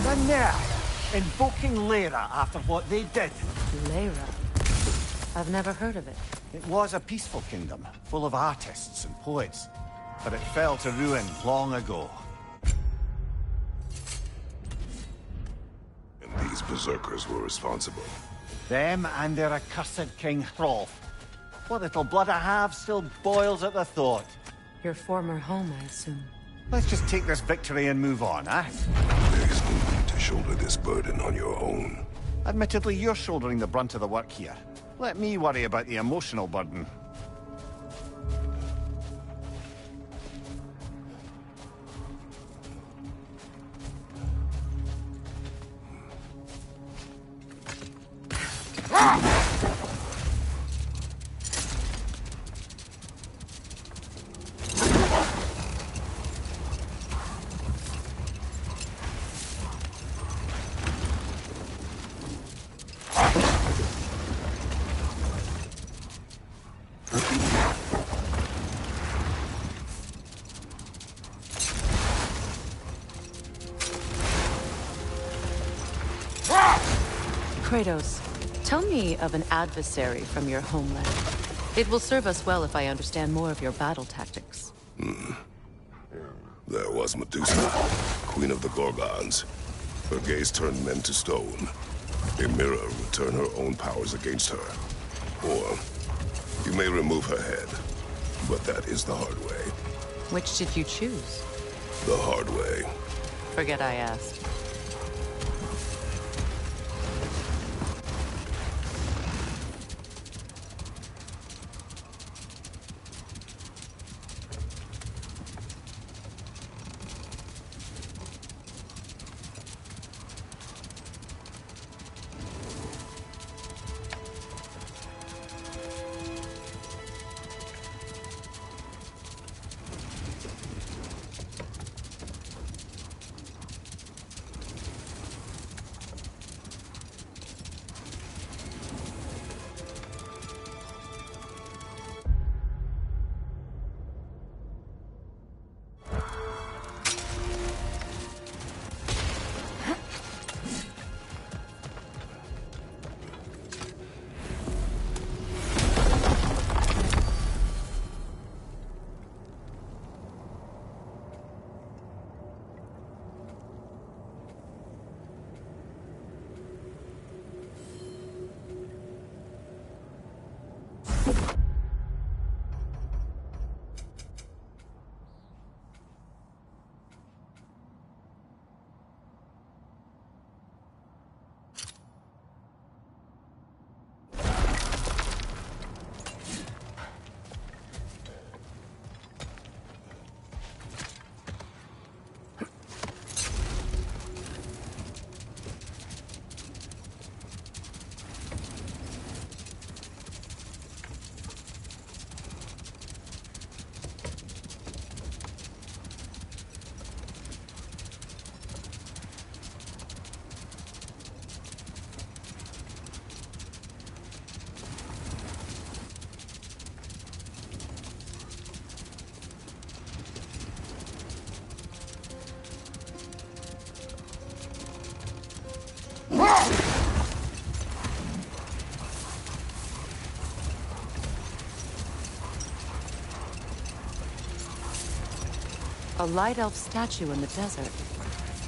The nerve! Invoking Lyra after what they did. Lyra? I've never heard of it. It was a peaceful kingdom, full of artists and poets. But it fell to ruin long ago. And these berserkers were responsible. Them and their accursed King Hrolf. What little blood I have still boils at the thought. Your former home, I assume. Let's just take this victory and move on, eh? There is no need to shoulder this burden on your own. Admittedly, you're shouldering the brunt of the work here. Let me worry about the emotional burden. Kratos, tell me of an adversary from your homeland. It will serve us well if I understand more of your battle tactics. There was Medusa, queen of the Gorgons. Her gaze turned men to stone. A mirror would turn her own powers against her. Or, you may remove her head, but that is the hard way. Which did you choose? The hard way. Forget I asked. A light elf statue in the desert.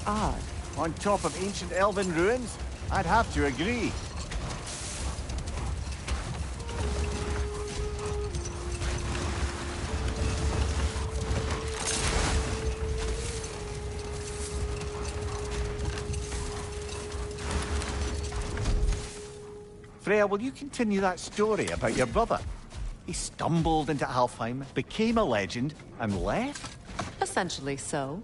Odd. On top of ancient elven ruins? I'd have to agree. Freya, will you continue that story about your brother? He stumbled into Alfheim, became a legend, and left? Essentially so.